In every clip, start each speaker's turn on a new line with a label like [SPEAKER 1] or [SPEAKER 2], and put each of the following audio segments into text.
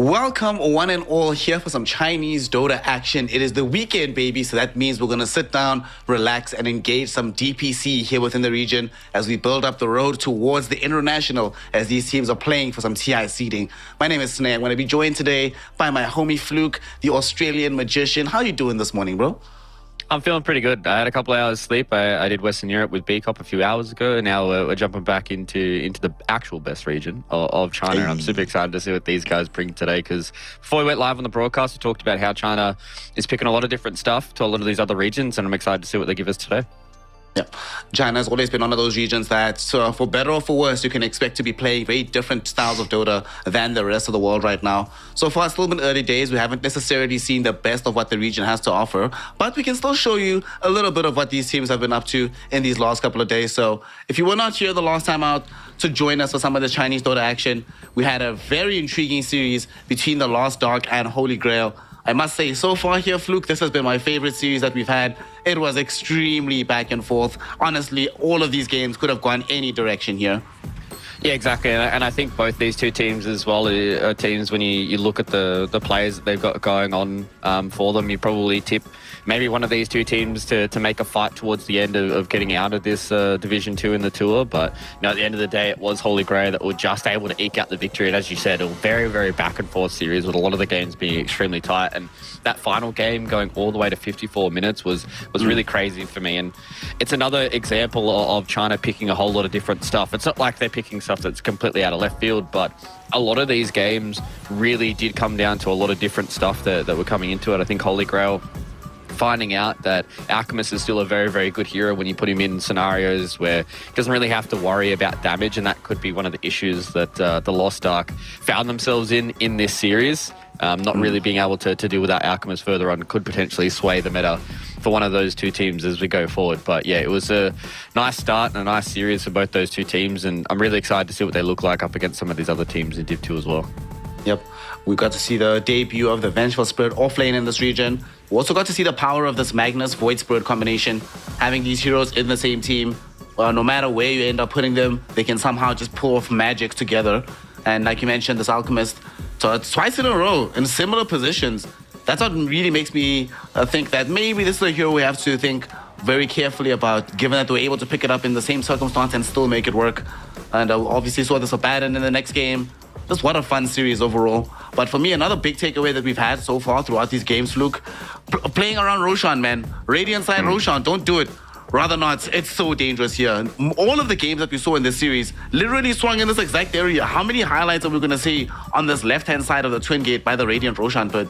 [SPEAKER 1] Welcome, one and all, here for some Chinese Dota action. It is the weekend, baby, so that means we're going to sit down, relax, and engage some DPC here within the region as we build up the road towards the international as these teams are playing for some TI seeding. My name is Sneh. I'm going to be joined today by my homie Fluke, the Australian magician. How you doing this morning, bro?
[SPEAKER 2] I'm feeling pretty good. I had a couple of hours sleep. I did Western Europe with BCOP a few hours ago, and now we're jumping back into the actual best region of China. And I'm super excited to see what these guys bring today, because before we went live on the broadcast, we talked about how China is picking a lot of different stuff to a lot of these other regions, and I'm excited to see what they give us today.
[SPEAKER 1] Yeah, China's always been one of those regions that, for better or for worse, you can expect to be playing very different styles of Dota than the rest of the world right now. So far, it's still been early days. We haven't necessarily seen the best of what the region has to offer, but we can still show you a little bit of what these teams have been up to in these last couple of days. So if you were not here the last time out to join us for some of the Chinese Dota action, we had a very intriguing series between the Lost Dark and Holy Grail. I must say, so far here, Fluke, this has been my favorite series that we've had. It was extremely back and forth. Honestly, all of these games could have gone any direction here.
[SPEAKER 2] Yeah, exactly. And I think both these two teams as well are teams, when you look at the players that they've got going on for them, you probably tip maybe one of these two teams to make a fight towards the end of getting out of this Division 2 in the tour. But at the end of the day, it was Holy Grail that were just able to eke out the victory. And as you said, a very, very back and forth series with a lot of the games being extremely tight. And that final game going all the way to 54 minutes was really crazy for me. And it's another example of China picking a whole lot of different stuff. It's not like they're picking stuff that's completely out of left field, but a lot of these games really did come down to a lot of different stuff that were coming into it. I think Holy Grail finding out that Alchemist is still a very, very good hero when you put him in scenarios where he doesn't really have to worry about damage, and that could be one of the issues that the Lost Ark found themselves in this series. Not really being able to deal with that Alchemist further on could potentially sway the meta for one of those two teams as we go forward. But yeah, it was a nice start and a nice series for both those two teams, and I'm really excited to see what they look like up against some of these other teams in Div 2 as well.
[SPEAKER 1] Yep, we got to see the debut of the Vengeful Spirit offlane in this region. We also got to see the power of this Magnus Void Spirit combination. Having these heroes in the same team, no matter where you end up putting them, they can somehow just pull off magic together. And like you mentioned, this Alchemist, so it's twice in a row in similar positions. That's what really makes me think that maybe this is a hero we have to think very carefully about, given that we're able to pick it up in the same circumstance and still make it work. And obviously saw this Abaddon in the next game. Just what a fun series overall. But for me, another big takeaway that we've had so far throughout these games, Luke, playing around Roshan, man. Radiant side Roshan, don't do it. Rather not. It's so dangerous here. All of the games that we saw in this series literally swung in this exact area. How many highlights are we going to see on this left-hand side of the Twin Gate by the Radiant Roshan pit?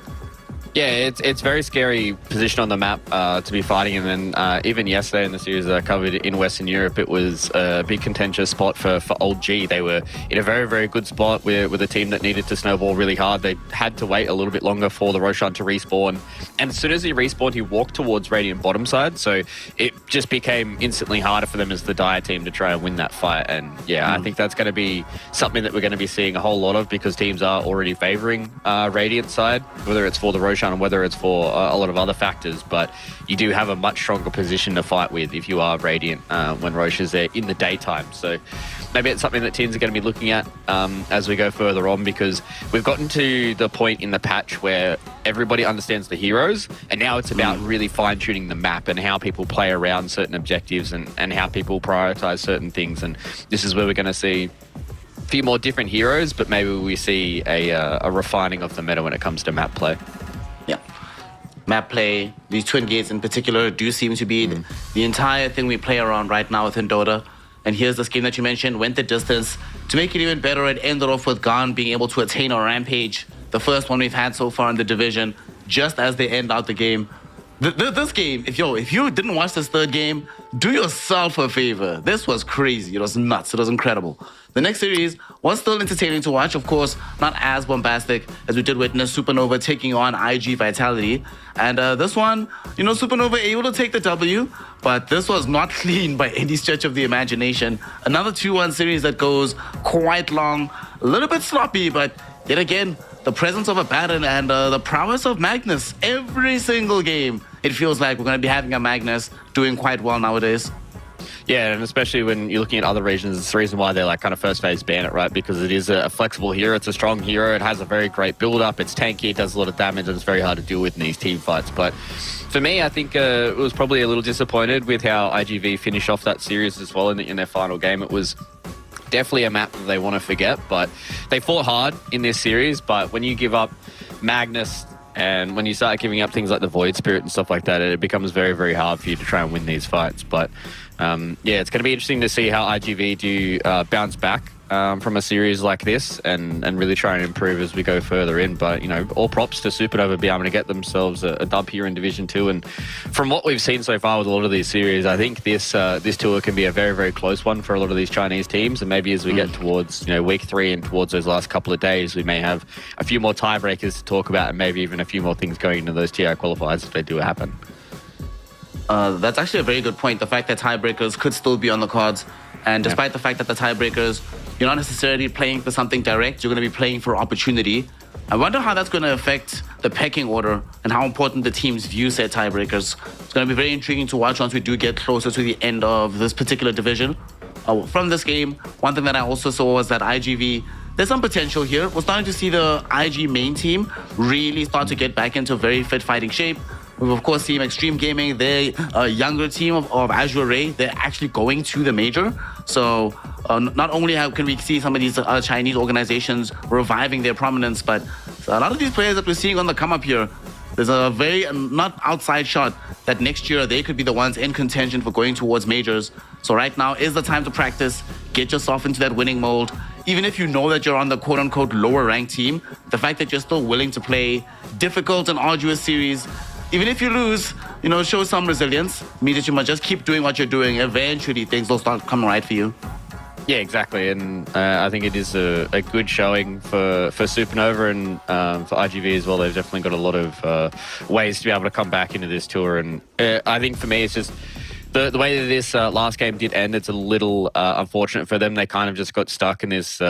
[SPEAKER 2] Yeah, it's very scary position on the map to be fighting. And then even yesterday in the series that I covered in Western Europe, it was a big contentious spot for Old G. They were in a very, very good spot with a team that needed to snowball really hard. They had to wait a little bit longer for the Roshan to respawn. And as soon as he respawned, he walked towards Radiant bottom side. So it just became instantly harder for them as the Dire team to try and win that fight. And yeah, I think that's going to be something that we're going to be seeing a whole lot of, because teams are already favoring Radiant side, whether it's for the Roshan and whether it's for a lot of other factors. But you do have a much stronger position to fight with if you are Radiant when Roche is there in the daytime. So maybe it's something that teams are going to be looking at as we go further on, because we've gotten to the point in the patch where everybody understands the heroes, and now it's about really fine-tuning the map and how people play around certain objectives and how people prioritize certain things. And this is where we're going to see a few more different heroes, but maybe we see a refining of the meta when it comes to map play.
[SPEAKER 1] Yeah, map play, these Twin Gates in particular, do seem to be the entire thing we play around right now within Dota. And here's this game that you mentioned, went the distance. To make it even better, it ended off with Garn being able to attain a Rampage, the first one we've had so far in the division, just as they end out the game. This game, if you didn't watch this third game, do yourself a favor. This was crazy. It was nuts. It was incredible. The next series was still entertaining to watch. Of course, not as bombastic as we did witness Supernova taking on IG Vitality. And this one, Supernova able to take the W, but this was not clean by any stretch of the imagination. Another 2-1 series that goes quite long, a little bit sloppy, but yet again, the presence of Abaddon and the prowess of Magnus. Every single game, it feels like we're going to be having a Magnus doing quite well nowadays.
[SPEAKER 2] Yeah, and especially when you're looking at other regions, it's the reason why they're like kind of first phase ban it, right? Because it is a flexible hero. It's a strong hero. It has a very great build-up. It's tanky. It does a lot of damage, and it's very hard to deal with in these team fights. But for me, I think it was probably a little disappointed with how IGV finished off that series as well in their final game. It was definitely a map that they want to forget, but they fought hard in this series. But when you give up Magnus and when you start giving up things like the Void Spirit and stuff like that, it becomes very, very hard for you to try and win these fights. But yeah, it's going to be interesting to see how IGV do bounce back from a series like this and really try and improve as we go further in. But, you know, all props to Supernova being able to get themselves a dub here in Division 2. And from what we've seen so far with a lot of these series, I think this tour can be a very, very close one for a lot of these Chinese teams. And maybe as we get towards, you know, week 3 and towards those last couple of days, we may have a few more tiebreakers to talk about and maybe even a few more things going into those TI qualifiers if they do happen.
[SPEAKER 1] That's actually a very good point. The fact that tiebreakers could still be on the cards. And despite the fact that the tiebreakers, you're not necessarily playing for something direct, you're going to be playing for opportunity. I wonder how that's going to affect the pecking order and how important the teams view said tiebreakers. It's going to be very intriguing to watch once we do get closer to the end of this particular division. From this game, one thing that I also saw was that IGV, there's some potential here. We're starting to see the IG main team really start to get back into very fit fighting shape. We've, of course, seen Extreme Gaming, their younger team of Azure Ray, they're actually going to the major. So not only can we see some of these Chinese organizations reviving their prominence, but a lot of these players that we're seeing on the come up here, there's a very not outside shot that next year they could be the ones in contention for going towards majors. So right now is the time to practice, get yourself into that winning mold. Even if you know that you're on the quote-unquote lower ranked team, the fact that you're still willing to play difficult and arduous series, even if you lose, you know, show some resilience. Means that you must just keep doing what you're doing. Eventually, things will start coming right for you.
[SPEAKER 2] Yeah, exactly. And I think it is a good showing for Supernova and for IGV as well. They've definitely got a lot of ways to be able to come back into this tour. And I think for me, it's just the way that this last game did end, it's a little unfortunate for them. They kind of just got stuck in this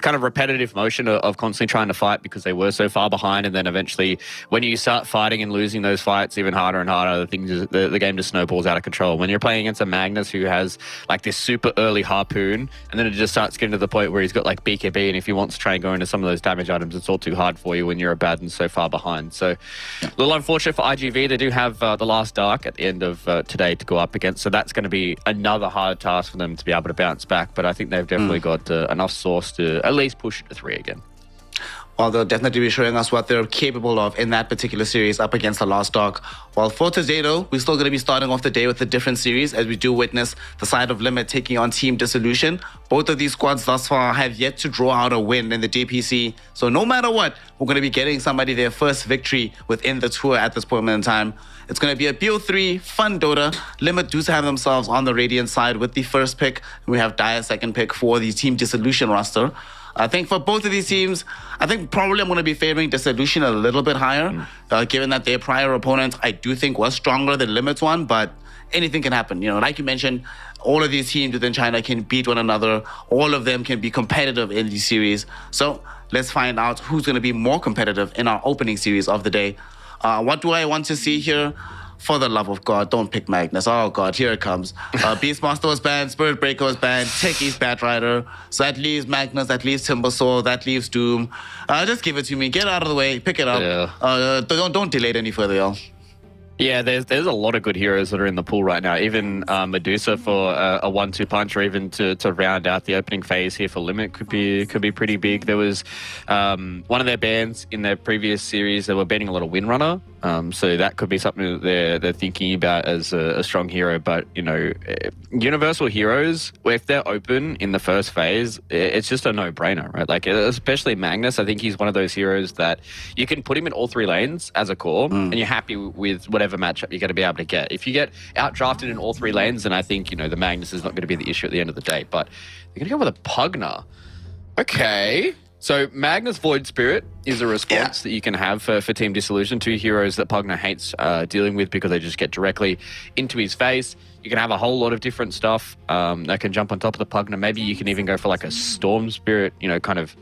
[SPEAKER 2] kind of repetitive motion of constantly trying to fight because they were so far behind, and then eventually when you start fighting and losing those fights even harder and harder, the game just snowballs out of control. When you're playing against a Magnus who has like this super early harpoon, and then it just starts getting to the point where he's got like BKB, and if he wants to try and go into some of those damage items, it's all too hard for you when you're a bad and so far behind. So a little unfortunate for IGV. They do have the last Dark at the end of today to go up against, so that's going to be another hard task for them to be able to bounce back, but I think they've definitely got enough sauce to at least push it to 3 again.
[SPEAKER 1] Well, they'll definitely be showing us what they're capable of in that particular series up against the Last Dark. While for today, though, we're still going to be starting off the day with a different series as we do witness the side of Limit taking on Team Dissolution. Both of these squads thus far have yet to draw out a win in the DPC. So no matter what, we're going to be getting somebody their first victory within the tour at this point in time. It's going to be a BO3 fun Dota. Limit do have themselves on the Radiant side with the first pick. We have Dire second pick for the Team Dissolution roster. I think for both of these teams, I think probably I'm going to be favoring Dissolution a little bit higher, given that their prior opponent, I do think, was stronger than Limit's one, but anything can happen. You know, like you mentioned, all of these teams within China can beat one another. All of them can be competitive in these series. So let's find out who's going to be more competitive in our opening series of the day. What do I want to see here? For the love of God, don't pick Magnus. Oh God, here it comes. Beastmaster was banned, Spirit Breaker was banned, Techie's Batrider. So that leaves Magnus, that leaves Timbersaw, that leaves Doom. Just give it to me. Get out of the way. Pick it up. Yeah. Don't delay it any further, y'all.
[SPEAKER 2] Yeah, there's a lot of good heroes that are in the pool right now. Even Medusa for a 1-2 punch, or even to round out the opening phase here for Limit could be pretty big. There was one of their bans in their previous series that were banning a lot of Windrunner, so that could be something that they're thinking about as a strong hero. But you know, universal heroes, if they're open in the first phase, it's just a no-brainer, right? Like especially Magnus, I think he's one of those heroes that you can put him in all 3 lanes as a core, and you're happy with whatever matchup you're going to be able to get. If you get outdrafted in all 3 lanes, then I think, you know, the Magnus is not going to be the issue at the end of the day. But they're going to go with a Pugna. Okay. So Magnus Void Spirit is a response that you can have for Team Dissolution. 2 heroes that Pugna hates dealing with because they just get directly into his face. You can have a whole lot of different stuff that can jump on top of the Pugna. Maybe you can even go for like a Storm Spirit, you know, kind of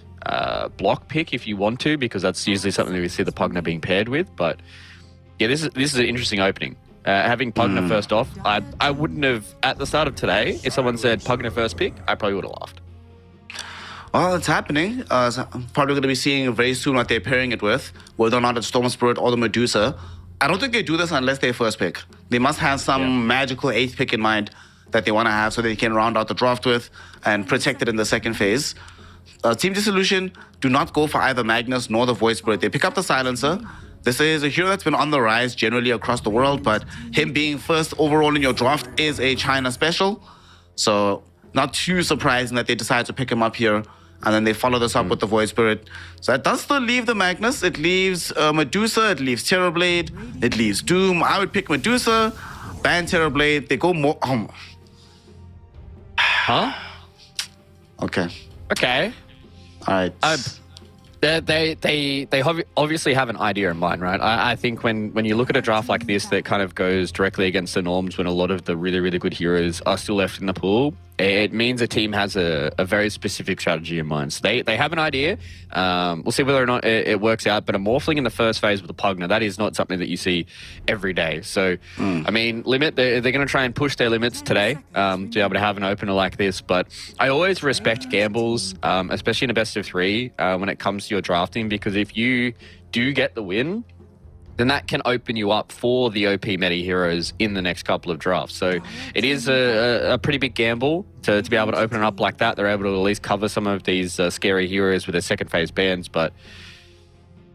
[SPEAKER 2] block pick if you want to, because that's usually something that we see the Pugna being paired with. But yeah, this is an interesting opening. Having Pugner first off, I wouldn't have, at the start of today, if someone said Pugner first pick, I probably would have laughed.
[SPEAKER 1] Well, it's happening. So I'm probably going to be seeing very soon what they're pairing it with, whether or not it's Storm Spirit or the Medusa. I don't think they do this unless they first pick. They must have some magical 8th pick in mind that they want to have so they can round out the draft with and protect it in the second phase. Team Dissolution do not go for either Magnus nor the Void Spirit. They pick up the Silencer. This is a hero that's been on the rise generally across the world, but him being first overall in your draft is a China special. So not too surprising that they decide to pick him up here, and then they follow this up with the Void Spirit. So that does still leave the Magnus. It leaves Medusa, it leaves Terrorblade, it leaves Doom. I would pick Medusa, ban Terrorblade. They go more...
[SPEAKER 2] Huh?
[SPEAKER 1] Okay.
[SPEAKER 2] Okay.
[SPEAKER 1] All right.
[SPEAKER 2] They obviously have an idea in mind, right? I think when you look at a draft like this that kind of goes directly against the norms, when a lot of the really, really good heroes are still left in the pool, it means a team has a very specific strategy in mind. So they have an idea. We'll see whether or not it works out, but a Morphling in the first phase with a Pugner, that is not something that you see every day. So, I mean, they're going to try and push their limits today to be able to have an opener like this, but I always respect gambles, especially in a best of 3 when it comes to your drafting, because if you do get the win, then that can open you up for the OP meta heroes in the next couple of drafts. So it is a pretty big gamble to be able to open it up like that. They're able to at least cover some of these scary heroes with their second phase bans. But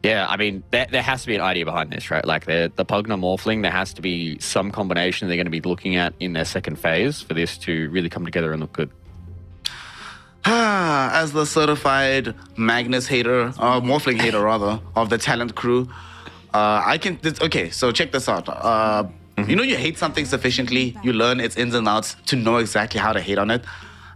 [SPEAKER 2] yeah, I mean, there has to be an idea behind this, right? Like the Pugner Morphling, there has to be some combination they're going to be looking at in their second phase for this to really come together and look good.
[SPEAKER 1] As the certified Magnus hater, Morphling hater rather, of the talent crew, okay, so check this out. You know, you hate something sufficiently, you learn its ins and outs to know exactly how to hate on it.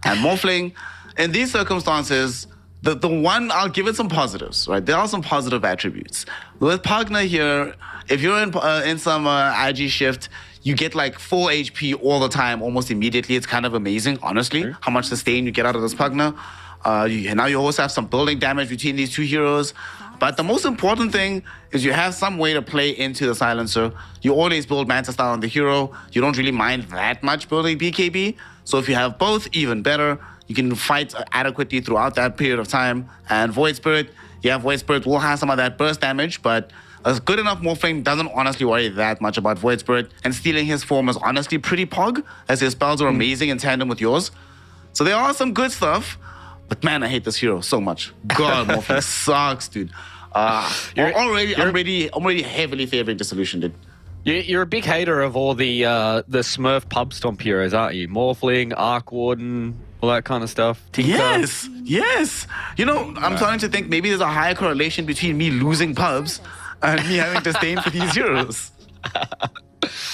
[SPEAKER 1] And Morphling, in these circumstances, the one, I'll give it some positives, right? There are some positive attributes. With Pugner here, if you're in some IG shift, you get like 4 HP all the time, almost immediately. It's kind of amazing, honestly, how much sustain you get out of this Pugner. Now you also have some building damage between these two heroes. But the most important thing is you have some way to play into the Silencer. You always build Manta Style on the hero. You don't really mind that much building BKB. So if you have both, even better. You can fight adequately throughout that period of time. And Void Spirit, Void Spirit will have some of that burst damage, but a good enough Morphling doesn't honestly worry that much about Void Spirit. And stealing his form is honestly pretty pog, as his spells are amazing in tandem with yours. So there are some good stuff. But man, I hate this hero so much. God, Morphling sucks, dude. I'm already heavily favoring Dissolution, dude.
[SPEAKER 2] You're a big hater of all the Smurf pub stomp heroes, aren't you? Morphling, Arc Warden, all that kind of stuff. Tinker.
[SPEAKER 1] Yes. You know, I'm starting to think maybe there's a higher correlation between me losing pubs and me having disdain for these heroes.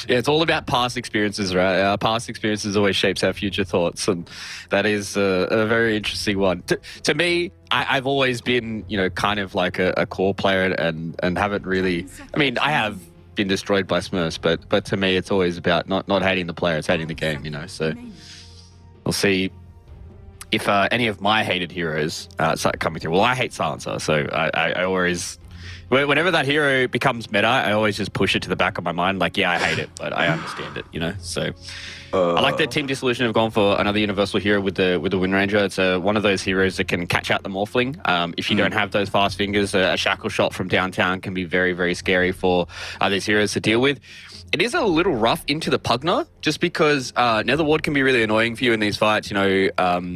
[SPEAKER 2] Yeah, it's all about past experiences, right? Our past experiences always shapes our future thoughts, and that is a very interesting one. To me, I've always been, you know, kind of like a core player and haven't really... I mean, I have been destroyed by Smurfs, but to me, it's always about not hating the player, it's hating the game, you know? So we'll see if any of my hated heroes start coming through. Well, I hate Silencer, so I always... Whenever that hero becomes meta, I always just push it to the back of my mind. Like, yeah, I hate it, but I understand it, you know? So I like that Team Dissolution have gone for another universal hero with the Wind Ranger. It's one of those heroes that can catch out the Morphling. If you don't have those fast fingers, a shackle shot from downtown can be very, very scary for these heroes to deal with. It is a little rough into the Pugner, just because Nether Ward can be really annoying for you in these fights. You know,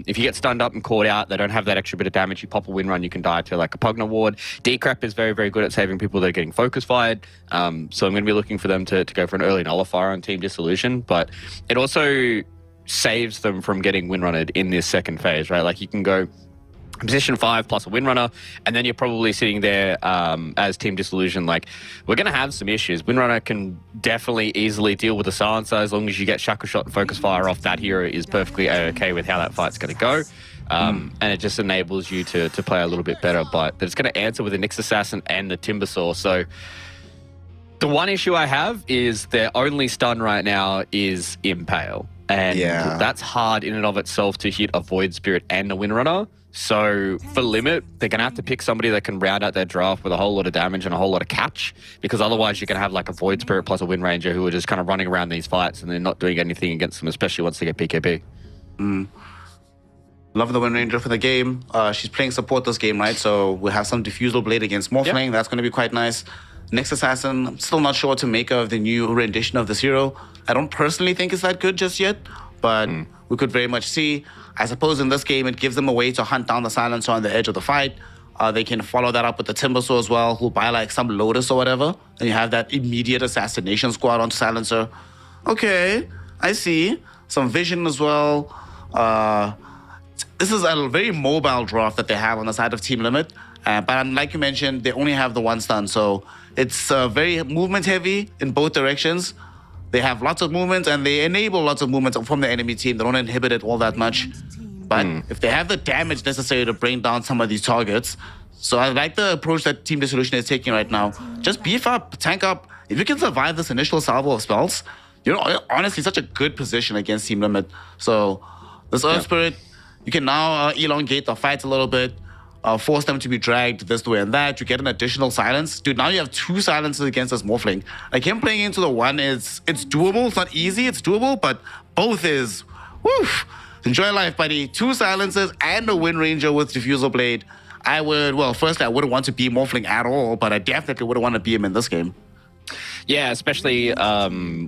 [SPEAKER 2] if you get stunned up and caught out, they don't have that extra bit of damage. You pop a Wind Run, you can die to like a Pugner Ward. Decrep is very, very good at saving people that are getting focus fired. So I'm going to be looking for them to go for an early nullifier on Team Dissolution. But it also saves them from getting Wind Runned in this second phase, right? Like you can go position 5 plus a Windrunner, and then you're probably sitting there as Team Dissolution, like, we're going to have some issues. Windrunner can definitely easily deal with the Silencer as long as you get Shackle Shot and Focus Fire off. That hero is perfectly okay with how that fight's going to go. And it just enables you to play a little bit better, but it's going to answer with the Nyx Assassin and the Timbersaw. So the one issue I have is their only stun right now is Impale. And that's hard in and of itself to hit a Void Spirit and a Windrunner. So for Limit, they're going to have to pick somebody that can round out their draft with a whole lot of damage and a whole lot of catch, because otherwise you're going to have like a Void Spirit plus a Wind Ranger who are just kind of running around these fights and they're not doing anything against them, especially once they get PKP.
[SPEAKER 1] Love the Wind Ranger for the game. She's playing support this game, right? So we have some Diffusal Blade against Morphling.
[SPEAKER 2] Yep.
[SPEAKER 1] That's going to be quite nice. Next Assassin, I'm still not sure what to make of the new rendition of this hero. I don't personally think it's that good just yet, but we could very much see. I suppose in this game, it gives them a way to hunt down the Silencer on the edge of the fight. They can follow that up with the Timbersaw as well, who'll buy like some Lotus or whatever, and you have that immediate assassination squad onto Silencer. Okay, I see. Some Vision as well. This is a very mobile draft that they have on the side of Team Limit. But like you mentioned, they only have the one stun, so it's very movement heavy in both directions. They have lots of movement and they enable lots of movement from the enemy team. They don't inhibit it all that much. But if they have the damage necessary to bring down some of these targets, so I like the approach that Team Dissolution is taking right now. Just beef up, tank up. If you can survive this initial salvo of spells, you're honestly such a good position against Team Limit. So this Earth Spirit, you can now elongate the fight a little bit. Force them to be dragged this way and that. You get an additional silence. Dude, now you have 2 silences against this Morphling. Like him playing into the one it's doable. It's not easy, it's doable, but both is, woof. Enjoy life, buddy. 2 silences and a Wind Ranger with Diffusal Blade. I would, well, firstly, I wouldn't want to be Morphling at all, but I definitely wouldn't want to be him in this game.
[SPEAKER 2] Yeah, especially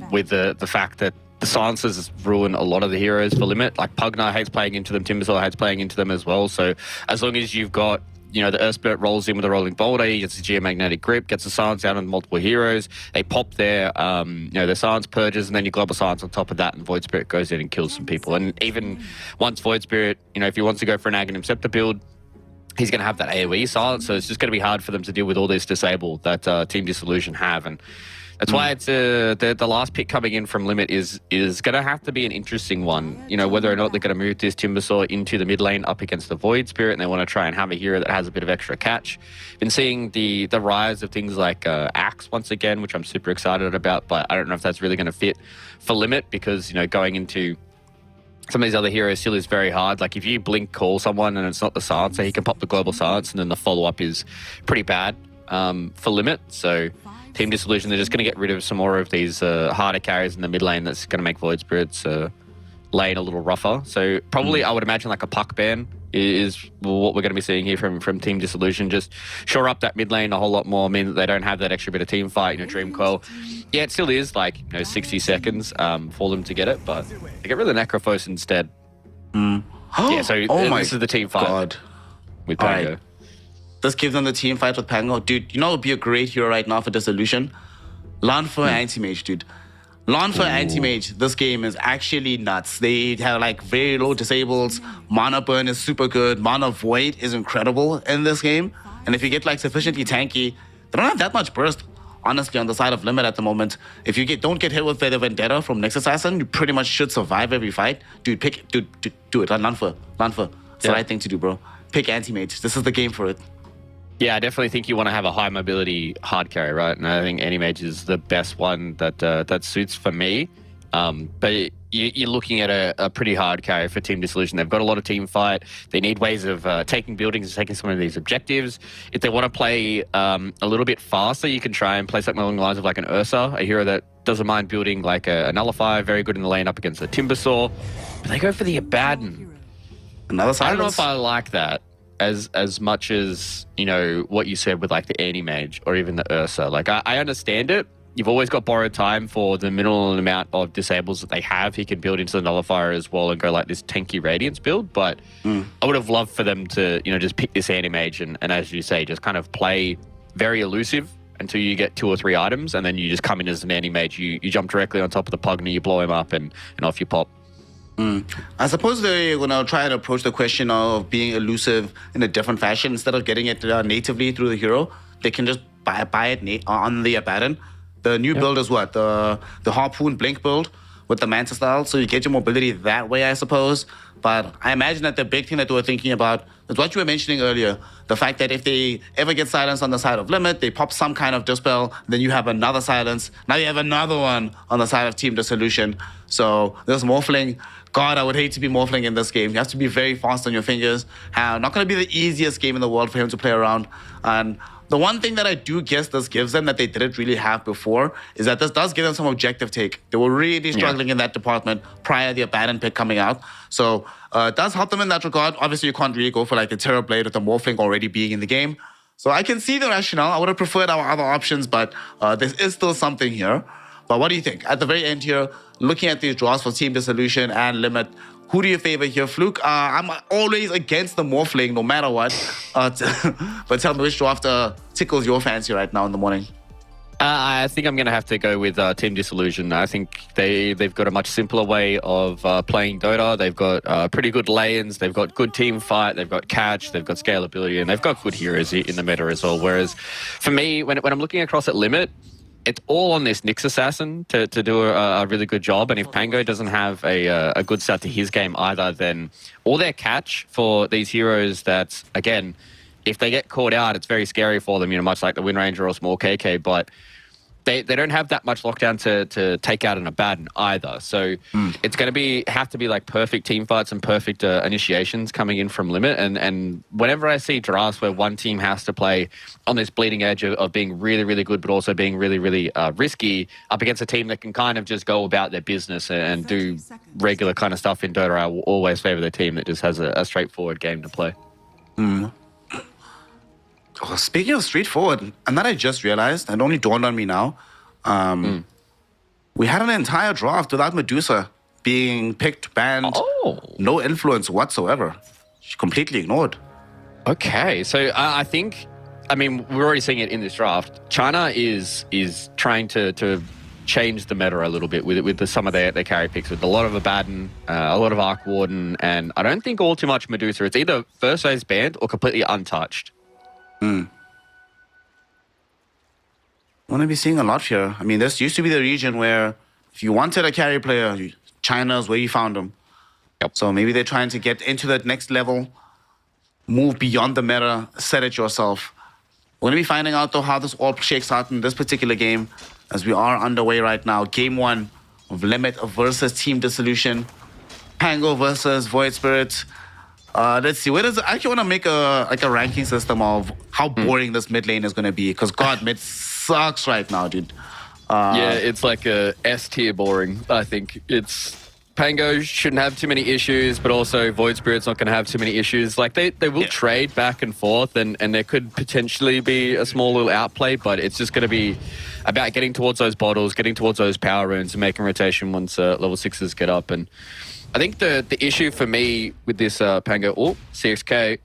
[SPEAKER 2] with the fact that the silencers ruin a lot of the heroes for Limit. Like Pugna hates playing into them, Timbersaw hates playing into them as well. So as long as you've got, you know, the Earth Spirit rolls in with a Rolling Boulder, he gets a Geomagnetic Grip, gets the silence out on multiple heroes, they pop their, their silence purges, and then you global silence on top of that, and Void Spirit goes in and kills some people. And even once Void Spirit, you know, if he wants to go for an Aghanim Scepter build, he's going to have that AoE silence, so it's just going to be hard for them to deal with all this disable that Team Dissolution have. And that's why it's the last pick coming in from Limit is going to have to be an interesting one. You know, whether or not they're going to move this Timbersaw into the mid lane up against the Void Spirit, and they want to try and have a hero that has a bit of extra catch. Been seeing the rise of things like Axe once again, which I'm super excited about, but I don't know if that's really going to fit for Limit, because, you know, going into some of these other heroes still is very hard. Like if you blink call someone and it's not the silencer, he can pop the global silence, and then the follow-up is pretty bad for Limit. So Team Dissolution, they're just going to get rid of some more of these harder carries in the mid lane. That's going to make Void Spirit's lane a little rougher. So probably I would imagine like a puck ban is what we're going to be seeing here from Team Dissolution. Just shore up that mid lane a whole lot more, mean that they don't have that extra bit of team fight. You know, Dream Coil, yeah, it still is like, you know, 60 seconds for them to get it, but they get rid of the Necrophos instead. Yeah, so this is the team fight with Pango.
[SPEAKER 1] Let's give them the team fight with Pango. Dude, you know what would be a great hero right now for Dissolution? Lanfa Anti-Mage, dude. Lanfa Anti-Mage, this game is actually nuts. They have like very low disables. Mana Burn is super good. Mana Void is incredible in this game. And if you get like sufficiently tanky, they don't have that much burst, honestly, on the side of Limit at the moment. If you don't get hit with the Vendetta from Next Assassin, you pretty much should survive every fight. Dude, do it. Lanfa. It's the right thing to do, bro. Pick Anti-Mage. This is the game for it.
[SPEAKER 2] Yeah, I definitely think you want to have a high mobility hard carry, right? And I think Anti-Mage is the best one that suits for me. But you're looking at a pretty hard carry for Team Dissolution. They've got a lot of team fight. They need ways of taking buildings and taking some of these objectives. If they want to play a little bit faster, you can try and play something along the lines of like an Ursa, a hero that doesn't mind building like a Nullifier, very good in the lane up against the Timbersaw. But they go for the Abaddon.
[SPEAKER 1] Another silence.
[SPEAKER 2] I don't know if I like that as much as, you know, what you said with like the Anti-Mage or even the Ursa. Like I understand it. You've always got borrowed time for the minimal amount of disables that they have. He can build into the Nullifier as well and go like this tanky Radiance build. But I would have loved for them to, you know, just pick this Anti-Mage and as you say, just kind of play very elusive until you get 2 or 3 items, and then you just come in as an Anti-Mage. You jump directly on top of the Pugna, you blow him up, and off you pop.
[SPEAKER 1] I suppose they're going to try and approach the question of being elusive in a different fashion. Instead of getting it natively through the hero, they can just buy it on the Abaddon. The new build is what? The Harpoon Blink build with the Manta style. So you get your mobility that way, I suppose. But I imagine that the big thing that they were thinking about is what you were mentioning earlier. The fact that if they ever get silence on the side of Limit, they pop some kind of Dispel, then you have another silence. Now you have another one on the side of Team Dissolution. So this Morphling God, I would hate to be Morphling in this game. You have to be very fast on your fingers. Not going to be the easiest game in the world for him to play around. And the one thing that I do guess this gives them that they didn't really have before is that this does give them some objective take. They were really struggling in that department prior to the abandoned pick coming out. So it does help them in that regard. Obviously, you can't really go for like the Terror Blade with the Morphling already being in the game. So I can see the rationale. I would have preferred our other options, but there is still something here. But what do you think? At the very end here, looking at these draws for Team Dissolution and Limit, who do you favor here? Fluke, I'm always against the Morphling, no matter what. But tell me which draft tickles your fancy right now in the morning.
[SPEAKER 2] I think I'm going to have to go with Team Dissolution. I think they've got a much simpler way of playing Dota. They've got pretty good lanes. They've got good team fight. They've got catch. They've got scalability. And they've got good heroes in the meta as well. Whereas for me, when I'm looking across at Limit, it's all on this Nyx Assassin to do a really good job. And if Pango doesn't have a good start to his game either, then all their catch for these heroes that, again, if they get caught out, it's very scary for them, much like the Wind Ranger or Small KK, but they don't have that much lockdown to take out an Abaddon either. So it's going to have to be like perfect team fights and perfect initiations coming in from Limit. And whenever I see drafts where one team has to play on this bleeding edge of being really, really good, but also being really, really risky up against a team that can kind of just go about their business and do regular kind of stuff in Dota, I will always favor the team that just has a straightforward game to play.
[SPEAKER 1] Oh, speaking of straightforward, and that I just realized, it only dawned on me now, we had an entire draft without Medusa being picked, banned, no influence whatsoever. She completely ignored.
[SPEAKER 2] Okay, so I think, we're already seeing it in this draft. China is trying to change the meta a little bit with some of their carry picks, with a lot of Abaddon, a lot of Arc Warden, and I don't think all too much Medusa. It's either first phase banned or completely untouched.
[SPEAKER 1] I'm going to be seeing a lot here. This used to be the region where if you wanted a carry player, China's where you found them.
[SPEAKER 2] Yep.
[SPEAKER 1] So maybe they're trying to get into that next level, move beyond the meta, set it yourself. We're going to be finding out, though, how this all shakes out in this particular game as we are underway right now. Game 1 of Limit versus Team Dissolution. Pango versus Void Spirit. Let's see. I actually want to make a ranking system of how boring this mid lane is going to be, because God, mid sucks right now, dude.
[SPEAKER 2] Yeah, it's like a S tier boring. I think it's Pango shouldn't have too many issues, but also Void Spirit's not going to have too many issues. Like they will trade back and forth, and there could potentially be a small little outplay, but it's just going to be about getting towards those bottles, getting towards those power runes, and making rotation once level 6s get up. And I think the issue for me with this Pango, CXK.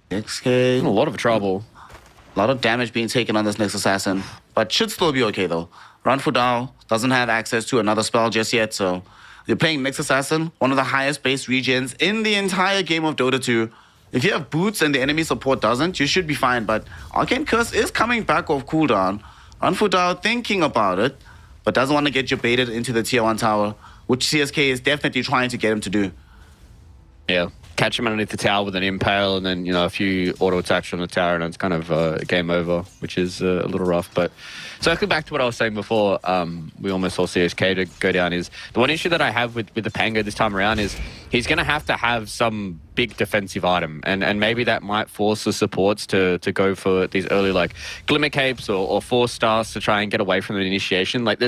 [SPEAKER 1] CXK.
[SPEAKER 2] In a lot of trouble.
[SPEAKER 1] A lot of damage being taken on this Nyx Assassin, but should still be okay though. Ranfudao doesn't have access to another spell just yet, so you're playing Nyx Assassin, one of the highest base regions in the entire game of Dota 2. If you have boots and the enemy support doesn't, you should be fine, but Arcane Curse is coming back off cooldown. Ranfudao thinking about it, but doesn't want to get you baited into the tier 1 tower, which CSK is definitely trying to get him to do.
[SPEAKER 2] Yeah, catch him underneath the tower with an impale, and then a few auto attacks from the tower, and it's kind of game over, which is a little rough. But circling back to what I was saying before, we almost saw CSK to go down. Is the one issue that I have with the Pango this time around is he's going to have some big defensive item, and maybe that might force the supports to go for these early like Glimmer Capes or 4 stars to try and get away from the initiation. Like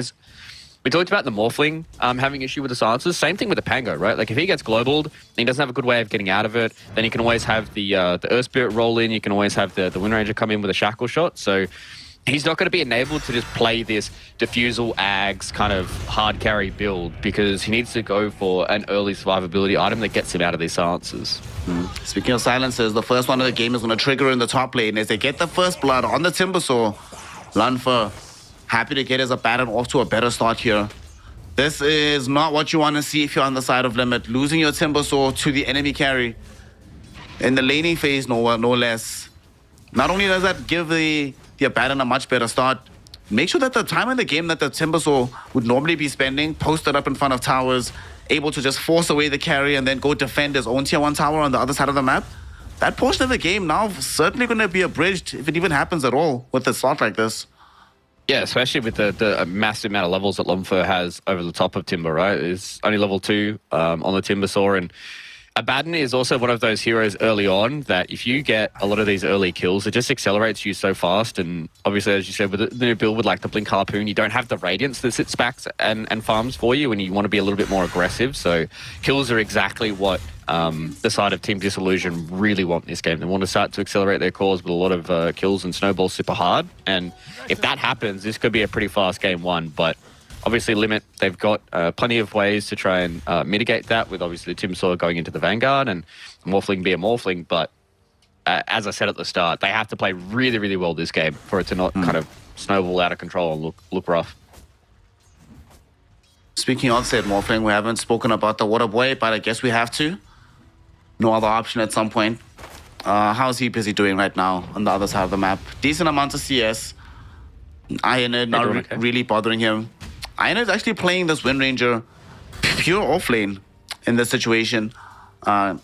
[SPEAKER 2] we talked about the Morphling having issue with the silences. Same thing with the Pango, right? Like if he gets globaled and he doesn't have a good way of getting out of it, then you can always have the Earth Spirit roll in. You can always have the Wind Ranger come in with a shackle shot. So he's not going to be enabled to just play this diffusal Ags kind of hard carry build, because he needs to go for an early survivability item that gets him out of these silences.
[SPEAKER 1] Speaking of silences, the first one of the game is going to trigger in the top lane as they get the first blood on the Timbersaw. Lanfa happy to get his Abaddon off to a better start here. This is not what you want to see if you're on the side of Limit. Losing your Timbersaw to the enemy carry in the laning phase, no less. Not only does that give the Abaddon a much better start, make sure that the time in the game that the Timbersaw would normally be spending, posted up in front of towers, able to just force away the carry and then go defend his own tier 1 tower on the other side of the map. That portion of the game now certainly going to be abridged, if it even happens at all, with a slot like this.
[SPEAKER 2] Yeah, especially with the massive amount of levels that Lomfer has over the top of Timber, right? It's only level 2 on the Timber Saw, and Abaddon is also one of those heroes early on that if you get a lot of these early kills, it just accelerates you so fast. And obviously, as you said, with the new build with like the Blink Harpoon, you don't have the Radiance that sits back and farms for you, and you want to be a little bit more aggressive. So kills are exactly what the side of Team Disillusion really want in this game. They want to start to accelerate their cores with a lot of kills and snowballs super hard. And if that happens, this could be a pretty fast game one. But obviously, Limit, they've got plenty of ways to try and mitigate that with obviously Tim Sawyer going into the Vanguard and Morphling be a Morphling. But as I said at the start, they have to play really, really well this game for it to not kind of snowball out of control and look rough.
[SPEAKER 1] Speaking of said Morphling, we haven't spoken about the Water Boy, but I guess we have to. No other option at some point. How's he busy doing right now on the other side of the map? Decent amount of CS. Ionid not really bothering him. Ionid is actually playing this Wind Ranger pure offlane in this situation. Gonna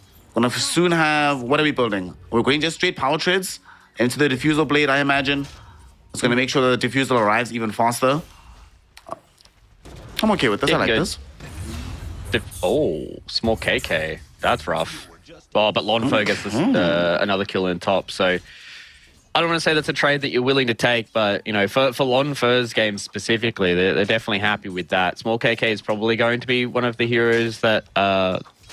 [SPEAKER 1] soon have, what are we building? We're going just straight power trades into the diffusal blade, I imagine. It's gonna make sure that the diffusal arrives even faster. I'm okay with this, I like this.
[SPEAKER 2] Oh, small KK. That's rough. Oh, but Lonfo gets this, another kill in top, so I don't want to say that's a trade that you're willing to take, but you know, for Lonfo's game specifically, they're definitely happy with that. Small KK is probably going to be one of the heroes that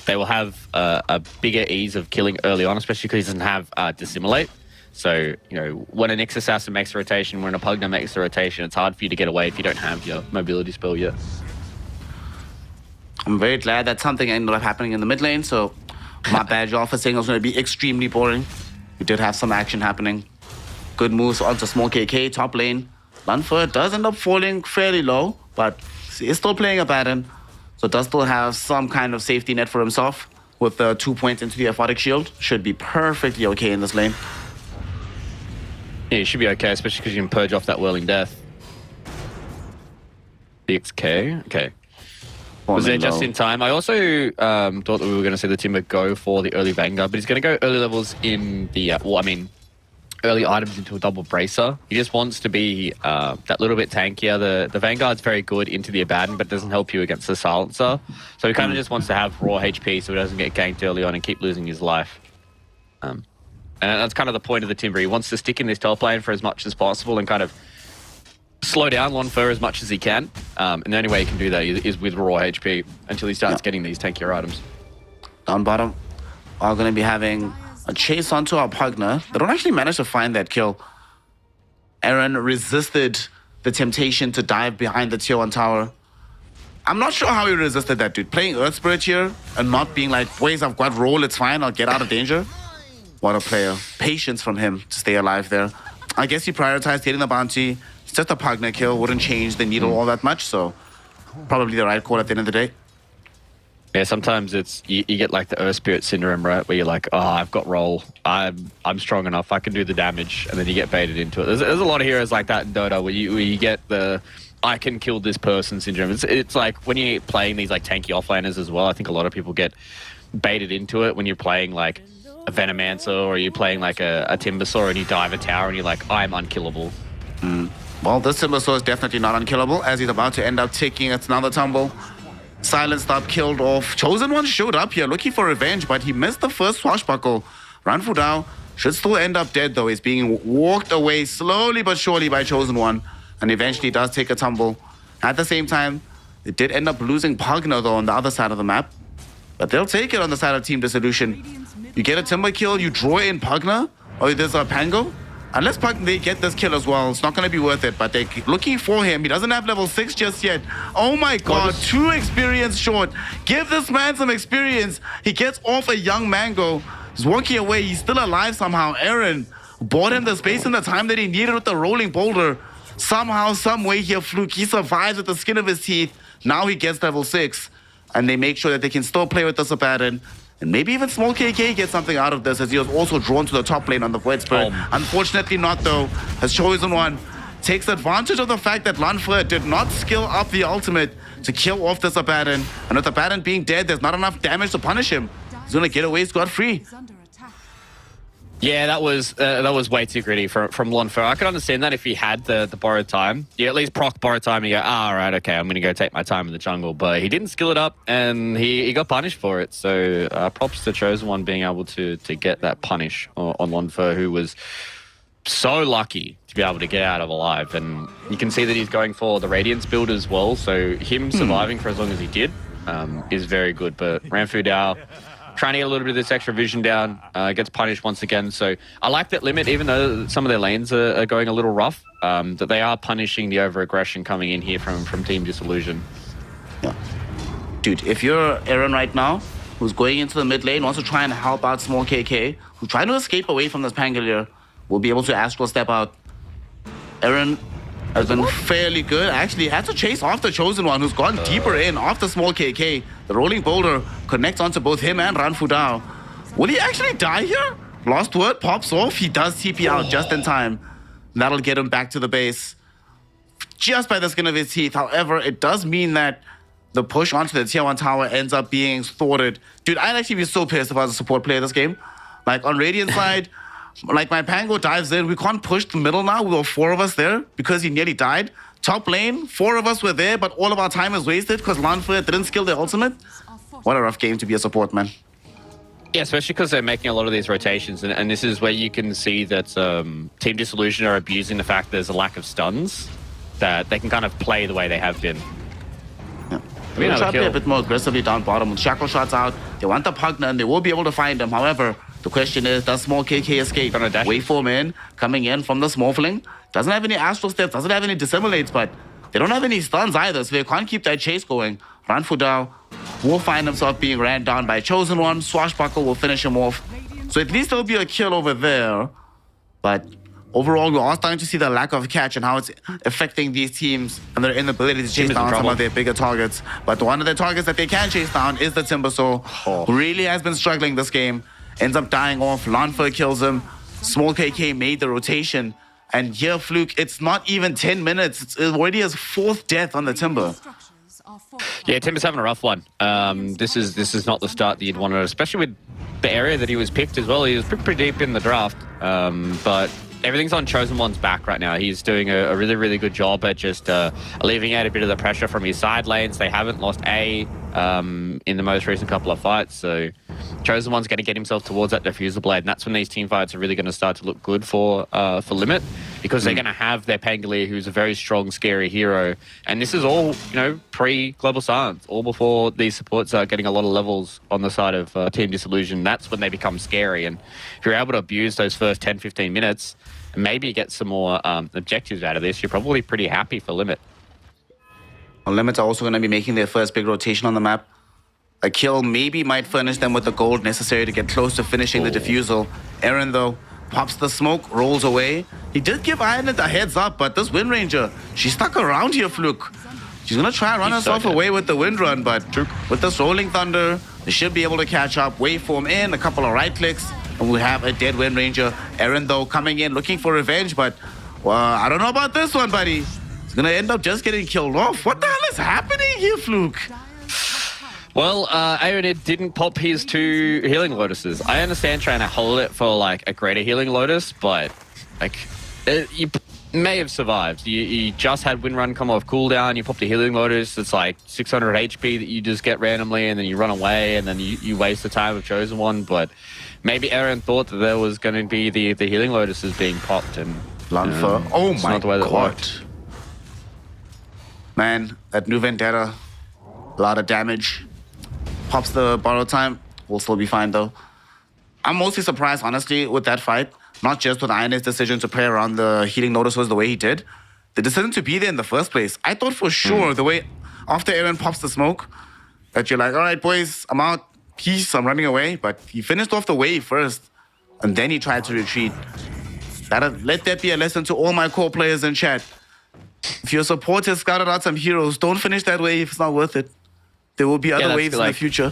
[SPEAKER 2] they will have a bigger ease of killing early on, especially because he doesn't have Dissimulate. So, you know, when an X-Assassin makes a rotation, when a Pugna makes a rotation, it's hard for you to get away if you don't have your mobility spell yet.
[SPEAKER 1] I'm very glad that something ended up happening in the mid lane, so my bad, y'all, for saying it was going to be extremely boring. We did have some action happening. Good moves onto small KK, top lane. Lunfer does end up falling fairly low, but is still playing a pattern. So does still have some kind of safety net for himself with the 2 points into the Aphotic Shield. Should be perfectly okay in this lane.
[SPEAKER 2] Yeah, you should be okay, especially because you can purge off that Whirling Death. BXK, okay. Was there just in time? I also thought that we were going to see the Timber go for the early Vanguard, but he's going to go early levels in the, early items into a double bracer. He just wants to be that little bit tankier. The Vanguard's very good into the Abaddon, but doesn't help you against the Silencer. So he kind of just wants to have raw HP so he doesn't get ganked early on and keep losing his life. And that's kind of the point of the Timber. He wants to stick in this top lane for as much as possible and kind of slow down Lonfer as much as he can. And the only way he can do that is with raw HP until he starts getting these tankier items.
[SPEAKER 1] Down bottom are going to be having a chase onto our Pugna. They don't actually manage to find that kill. Aaron resisted the temptation to dive behind the tier 1 tower. I'm not sure how he resisted that, dude. Playing Earth Spirit here and not being like, boys, I've got roll, it's fine, I'll get out of danger. What a player. Patience from him to stay alive there. I guess he prioritized getting the bounty. It's just a Pugna kill, wouldn't change the needle all that much, so probably the right call at the end of the day.
[SPEAKER 2] Yeah, sometimes it's you get like the Earth Spirit syndrome, right? Where you're like, oh, I've got roll, I'm strong enough, I can do the damage, and then you get baited into it. There's a lot of heroes like that in Dota where you get the I can kill this person syndrome. It's like when you're playing these like tanky offlaners as well. I think a lot of people get baited into it when you're playing like a Venomancer or you're playing like a Timbersaw and you dive a tower and you're like, I'm unkillable.
[SPEAKER 1] Well, this Timbersaw is definitely not unkillable as he's about to end up taking another tumble. Silenced up, killed off. Chosen One showed up here looking for revenge, but he missed the first swashbuckle. Ranfu Dao should still end up dead though. He's being walked away slowly but surely by Chosen One and eventually does take a tumble. At the same time, it did end up losing Pugna though on the other side of the map. But they'll take it on the side of Team Dissolution. You get a Timber kill, you draw in Pugna, or there's a Pango. Unless they get this kill as well, it's not going to be worth it. But they're looking for him. He doesn't have level 6 just yet. Oh my god, 2 experience short. Give this man some experience. He gets off a young Mango. He's walking away. He's still alive somehow. Aaron bought him the space and the time that he needed with the rolling boulder. Somehow, some way here, Fluke. He survives with the skin of his teeth. Now he gets level 6. And they make sure that they can still play with this Abaddon. And maybe even Small KK gets something out of this as he was also drawn to the top lane on the Void Spirit. Unfortunately not though, has Chosen One takes advantage of the fact that Lanfred did not skill up the ultimate to kill off this Abaddon. And with Abaddon being dead, there's not enough damage to punish him. He's gonna get away scot-free.
[SPEAKER 2] Yeah, that was way too gritty from Lonfer. I could understand that if he had the borrowed time. You at least proc borrowed time and you go, all right, okay, I'm going to go take my time in the jungle. But he didn't skill it up and he got punished for it. So props to Chosen One being able to get that punish on Lonfer, who was so lucky to be able to get out of alive. And you can see that he's going for the Radiance build as well. So him surviving for as long as he did is very good. But Ranfu Dao trying to get a little bit of this extra vision down, gets punished once again. So I like that limit, even though some of their lanes are going a little rough, that they are punishing the over-aggression coming in here from Team Disillusion.
[SPEAKER 1] Yeah. Dude, if you're Aaron right now, who's going into the mid lane, wants to try and help out Small KK, who's trying to escape away from this Pangolier, will be able to Astral Step out. Aaron has been fairly good. Actually, had to chase off the Chosen One, who's gone deeper in off the Small KK. The Rolling Boulder connects onto both him and Ranfu Dao. Will he actually die here? Lost word pops off. He does TP out just in time. That'll get him back to the base just by the skin of his teeth. However, it does mean that the push onto the tier 1 tower ends up being thwarted. Dude, I'd actually be so pissed if I was a support player this game. Like, on Radiant side, like, my Pango dives in. We can't push the middle now. We were 4 of us there because he nearly died. Top lane, 4 of us were there, but all of our time is wasted because Lanford didn't skill their ultimate. What a rough game to be a support, man.
[SPEAKER 2] Yeah, especially because they're making a lot of these rotations, and this is where you can see that Team Disillusion are abusing the fact there's a lack of stuns, that they can kind of play the way they have been.
[SPEAKER 1] Yeah. We'll try to play a bit more aggressively down bottom with Shackle shots out. They want the partner and they will be able to find him. However, the question is, does Small KK escape? Waveform in, coming in from the Small Fling. Doesn't have any Astral Steps, doesn't have any Dissimulates, but they don't have any stuns either, so they can't keep that chase going. Ranfu Dao will find himself being ran down by Chosen One. Swashbuckle will finish him off. So at least there'll be a kill over there. But overall, we are starting to see the lack of catch and how it's affecting these teams and their inability to chase down some of their bigger targets. But one of the targets that they can chase down is the Timbersaw, who really has been struggling this game. Ends up dying off. Lanford kills him. Small KK made the rotation. And here, Fluke, it's not even 10 minutes. It's already his 4th death on the Timber.
[SPEAKER 2] Yeah, Timber's having a rough one. This is not the start that you'd wanted, especially with the area that he was picked as well. He was pretty deep in the draft. But everything's on Chosen One's back right now. He's doing a really, really good job at just alleviating out a bit of the pressure from his side lanes. They haven't lost A in the most recent couple of fights, so Chosen One's going to get himself towards that Diffuser Blade, and that's when these team fights are really going to start to look good for Limit, because they're going to have their Pangolier, who's a very strong, scary hero. And this is all, pre-Global Silence, all before these supports are getting a lot of levels on the side of Team Disillusion. That's when they become scary, and if you're able to abuse those first 10-15 minutes and maybe get some more objectives out of this, you're probably pretty happy for Limit.
[SPEAKER 1] Well, Limits are also going to be making their first big rotation on the map. A kill maybe might furnish them with the gold necessary to get close to finishing the defusal. Aaron, though, pops the smoke, rolls away. He did give Ironit a heads up, but this Wind Ranger, she's stuck around here, Fluke. She's going to try and run herself away with the Wind Run, but with this Rolling Thunder, they should be able to catch up. Waveform in, a couple of right clicks, and we have a dead Wind Ranger. Aaron, though, coming in, looking for revenge, but I don't know about this one, buddy. He's going to end up just getting killed off. What the hell is happening here, Fluke?
[SPEAKER 2] Well, Aeonid didn't pop his 2 Healing Lotuses. I understand trying to hold it for, a greater Healing Lotus, but, you may have survived. You just had Wind Run come off cooldown, you popped a Healing Lotus, it's 600 HP that you just get randomly, and then you run away, and then you waste the time of Chosen One, but maybe Aaron thought that there was going to be the Healing Lotuses being popped, and...
[SPEAKER 1] Lanford. Oh my God.
[SPEAKER 2] Worked.
[SPEAKER 1] Man, that new Vendetta, a lot of damage. Pops the borrow time, will still be fine though. I'm mostly surprised, honestly, with that fight. Not just with Ion's decision to play around the Healing Notices the way he did. The decision to be there in the first place. I thought for sure the way, after Aaron pops the smoke, that you're like, all right, boys, I'm out. Peace, I'm running away. But he finished off the wave first, and then he tried to retreat. Let that be a lesson to all my core players in chat. If your support has scouted out some heroes, don't finish that wave. It's not worth it. There will be other waves in the future.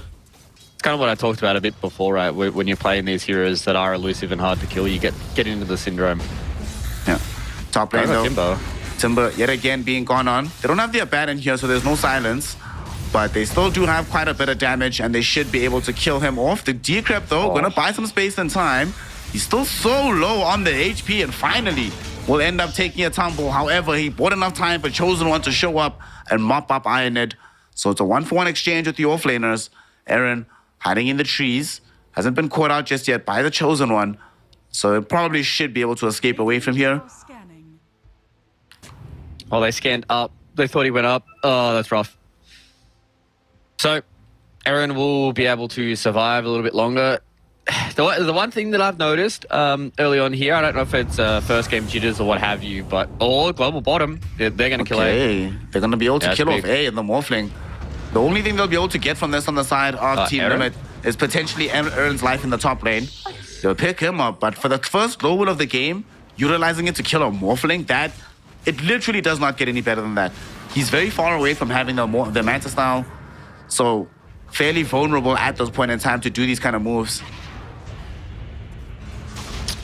[SPEAKER 2] It's kind of what I talked about a bit before, right? When you're playing these heroes that are elusive and hard to kill, you get into the syndrome.
[SPEAKER 1] Yeah. Top lane though. Timber yet again being gone on. They don't have the Abaddon here, so there's no silence. But they still do have quite a bit of damage, and they should be able to kill him off. The Decrep though, gonna buy some space and time. He's still so low on the HP and finally will end up taking a tumble. However, he bought enough time for Chosen One to show up and mop up Ironhead. So it's a 1-for-1 exchange with the offlaners. Aaron hiding in the trees. Hasn't been caught out just yet by the Chosen One. So it probably should be able to escape away from here.
[SPEAKER 2] Oh, they scanned up. They thought he went up. Oh, that's rough. So Aaron will be able to survive a little bit longer. The one thing that I've noticed early on here, I don't know if it's first game jitters or what have you, but global bottom, they're going to kill A.
[SPEAKER 1] They're going to be able to kill
[SPEAKER 2] big.
[SPEAKER 1] off A in the Morphling. The only thing they'll be able to get from this on the side of Team
[SPEAKER 2] Aaron?
[SPEAKER 1] Limit is potentially Aaron's life in the top lane. They'll pick him up, but for the first global of the game, utilizing it to kill a Morphling, it literally does not get any better than that. He's very far away from having the Manta style, so fairly vulnerable at those point in time to do these kind of moves.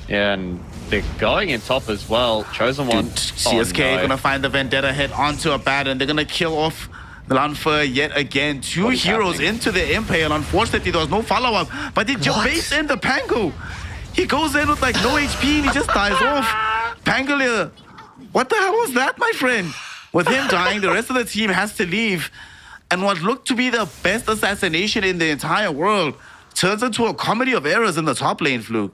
[SPEAKER 2] Yeah, and they're going in top as well. Chosen One.
[SPEAKER 1] CSK gonna find the Vendetta hit onto a bat, and they're gonna kill off the Lanfer yet again. Two heroes into the Impale. Unfortunately, there was no follow-up, but they just base in the Pango. He goes in with like no HP and he just dies off. Pangolier, what the hell was that, my friend? With him dying, the rest of the team has to leave. And what looked to be the best assassination in the entire world turns into a comedy of errors in the top lane, Fluke.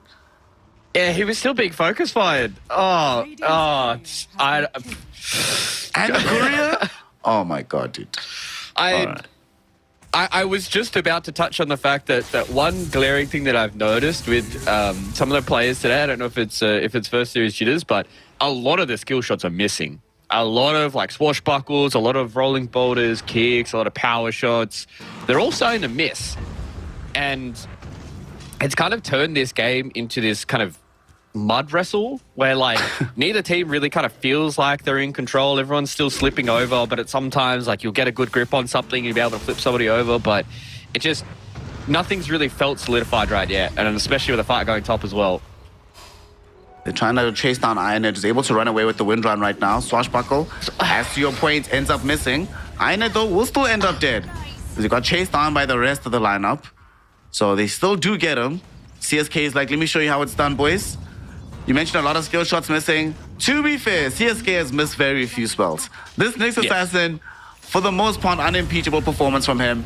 [SPEAKER 2] Yeah, he was still being focus fired. And
[SPEAKER 1] the courier? Oh my god, dude.
[SPEAKER 2] I was just about to touch on the fact that one glaring thing that I've noticed with some of the players today, I don't know if it's first series jitters, but a lot of the skill shots are missing. A lot of like swashbuckles, a lot of rolling boulders, kicks, a lot of power shots. They're all starting to miss. And it's kind of turned this game into this kind of mud wrestle where like neither team really kind of feels like they're in control. Everyone's still slipping over, but sometimes like you'll get a good grip on something, you'll be able to flip somebody over, but it just, nothing's really felt solidified right yet, and especially with the fight going top as well.
[SPEAKER 1] They're trying to chase down Ironhead, is able to run away with the wind run right now. Swashbuckle, as to your point, ends up missing. Ironhead though will still end up dead, because he got chased down by the rest of the lineup. So they still do get him. CSK is like, let me show you how it's done, boys. You mentioned a lot of skill shots missing. To be fair, CSK has missed very few spells. This next assassin, for the most part, unimpeachable performance from him,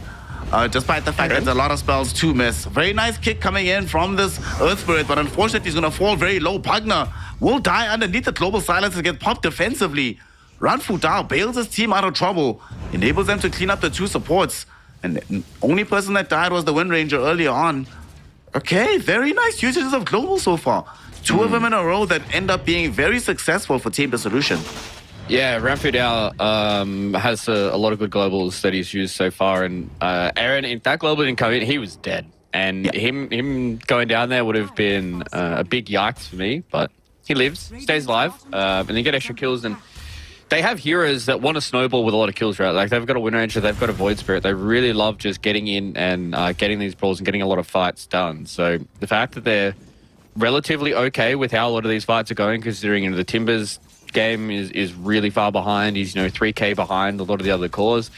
[SPEAKER 1] despite the fact that there's a lot of spells to miss. Very nice kick coming in from this Earth Spirit, but unfortunately he's going to fall very low. Pugna will die underneath the global silence and get popped defensively. Ranfu Dao bails his team out of trouble, enables them to clean up the two supports. And the only person that died was the Wind Ranger earlier on. Okay, very nice usages of global so far. Two of them in a row that end up being very successful for Team Dissolution.
[SPEAKER 2] Yeah, Ranfu Dao has a lot of good globals that he's used so far, and Aaron, if that global didn't come in, he was dead. And him going down there would have been a big yikes for me, but he lives, stays alive, and they get extra kills. And they have heroes that want to snowball with a lot of kills, right? Like they've got a Wind Ranger, they've got a Void Spirit. They really love just getting in and getting these brawls and getting a lot of fights done. So the fact that they're relatively okay with how a lot of these fights are going, considering the Timbers game is really far behind. He's 3k behind a lot of the other cores.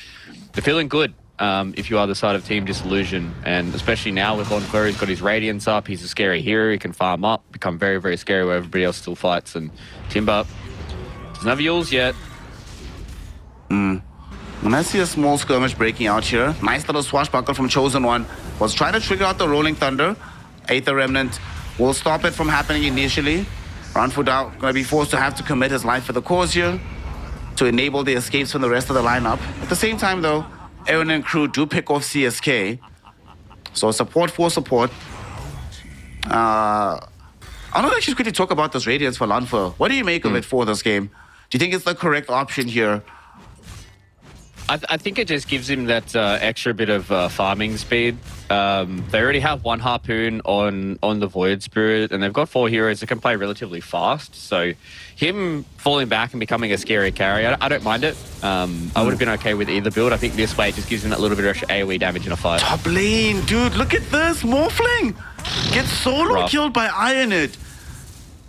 [SPEAKER 2] They're feeling good if you are the side of Team Dissolution, and especially now with Lonfer, he's got his Radiance up. He's a scary hero. He can farm up, become very, very scary where everybody else still fights. And Timber doesn't have Yules yet.
[SPEAKER 1] When I see a small skirmish breaking out here, nice little swashbuckle from Chosen One. Was trying to trigger out the Rolling Thunder. Aether Remnant will stop it from happening initially. Ranfu Dao going to be forced to have to commit his life for the cause here to enable the escapes from the rest of the lineup. At the same time, though, Aaron and crew do pick off CSK. So support for support. I don't actually quickly talk about this Radiance for Lanfer. What do you make of it for this game? Do you think it's the correct option here?
[SPEAKER 2] I think it just gives him that extra bit of farming speed. They already have one Harpoon on the Void Spirit, and they've got 4 heroes that can play relatively fast. So him falling back and becoming a scary carry, I don't mind it. I would have been okay with either build. I think this way it just gives him that little bit of extra AoE damage in a fight.
[SPEAKER 1] Top lane, dude, look at this. Morphling gets solo killed by Ironhead.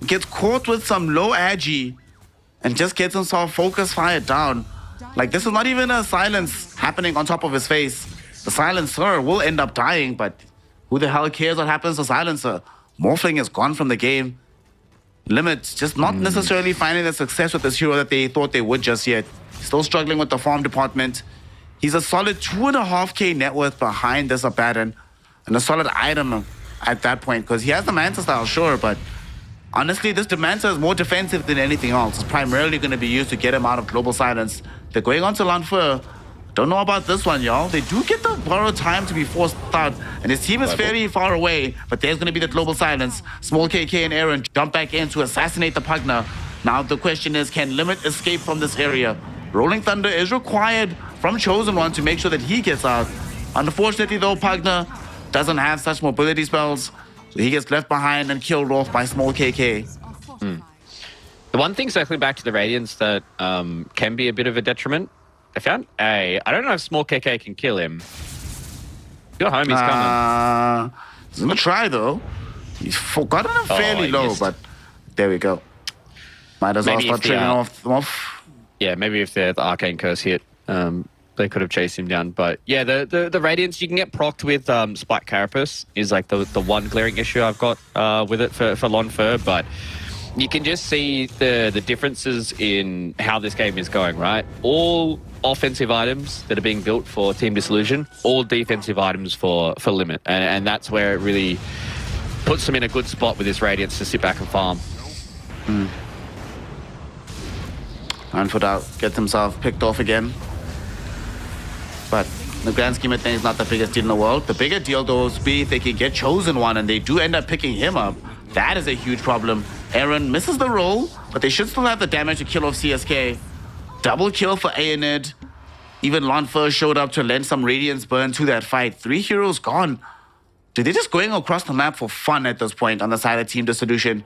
[SPEAKER 1] Gets caught with some low agi and just gets himself focus fired down. Like, this is not even a silence happening on top of his face. The silencer will end up dying, but who the hell cares what happens to silencer? Morphling is gone from the game. Limit just not necessarily finding the success with this hero that they thought they would just yet. Still struggling with the farm department. He's a solid 2.5k net worth behind this Abaddon. And a solid item at that point, because he has the Manta style, sure, but honestly, this Manta is more defensive than anything else. It's primarily going to be used to get him out of Global Silence. They're going on to Lanfur. Don't know about this one, y'all. They do get the borrowed time to be forced out, and his team is fairly far away, but there's going to be the Global Silence. Small KK and Aaron jump back in to assassinate the Pugna. Now the question is, can Limit escape from this area? Rolling Thunder is required from Chosen One to make sure that he gets out. Unfortunately, though, Pugna doesn't have such mobility spells, so he gets left behind and killed off by Small KK.
[SPEAKER 2] The one thing, circling back to the Radiance, that can be a bit of a detriment, I found I don't know if Small KK can kill him. Your homie's coming.
[SPEAKER 1] He's gonna try, though. He's gotten him fairly low, but there we go. Might as well start triggering off.
[SPEAKER 2] Yeah, maybe if the Arcane Curse hit, they could have chased him down. But yeah, the Radiance, you can get procced with Spike Carapace is like the one glaring issue I've got with it for Lanfur, but you can just see the differences in how this game is going, right? All offensive items that are being built for Team Disillusion, all defensive items for Limit. And that's where it really puts them in a good spot with this Radiance to sit back and farm.
[SPEAKER 1] Manfred out, gets himself picked off again. But in the grand scheme of things, not the biggest deal in the world. The bigger deal, though, is if they can get Chosen One and they do end up picking him up. That is a huge problem. Aaron misses the roll, but they should still have the damage to kill off CSK. Double kill for Aeonid. Even Lanfur showed up to lend some Radiance burn to that fight. 3 heroes gone. Dude, they're just going across the map for fun at this point on the side of Team Dissolution.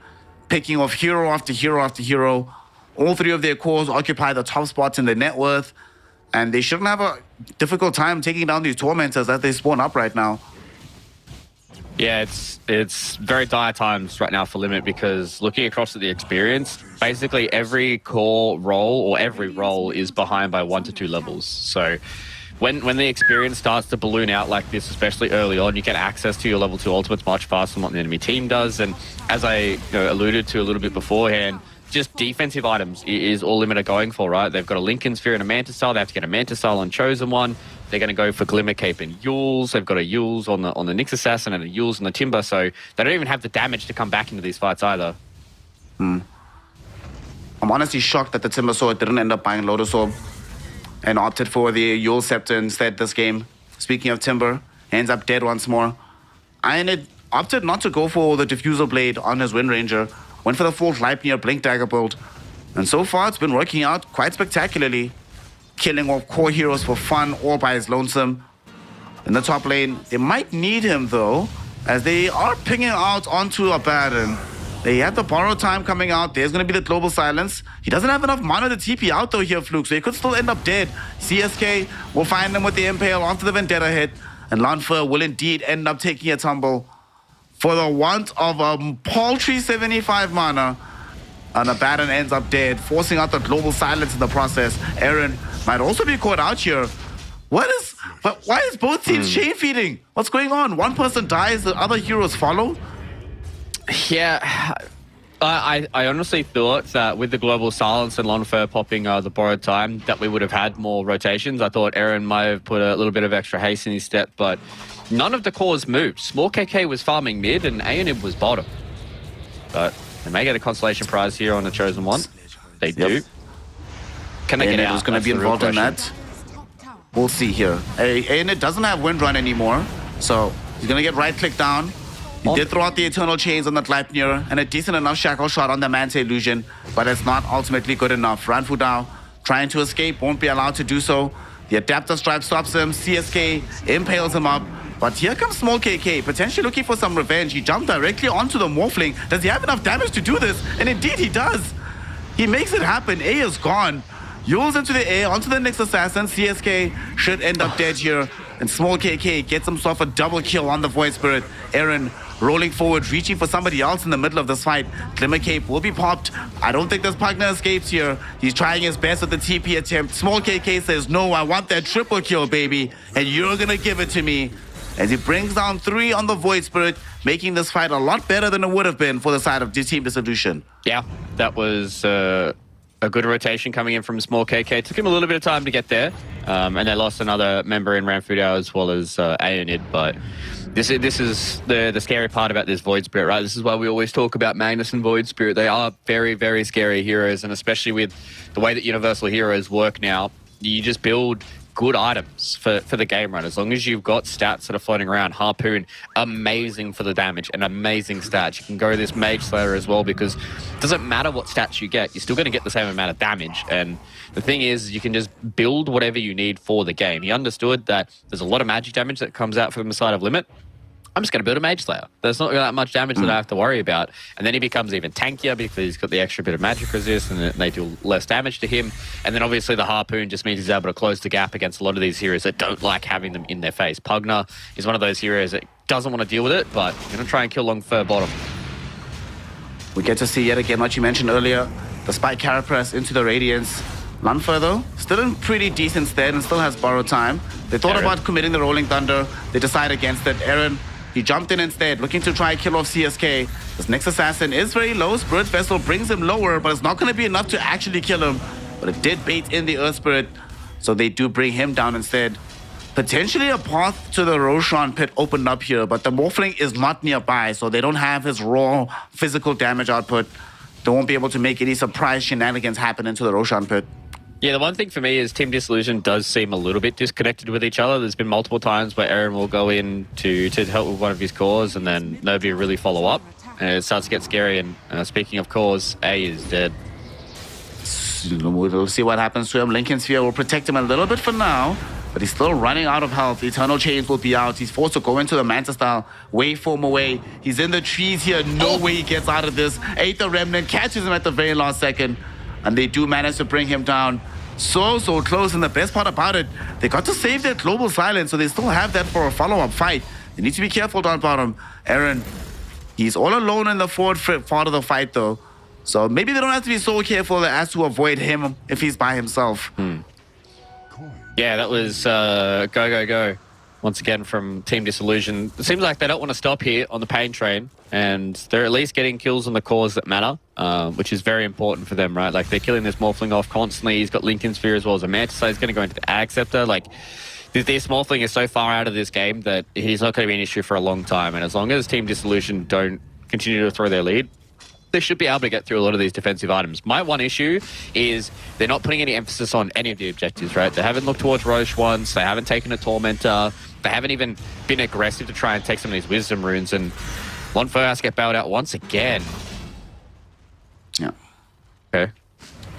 [SPEAKER 1] Picking off hero after hero after hero. All 3 of their cores occupy the top spots in their net worth. And they shouldn't have a difficult time taking down these Tormentors as they spawn up right now.
[SPEAKER 2] Yeah, it's very dire times right now for Limit, because looking across at the experience, basically every core role or every role is behind by 1 to 2 levels. So when the experience starts to balloon out like this, especially early on, you get access to your level 2 ultimates much faster than what the enemy team does. And as I alluded to a little bit beforehand, just defensive items is all Limit are going for, right? They've got a Lincoln Sphere and a Manta Style. They have to get a Manta Style on Chosen One. They're going to go for Glimmer Cape and Yules. They've got a Yules on the Nyx Assassin and a Yules on the Timber, so they don't even have the damage to come back into these fights either.
[SPEAKER 1] I'm honestly shocked that the Timber Sword didn't end up buying Lotus Orb and opted for the Yule Scepter instead this game. Speaking of Timber, ends up dead once more. Ionid opted not to go for the Diffusal Blade on his Wind Ranger. Went for the full Gleipnir Blink Dagger build. And so far, it's been working out quite spectacularly. Killing off core heroes for fun or by his lonesome. In the top lane, they might need him though, as they are pinging out onto Abaddon. They have the borrow time coming out. There's going to be the Global Silence. He doesn't have enough mana to TP out though here, Fluke, so he could still end up dead. CSK will find him with the Impale after the Vendetta hit, and Lanfur will indeed end up taking a tumble. For the want of a paltry 75 mana, and Abaddon ends up dead, forcing out the Global Silence in the process. Aaron might also be caught out here. Why is both teams chain feeding? What's going on? One person dies, the other heroes follow?
[SPEAKER 2] Yeah, I honestly thought that with the Global Silence and Lanfur popping the borrowed time, that we would have had more rotations. I thought Aaron might have put a little bit of extra haste in his step, but none of the cores moved. Small KK was farming mid and Aeonid was bottom. But they may get a consolation prize here on the Chosen One. They do. Can they get out?
[SPEAKER 1] Who's going to be involved in that? We'll see here. Aeonid doesn't have Wind Run anymore, so he's going to get right-click down. He did throw out the Eternal Chains on the Gleipnir and a decent enough Shackle Shot on the Manta Illusion, but it's not ultimately good enough. Ranfu Dao trying to escape, won't be allowed to do so. The Adapter Stripe stops him. CSK impales him up. But here comes Small KK, potentially looking for some revenge. He jumped directly onto the Morphling. Does he have enough damage to do this? And indeed he does. He makes it happen. A is gone. Yules into the air, onto the Nyx Assassin. CSK should end up dead here. And Small KK gets himself a double kill on the Void Spirit. Aaron rolling forward, reaching for somebody else in the middle of this fight. Glimmer Cape will be popped. I don't think this Pugna escapes here. He's trying his best with the TP attempt. Small KK says, no, I want that triple kill, baby. And you're gonna give it to me. as he brings down 3 on the Void Spirit, making this fight a lot better than it would have been for the side of Team Dissolution.
[SPEAKER 2] Yeah, that was a good rotation coming in from Small KK. Took him a little bit of time to get there, and they lost another member in Ramfudao as well as Aonid, but this is the scary part about this Void Spirit, right? This is why we always talk about Magnus and Void Spirit. They are very, very scary heroes, and especially with the way that Universal Heroes work now, you just build good items for the game run. As long as you've got stats that are floating around, Harpoon, amazing for the damage, and amazing stats. You can go this Mage Slayer as well, because it doesn't matter what stats you get, you're still going to get the same amount of damage. And the thing is, you can just build whatever you need for the game. He understood that there's a lot of magic damage that comes out from the side of Limit. I'm just going to build a Mage Slayer. There's not that much damage that I have to worry about. And then he becomes even tankier because he's got the extra bit of magic resist and they do less damage to him. And then obviously the Harpoon just means he's able to close the gap against a lot of these heroes that don't like having them in their face. Pugna is one of those heroes that doesn't want to deal with it, but you're going to try and kill Long Fur bottom.
[SPEAKER 1] We get to see yet again what you mentioned earlier, the Spike Carapace into the Radiance. Lunfer though, still in pretty decent stead and still has borrowed time. They thought about committing the Rolling Thunder. They decide against it. Aaron, he jumped in instead, looking to try and kill off CSK. This next assassin is very low. Spirit Vessel brings him lower, but it's not going to be enough to actually kill him. But it did bait in the Earth Spirit, so they do bring him down instead. Potentially a path to the Roshan pit opened up here, but the Morphling is not nearby, so they don't have his raw physical damage output. They won't be able to make any surprise shenanigans happen into the Roshan pit.
[SPEAKER 2] Yeah, the one thing for me is Team Dissolution does seem a little bit disconnected with each other. There's been multiple times where Aaron will go in to help with one of his cores and then nobody really follow up. And it starts to get scary. And speaking of cores, A is dead.
[SPEAKER 1] We'll see what happens to him. Lincoln Sphere will protect him a little bit for now, but he's still running out of health. Eternal Chains will be out. He's forced to go into the Manta style, waveform away. He's in the trees here. No way he gets out of this. Aether Remnant catches him at the very last second, and they do manage to bring him down. So close, and the best part about it, they got to save their global silence, so they still have that for a follow-up fight. They need to be careful down bottom. Aaron, he's all alone in the forward part of the fight, though. So maybe they don't have to be so careful as to avoid him if he's by himself.
[SPEAKER 2] Yeah, that was go. Once again from Team Dissolution. It seems like they don't want to stop here on the pain train, and they're at least getting kills on the cores that matter, which is very important for them, right? Like, they're killing this Morphling off constantly. He's got Lincoln Sphere as well as a Manta, so he's going to go into the Ag Scepter. Like, this Morphling is so far out of this game that he's not going to be an issue for a long time, and as long as Team Dissolution don't continue to throw their lead, they should be able to get through a lot of these defensive items. My one issue is they're not putting any emphasis on any of the objectives, right? They haven't looked towards Roche once. They haven't taken a Tormentor. They haven't even been aggressive to try and take some of these Wisdom runes. And Lonfer has to get bailed out once again.
[SPEAKER 1] Yeah.
[SPEAKER 2] Okay.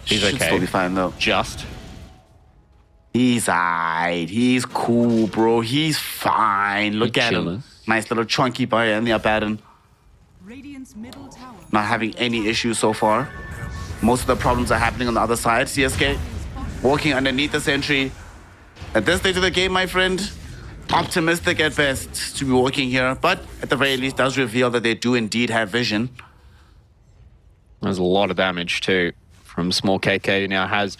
[SPEAKER 2] He's
[SPEAKER 1] Should
[SPEAKER 2] okay.
[SPEAKER 1] still be fine, though.
[SPEAKER 2] Just.
[SPEAKER 1] He's alright. He's cool, bro. He's fine. Look at him. Nice little chunky boy in the Abaddon.
[SPEAKER 3] Radiant's middle tower.
[SPEAKER 1] Not having any issues so far. Most of the problems are happening on the other side. CSK walking underneath the sentry. At this stage of the game, my friend, optimistic at best to be working here, but at the very least does reveal that they do indeed have vision.
[SPEAKER 2] There's a lot of damage too from Small KK, who now has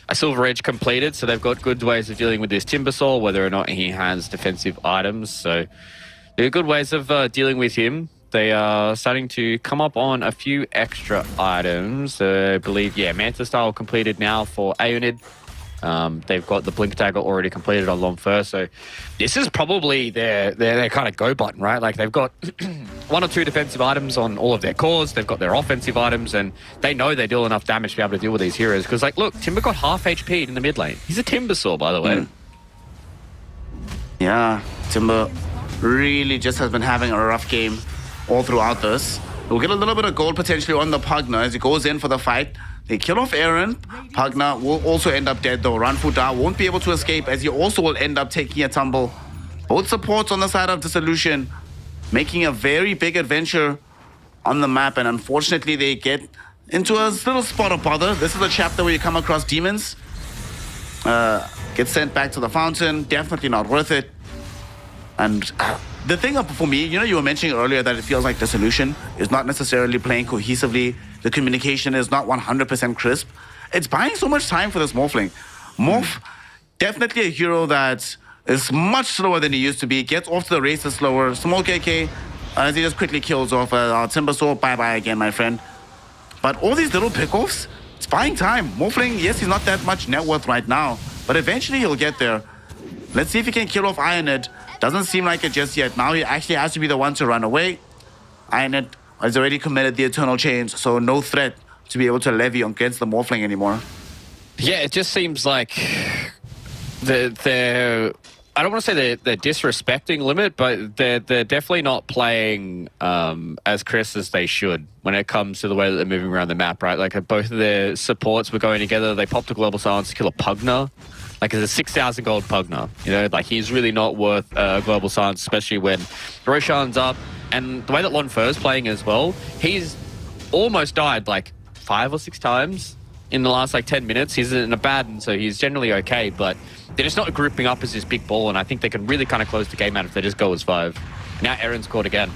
[SPEAKER 2] a Silver Edge completed, so they've got good ways of dealing with this Timbersaw, whether or not he has defensive items. So there are good ways of dealing with him. They are starting to come up on a few extra items. I believe, yeah, Manta Style completed now for Aonid. They've got the Blink Dagger already completed on Lonfer, so this is probably their kind of go button, right? Like, they've got 1 or 2 defensive items on all of their cores, they've got their offensive items, and they know they deal enough damage to be able to deal with these heroes. Because, like, look, Timber got half HP'd in the mid lane. He's a Timbersaw, by the way.
[SPEAKER 1] Yeah, Timber really just has been having a rough game all throughout this. We'll get a little bit of gold potentially on the Pugna as he goes in for the fight. They kill off Aaron. Pugna will also end up dead though. Ranfuda won't be able to escape as he also will end up taking a tumble. Both supports on the side of Dissolution making a very big adventure on the map, and unfortunately they get into a little spot of bother. This is a chapter where you come across demons. Get sent back to the fountain. Definitely not worth it. And the thing for me, you know, you were mentioning earlier that it feels like Dissolution is not necessarily playing cohesively. The communication is not 100% crisp. It's buying so much time for this Morphling. Morph, definitely a hero that is much slower than he used to be. Gets off to the races slower. Small KK, as he just quickly kills off Timbersaw. Bye-bye again, my friend. But all these little pickoffs, it's buying time. Morphling, yes, he's not that much net worth right now, but eventually he'll get there. Let's see if he can kill off Ironhead. Doesn't seem like it just yet. Now he actually has to be the one to run away. Ironhead has already committed the Eternal Change, so no threat to be able to levy against the Morphling anymore.
[SPEAKER 2] Yeah, it just seems like they're I don't want to say they're disrespecting Limit, but they're definitely not playing as Chris as they should when it comes to the way that they're moving around the map, right? Like both of their supports were going together. They popped a Global Silence to kill a Pugner. Like it's a 6,000 gold Pugner. You know, like he's really not worth Global Silence, especially when Roshan's up. And the way that Lon Fur's playing as well, he's almost died like 5 or 6 times in the last like 10 minutes. He's in a bad, and so he's generally okay, but they're just not grouping up as this big ball, and I think they can really kind of close the game out if they just go as 5. Now Aaron's caught again.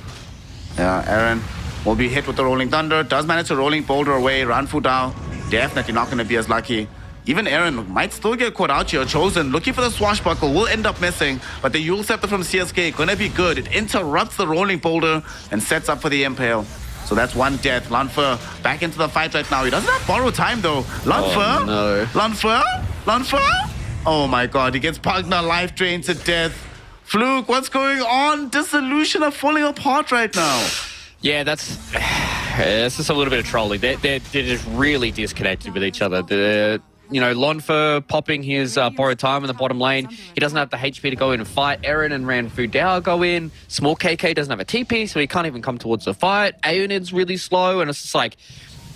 [SPEAKER 1] Yeah, Aaron will be hit with the Rolling Thunder. Does manage to Rolling Boulder away. Ranfu Dao, definitely not going to be as lucky. Even Aaron might still get caught out here. Chosen, looking for the Swashbuckle, will end up missing, but the Yule Scepter from CSK going to be good. It interrupts the Rolling Boulder and sets up for the Impale. So that's one death. Lanfer back into the fight right now. He doesn't have borrowed time though. Lanfer?
[SPEAKER 2] Oh, no.
[SPEAKER 1] Lanfer? Oh my god, he gets Pugner life drained to death. Fluke, what's going on? Dissolution are falling apart right now.
[SPEAKER 2] Yeah, that's just a little bit of trolling. They're just really disconnected with each other. You know, Lonfer popping his borrowed time in the bottom lane. He doesn't have the HP to go in and fight. Aaron and Ranfu Dao go in. Small KK doesn't have a TP, so he can't even come towards the fight. Aeonid's really slow, and it's just like,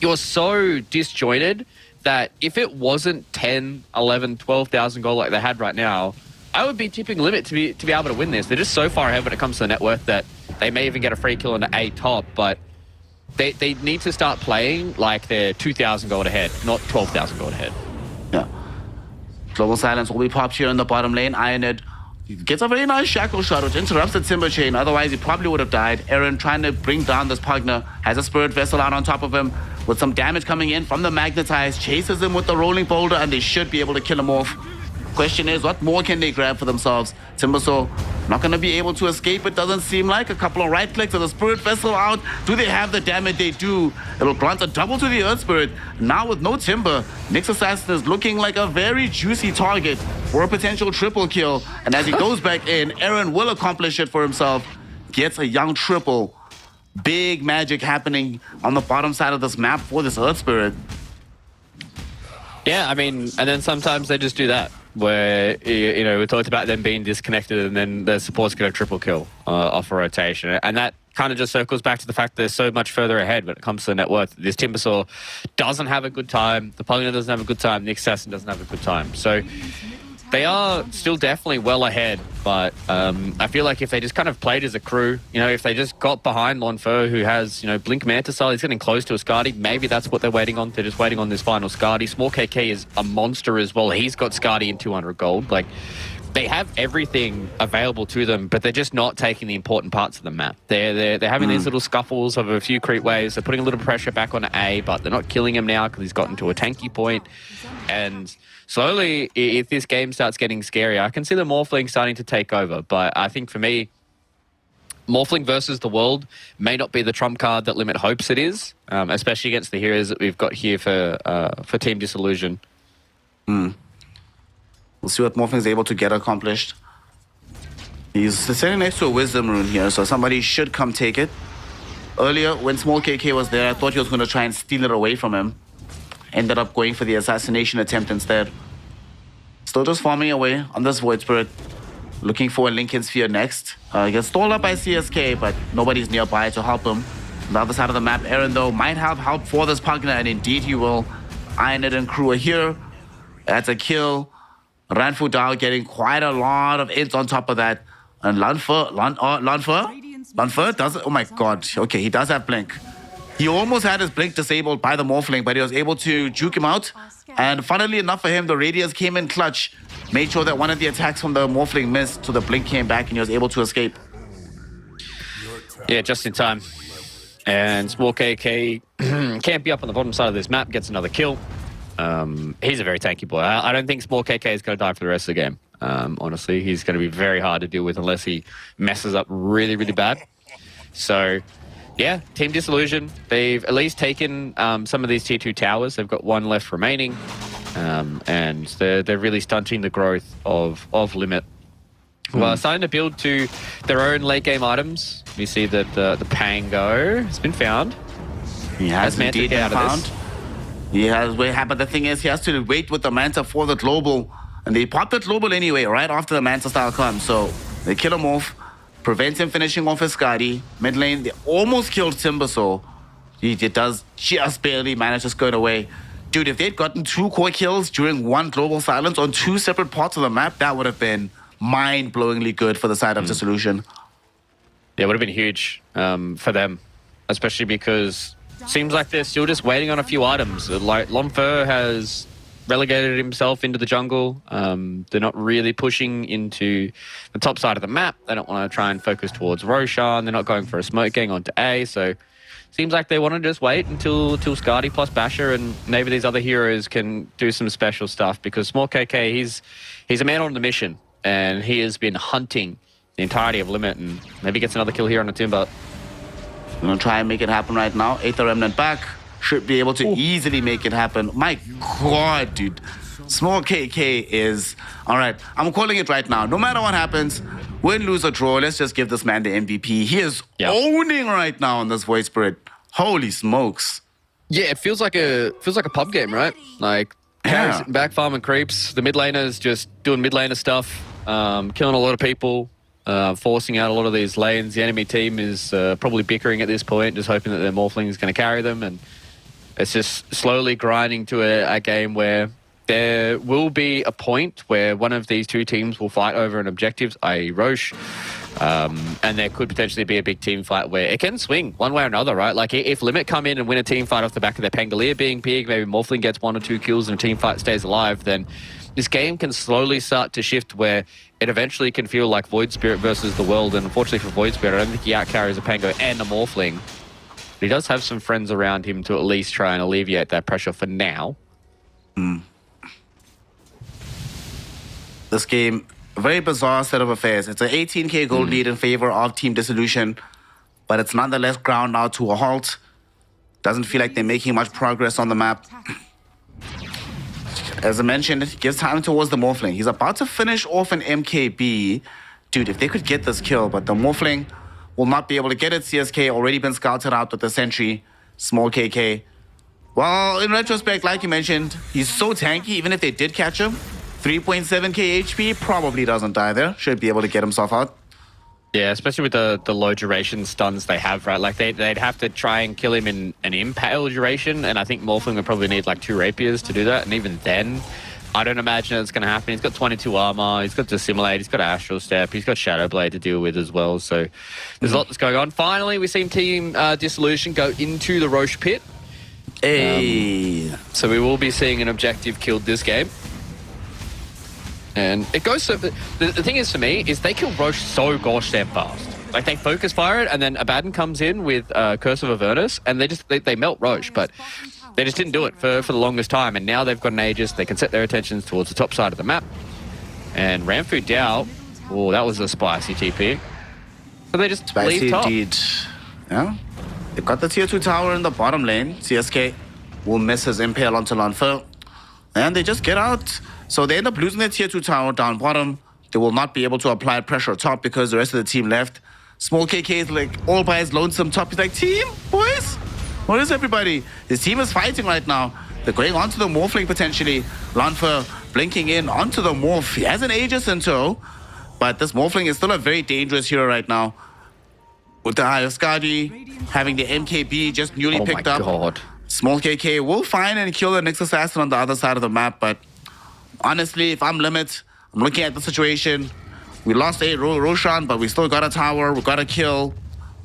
[SPEAKER 2] you're so disjointed that if it wasn't 10, 11, 12,000 gold like they had right now, I would be tipping Limit to be able to win this. They're just so far ahead when it comes to the net worth that they may even get a free kill into A top, but they need to start playing like they're 2,000 gold ahead, not 12,000 gold ahead.
[SPEAKER 1] Yeah. Global Silence will be popped here in the bottom lane. Ironhead gets a very nice shackle shot, which interrupts the Timber Chain. Otherwise, he probably would have died. Aaron trying to bring down this Pugner. Has a Spirit Vessel out on top of him with some damage coming in from the Magnetize. Chases him with the Rolling Boulder, and they should be able to kill him off. Question is, what more can they grab for themselves? Timbersaw not going to be able to escape, it doesn't seem like. A couple of right clicks of the Spirit Vessel out. Do they have the damage? They do. It'll grant a double to the Earth Spirit. Now with no Timber, Nyx Assassin is looking like a very juicy target for a potential triple kill. And as he goes back in, Aaron will accomplish it for himself. Gets a young triple. Big magic happening on the bottom side of this map for this Earth Spirit.
[SPEAKER 2] Yeah, I mean, and then sometimes they just do that, where, you know, we talked about them being disconnected and then the support's going to triple kill off a rotation. And that kind of just circles back to the fact they're so much further ahead when it comes to the net worth. This Timbersaw doesn't have a good time. The Pugner doesn't have a good time. Nyx Assassin doesn't have a good time. So they are still definitely well ahead, but I feel like if they just kind of played as a crew, you know, if they just got behind Lonfer, who has, you know, Blink Mantisile, he's getting close to a Skadi, maybe that's what they're waiting on. They're just waiting on this final Skadi. Small KK is a monster as well. He's got Skadi and 200 gold. Like, they have everything available to them, but they're just not taking the important parts of the map. They're having these little scuffles of a few creep waves. They're putting a little pressure back on A, but they're not killing him now because he's gotten to a tanky point. And slowly, if this game starts getting scary, I can see the Morphling starting to take over. But I think for me, Morphling versus the world may not be the trump card that Limit hopes it is, especially against the heroes that we've got here for Team Disillusion.
[SPEAKER 1] We'll see what Morphling is able to get accomplished. He's sitting next to a Wisdom Rune here, so somebody should come take it. Earlier, when Small KK was there, I thought he was going to try and steal it away from him. Ended up going for the assassination attempt instead. Still just farming away on this Void Spirit. Looking for a Lincoln Sphere next. He gets stalled up by CSK, but nobody's nearby to help him. On the other side of the map, Aaron, though, might have help for this Pugner, and indeed he will. Ironhead and crew are here. That's a kill. Ranfu Dao getting quite a lot of hits on top of that. And Lanfer does it. Oh my god. Okay, he does have Blink. He almost had his Blink disabled by the Morphling, but he was able to juke him out. And funnily enough for him, the Radius came in clutch. Made sure that one of the attacks from the Morphling missed, so the Blink came back and he was able to escape.
[SPEAKER 2] Yeah, just in time. And Small KK can't be up on the bottom side of this map, gets another kill. He's a very tanky boy. I don't think Small KK is going to die for the rest of the game. Honestly, he's going to be very hard to deal with unless he messes up really, really bad. So, yeah, Team Disillusion. They've at least taken some of these tier 2 towers. They've got one left remaining, and they're really stunting the growth of Limit. Well, starting to build to their own late game items. We see that the Pango has been found.
[SPEAKER 1] He has indeed been found. He has, but the thing is, he has to wait with the Manta for the global. And they pop the global anyway, right after the Manta style comes. So they kill him off, prevent him finishing off his Skadi. Mid lane, they almost killed Timber, so he does just barely manage to skirt away. Dude, if they'd gotten 2 core kills during one global silence on 2 separate parts of the map, that would have been mind-blowingly good for the side of Dissolution.
[SPEAKER 2] Yeah, it would have been huge for them, especially because it seems like they're still just waiting on a few items. Like Lomfer has relegated himself into the jungle. They're not really pushing into the top side of the map. They don't want to try and focus towards Roshan. They're not going for a smoke gang onto A. So seems like they want to just wait until Skadi plus Basher and maybe these other heroes can do some special stuff, because Small KK, he's a man on the mission and he has been hunting the entirety of Limit, and maybe gets another kill here on the Timber.
[SPEAKER 1] I'm gonna try and make it happen right now. Aether Remnant back. Should be able to easily make it happen. My God, dude. Small KK is... All right, I'm calling it right now. No matter what happens, win, lose, or draw, let's just give this man the MVP. He is owning right now on this Void Spirit. Holy smokes.
[SPEAKER 2] Yeah, it feels like a pub game, right? Like, carries sitting back farming creeps. The mid laners just doing mid laner stuff, killing a lot of people. Forcing out a lot of these lanes. The enemy team is probably bickering at this point, just hoping that their Morphling is going to carry them, and it's just slowly grinding to a game where there will be a point where one of these two teams will fight over an objective, i.e. Roche, and there could potentially be a big team fight where it can swing one way or another, right? Like if Limit come in and win a team fight off the back of their Pangolier being big, maybe Morphling gets 1 or 2 kills and a team fight stays alive, then this game can slowly start to shift where it eventually can feel like Void Spirit versus the world. And unfortunately for Void Spirit, I don't think he outcarries a Pango and a Morphling. But he does have some friends around him to at least try and alleviate that pressure for now.
[SPEAKER 1] This game, a very bizarre set of affairs. It's an 18k gold lead in favor of Team Dissolution, but it's nonetheless ground out to a halt. Doesn't feel like they're making much progress on the map. As I mentioned, it gives time towards the Morphling. He's about to finish off an MKB. Dude, if they could get this kill, but the Morphling will not be able to get it. CSK already been scouted out with the Sentry. Small KK. Well, in retrospect, like you mentioned, he's so tanky, even if they did catch him, 3.7k HP, probably doesn't die there. Should be able to get himself out.
[SPEAKER 2] Yeah, especially with the low duration stuns they have, right? Like they'd have to try and kill him in an impale duration, and I think Morphling would probably need like 2 rapiers to do that, and even then, I don't imagine it's going to happen. He's got 22 armor, he's got Dissimulate, he's got Astral Step, he's got Shadow Blade to deal with as well, so there's a lot that's going on. Finally, we've seen Team Dissolution go into the Roche pit.
[SPEAKER 1] Hey.
[SPEAKER 2] So we will be seeing an objective killed this game. And it goes so... The thing is, for me, is they kill Roche so gosh damn fast. Like, they focus fire it, and then Abaddon comes in with Curse of Avernus, and they melt Roche, but they just didn't do it for the longest time. And now they've got an Aegis. They can set their attentions towards the top side of the map. And Ramfu Dao... Oh, that was a spicy TP. So they just leave top.
[SPEAKER 1] Indeed. Yeah. They've got the tier 2 tower in the bottom lane. CSK will miss his Impale onto Lanfer. And they just get out. So they end up losing their tier 2 tower down bottom. They will not be able to apply pressure top because the rest of the team left. Small KK is like all by his lonesome top. He's like, team, boys? What is everybody? His team is fighting right now. They're going onto the Morphling potentially. Lanfer blinking in onto the Morph. He has an Aegis in tow. But this Morphling is still a very dangerous hero right now. With the high of Skadi, having the MKB just newly picked up.
[SPEAKER 2] Oh my god.
[SPEAKER 1] Small KK will find and kill the next assassin on the other side of the map, but honestly, if I'm Limit, I'm looking at the situation. We lost a Roshan, but we still got a tower. We got a kill.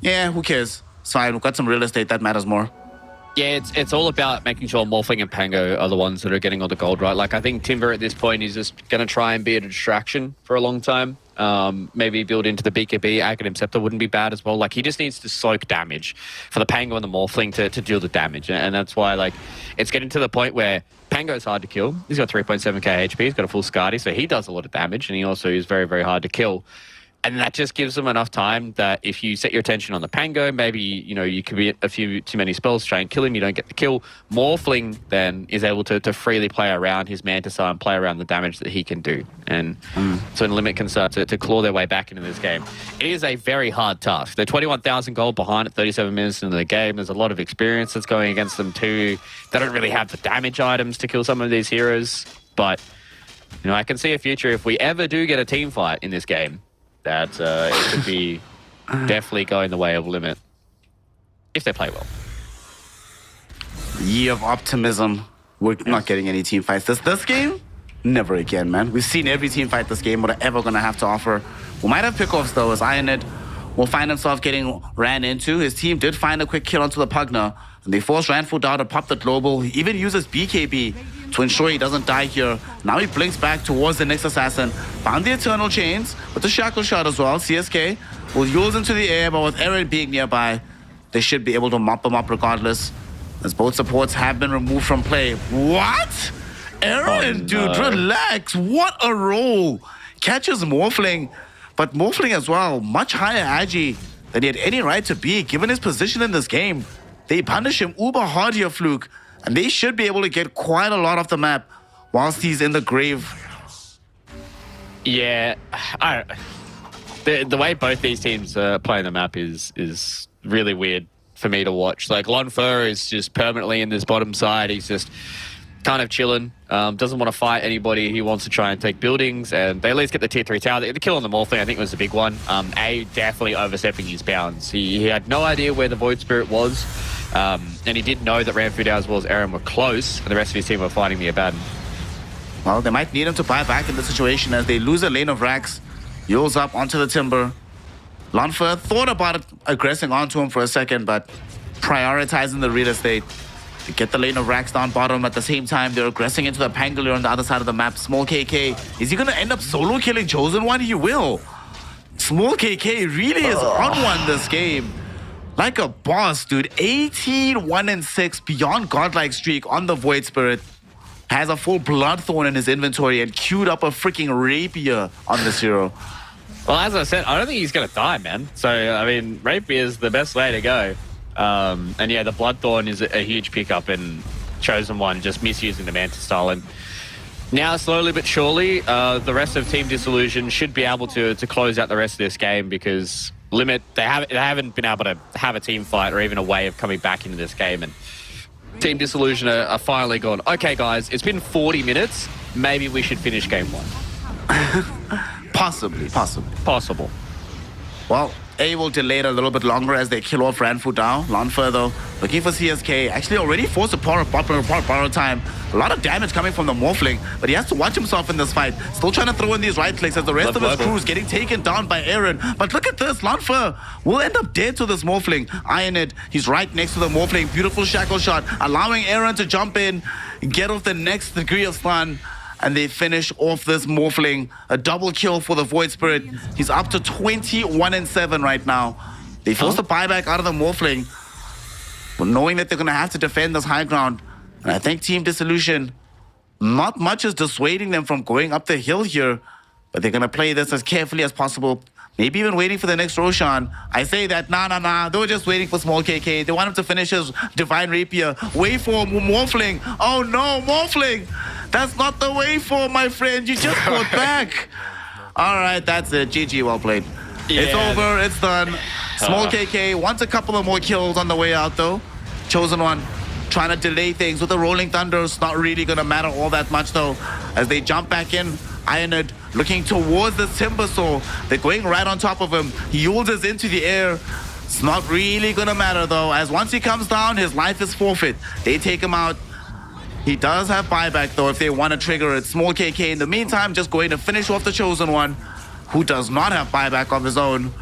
[SPEAKER 1] Yeah, who cares? It's fine. We've got some real estate. That matters more.
[SPEAKER 2] Yeah, it's all about making sure Morphling and Pango are the ones that are getting all the gold, right? Like, I think Timber at this point is just going to try and be a distraction for a long time. Maybe build into the BKB. Aghanim Scepter wouldn't be bad as well. Like, he just needs to soak damage for the Pango and the Morphling to deal the damage. And that's why, like, it's getting to the point where Pango's hard to kill. He's got 3.7k HP. He's got a full Skadi, so he does a lot of damage, and he also is very, very hard to kill. And that just gives them enough time that if you set your attention on the Pango, maybe, you commit a few too many spells, try and kill him, you don't get the kill. Morphling then is able to freely play around his Mantis and play around the damage that he can do. And so Limit can start to claw their way back into this game. It is a very hard task. They're 21,000 gold behind at 37 minutes into the game. There's a lot of experience that's going against them too. They don't really have the damage items to kill some of these heroes. But, I can see a future if we ever do get a team fight in this game, that it could be definitely going the way of Limit if they play well.
[SPEAKER 1] Year of optimism. We're not getting any team fights. This game, never again, man. We've seen every team fight this game, what they're ever going to have to offer. We might have pickoffs, though, as Ionid will find himself getting ran into. His team did find a quick kill onto the Pugner, and they forced Ranfu down to pop the global. He even uses BKB to ensure he doesn't die here. Now he blinks back towards the next assassin. Found the Eternal Chains with the Shackle Shot as well. CSK will use into the air, but with Aaron being nearby, they should be able to mop him up regardless, as both supports have been removed from play. What? Aaron, dude, relax. What a roll. Catches Morphling, but Morphling as well, much higher agi than he had any right to be, given his position in this game. They punish him uber hard here, Fluke, and they should be able to get quite a lot off the map whilst he's in the grave.
[SPEAKER 2] Yeah, the way both these teams play the map is really weird for me to watch. Like, Lonfer is just permanently in this bottom side. He's just kind of chilling, doesn't want to fight anybody. He wants to try and take buildings, and they at least get the tier 3 tower. The kill on the Morphling, I think, was the big one. A definitely overstepping his bounds. He had no idea where the Void Spirit was, and he did know that Ranfu as well as Aaron were close, and the rest of his team were fighting the Abaddon.
[SPEAKER 1] Well, they might need him to buy back in this situation as they lose a lane of racks. Yules up onto the Timber. Lonfer thought about aggressing onto him for a second, but prioritizing the real estate. They get the lane of racks down bottom. At the same time, they're aggressing into the Pangolier on the other side of the map. Small KK. Is he going to end up solo killing Chosen One? He will. Small KK really is on one this game. Like a boss, dude. 18-1-6 beyond godlike streak on the Void Spirit. Has a full Bloodthorn in his inventory and queued up a freaking Rapier on this hero.
[SPEAKER 2] Well, as I said, I don't think he's going to die, man. So, I mean, Rapier is the best way to go. And yeah, the Bloodthorn is a huge pickup, and Chosen One just misusing the Mantis style. And now, slowly but surely, the rest of Team Disillusion should be able to close out the rest of this game, because Limit, they haven't been able to have a team fight or even a way of coming back into this game. And Team Disillusion are finally gone, okay, guys, it's been 40 minutes. Maybe we should finish game 1.
[SPEAKER 1] Possibly.
[SPEAKER 2] Possible.
[SPEAKER 1] Well, A will delay it a little bit longer as they kill off Ranfu down. Lonfer, though, looking for CSK. Actually already forced a borrow time. A lot of damage coming from the Morphling, but he has to watch himself in this fight. Still trying to throw in these right clicks as the rest of his crew is getting taken down by Aaron. But look at this, Lonfer will end up dead to this Morphling. Ionid, he's right next to the Morphling. Beautiful Shackle Shot, allowing Aaron to jump in, get off the next degree of stun. And they finish off this Morphling. A double kill for the Void Spirit. He's up to 21-7 right now. They forced the buyback out of the Morphling, but knowing that they're going to have to defend this high ground. And I think Team Dissolution, not much is dissuading them from going up the hill here, but they're going to play this as carefully as possible. Maybe even waiting for the next Roshan. I say that, nah. They were just waiting for Small KK. They want him to finish his Divine Rapier. Wait for Morphling. Oh no, Morphling! That's not the way for, my friend. You just got back. All right, that's it. GG, well played. Yeah. It's over. It's done. Small KK wants a couple of more kills on the way out, though. Chosen One trying to delay things with the Rolling Thunder. It's not really going to matter all that much, though, as they jump back in. Ionid looking towards the Timber Saw. They're going right on top of him. He uses into the air. It's not really going to matter, though, as once he comes down, his life is forfeit. They take him out. He does have buyback, though, if they want to trigger it. Small KK, in the meantime, just going to finish off the Chosen One, who does not have buyback of his own.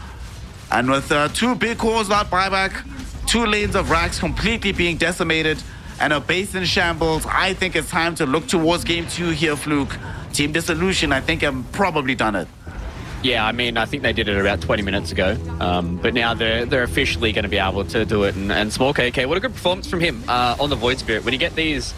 [SPEAKER 1] And with 2 big cores without buyback, 2 lanes of racks completely being decimated, and a base in shambles, I think it's time to look towards game 2 here, Fluke. Team Dissolution, I think, have probably done it.
[SPEAKER 2] Yeah, I mean, I think they did it about 20 minutes ago. But now they're officially going to be able to do it. And Small KK, what a good performance from him on the Void Spirit. When you get these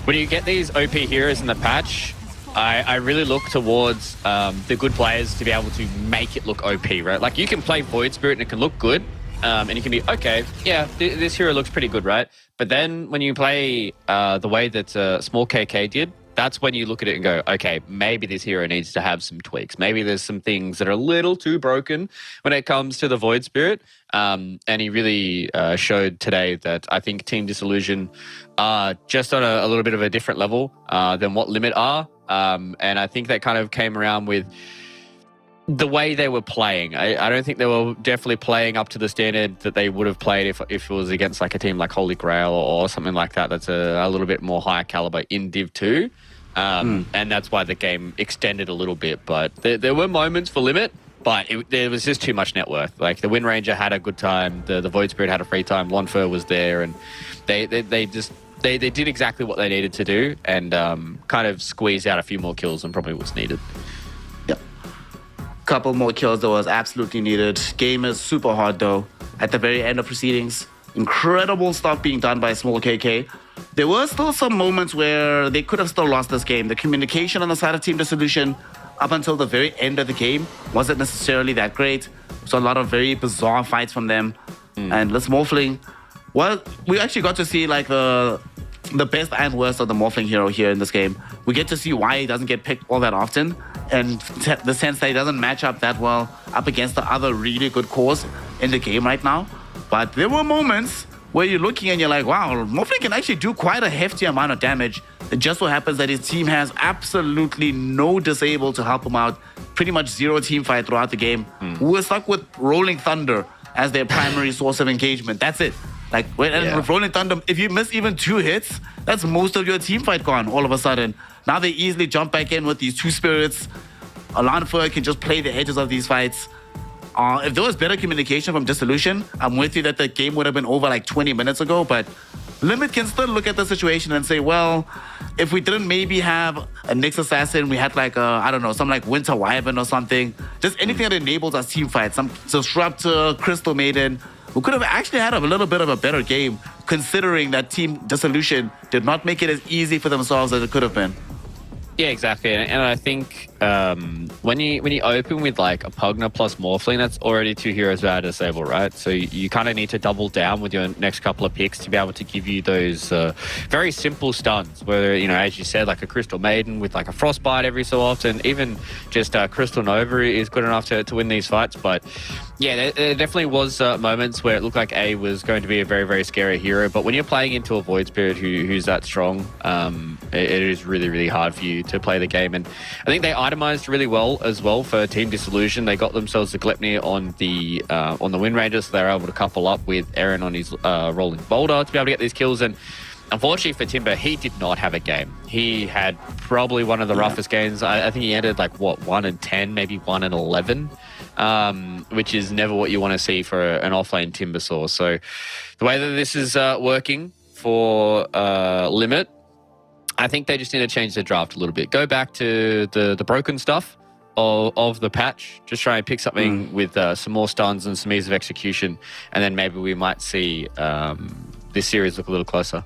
[SPEAKER 2] when you get these OP heroes in the patch, I really look towards the good players to be able to make it look OP, right? Like, you can play Void Spirit and it can look good, and you can be, okay, yeah, this hero looks pretty good, right? But then when you play the way that Small KK did, that's when you look at it and go, okay, maybe this hero needs to have some tweaks. Maybe there's some things that are a little too broken when it comes to the Void Spirit. And he really showed today that I think Team Disillusion are just on a little bit of a different level than what Limit are. And I think that kind of came around with the way they were playing. I don't think they were definitely playing up to the standard that they would have played if it was against like a team like Holy Grail or something like that that's a little bit more higher caliber in Div 2. And that's why the game extended a little bit. But there were moments for Limit, but there was just too much net worth. Like, the Wind Ranger had a good time, the Void Spirit had a free time, Lonfer was there, and they did exactly what they needed to do and kind of squeezed out a few more kills than probably was needed.
[SPEAKER 1] Yep. Couple more kills that was absolutely needed. Game is super hard though. At the very end of proceedings, incredible stuff being done by Small KK. There were still some moments where they could have still lost this game. The communication on the side of Team Dissolution up until the very end of the game wasn't necessarily that great. So a lot of very bizarre fights from them. And this Morphling, well, we actually got to see like the best and worst of the Morphling hero here in this game. We get to see why he doesn't get picked all that often, and the sense that he doesn't match up that well up against the other really good cores in the game right now. But there were moments where you're looking and you're like, wow, Morphling can actually do quite a hefty amount of damage. It just so happens that his team has absolutely no disable to help him out. Pretty much zero team fight throughout the game. We're stuck with Rolling Thunder as their primary source of engagement. That's it. Like, with Rolling Thunder, if you miss even 2 hits, that's most of your team fight gone all of a sudden. Now they easily jump back in with these 2 spirits. Alanfa can just play the edges of these fights. If there was better communication from Dissolution, I'm with you that the game would have been over like 20 minutes ago, but Limit can still look at the situation and say, well, if we didn't maybe have a Nyx Assassin, we had like I don't know, some like Winter Wyvern or something, just anything that enables us team fights, some Disruptor, Crystal Maiden, we could have actually had a little bit of a better game, considering that Team Dissolution did not make it as easy for themselves as it could have been.
[SPEAKER 2] Yeah, exactly. And I think when you open with like a Pugna plus Morphling, that's already 2 heroes without disable, right? So you kind of need to double down with your next couple of picks to be able to give you those very simple stuns, whether, you know, as you said, like a Crystal Maiden with like a Frostbite every so often, even just Crystal Nova is good enough to win these fights. But yeah, there definitely was moments where it looked like A was going to be a very, very scary hero. But when you're playing into a Void Spirit who's that strong, it is really, really hard for you to play the game. And I think they itemized really well as well for Team Dissolution. They got themselves the Glepnir on the Wind Ranger, so they were able to couple up with Aaron on his Rolling Boulder to be able to get these kills. And unfortunately for Timber, he did not have a game. He had probably one of the roughest games. I think he ended like, what, 1-10, maybe 1-11, which is never what you want to see for an offlane Timber source. So the way that this is working for Limit, I think they just need to change their draft a little bit. Go back to the broken stuff of the patch. Just try and pick something with some more stuns and some ease of execution, and then maybe we might see this series look a little closer.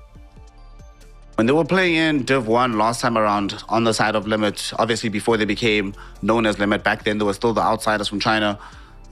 [SPEAKER 1] When they were playing in Div 1 last time around on the side of Limit, obviously before they became known as Limit, back then they were still the outsiders from China.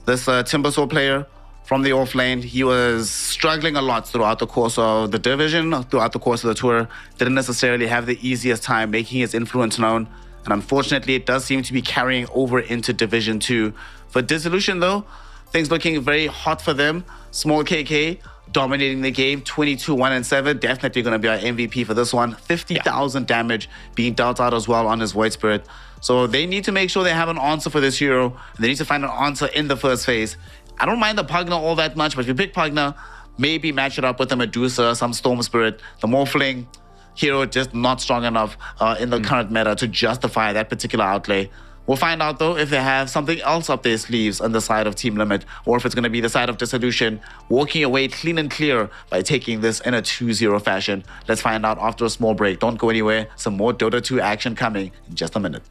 [SPEAKER 1] This Timbersaw player from the offlane, he was struggling a lot throughout the course of the division, throughout the course of the tour. Didn't necessarily have the easiest time making his influence known. And unfortunately, it does seem to be carrying over into Division 2. For Dissolution, though, things looking very hot for them. Small KK dominating the game, 22-1-7. Definitely going to be our MVP for this one. 50,000 damage being dealt out as well on his Void Spirit. So they need to make sure they have an answer for this hero. They need to find an answer in the first phase. I don't mind the Pugna all that much, but if you pick Pugna, maybe match it up with a Medusa, some Storm Spirit. The Morphling hero just not strong enough in the current meta to justify that particular outlay. We'll find out, though, if they have something else up their sleeves on the side of Team Limit, or if it's going to be the side of Dissolution, walking away clean and clear by taking this in a 2-0 fashion. Let's find out after a small break. Don't go anywhere. Some more Dota 2 action coming in just a minute.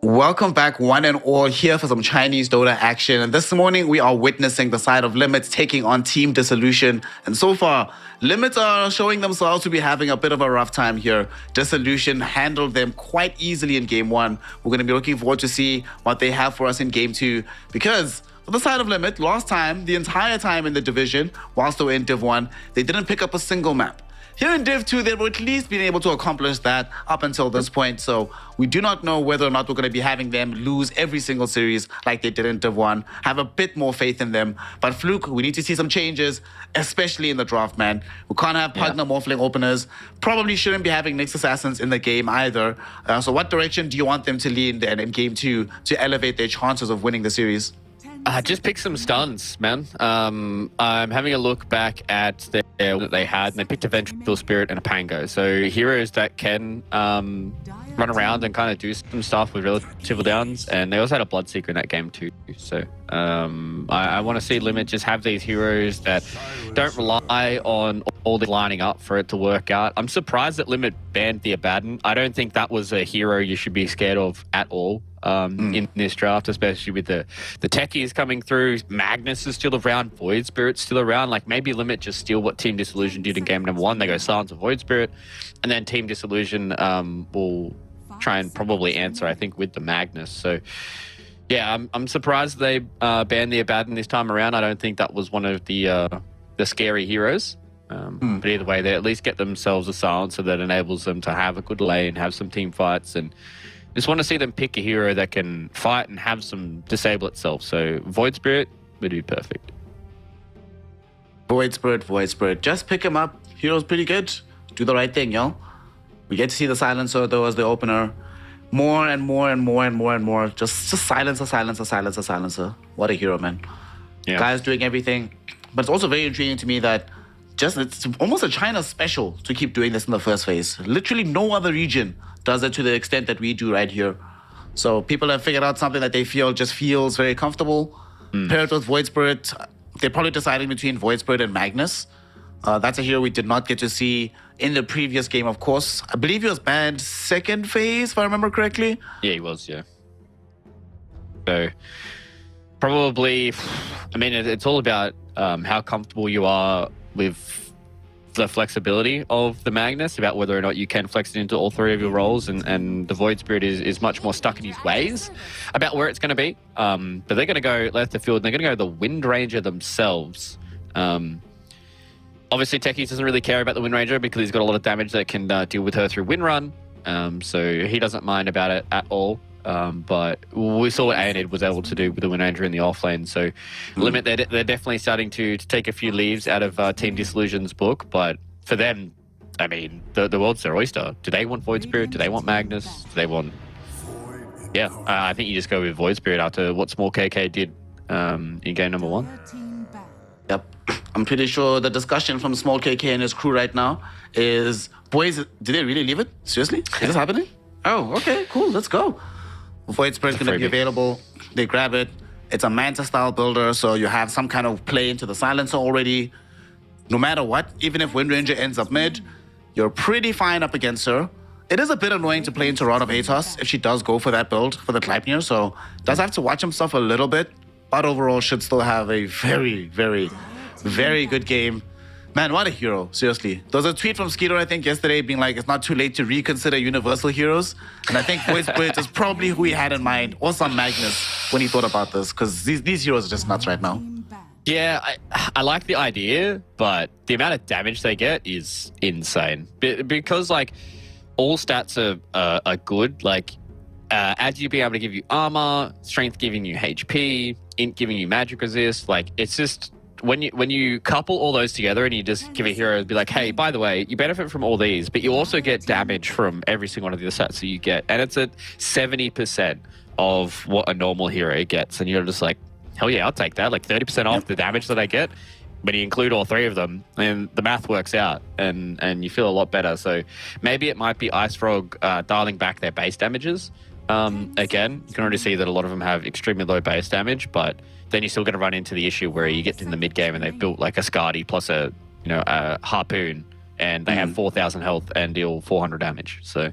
[SPEAKER 1] Welcome back, one and all, here for some Chinese Dota action. And this morning, we are witnessing the side of Limits taking on Team Dissolution. And so far, Limits are showing themselves to be having a bit of a rough time here. Dissolution handled them quite easily in Game 1. We're going to be looking forward to see what they have for us in Game 2. Because for the side of Limit, last time, the entire time in the division, whilst they were in Div 1, they didn't pick up a single map. Here in Div 2, they've at least been able to accomplish that up until this point. So we do not know whether or not we're going to be having them lose every single series like they did in Div 1. Have a bit more faith in them. But Fluke, we need to see some changes, especially in the draft, man. We can't have Pugna Morphling openers. Probably shouldn't be having Nyx Assassins in the game either. So what direction do you want them to lean then in Game 2 to elevate their chances of winning the series?
[SPEAKER 2] Just pick some stuns, man. I'm having a look back at that they had, and they picked a Vengeful Spirit and a Pango. So heroes that can run around and kind of do some stuff with relative downs. And they also had a Bloodseeker in that game too. So I want to see Limit just have these heroes that don't rely on all the lining up for it to work out. I'm surprised that Limit banned the Abaddon. I don't think that was a hero you should be scared of at all. In this draft, especially with the techies coming through. Magnus is still around, Void Spirit's still around. Like, maybe Limit just steal what Team Dissolution did in game number 1. They go Silence of Void Spirit, and then Team Dissolution will try and probably answer, I think, with the Magnus. So yeah, I'm surprised they banned the Abaddon this time around. I don't think that was one of the scary heroes. But either way, they at least get themselves a Silencer that enables them to have a good lane, have some team fights, and just want to see them pick a hero that can fight and have some disable itself. So Void Spirit would be perfect.
[SPEAKER 1] Void Spirit. Just pick him up. Hero's pretty good. Do the right thing, yo. We get to see the Silencer, though, as the opener. More and more. Just silencer. What a hero, man.
[SPEAKER 2] Yeah.
[SPEAKER 1] Guy's doing everything. But it's also very intriguing to me that it's almost a China special to keep doing this in the first phase. Literally no other region does it to the extent that we do right here. So people have figured out something that they feel just feels very comfortable. Paired with Void Spirit, they're probably deciding between Void Spirit and Magnus. That's a hero we did not get to see in the previous game, of course. I believe he was banned second phase, if I remember correctly.
[SPEAKER 2] Yeah, he was, yeah. So probably, I mean, it's all about how comfortable you are with the flexibility of the Magnus, about whether or not you can flex it into all 3 of your roles, and the Void Spirit is much more stuck in his ways about where it's going to be. But they're going to go left of field, and they're going to go the Wind Ranger themselves. Obviously, Techies doesn't really care about the Wind Ranger because he's got a lot of damage that can deal with her through Wind Run. So he doesn't mind about it at all. But we saw what Aonid was able to do with the Wind Ranger in the offlane. So Limit, they're definitely starting to take a few leaves out of Team Dissolution's book. But for them, I mean, the world's their oyster. Do they want Void Spirit? Do they want Magnus? Do they want... Yeah, I think you just go with Void Spirit after what Small KK did in game number 1.
[SPEAKER 1] Yep. I'm pretty sure the discussion from Small KK and his crew right now is, boys, did they really leave it? Seriously? Is this happening? Oh, okay, cool, let's go. Void Spirit's going to be available. They grab it. It's a Manta-style builder, so you have some kind of play into the Silencer already. No matter what, even if Wind Ranger ends up mid, you're pretty fine up against her. It is a bit annoying to play into Rod of Atos if she does go for that build for the Gleipnir, so does have to watch himself a little bit, but overall should still have a very good game. Man, what a hero, seriously. There was a tweet from Skeeter, I think, yesterday being like, it's not too late to reconsider Universal Heroes. And I think Void Spirit is probably who he had in mind, or some Magnus, when he thought about this, because these heroes are just nuts right now.
[SPEAKER 2] Yeah, I like the idea, but the amount of damage they get is insane. Because, like, all stats are good. Like, as you being able to give you armor, strength giving you HP, int giving you magic resist, like, it's just... When you couple all those together and you just give a hero and be like, hey, by the way, you benefit from all these, but you also get damage from every single one of the stats that you get. And it's at 70% of what a normal hero gets. And you're just like, hell yeah, I'll take that. Like 30% off the damage that I get. When you include all 3 of them, and the math works out and you feel a lot better. So maybe it might be Ice Frog dialing back their base damages. Again, you can already see that a lot of them have extremely low base damage, but then you're still going to run into the issue where you get in the mid game and they've built like a Skadi plus a harpoon, and they have 4,000 health and deal 400 damage. So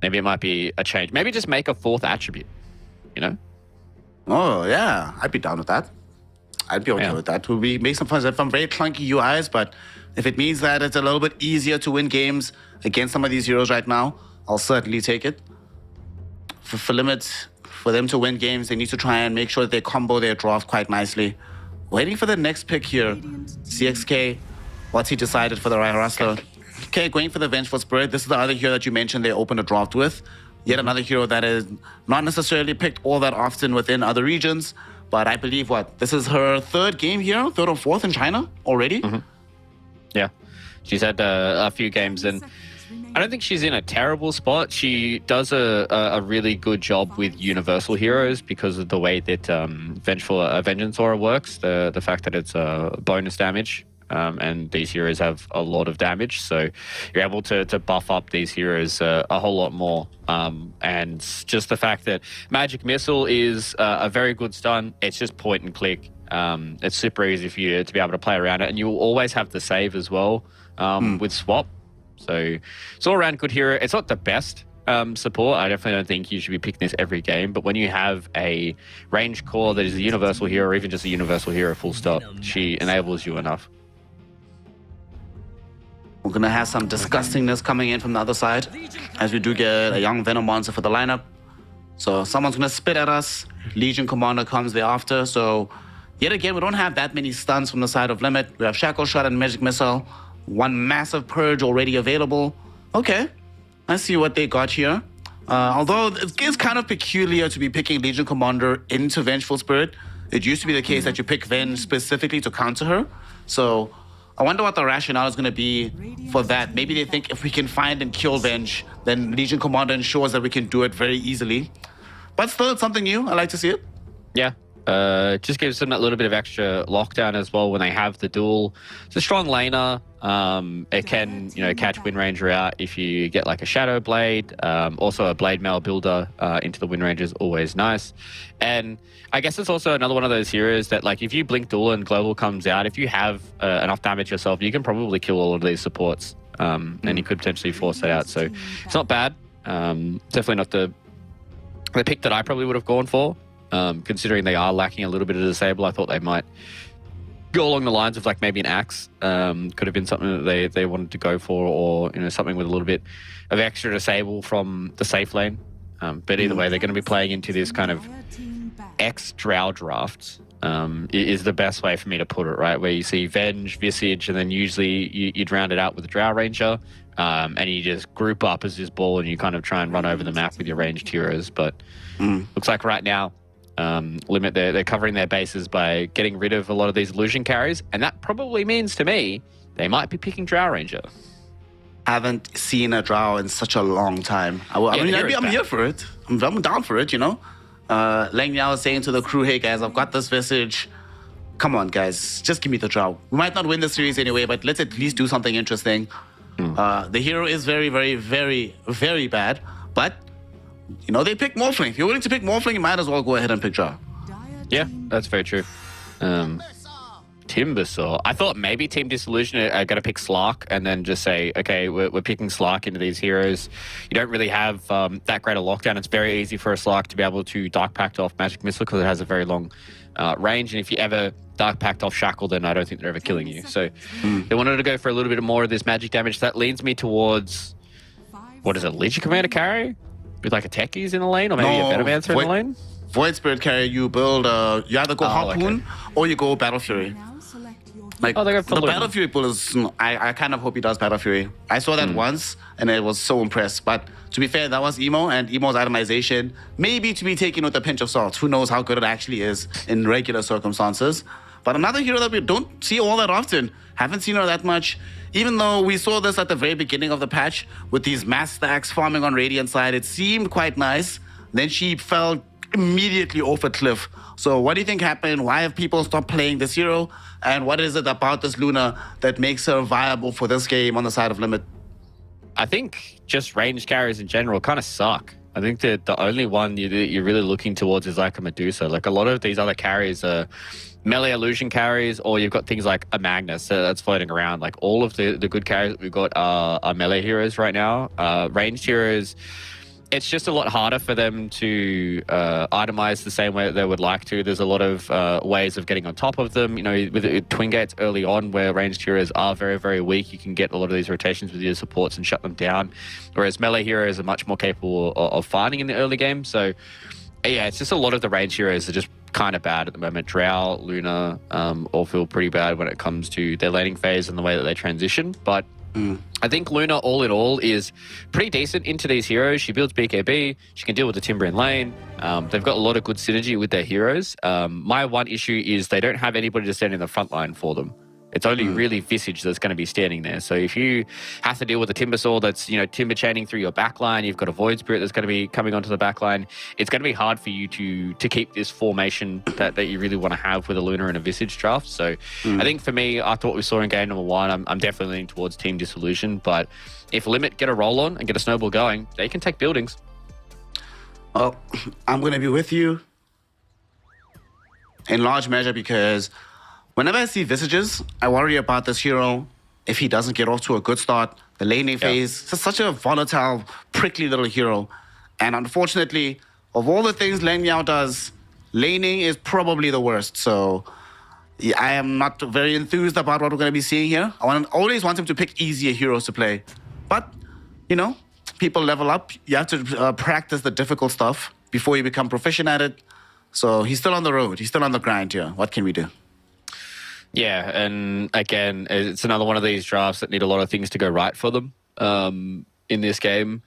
[SPEAKER 2] Maybe it might be a change. Maybe just make a 4th attribute, you know?
[SPEAKER 1] Oh, yeah. I'd be down with that. I'd be okay with that. Would be make some very clunky UIs, but if it means that it's a little bit easier to win games against some of these heroes right now, I'll certainly take it. For Limit, for them to win games, they need to try and make sure that they combo their draft quite nicely. Waiting for the next pick here. CXK, what's he decided for the Raya Rustler? Okay, going for the Vengeful Spirit. This is the other hero that you mentioned they opened a draft with. Yet another hero that is not necessarily picked all that often within other regions. But I believe, this is her 3rd game here? 3rd or 4th in China already?
[SPEAKER 2] Mm-hmm. Yeah. She's had a few games, and I don't think she's in a terrible spot. She does a really good job with universal heroes because of the way that Vengeance Aura works, the fact that it's bonus damage. And these heroes have a lot of damage, so you're able to buff up these heroes a whole lot more. And just the fact that Magic Missile is a very good stun, it's just point and click. It's super easy for you to be able to play around it, and you'll always have the save as well with Swap. So it's all around good hero. It's not the best support. I definitely don't think you should be picking this every game, but when you have a range core that is a universal hero, or even just a universal hero full stop, she enables you enough.
[SPEAKER 1] We're going to have some disgustingness coming in from the other side, as we do get a young Venom monster for the lineup. So someone's going to spit at us. Legion Commander comes thereafter. So yet again, we don't have that many stuns from the side of Limit. We have Shackle Shot and Magic Missile. One massive Purge already available. Okay, I see what they got here. Although it is kind of peculiar to be picking Legion Commander into Vengeful Spirit. It used to be the case that you pick Venge specifically to counter her. So I wonder what the rationale is going to be for that. Maybe they think if we can find and kill Venge, then Legion Commander ensures that we can do it very easily. But still, it's something new. I like to see it.
[SPEAKER 2] Yeah. Just gives them that little bit of extra lockdown as well when they have the duel. It's a strong laner. It can, catch Wind Ranger out if you get like a Shadow Blade. Also a Blade Mail builder into the Wind Ranger is always nice. And I guess it's also another one of those heroes that, like, if you blink duel and Global comes out, if you have enough damage yourself, you can probably kill all of these supports. And you could potentially force that out. So it's not bad. Definitely not the pick that I probably would have gone for. Considering they are lacking a little bit of disable, I thought they might go along the lines of like maybe an axe. Could have been something that they wanted to go for, or something with a little bit of extra disable from the safe lane. But either way, they're going to be playing into this kind of X Drow draft. Is the best way for me to put it, right? Where you see Venge, Visage, and then usually you'd round it out with a Drow Ranger, and you just group up as this ball and you kind of try and run over the map with your ranged heroes. But looks like right now, Limit, they're covering their bases by getting rid of a lot of these illusion carries, and that probably means to me they might be picking Drow Ranger.
[SPEAKER 1] Haven't seen a Drow in such a long time. I'm here for it. I'm down for it, Lang Yao is saying to the crew, hey guys, I've got this Visage. Come on, guys, just give me the Drow. We might not win the series anyway, but let's at least do something interesting. The hero is very, very, very, very bad, but they pick Morphling. If you're willing to pick Morphling, you might as well go ahead and pick Drow.
[SPEAKER 2] Yeah, that's very true. Timbersaw. I thought maybe Team Disillusion are going to pick Slark and then just say, okay, we're picking Slark into these heroes. You don't really have that great a lockdown. It's very easy for a Slark to be able to Dark Pact off Magic Missile because it has a very long range. And if you ever Dark Pact off Shackle, then I don't think they're ever killing you. So they wanted to go for a little bit more of this magic damage. That leads me towards, what is it, Legion Commander carry? With like a Techies in the lane, or maybe a Venomancer in the lane?
[SPEAKER 1] Void Spirit carry, you build, you either go Harpoon or you go Battle Fury. Like, the Battle Fury build is, I kind of hope he does Battle Fury. I saw that once, and I was so impressed. But to be fair, that was Emo, and Emo's itemization maybe to be taken with a pinch of salt. Who knows how good it actually is in regular circumstances. But another hero that we don't see all that often, haven't seen her that much, even though we saw this at the very beginning of the patch with these mass stacks farming on Radiant side, it seemed quite nice. Then she fell immediately off a cliff. So what do you think happened? Why have people stopped playing this hero? And what is it about this Luna that makes her viable for this game on the side of Limit?
[SPEAKER 2] I think just ranged carries in general kind of suck. I think that the only one you're really looking towards is like a Medusa. Like a lot of these other carries are melee illusion carries, or you've got things like a Magnus that's floating around. Like all of the good carries that we've got are melee heroes right now. Ranged heroes, it's just a lot harder for them to itemize the same way that they would like to. There's a lot of ways of getting on top of them. You know, with twin gates early on where ranged heroes are very, very weak, you can get a lot of these rotations with your supports and shut them down. Whereas melee heroes are much more capable of fighting in the early game. So, yeah, it's just a lot of the ranged heroes are just kind of bad at the moment. Drow, Luna, all feel pretty bad when it comes to their laning phase and the way that they transition. But I think Luna, all in all, is pretty decent into these heroes. She builds BKB. She can deal with the Timber in lane. They've got a lot of good synergy with their heroes. My one issue is they don't have anybody to stand in the front line for them. It's only really Visage that's going to be standing there. So if you have to deal with a Timber Saw that's, you know, Timber chaining through your backline, you've got a Void Spirit that's going to be coming onto the backline, it's going to be hard for you to keep this formation that you really want to have with a Luna and a Visage draft. So I think for me, after what we saw in game number 1, I'm definitely leaning towards Team Dissolution. But if Limit get a roll on and get a snowball going, they can take buildings.
[SPEAKER 1] Well, I'm going to be with you in large measure because whenever I see Visages, I worry about this hero if he doesn't get off to a good start. The laning phase, it's such a volatile, prickly little hero. And unfortunately, of all the things Lang Miao does, laning is probably the worst. So yeah, I am not very enthused about what we're going to be seeing here. Always want him to pick easier heroes to play. But, you know, people level up. You have to practice the difficult stuff before you become proficient at it. So he's still on the road. He's still on the grind here. What can we do?
[SPEAKER 2] Yeah, and again, it's another one of these drafts that need a lot of things to go right for them in this game.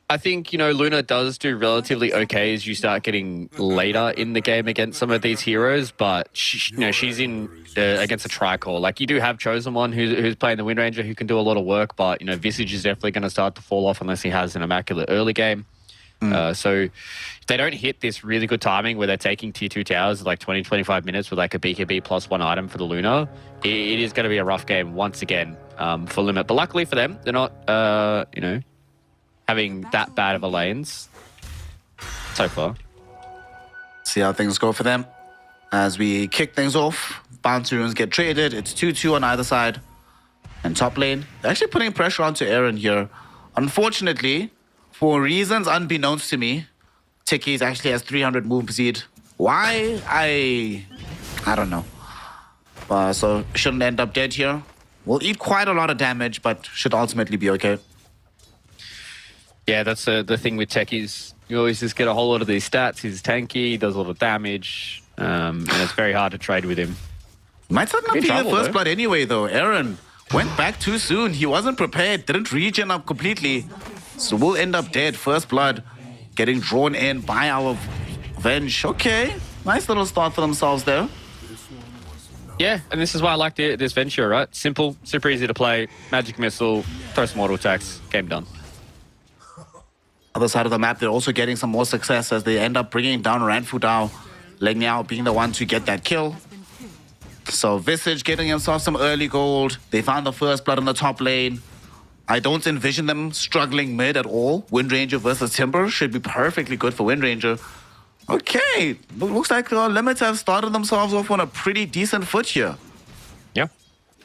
[SPEAKER 2] I think, you know, Luna does do relatively okay as you start getting later in the game against some of these heroes, but she's in against a Tricore. Like, you do have Chosen One who's playing the Wind Ranger who can do a lot of work, but, you know, Visage is definitely going to start to fall off unless he has an immaculate early game. So if they don't hit this really good timing where they're taking tier 2 towers like 20-25 minutes with like a BKB plus 1 item for the Luna, it is going to be a rough game once again for Limit. But luckily for them, they're not, you know, having that bad of a lanes so far.
[SPEAKER 1] See how things go for them. As we kick things off, bounty runes get traded. It's 2-2 on either side. And top lane, they're actually putting pressure onto Aaron here. Unfortunately, for reasons unbeknownst to me, Tikis actually has 300 move speed. Why? I don't know. So shouldn't end up dead here. Will eat quite a lot of damage, but should ultimately be okay.
[SPEAKER 2] Yeah, that's the thing with Techies. You always just get a whole lot of these stats. He's tanky, he does a lot of damage, and it's very hard to trade with him.
[SPEAKER 1] Might not be the first blood anyway, though. Aaron went back too soon. He wasn't prepared, didn't regen up completely. So we'll end up dead. First blood getting drawn in by our Venge. Okay, nice little start for themselves there.
[SPEAKER 2] Yeah, and this is why I like this Venture, right? Simple, super easy to play. Magic Missile, throw some auto attacks, game done.
[SPEAKER 1] Other side of the map, they're also getting some more success as they end up bringing down Ranfu Dao. Lang Miao being the one to get that kill. So Visage getting himself some early gold. They found the first blood in the top lane. I don't envision them struggling mid at all. Wind Ranger versus Timber should be perfectly good for Wind Ranger. Okay, looks like Limits have started themselves off on a pretty decent foot here.
[SPEAKER 2] Yeah,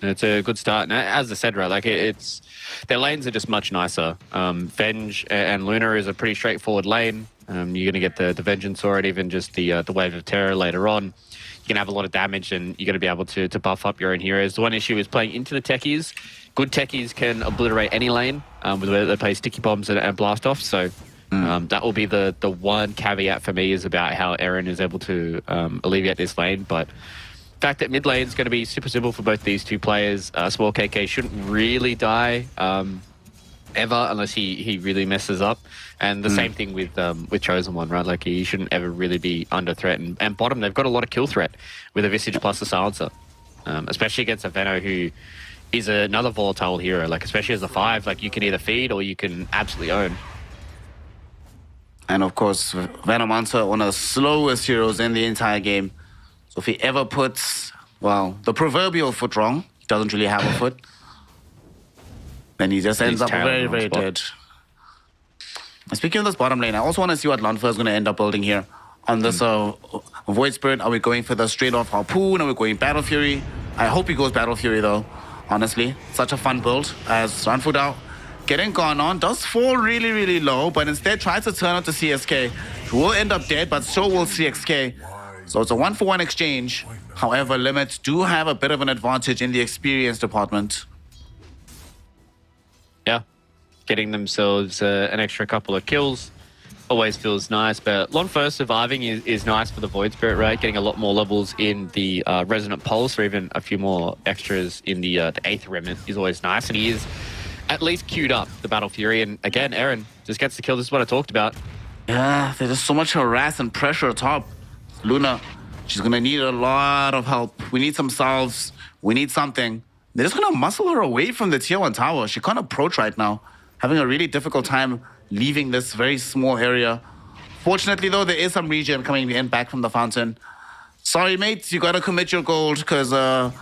[SPEAKER 2] it's a good start. And as I said, right, like it's their lanes are just much nicer. Venge and Luna is a pretty straightforward lane. You're going to get the Vengeance Sword, even just the Wave of Terror later on. You can have a lot of damage and you're going to be able to buff up your own heroes. The one issue is playing into the techies. Good techies can obliterate any lane with the way they play sticky bombs and blast off. So that will be the one caveat for me is about how Aaron is able to alleviate this lane. But the fact that mid lane is going to be super simple for both these two players. Small KK shouldn't really die ever unless he really messes up. And the same thing with Chosen One, right? Like he shouldn't ever really be under threat. And bottom, they've got a lot of kill threat with a Visage plus a Silencer, especially against a Veno who is another volatile hero. Like especially as a 5, like you can either feed or you can absolutely own.
[SPEAKER 1] And of course, Venomancer, one of the slowest heroes in the entire game. So if he ever puts, well, the proverbial foot wrong, he doesn't really have a foot, then he just ends up very, very dead. Speaking of this bottom lane, I also want to see what Lonfa is going to end up building here. On this Void Spirit, are we going for the straight off Harpoon? Are we going Battle Fury? I hope he goes Battle Fury though, honestly. Such a fun build as Ranfu Dao getting gone on. Does fall really, really low, but instead tries to turn onto CSK. He will end up dead, but so will CXK. So it's a 1-for-1 exchange. However, Limit do have a bit of an advantage in the experience department.
[SPEAKER 2] Yeah, getting themselves an extra couple of kills always feels nice, but Lonfo surviving is nice for the Void Spirit, right? Getting a lot more levels in the Resonant Pulse, or even a few more extras in the Aether Remnant is always nice, and he is at least queued up, the Battle Fury, and again, Aaron just gets the kill. This is what I talked about.
[SPEAKER 1] Yeah, there's just so much harass and pressure atop Luna. She's gonna need a lot of help. We need some salves. We need something. They're just gonna muscle her away from the tier 1 tower. She can't approach right now. Having a really difficult time leaving this very small area. Fortunately, though, there is some regen coming in back from the fountain. Sorry, mates, you gotta commit your gold because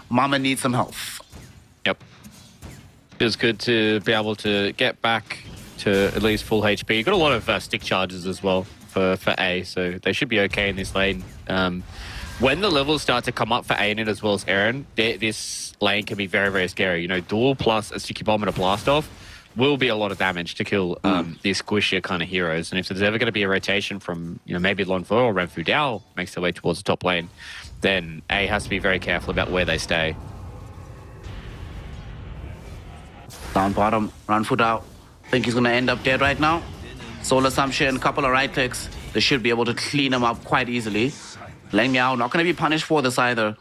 [SPEAKER 1] Mama needs some health.
[SPEAKER 2] Yep. Feels good to be able to get back to at least full HP. Got a lot of stick charges as well for A, so they should be okay in this lane. When the levels start to come up for A-Net as well as Aaron, this lane can be very, very scary. You know, duel plus a sticky bomb and a blast off will be a lot of damage to kill these squishier kind of heroes. And if there's ever going to be a rotation from, you know, maybe Lonfo or Renfu Dao makes their way towards the top lane, then A has to be very careful about where they stay.
[SPEAKER 1] Down bottom, Renfu Dao. Think he's gonna end up dead right now. Soul Assumption, couple of right clicks. They should be able to clean him up quite easily. Leng Miao not gonna be punished for this either.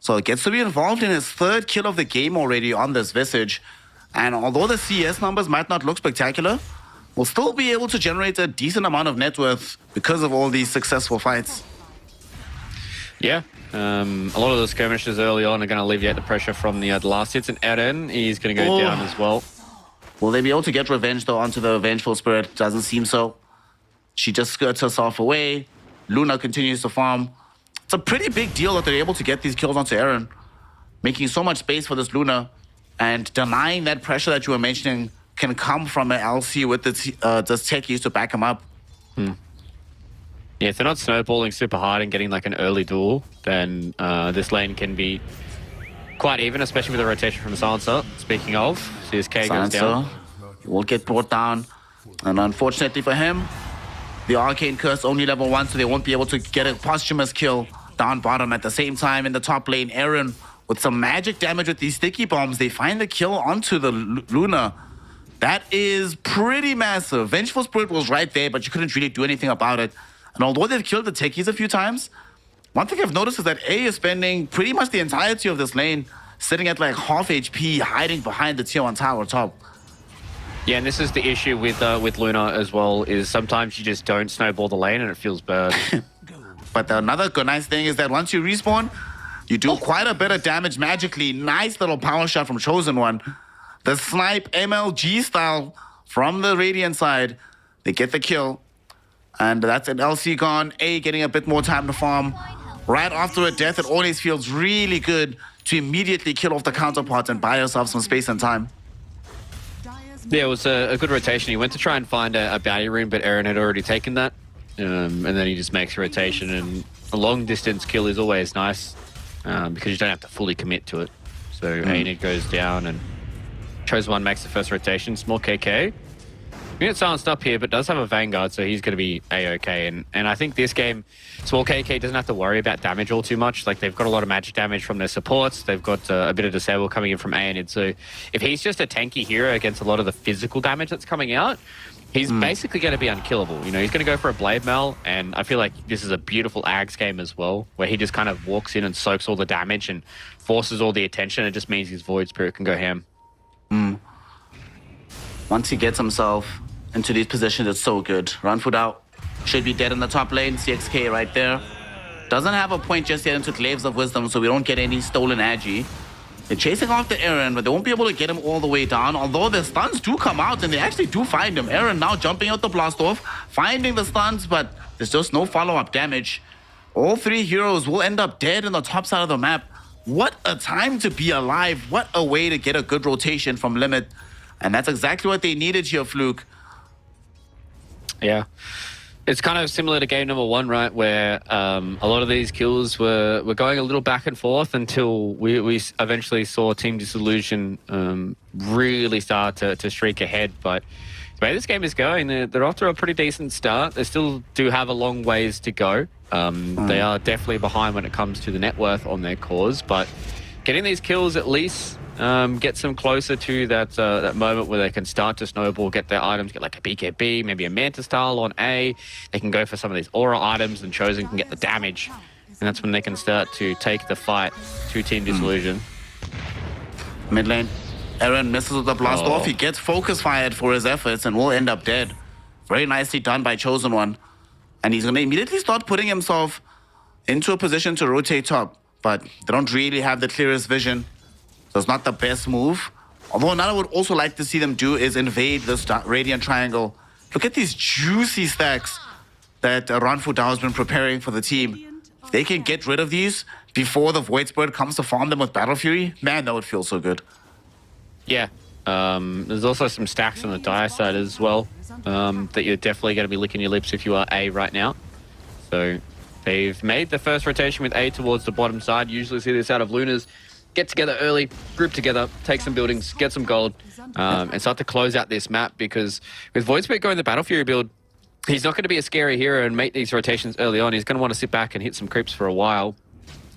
[SPEAKER 1] So it gets to be involved in his 3rd kill of the game already on this Visage. And although the CS numbers might not look spectacular, we'll still be able to generate a decent amount of net worth because of all these successful fights.
[SPEAKER 2] Yeah, a lot of the skirmishes early on are going to alleviate the pressure from the last hits, and Eren, he's going to go down as well.
[SPEAKER 1] Will they be able to get revenge though onto the Vengeful Spirit? Doesn't seem so. She just skirts herself away. Luna continues to farm. It's a pretty big deal that they're able to get these kills onto Eren, making so much space for this Luna. And denying that pressure that you were mentioning can come from an LC with the techies to back him up.
[SPEAKER 2] Yeah, if they're not snowballing super hard and getting like an early duel, then this lane can be quite even, especially with the rotation from Silencer. Speaking of, CSK goes down.
[SPEAKER 1] Will get brought down. And unfortunately for him, the Arcane Curse only level 1, so they won't be able to get a posthumous kill down bottom. At the same time, in the top lane, Eren, with some magic damage with these sticky bombs, they find the kill onto the Luna. That is pretty massive. Vengeful Spirit was right there, but you couldn't really do anything about it. And although they've killed the techies a few times, one thing I've noticed is that A is spending pretty much the entirety of this lane sitting at like half HP, hiding behind the tier 1 tower top.
[SPEAKER 2] Yeah, and this is the issue with Luna as well, is sometimes you just don't snowball the lane and it feels bad.
[SPEAKER 1] But another good nice thing is that once you respawn, you do quite a bit of damage magically. Nice little power shot from Chosen One. The snipe MLG style from the Radiant side. They get the kill. And that's an LC gone. A getting a bit more time to farm. Right after a death, it always feels really good to immediately kill off the counterparts and buy yourself some space and time.
[SPEAKER 2] Yeah, it was a good rotation. He went to try and find a bounty rune, but Eren had already taken that. And then he just makes a rotation, and a long distance kill is always nice. Because you don't have to fully commit to it. So A-Net goes down and Chosen One makes the first rotation. Small KK. We get silenced up here, but does have a Vanguard, so he's going to be A-okay. And I think this game, Small KK doesn't have to worry about damage all too much. Like, they've got a lot of magic damage from their supports. They've got a bit of Disable coming in from A-Net. So if he's just a tanky hero against a lot of the physical damage that's coming out, he's basically going to be unkillable. You know, he's going to go for a Blade Mail, and I feel like this is a beautiful Ags game as well, where he just kind of walks in and soaks all the damage and forces all the attention. It just means his Void Spirit can go ham.
[SPEAKER 1] Once he gets himself into these positions, it's so good. Renfu Dao should be dead in the top lane. CXK right there. Doesn't have a point just yet into Glaives of Wisdom, so we don't get any stolen Agi. They're chasing after Eren, but they won't be able to get him all the way down, although the stuns do come out, and they actually do find him. Eren now jumping out the blast off, finding the stuns, but there's just no follow-up damage. All 3 heroes will end up dead in the top side of the map. What a time to be alive. What a way to get a good rotation from Limit. And that's exactly what they needed here, Fluke.
[SPEAKER 2] Yeah. It's kind of similar to game number 1, right? Where a lot of these kills were going a little back and forth until we eventually saw Team Disillusion really start to streak ahead. But the way this game is going, they're off to a pretty decent start. They still do have a long ways to go. They are definitely behind when it comes to the net worth on their cores, but getting these kills at least gets them closer to that moment where they can start to snowball, get their items, get like a BKB, maybe a Manta style on A. They can go for some of these aura items, and Chosen can get the damage, and that's when they can start to take the fight to Team Disillusion.
[SPEAKER 1] Mid lane, Aaron misses with the blast off. He gets focus fired for his efforts and will end up dead. Very nicely done by Chosen One. And he's going to immediately start putting himself into a position to rotate top. But they don't really have the clearest vision. So it's not the best move. Although another I would also like to see them do is invade this Radiant Triangle. Look at these juicy stacks that Ranfu Dao has been preparing for the team. If they can get rid of these before the Void Spirit comes to farm them with Battle Fury, man, that would feel so good.
[SPEAKER 2] Yeah. There's also some stacks on the Dire side as well that you're definitely going to be licking your lips if you are A right now. So they've made the first rotation with A towards the bottom side. Usually see this out of Lunas. Get together early, group together, take some buildings, get some gold, and start to close out this map, because with Void Spirit going the Battle Fury build, he's not going to be a scary hero and make these rotations early on. He's going to want to sit back and hit some creeps for a while.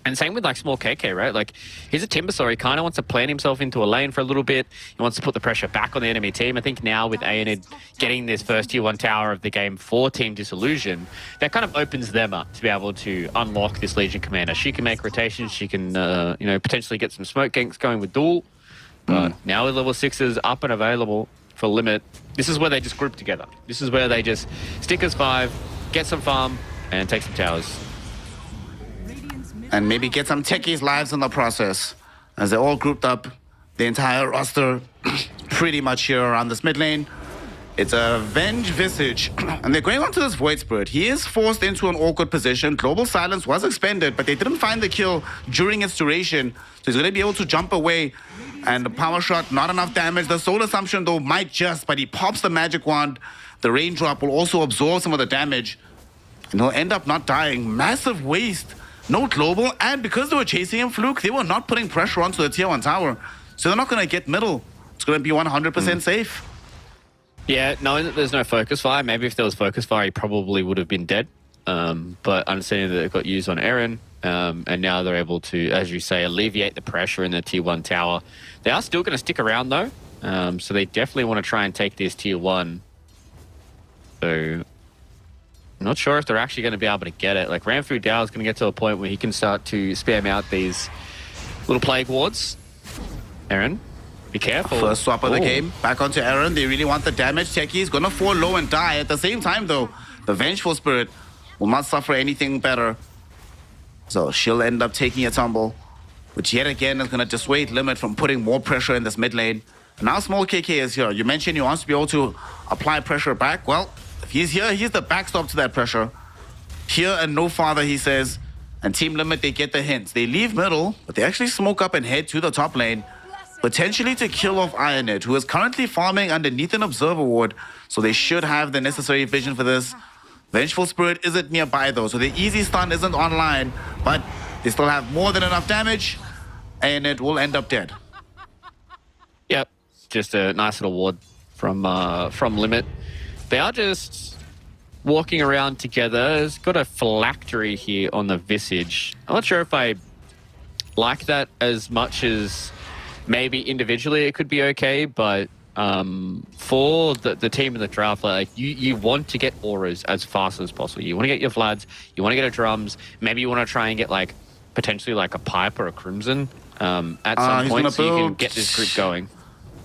[SPEAKER 2] And same with like small KK, right? Like, he's a Timbersaw. He kind of wants to plant himself into a lane for a little bit. He wants to put the pressure back on the enemy team. I think now with Aenid getting this first tier 1 tower of the game for Team Disillusion, that kind of opens them up to be able to unlock this Legion commander. She can make rotations. She can, you know, potentially get some smoke ganks going with Duel. But now with level 6s up and available for Limit, this is where they just group together. This is where they just stick as 5, get some farm, and take some towers.
[SPEAKER 1] And maybe get some techies' lives in the process. As they're all grouped up, the entire roster pretty much here around this mid lane. It's a Venge Visage, and they're going on to this Void Spirit. He is forced into an awkward position. Global Silence was expended, but they didn't find the kill during its duration. So he's going to be able to jump away. And the power shot, not enough damage. The Soul Assumption, though, might just, but he pops the magic wand. The raindrop will also absorb some of the damage. And he'll end up not dying. Massive waste. No global, and because they were chasing him, Fluke, they were not putting pressure onto the tier 1 tower. So they're not going to get middle. It's going to be 100% safe.
[SPEAKER 2] Yeah, knowing that there's no focus fire, maybe if there was focus fire, he probably would have been dead. But understanding that it got used on Aaron, and now they're able to, as you say, alleviate the pressure in the tier 1 tower. They are still going to stick around though, so they definitely want to try and take this tier 1. So I'm not sure if they're actually going to be able to get it. Like, Ranfu Dao is going to get to a point where he can start to spam out these little plague wards. Aaron, be careful.
[SPEAKER 1] First swap of the game. Back onto Aaron. They really want the damage. Techie's going to fall low and die. At the same time, though, the Vengeful Spirit will not suffer anything better. So she'll end up taking a tumble, which yet again is going to dissuade Limit from putting more pressure in this mid lane. And now Small KK is here. You mentioned he wants to be able to apply pressure back. Well, if he's here, he's the backstop to that pressure. Here and no farther, he says. And Team Limit, they get the hints. They leave middle, but they actually smoke up and head to the top lane, potentially to kill off Ionit, who is currently farming underneath an Observer Ward. So they should have the necessary vision for this. Vengeful Spirit isn't nearby, though, so the easy stun isn't online, but they still have more than enough damage, and it will end up dead.
[SPEAKER 2] Yep, just a nice little ward from Limit. They are just walking around together. It's got a phylactery here on the Visage. I'm not sure if I like that as much as maybe individually it could be okay, but for the team in the draft, like you want to get auras as fast as possible. You want to get your Vlads, you want to get a drums, maybe you want to try and get like potentially like a Pipe or a Crimson at some point so you can get this group going.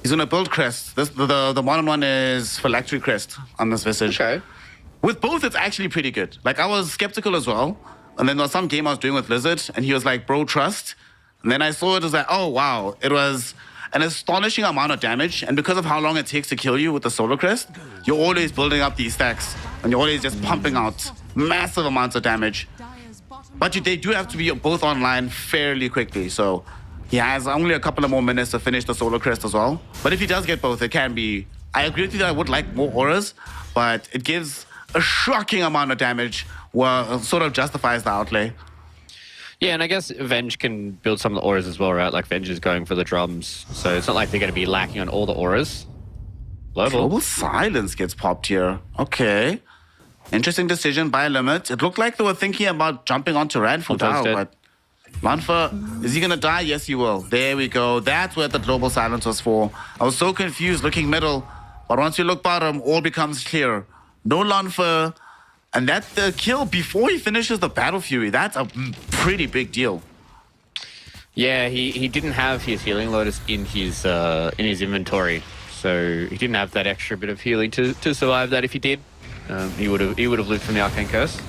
[SPEAKER 1] He's gonna build Crest. The modern one is Phylactery Crest on this Visage.
[SPEAKER 2] Okay.
[SPEAKER 1] With both, it's actually pretty good. Like, I was skeptical as well. And then there was some game I was doing with Lizard, and he was like, bro, trust. And then I saw it, was like, oh, wow. It was an astonishing amount of damage. And because of how long it takes to kill you with the Solar Crest, you're always building up these stacks. And you're always just pumping out massive amounts of damage. But they do have to be both online fairly quickly. So he has only a couple of more minutes to finish the Solar Crest as well. But if he does get both, it can be... I agree with you that I would like more auras, but it gives a shocking amount of damage, sort of justifies the outlay.
[SPEAKER 2] Yeah, and I guess Venge can build some of the auras as well, right? Like Venge is going for the drums, so it's not like they're going to be lacking on all the auras.
[SPEAKER 1] Global Silence gets popped here. Okay. Interesting decision by Limit. It looked like they were thinking about jumping onto Ranfu Dao, but Lanfa, is he going to die? Yes, he will. There we go. That's what the Global Silence was for. I was so confused looking middle, but once you look bottom, all becomes clear. No Lanfa, and that's the kill before he finishes the Battle Fury. That's a pretty big deal.
[SPEAKER 2] Yeah, he didn't have his Healing Lotus in his inventory, so he didn't have that extra bit of healing to survive that. If he did, he would have lived from the Arcane Curse.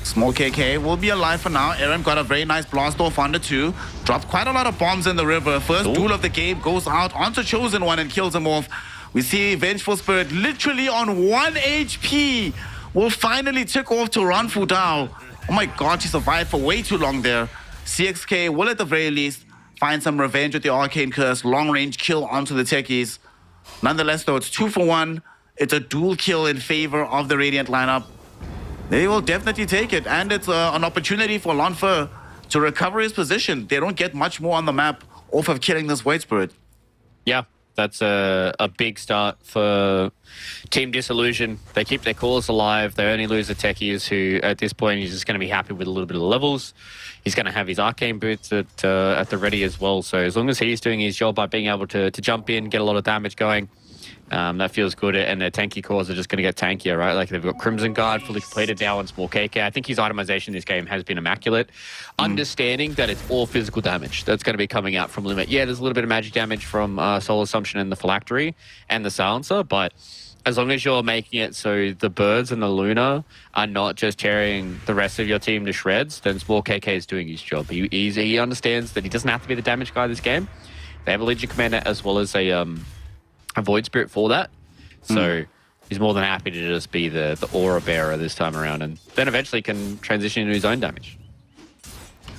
[SPEAKER 1] Small KK will be alive for now. Aaron got a very nice blast off on the 2. Dropped quite a lot of bombs in the river. First duel of the game goes out onto Chosen One and kills him off. We see Vengeful Spirit literally on 1 HP will finally tick off to Ranfu Dao. Oh my god, she survived for way too long there. CXK will at the very least find some revenge with the Arcane Curse. Long range kill onto the techies. Nonetheless though, it's 2 for 1. It's a dual kill in favor of the Radiant lineup. They will definitely take it, and it's an opportunity for Lanfa to recover his position. They don't get much more on the map off of killing this Void Spirit.
[SPEAKER 2] Yeah, that's a big start for Team Disillusion. They keep their cores alive. They only lose the techies, who at this point he's just going to be happy with a little bit of levels. He's going to have his Arcane Boots at the ready as well. So as long as he's doing his job by being able to jump in, get a lot of damage going, that feels good, and their tanky cores are just going to get tankier, right? Like they've got Crimson Guard fully completed now on Small KK. I think his itemization in this game has been immaculate. Understanding that it's all physical damage that's going to be coming out from Limit. Yeah, there's a little bit of magic damage from Soul Assumption and the Phylactery and the Silencer, but as long as you're making it so the birds and the Luna are not just tearing the rest of your team to shreds, then Small KK is doing his job. He understands that he doesn't have to be the damage guy this game. They have a Legion Commander as well as a Void Spirit for that, so he's more than happy to just be the aura bearer this time around, and then eventually can transition into his own damage.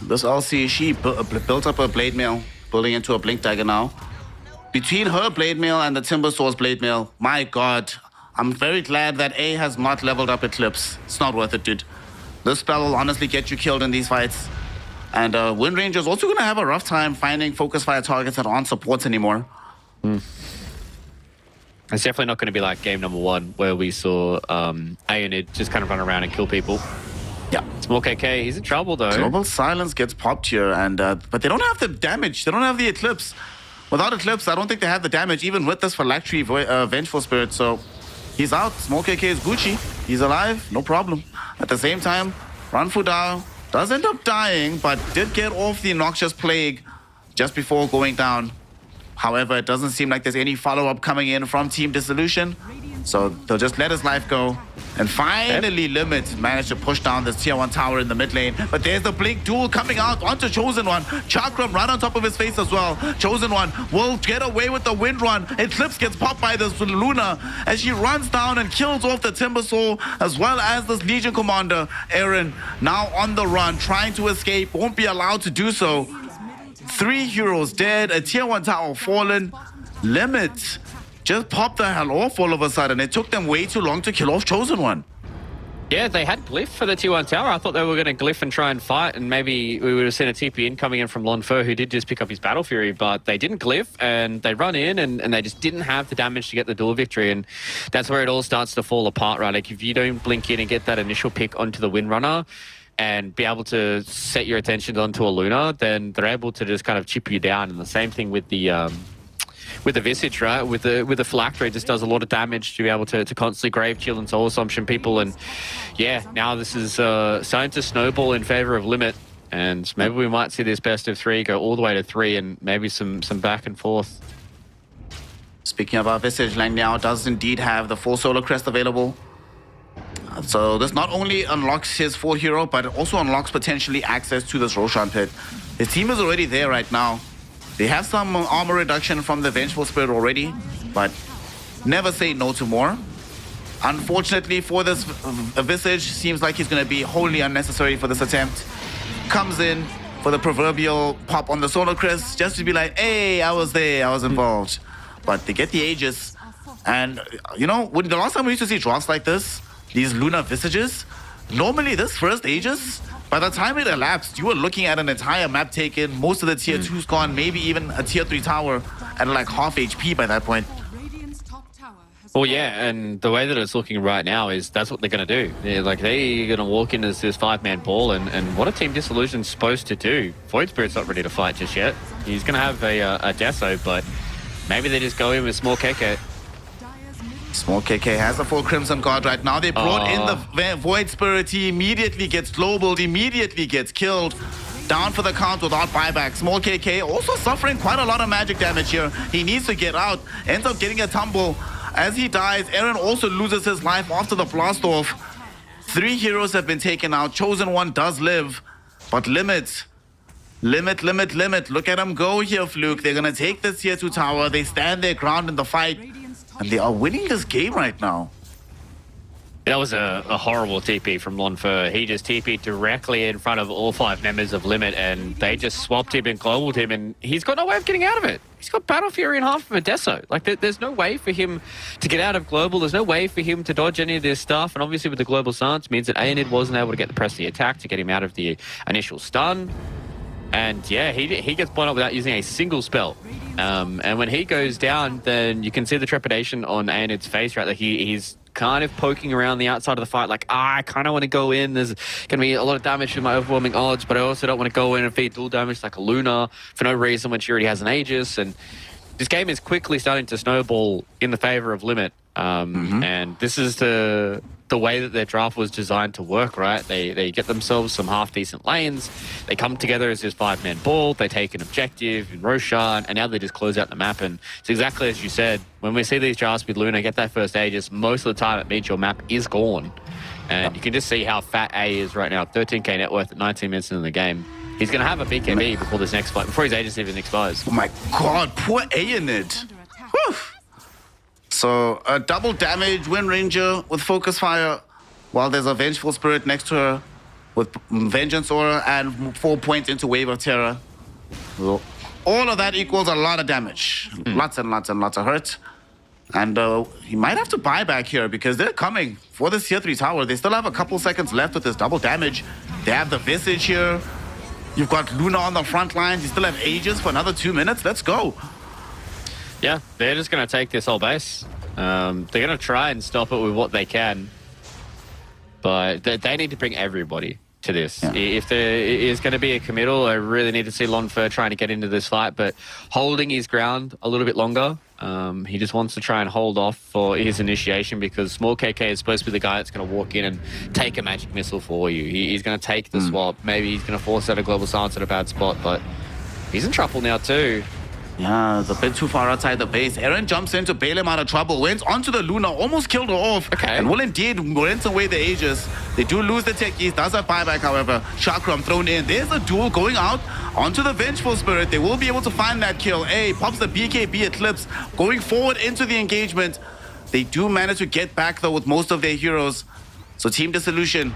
[SPEAKER 1] This LC, she built up a Blade Mail, building into a Blink Dagger now. Between her Blade Mail and the Timber Source Blade Mail, my god, I'm very glad that A has not leveled up Eclipse. It's not worth it, dude. This spell will honestly get you killed in these fights. And Wind Ranger's also going to have a rough time finding focus fire targets that aren't supports anymore.
[SPEAKER 2] It's definitely not going to be like game number 1 where we saw Aeonid just kind of run around and kill people.
[SPEAKER 1] Yeah.
[SPEAKER 2] Small KK, he's in trouble though.
[SPEAKER 1] Global Silence gets popped here, and but they don't have the damage. They don't have the Eclipse. Without Eclipse, I don't think they have the damage, even with this Phylactery Vengeful Spirit. So he's out. Small KK is Gucci. He's alive. No problem. At the same time, Ranfu Dao does end up dying, but did get off the Noxious Plague just before going down. However, it doesn't seem like there's any follow-up coming in from Team Dissolution. So they'll just let his life go. And finally, Limit managed to push down this tier 1 tower in the mid lane. But there's the Blink duel coming out onto Chosen One. Chakram right on top of his face as well. Chosen One will get away with the Wind Run. Eclipse gets popped by this Luna as she runs down and kills off the Timber Soul, as well as this Legion Commander, Aaron, now on the run, trying to escape. Won't be allowed to do so. 3 heroes dead, a tier 1 tower fallen. Limit just popped the hell off all of a sudden. It took them way too long to kill off Chosen One.
[SPEAKER 2] Yeah, they had Glyph for the T1 tower. I thought they were going to Glyph and try and fight, and maybe we would have seen a TP in coming in from Lonfer, who did just pick up his Battle Fury, but they didn't Glyph, and they run in, and they just didn't have the damage to get the duel victory, and that's where it all starts to fall apart, right? Like, if you don't blink in and get that initial pick onto the Windrunner, and be able to set your attention onto a Luna, then they're able to just kind of chip you down, and the same thing with the Visage, right? With the Phylactery, it just does a lot of damage to be able to constantly Grave Chill and Soul Assumption people. And yeah, now this is starting to snowball in favor of Limit. And maybe we might see this best of 3 go all the way to 3 and maybe some back and forth.
[SPEAKER 1] Speaking of our Visage, Lang Liao does indeed have the full Solar Crest available. So this not only unlocks his full hero, but it also unlocks potentially access to this Roshan pit. His team is already there right now. They have some armor reduction from the Vengeful Spirit already, but never say no to more. Unfortunately for this Visage, seems like he's going to be wholly unnecessary for this attempt. Comes in for the proverbial pop on the Solar Crest, just to be like, hey, I was there, I was involved. But they get the Aegis. And, you know, when the last time we used to see drops like this, these Lunar Visages. Normally, this first Aegis, by the time it elapsed, you were looking at an entire map taken, most of the tier 2's gone, maybe even a tier 3 tower at like half HP by that point.
[SPEAKER 3] Radiant's top tower has
[SPEAKER 2] Well, yeah, and the way that it's looking right now is that's what they're going to do. Like, they're going to walk in as this 5-man ball, and what a Team Dissolution's supposed to do. Void Spirit's not ready to fight just yet. He's going to have a Deso, but maybe they just go in with small KK.
[SPEAKER 3] Dire's middle
[SPEAKER 1] Small KK has a full Crimson Guard right now. They brought in the Void Spirit. He immediately gets global, immediately gets killed. Down for the count without buyback. Small KK also suffering quite a lot of magic damage here. He needs to get out. Ends up getting a tumble. As he dies, Aaron also loses his life after the blast off. 3 heroes have been taken out. Chosen One does live. But Limit. Look at him go here, Fluke. They're going to take this tier 2 tower. They stand their ground in the fight.
[SPEAKER 3] Radiant's top
[SPEAKER 1] And they are winning this game right now.
[SPEAKER 2] That was a horrible TP from Lonfer. He just TP'd directly in front of all 5 members of Limit, and they just swapped him and globaled him, and he's got no way of getting out of it. He's got Battle Fury and half of a Deso. Like, there's no way for him to get out of global. There's no way for him to dodge any of this stuff, and obviously with the global stance means that Aenid wasn't able to get the press of the attack to get him out of the initial stun. And yeah, he gets blown up without using a single spell. And when he goes down, then you can see the trepidation on Aenid's face, right? Like he's kind of poking around the outside of the fight, like, I kind of want to go in. There's going to be a lot of damage with my overwhelming odds, but I also don't want to go in and feed dual damage like a Luna for no reason when she already has an Aegis. And this game is quickly starting to snowball in the favor of Limit. And this is the way that their draft was designed to work, right? They get themselves some half-decent lanes. They come together as this 5-man ball. They take an objective in Roshan, and now they just close out the map. And it's exactly as you said. When we see these drafts with Luna get that first Aegis, most of the time it means your map is gone. And you can just see how fat A is right now. 13k net worth at 19 minutes into the game. He's going to have a BKB before this next fight, before his Aegis even expires.
[SPEAKER 1] Oh my god, poor Aenid.
[SPEAKER 3] under attack.
[SPEAKER 1] Whew. So a double damage Wind Ranger with Focus Fire, while there's a Vengeful Spirit next to her with Vengeance Aura and 4 points into Wave of Terror. All of that equals a lot of damage. Lots and lots of hurt. And he might have to buy back here because they're coming for this tier 3 tower. They still have a couple seconds left with this double damage. They have the Visage here. You've got Luna on the front lines. You still have Aegis for another 2 minutes. Let's go.
[SPEAKER 2] Yeah, they're just going to take this whole base. They're going to try and stop it with what they can. But they need to bring everybody to this.
[SPEAKER 1] Yeah.
[SPEAKER 2] If there is going to be a committal, I really need to see Lonfer trying to get into this fight, but holding his ground a little bit longer. He just wants to try and hold off for his initiation because Small KK is supposed to be the guy that's going to walk in and take a magic missile for you. He's going to take the swap. Maybe he's going to force out a global silence at a bad spot, but he's in trouble now too.
[SPEAKER 1] Yeah, it's a bit too far outside the base. Aaron jumps in to bail him out of trouble. Went onto the Luna, almost killed her off.
[SPEAKER 2] Okay.
[SPEAKER 1] And will indeed rent away the Aegis. They do lose the techies. Does have buyback, however. Chakram thrown in. There's a duel going out onto the Vengeful Spirit. They will be able to find that kill. A pops the BKB Eclipse. Going forward into the engagement. They do manage to get back, though, with most of their heroes. So Team Dissolution,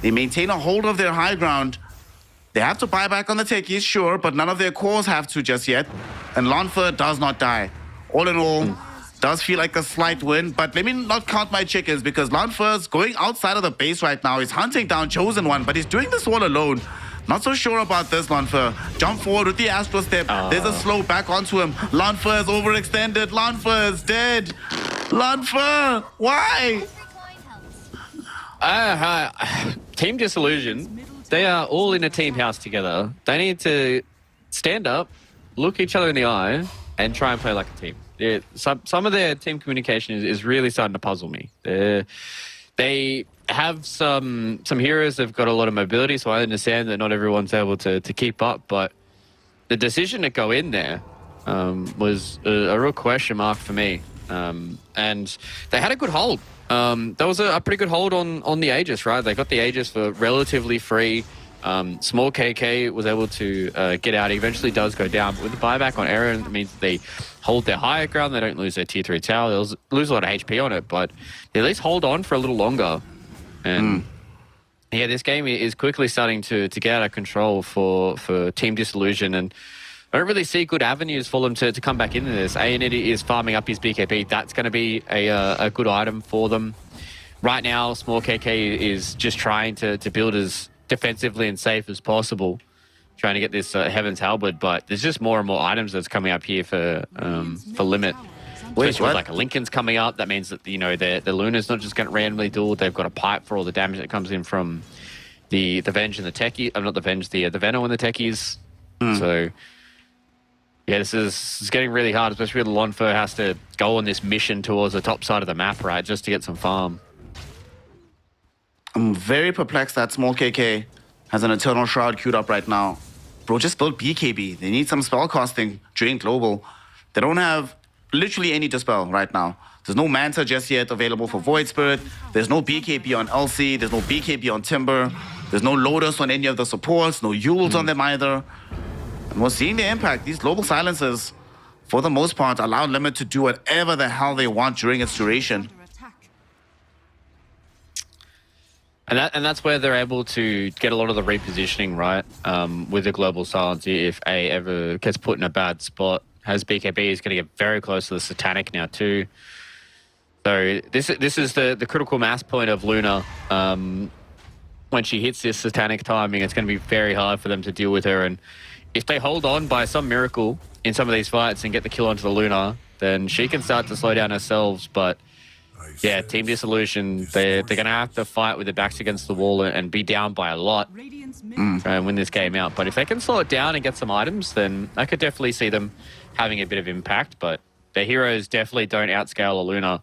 [SPEAKER 1] they maintain a hold of their high ground. They have to buy back on the techies, sure, but none of their cores have to just yet. And Lonfer does not die. All in all, does feel like a slight win, but let me not count my chickens because Lonfer's going outside of the base right now. He's hunting down Chosen One, but he's doing this all alone. Not so sure about this, Lonfer. Jump forward with the Astro Step. There's a slow back onto him. Lonfer is overextended. Lonfer is dead. Lonfer, why?
[SPEAKER 2] Team Disillusion, they are all in a team house together. They need to stand up, look each other in the eye, and try and play like a team. Yeah, some of their team communication is really starting to puzzle me. They have some heroes that have got a lot of mobility, so I understand that not everyone's able to keep up, but the decision to go in there was a real question mark for me. And they had a good hold. That was a pretty good hold on the Aegis, right? They got the Aegis for relatively free. Small KK was able to get out. He eventually does go down, but with the buyback on Aaron, it means they hold their higher ground. They don't lose their tier 3 tower. They'll lose a lot of HP on it, but they at least hold on for a little longer. And yeah, this game is quickly starting to get out of control for Team Disillusion, and I don't really see good avenues for them to come back into this. Aenid is farming up his BKB. That's going to be a good item for them. right now, Small KK is just trying to build as defensively and safe as possible, trying to get this Heaven's Halberd. But there's just more and more items that's coming up here for Limit.
[SPEAKER 1] Wait,
[SPEAKER 2] Especially with
[SPEAKER 1] what?
[SPEAKER 2] like a Lincoln's coming up. That means that, you know, the Luna's not just going to randomly duel. They've got a pipe for all the damage that comes in from the Venge and the Techie. Not the Venge, the Venom and the Techies. So, yeah, this is getting really hard, especially when Lonfo has to go on this mission towards the top side of the map, right, just to get some farm.
[SPEAKER 1] I'm very perplexed that Small KK has an Eternal Shroud queued up right now. Bro, just build BKB. They need some spell casting during Global. They don't have literally any Dispel right now. There's no Manta just yet available for Void Spirit. There's no BKB on LC. There's no BKB on Timber. There's no Lotus on any of the supports. No Yules on them either. And we're seeing the impact. These Global Silences, for the most part, allow Limit to do whatever the hell they want during its duration.
[SPEAKER 3] Under attack.
[SPEAKER 2] And that's where they're able to get a lot of the repositioning, right, with the Global Silence. If A ever gets put in a bad spot, has BKB is going to get very close to the Satanic now too. So this is the critical mass point of Luna. When she hits this Satanic timing, it's going to be very hard for them to deal with her. And if they hold on by some miracle in some of these fights and get the kill onto the Luna, then she can start to slow down herself. But yeah, Team Dissolution, they're going to have to fight with their backs against the wall and be down by a lot
[SPEAKER 3] Radiant's
[SPEAKER 2] and win this game out. But if they can slow it down and get some items, then I could definitely see them having a bit of impact. But their heroes definitely don't outscale a Luna.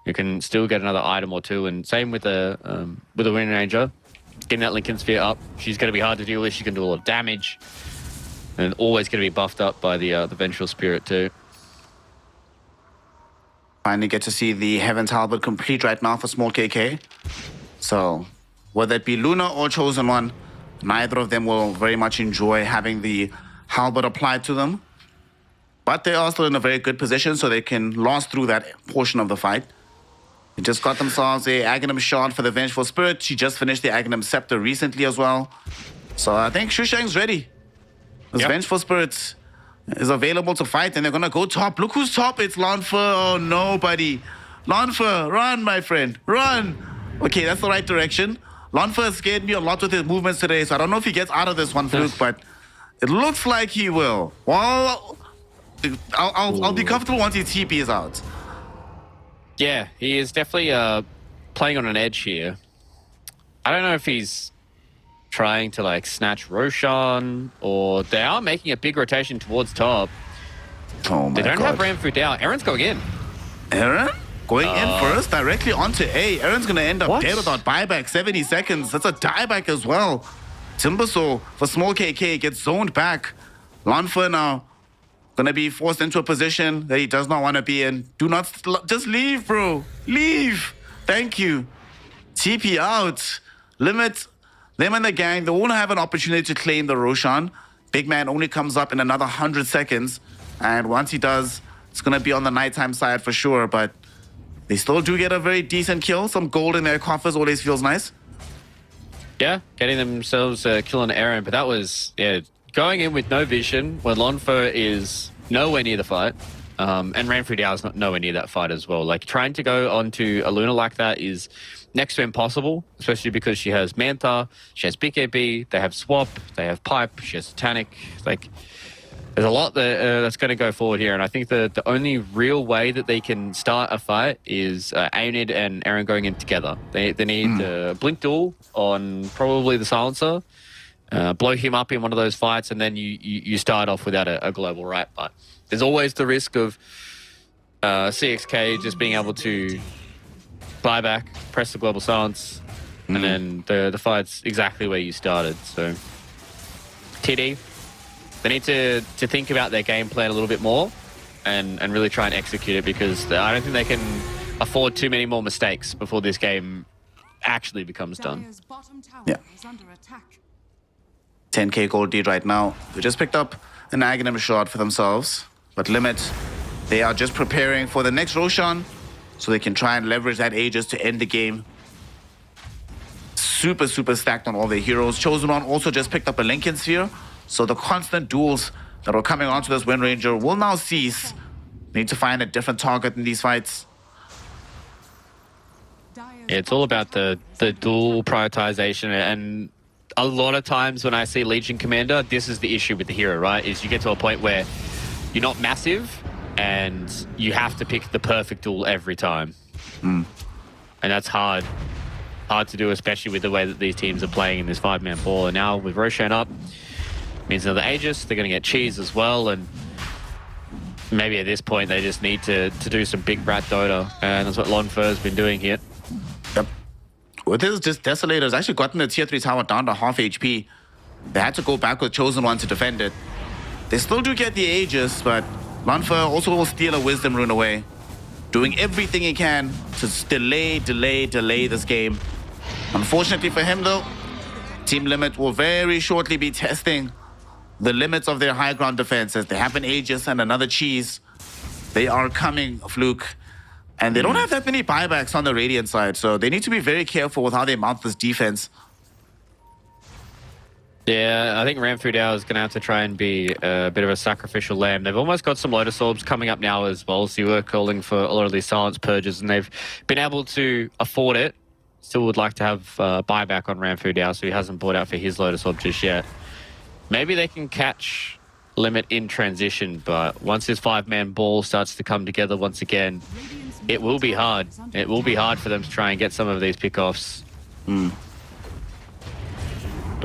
[SPEAKER 2] You can still get another item or two. And same with the Wind Ranger. Getting that Lincoln Sphere up, she's going to be hard to deal with. She can do a lot of damage. And always going to be buffed up by the Vengeful Spirit too.
[SPEAKER 1] Finally get to see the Heaven's Halberd complete right now for Small KK. So, whether it be Luna or Chosen One, neither of them will very much enjoy having the Halberd applied to them. But they are still in a very good position, so they can last through that portion of the fight. They just got themselves a Aghanim Shard for the Vengeful Spirit. She just finished the Aghanim Scepter recently as well. So I think Shushang's ready. This Vengeful Spirit is available to fight, and they're gonna go top. Look who's top. It's Lonfer. Oh no, buddy. Lonfer, run, my friend. Run. Okay, that's the right direction. Lonfer has scared me a lot with his movements today, so I don't know if he gets out of this one, Fluke, but it looks like he will. Well, I'll be comfortable once his TP is out.
[SPEAKER 2] Yeah, he is definitely playing on an edge here. I don't know if he's trying to like snatch Roshan, or they are making a big rotation towards top.
[SPEAKER 1] Oh my
[SPEAKER 2] They don't
[SPEAKER 1] God.
[SPEAKER 2] have Ramfu down. Aaron's going in.
[SPEAKER 1] Aaron going in first, directly onto A. Aaron's gonna end up
[SPEAKER 2] What?
[SPEAKER 1] dead without buyback. 70 seconds. That's a dieback as well. Timbersaw for Small KK gets zoned back. Lonfer now gonna be forced into a position that he does not want to be in. Do not just leave, bro. Leave. Thank you. TP out. Limit. Them and the gang, they won't have an opportunity to claim the Roshan. Big man only comes up in another 100 seconds. And once he does, it's going to be on the nighttime side for sure. But they still do get a very decent kill. Some gold in their coffers always feels nice.
[SPEAKER 2] Yeah, getting themselves a kill on Aaron, but that was going in with no vision when Lonfer is nowhere near the fight. And Ramfu Dao is not nowhere near that fight as well. Like, trying to go onto a Luna like that is next to impossible, especially because she has Manta, she has BKB, they have Swap, they have Pipe, she has Satanic. Like, there's a lot that's going to go forward here, and I think the only real way that they can start a fight is Aonid and Aaron going in together. They need Blink Duel on probably the Silencer, blow him up in one of those fights, and then you start off without a global, right? But there's always the risk of CXK just being able to buy back, press the global silence, and then the fight's exactly where you started. So TD, they need to think about their game plan a little bit more and really try and execute it, because I don't think they can afford too many more mistakes before this game actually becomes done.
[SPEAKER 3] Dire's bottom tower
[SPEAKER 1] Yeah.
[SPEAKER 3] is under attack.
[SPEAKER 1] 10k gold lead right now. They just picked up an Aghanim Shard for themselves. But Limit, they are just preparing for the next Roshan, so they can try and leverage that Aegis to end the game. Super stacked on all their heroes. Chosen One also just picked up a Lincoln Sphere, so the constant duels that were coming onto this Wind Ranger will now cease. Need to find a different target in these fights.
[SPEAKER 3] Dire's
[SPEAKER 2] It's all about the dual prioritization, and a lot of times when I see Legion Commander, this is the issue with the hero, right? Is you get to a point where you're not massive and you have to pick the perfect duel every time. And that's hard to do, especially with the way that these teams are playing in this 5-man ball. And now with Roshan up, means another Aegis, they're going to get cheese as well, and maybe at this point they just need to do some big brat Dota, and that's what Lonfer's been doing here.
[SPEAKER 1] Yep. With his just Desolator's actually gotten the tier 3 tower down to half HP. They had to go back with Chosen One to defend it. They still do get the Aegis, but Lonfer also will steal a Wisdom Rune away, doing everything he can to delay this game. Unfortunately for him though, Team Limit will very shortly be testing the limits of their high ground defense as they have an Aegis and another cheese. They are coming, Fluke. And they don't have that many buybacks on the Radiant side, so they need to be very careful with how they mount this defense.
[SPEAKER 2] Yeah, I think Ramfudao is going to have to try and be a bit of a sacrificial lamb. They've almost got some Lotus Orbs coming up now as well, so you were calling for a lot of these silence purges, and they've been able to afford it. Still would like to have buyback on Ramfudao, so he hasn't bought out for his Lotus Orb just yet. Maybe they can catch Limit in transition, but once this 5-man ball starts to come together once again, it will be hard. It will be hard for them to try and get some of these pickoffs.
[SPEAKER 1] They're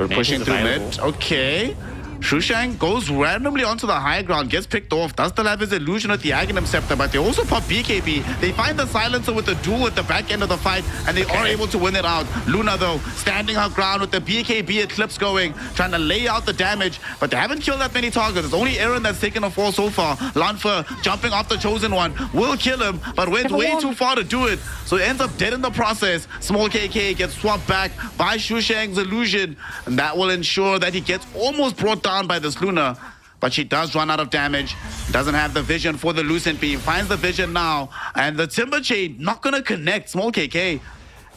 [SPEAKER 1] pushing through mid. Okay. Shushang goes randomly onto the high ground, gets picked off, does still have his illusion with the Aghanim Scepter, but they also pop BKB. They find the silencer with the duel at the back end of the fight, and they are able to win it out. Luna, though, standing her ground with the BKB Eclipse going, trying to lay out the damage, but they haven't killed that many targets. It's only Aaron that's taken a fall so far. Lanfer jumping off the Chosen One, will kill him, but went way too far to do it, so he ends up dead in the process. Small KK gets swapped back by Shushang's illusion, and that will ensure that he gets almost brought down by this Luna, but she does run out of damage. Doesn't have the vision for the Lucent Beam. Finds the vision now, and the Timber Chain not gonna connect. Small KK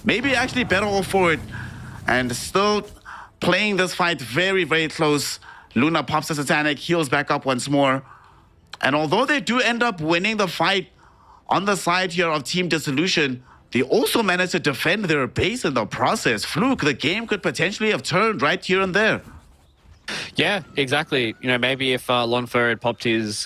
[SPEAKER 1] maybe actually better off for it, and still playing this fight very, very close. Luna pops the Satanic, heals back up once more, and although they do end up winning the fight on the side here of Team Dissolution, they also managed to defend their base in the process. Fluke, the game could potentially have turned right here and there.
[SPEAKER 2] Yeah, exactly. You know, maybe if Lonfer had popped his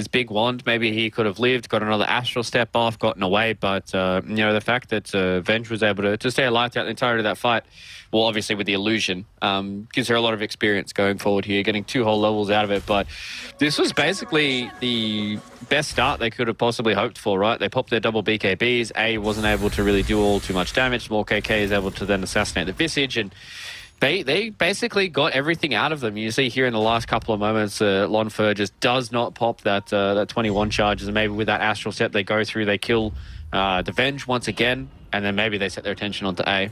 [SPEAKER 2] big wand, maybe he could have lived, got another astral step off, gotten away. But, you know, the fact that Venge was able to stay alive throughout the entirety of that fight, well, obviously with the illusion, gives her a lot of experience going forward here, getting 2 whole levels out of it. But this was basically the best start they could have possibly hoped for, right? They popped their double BKBs. A wasn't able to really do all too much damage. Small KK is able to then assassinate the Visage, and They basically got everything out of them. You see here in the last couple of moments, Lonfer just does not pop that 21 charges, and maybe with that astral step they go through, they kill the Venge once again, and then maybe they set their attention onto A.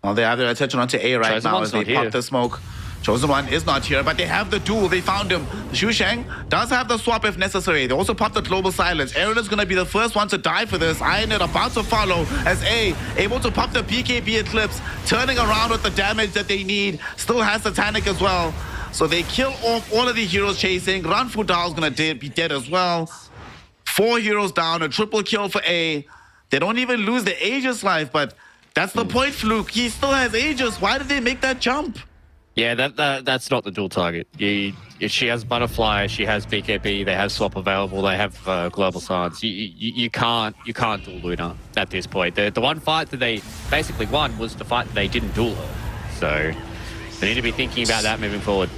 [SPEAKER 1] Well, they have their attention onto A right now as they pop the smoke. Chosen One is not here, but they have the duel. They found him. Shushang does have the swap if necessary. They also pop the global silence. Aaron is going to be the first one to die for this. Ionit about to follow as A able to pop the BKB Eclipse, turning around with the damage that they need. Still has Satanic as well. So they kill off all of the heroes chasing. Ranfudao is going to be dead as well. 4 heroes down, a triple kill for A. They don't even lose the Aegis life, but that's the point, Fluke. He still has Aegis. Why did they make that jump?
[SPEAKER 2] Yeah, that's not the dual target. If she has Butterfly, she has BKB, they have swap available, they have global silence. You can't dual Luna at this point. The one fight that they basically won was the fight that they didn't duel her. So they need to be thinking about that moving forward.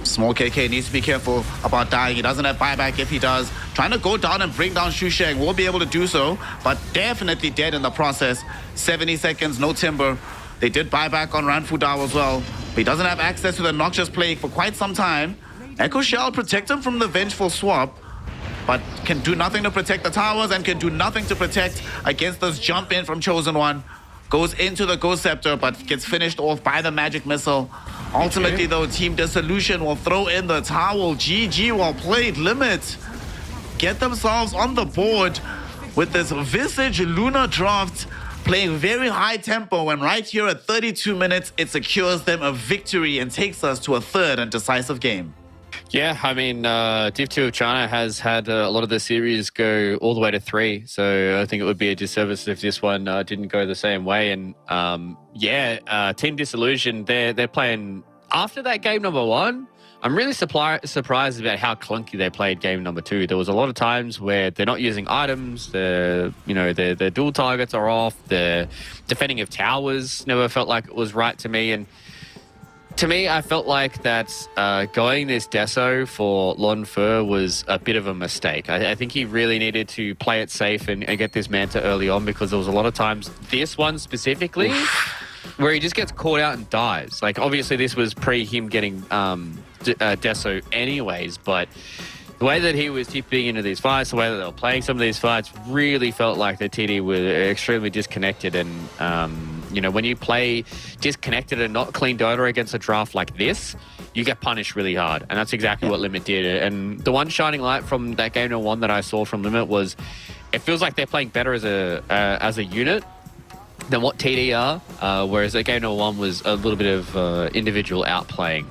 [SPEAKER 1] Small KK needs to be careful about dying. He doesn't have buyback if he does. Trying to go down and bring down Shushang. Won't be able to do so, but definitely dead in the process. 70 seconds, no Timber. They did buyback on Ranfudao as well. But he doesn't have access to the Noxious Plague for quite some time. Echo Shell protect him from the Vengeful Swap, but can do nothing to protect the towers and can do nothing to protect against this jump in from Chosen One. Goes into the Ghost Scepter, but gets finished off by the Magic Missile. Ultimately, though, Team Dissolution will throw in the towel. GG, well played. Limit get themselves on the board with this Visage Luna draft, playing very high tempo, and right here at 32 minutes, it secures them a victory and takes us to a third and decisive game.
[SPEAKER 2] Yeah, I mean, Div 2 of China has had a lot of the series go all the way to 3, so I think it would be a disservice if this one didn't go the same way. And Team Disillusion, they're playing after that game number 1. I'm really surprised about how clunky they played game number 2. There was a lot of times where they're not using items, their dual targets are off, the defending of towers never felt like it was right to me. And to me, I felt like that going this Deso for Lon Fur was a bit of a mistake. I think he really needed to play it safe and get this Manta early on, because there was a lot of times, this one specifically, where he just gets caught out and dies. Like, obviously this was pre him getting Deso anyways, but the way that he was tipping into these fights, the way that they were playing some of these fights, really felt like the TD were extremely disconnected. And, when you play disconnected and not clean Dota against a draft like this, you get punished really hard. And that's exactly what Limit did. And the one shining light from that game no one that I saw from Limit was it feels like they're playing better as a unit than what TD are, whereas the game no one was a little bit of individual outplaying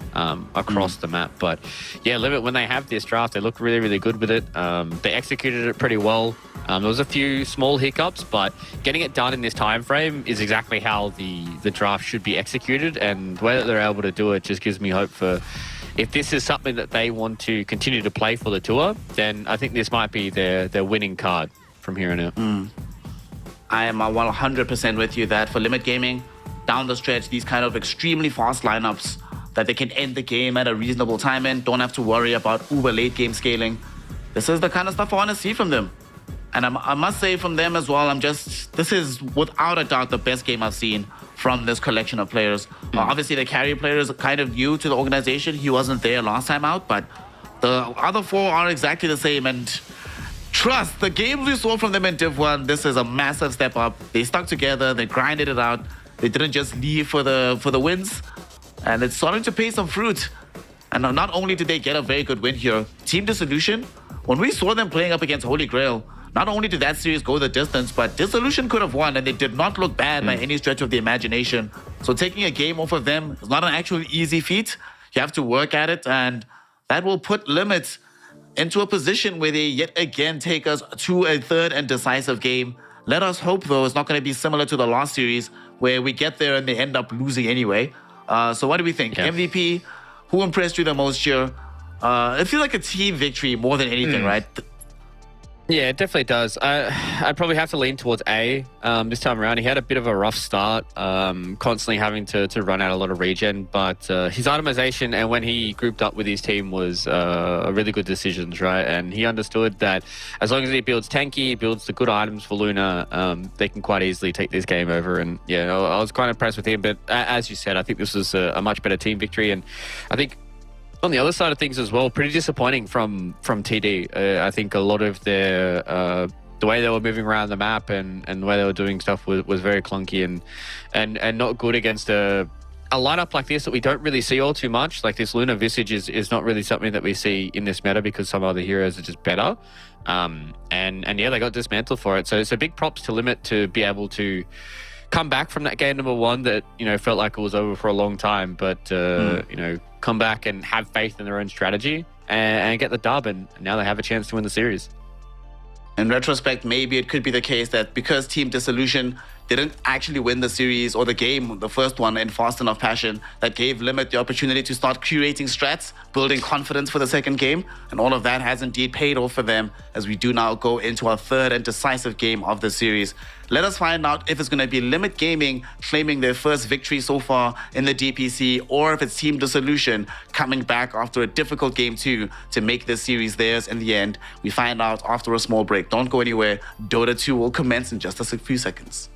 [SPEAKER 2] across the map. But yeah, Limit, when they have this draft, they look really, really good with it. They executed it pretty well. There was a few small hiccups, but getting it done in this time frame is exactly how the draft should be executed. And the way that they're able to do it just gives me hope for, if this is something that they want to continue to play for the tour, then I think this might be their winning card from here on out.
[SPEAKER 1] I am 100% with you that for Limit Gaming, down the stretch, these kind of extremely fast lineups that they can end the game at a reasonable time and don't have to worry about uber late game scaling. This is the kind of stuff I want to see from them. And I must say from them as well, this is without a doubt the best game I've seen from this collection of players. Obviously, the carry player is kind of new to the organization. He wasn't there last time out, but the other 4 are exactly the same. And trust, the games we saw from them in Div 1, this is a massive step up. They stuck together, they grinded it out. They didn't just leave for the wins. And it's starting to pay some fruit. And not only did they get a very good win here, Team Dissolution, when we saw them playing up against Holy Grail, not only did that series go the distance, but Dissolution could have won, and they did not look bad by any stretch of the imagination. So taking a game off of them is not an actual easy feat. You have to work at it, and that will put Limits into a position where they yet again take us to a third and decisive game. Let us hope, though, it's not going to be similar to the last series, where we get there and they end up losing anyway. So what do we think? Yeah. MVP, who impressed you the most here? It feels like a team victory more than anything, right?
[SPEAKER 2] Yeah, it definitely does. I'd probably have to lean towards A this time around. He had a bit of a rough start, constantly having to run out a lot of regen, but his itemization and when he grouped up with his team was really good decisions, right? And he understood that as long as he builds tanky, he builds the good items for Luna, they can quite easily take this game over. And yeah, I was quite impressed with him, but as you said, I think this was a much better team victory. And I think on the other side of things as well, pretty disappointing from TD. I think a lot of their the way they were moving around the map and the way they were doing stuff was very clunky and not good against a lineup like this that we don't really see all too much. Like this Luna Visage is not really something that we see in this meta because some other heroes are just better. And yeah, they got dismantled for it. So it's a big props to Limit to be able to come back from that game number 1 that, felt like it was over for a long time, but, come back and have faith in their own strategy and get the dub, and now they have a chance to win the series.
[SPEAKER 1] In retrospect, maybe it could be the case that because Team Dissolution didn't actually win the series or the game, the first one, in fast enough passion, that gave Limit the opportunity to start curating strats, building confidence for the second game, and all of that has indeed paid off for them as we do now go into our third and decisive game of the series. Let us find out if it's going to be Limit Gaming claiming their first victory so far in the DPC, or if it's Team Dissolution coming back after a difficult game 2 to make this series theirs in the end. We find out after a small break. Don't go anywhere. Dota 2 will commence in just a few seconds.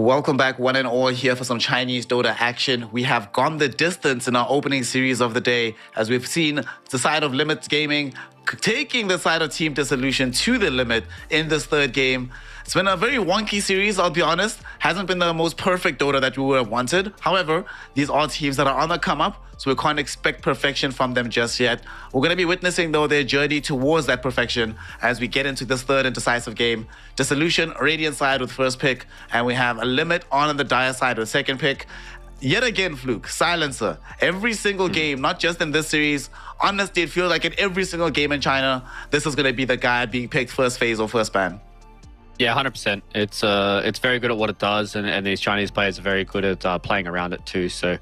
[SPEAKER 1] Welcome back, one and all, here for some Chinese Dota action. We have gone the distance in our opening series of the day, as we've seen the side of Limits Gaming taking the side of Team Dissolution to the limit in this third game. It's been a very wonky series, I'll be honest. Hasn't been the most perfect Dota that we would have wanted. However, these are teams that are on the come up, so we can't expect perfection from them just yet. We're going to be witnessing, though, their journey towards that perfection as we get into this third and decisive game. Dissolution, Radiant side with first pick, and we have a Limit on the Dire side with second pick. Yet again, Fluke, Silencer. Every single game, not just in this series. Honestly, it feels like in every single game in China, this is going to be the guy being picked first phase or first ban.
[SPEAKER 2] Yeah, 100%. It's very good at what it does, and these Chinese players are very good at playing around it too. So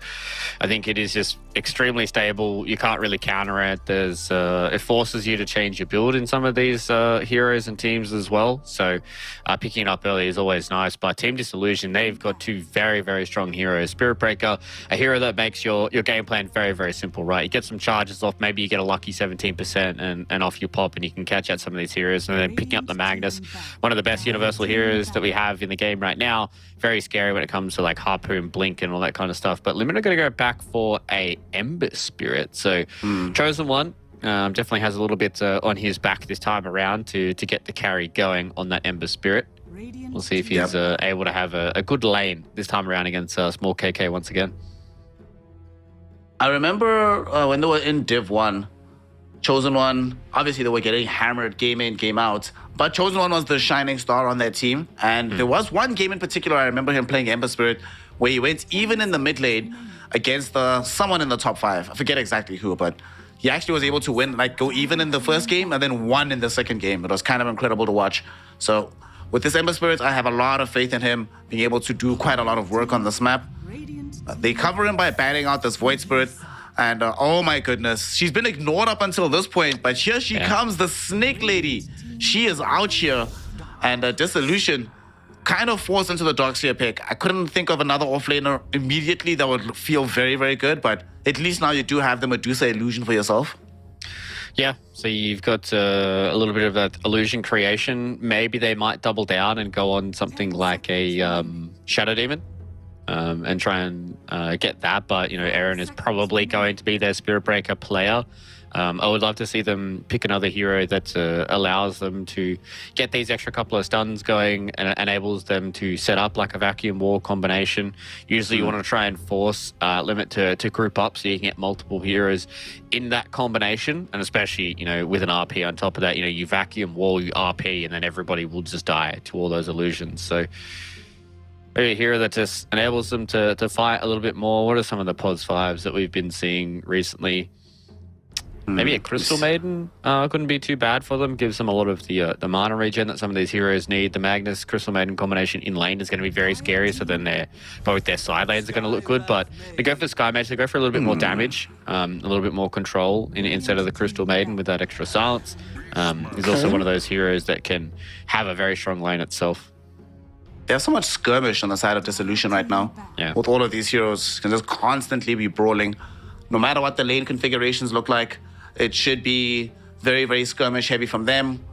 [SPEAKER 2] I think it is just extremely stable. You can't really counter it. It forces you to change your build in some of these heroes and teams as well. So picking it up early is always nice. But Team Dissolution, they've got two very, very strong heroes. Spirit Breaker, a hero that makes your game plan very, very simple, right? You get some charges off, maybe you get a lucky 17% and off you pop, and you can catch out some of these heroes. And then picking up the Magnus, one of the best universal heroes that we have in the game right now. Very scary when it comes to like Harpoon, Blink, and all that kind of stuff. But Limit are going to go back for a Ember Spirit. So Chosen One definitely has a little bit on his back this time around to get the carry going on that Ember Spirit. We'll see if he's able to have a good lane this time around against Small KK once again.
[SPEAKER 1] I remember when they were in Div 1, Chosen One, obviously they were getting hammered game in, game out, but Chosen One was the shining star on that team. And there was one game in particular, I remember him playing Ember Spirit, where he went even in the mid lane against someone in the top 5. I forget exactly who, but he actually was able to win, like go even in the first game and then won in the second game. It was kind of incredible to watch. So with this Ember Spirit, I have a lot of faith in him being able to do quite a lot of work on this map. They cover him by banning out this Void Spirit. And oh my goodness, she's been ignored up until this point, but here she comes, the Snake Lady. She is out here, and Dissolution kind of forced into the Darkseer pick. I couldn't think of another offlaner immediately that would feel very, very good, but at least now you do have the Medusa illusion for yourself.
[SPEAKER 2] Yeah, so you've got a little bit of that illusion creation. Maybe they might double down and go on something like a Shadow Demon. And try and get that, but you know, Aaron is probably going to be their Spirit Breaker player. I would love to see them pick another hero that allows them to get these extra couple of stuns going and enables them to set up like a vacuum wall combination. Usually you want to try and force Limit to group up so you can get multiple heroes in that combination, and especially, you know, with an RP on top of that, you know, you vacuum wall, you RP, and then everybody will just die to all those illusions. So maybe a hero that just enables them to fight a little bit more. What are some of the Pods 5s that we've been seeing recently? Maybe a Crystal Maiden couldn't be too bad for them. Gives them a lot of the mana regen that some of these heroes need. The Magnus Crystal Maiden combination in lane is going to be very scary, so then both their side lanes are going to look good. But they go for Sky Mage, they go for a little bit more damage, a little bit more control instead of the Crystal Maiden with that extra silence. He's also one of those heroes that can have a very strong lane itself.
[SPEAKER 1] There's so much skirmish on the side of Dissolution right now.
[SPEAKER 2] Yeah.
[SPEAKER 1] With all of these heroes can just constantly be brawling. No matter what the lane configurations look like, it should be very, very skirmish heavy from them.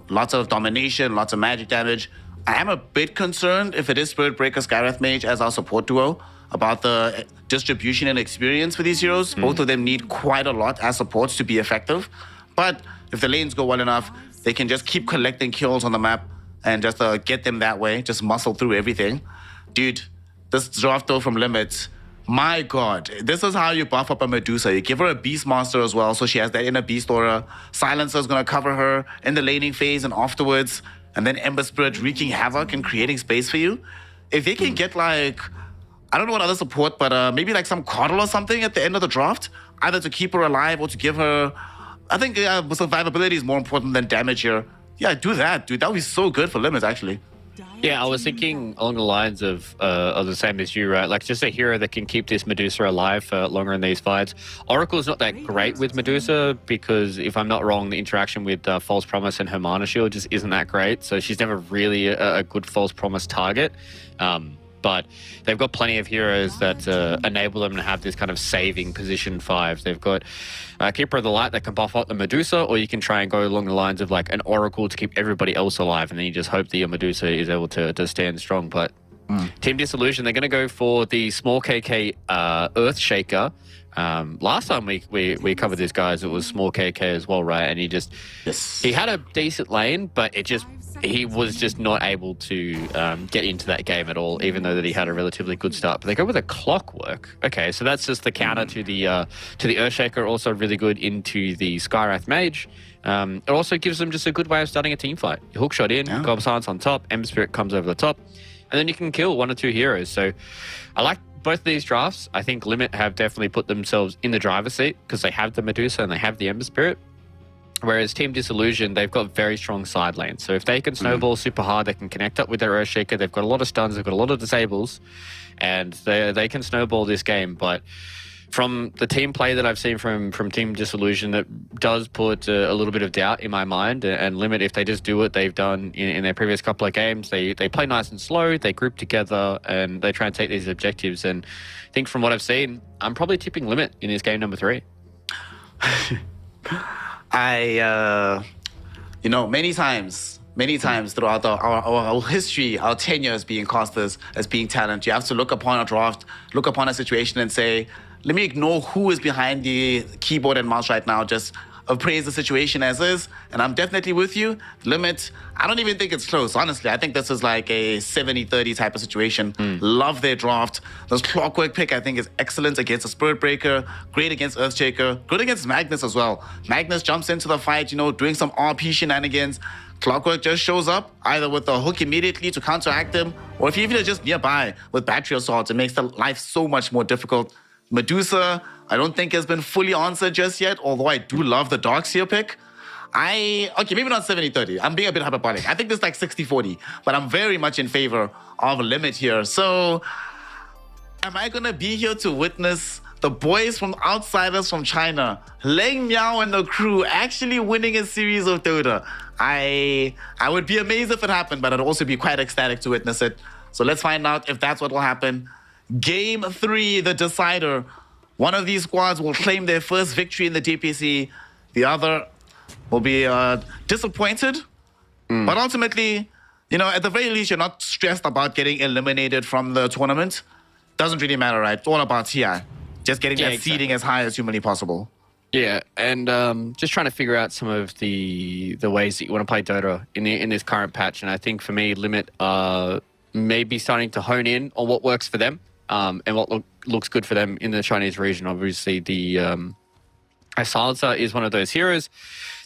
[SPEAKER 1] Lots of domination, lots of magic damage. I am a bit concerned if it is Spirit Breaker, Skywrath Mage as our support duo about the distribution and experience for these heroes. Both of them need quite a lot as supports to be effective. But if the lanes go well enough, they can just keep collecting kills on the map and just get them that way, just muscle through everything. Dude, this draft though from Limits, my God, this is how you buff up a Medusa. You give her a Beastmaster as well, so she has that inner Beast aura. Silencer is going to cover her in the laning phase and afterwards, and then Ember Spirit wreaking havoc and creating space for you. If they can get like, I don't know what other support, but maybe like some Coddle or something at the end of the draft, either to keep her alive or to give her, I think survivability is more important than damage here. Yeah, do that, dude. That would be so good for Limits, actually.
[SPEAKER 2] Yeah, I was thinking along the lines of the same as you, right? Like just a hero that can keep this Medusa alive for longer in these fights. Oracle's not that great with Medusa because, if I'm not wrong, the interaction with False Promise and her Mana Shield just isn't that great. So she's never really a good False Promise target. But they've got plenty of heroes that enable them to have this kind of saving position 5. They've got Keeper of the Light that can buff out the Medusa, or you can try and go along the lines of like an Oracle to keep everybody else alive, and then you just hope that your Medusa is able to stand strong. But Team Disillusion, they're going to go for the small KK Earthshaker. Last time we covered this, guys, it was small KK as well, right? And he had a decent lane, but he was just not able to get into that game at all, even though that he had a relatively good start. But they go with a Clockwork. Okay, so that's just the counter to the Earthshaker, also really good into the Skywrath Mage. It also gives them just a good way of starting a team fight. You hook shot in, Gob Silence on top, Ember Spirit comes over the top, and then you can kill 1 or 2 heroes. So I like both of these drafts. I think Limit have definitely put themselves in the driver's seat because they have the Medusa and they have the Ember Spirit. Whereas Team Disillusion, they've got very strong side lanes. So if they can snowball super hard, they can connect up with their Earthshaker. They've got a lot of stuns, they've got a lot of disables, and they can snowball this game. But from the team play that I've seen from Team Disillusion, that does put a little bit of doubt in my mind. And Limit, if they just do what they've done in their previous couple of games, they play nice and slow, they group together, and they try and take these objectives. And I think from what I've seen, I'm probably tipping Limit in this game number 3.
[SPEAKER 1] Many times throughout our history, our tenure as being casters, as being talent, you have to look upon a draft, look upon a situation and say, let me ignore who is behind the keyboard and mouse right now, just appraise the situation as is. And I'm definitely with you. Limit, I don't even think it's close, honestly. I think this is like a 70-30 type of situation. Love their draft. This Clockwork pick, I think, is excellent against a Spirit Breaker, great against Earthshaker, good against Magnus as well. Magnus jumps into the fight, doing some RP shenanigans. Clockwork just shows up, either with a hook immediately to counteract him, or if even just nearby with battery assaults, it makes the life so much more difficult. Medusa, I don't think has been fully answered just yet, although I do love the Darkseer pick. Okay, maybe not 70-30. I'm being a bit hyperbolic. I think this is like 60-40, but I'm very much in favor of Limit here. So, am I going to be here to witness the boys from Outsiders from China, Leng Miao and the crew, actually winning a series of Dota? I would be amazed if it happened, but I'd also be quite ecstatic to witness it. So let's find out if that's what will happen. Game 3, the decider. One of these squads will claim their first victory in the DPC. The other will be disappointed. But ultimately, at the very least, you're not stressed about getting eliminated from the tournament. Doesn't really matter, right? It's all about TI. Just getting that seeding as high as humanly possible.
[SPEAKER 2] Yeah, and just trying to figure out some of the ways that you want to play Dota in this current patch. And I think for me, Limit may be starting to hone in on what works for them. And what looks good for them in the Chinese region. Obviously, the Silencer is one of those heroes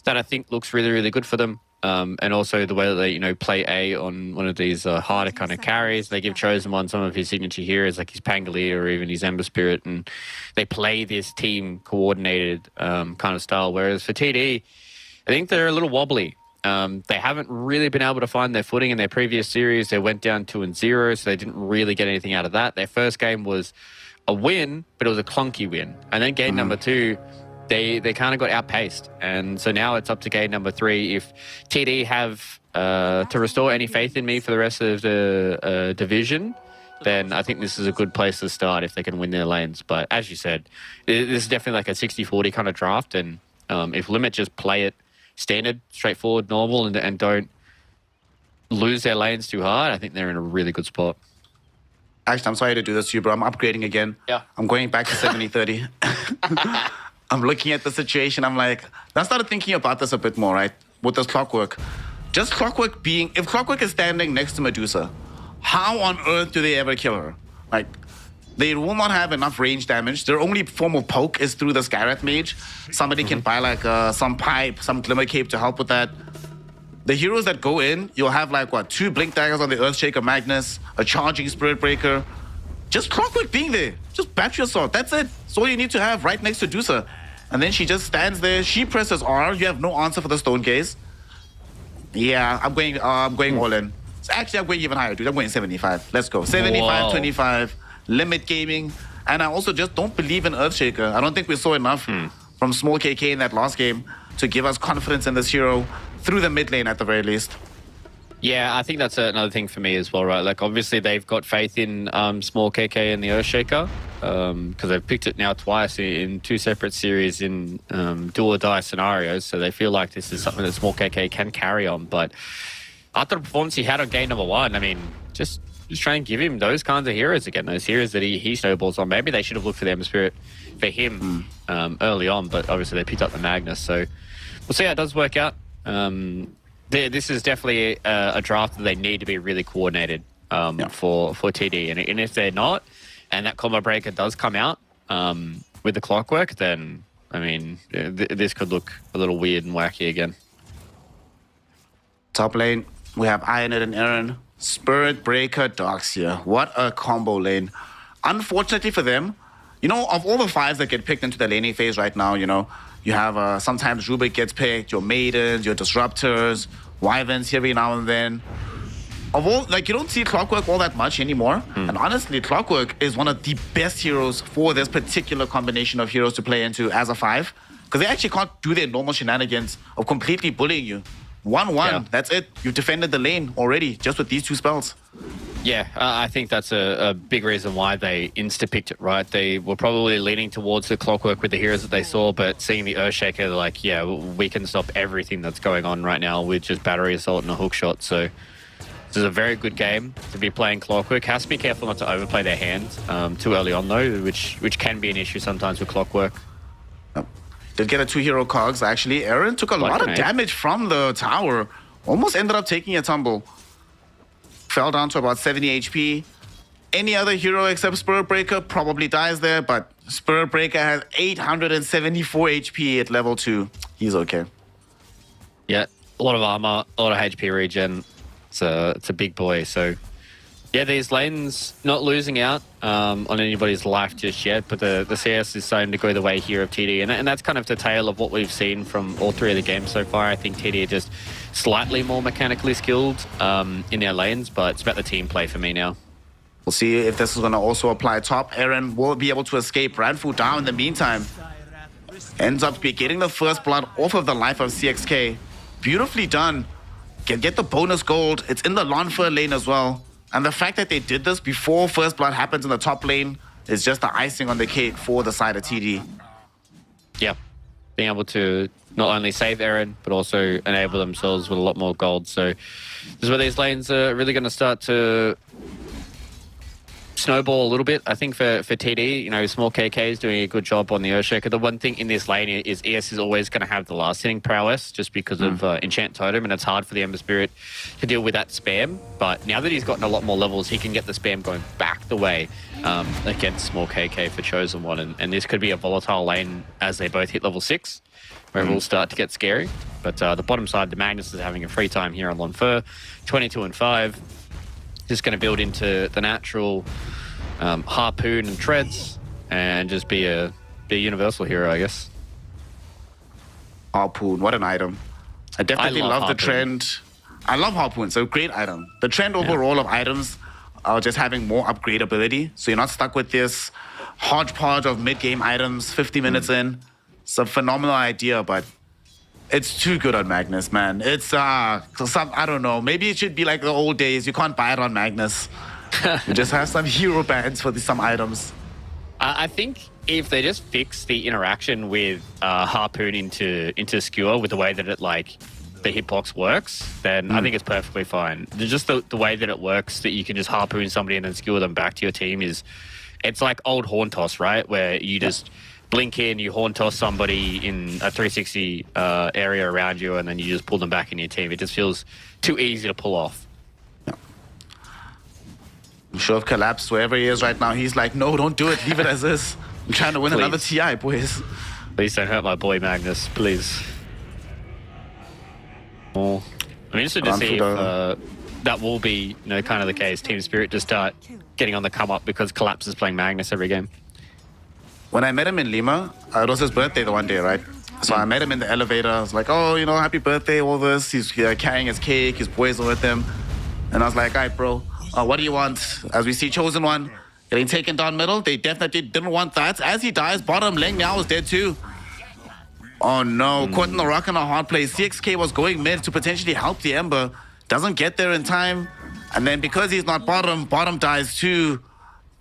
[SPEAKER 2] that I think looks really, really good for them. And also the way that they, play A on one of these harder kind of carries. They give Chosen on some of his signature heroes, like his Pangolier or even his Ember Spirit, and they play this team coordinated kind of style. Whereas for TD, I think they're a little wobbly. They haven't really been able to find their footing in their previous series. They went down 2-0, so they didn't really get anything out of that. Their first game was a win, but it was a clunky win. And then game number 2, they kind of got outpaced. And so now it's up to game number 3. If TD have to restore any faith in me for the rest of the division, then I think this is a good place to start if they can win their lanes. But as you said, this is definitely like a 60-40 kind of draft. And if Limit just play it standard, straightforward, normal, and don't lose their lanes too hard, I think they're in a really good spot.
[SPEAKER 1] Actually, I'm sorry to do this to you, bro. I'm upgrading again.
[SPEAKER 2] Yeah.
[SPEAKER 1] I'm going back to 70-30. I'm looking at the situation. I'm like, I started thinking about this a bit more, right? With this Clockwork. Just Clockwork being, if Clockwork is standing next to Medusa, how on earth do they ever kill her? Like, they will not have enough range damage. Their only form of poke is through the Skywrath Mage. Somebody can buy like some pipe, some Glimmer Cape to help with that. The heroes that go in, you'll have like, 2 Blink Daggers on the Earthshaker Magnus, a charging Spirit Breaker. Just Clockwork being there. Just Battery Assault. That's it. That's all you need to have right next to Dusa. And then she just stands there. She presses R. You have no answer for the Stone Gaze. Yeah, I'm going all in. So actually, I'm going even higher, dude. I'm going 75. Let's go. 75, 25. Limit gaming. And I also just don't believe in Earthshaker. I don't think we saw enough from Small KK in that last game to give us confidence in this hero through the mid lane at the very least.
[SPEAKER 2] Yeah, I think that's another thing for me as well, right? Like, obviously, they've got faith in Small KK and the Earthshaker because they've picked it now twice in 2 separate series in do or die scenarios. So they feel like this is something that Small KK can carry on. But after the performance he had on game number 1, I mean, just just try and give him those kinds of heroes again, those heroes that he snowballs on. Maybe they should have looked for the Ember Spirit for him early on, but obviously they picked up the Magnus. So we'll see how it does work out. This is definitely a draft that they need to be really coordinated for TD. And if they're not, and that combo breaker does come out with the clockwork, then, I mean, this could look a little weird and wacky again.
[SPEAKER 1] Top lane, we have Ionid and Aaron. Spirit Breaker, Darkseer. What a combo lane. Unfortunately for them, you know, of all the fives that get picked into the laning phase right now, you know, you have sometimes Rubik gets picked, your Maidens, your Disruptors, Wyverns every now and then. Of all, like, you don't see Clockwork all that much anymore. And honestly, Clockwork is one of the best heroes for this particular combination of heroes to play into as a 5. Because they actually can't do their normal shenanigans of completely bullying you. 1-1, that's it. You've defended the lane already, just with these 2 spells.
[SPEAKER 2] Yeah, I think that's a big reason why they insta-picked it, right? They were probably leaning towards the Clockwork with the heroes that they saw, but seeing the Earthshaker, they're like, yeah, we can stop everything that's going on right now with just Battery Assault and a hook shot. So this is a very good game to be playing Clockwork. Has to be careful not to overplay their hand too early on, though, which can be an issue sometimes with Clockwork.
[SPEAKER 1] Did get a 2-hero cogs, actually. Aaron took a lot of damage from the tower. Almost ended up taking a tumble. Fell down to about 70 HP. Any other hero except Spirit Breaker probably dies there, but Spirit Breaker has 874 HP at level 2. He's okay.
[SPEAKER 2] Yeah, a lot of armor, a lot of HP regen. It's a big boy, so... Yeah, these lanes not losing out on anybody's life just yet, but the CS is starting to go the way here of TD, and that's kind of the tale of what we've seen from all 3 of the games so far. I think TD are just slightly more mechanically skilled in their lanes, but it's about the team play for me now.
[SPEAKER 1] We'll see if this is going to also apply top. Aaron will be able to escape Radfu down in the meantime. Ends up getting the first blood off of the life of CXK. Beautifully done. Get the bonus gold. It's in the Lonfer lane as well. And the fact that they did this before first blood happens in the top lane is just the icing on the cake for the side of TD.
[SPEAKER 2] Yeah, being able to not only save Aaron, but also enable themselves with a lot more gold. So this is where these lanes are really going to start to snowball a little bit. I think for TD, you know, small KK is doing a good job on the Earthshaker. The one thing in this lane is ES is always going to have the last hitting prowess just because of Enchant Totem, and it's hard for the Ember Spirit to deal with that spam. But now that he's gotten a lot more levels, he can get the spam going back the way against small KK for Chosen One. And this could be a volatile lane as they both hit level 6, where it will start to get scary. But the bottom side, the Magnus is having a free time here on Lonfer, 22 and 5. Just going to build into the natural Harpoon and Treads and just be a universal hero, I guess.
[SPEAKER 1] Harpoon, what an item. I definitely love the trend. I love Harpoon, it's a great item. The trend overall of items are just having more upgradability. So you're not stuck with this hodgepodge of mid-game items 50 minutes in. It's a phenomenal idea, but it's too good on Magnus, man. It's, I don't know. Maybe it should be like the old days. You can't buy it on Magnus. You just have some hero bands for some items.
[SPEAKER 2] I think if they just fix the interaction with Harpoon into Skewer with the way that it, like, the hitbox works, then I think it's perfectly fine. Just the way that it works, that you can just Harpoon somebody and then Skewer them back to your team it's like old Horn Toss, right? Where you just blink in, you Horn Toss somebody in a 360 area around you, and then you just pull them back in your team. It just feels too easy to pull off.
[SPEAKER 1] Yeah. I'm sure if Collapse, wherever he is right now, he's like, no, don't do it. Leave it as is. I'm trying to win another TI, boys.
[SPEAKER 2] Please don't hurt my boy Magnus, please. I'm interested to see if that will be, you know, kind of the case. Team Spirit just start getting on the come up because Collapse is playing Magnus every game.
[SPEAKER 1] When I met him in Lima, it was his birthday the one day, right? So I met him in the elevator. I was like, oh, you know, happy birthday, all this. He's carrying his cake, his boys are with him. And I was like, all right, bro, what do you want? As we see Chosen One getting taken down middle, they definitely didn't want that. As he dies, bottom lane now is dead too. Oh no, caught in the rock and a hard place. CXK was going mid to potentially help the Ember. Doesn't get there in time. And then because he's not bottom dies too.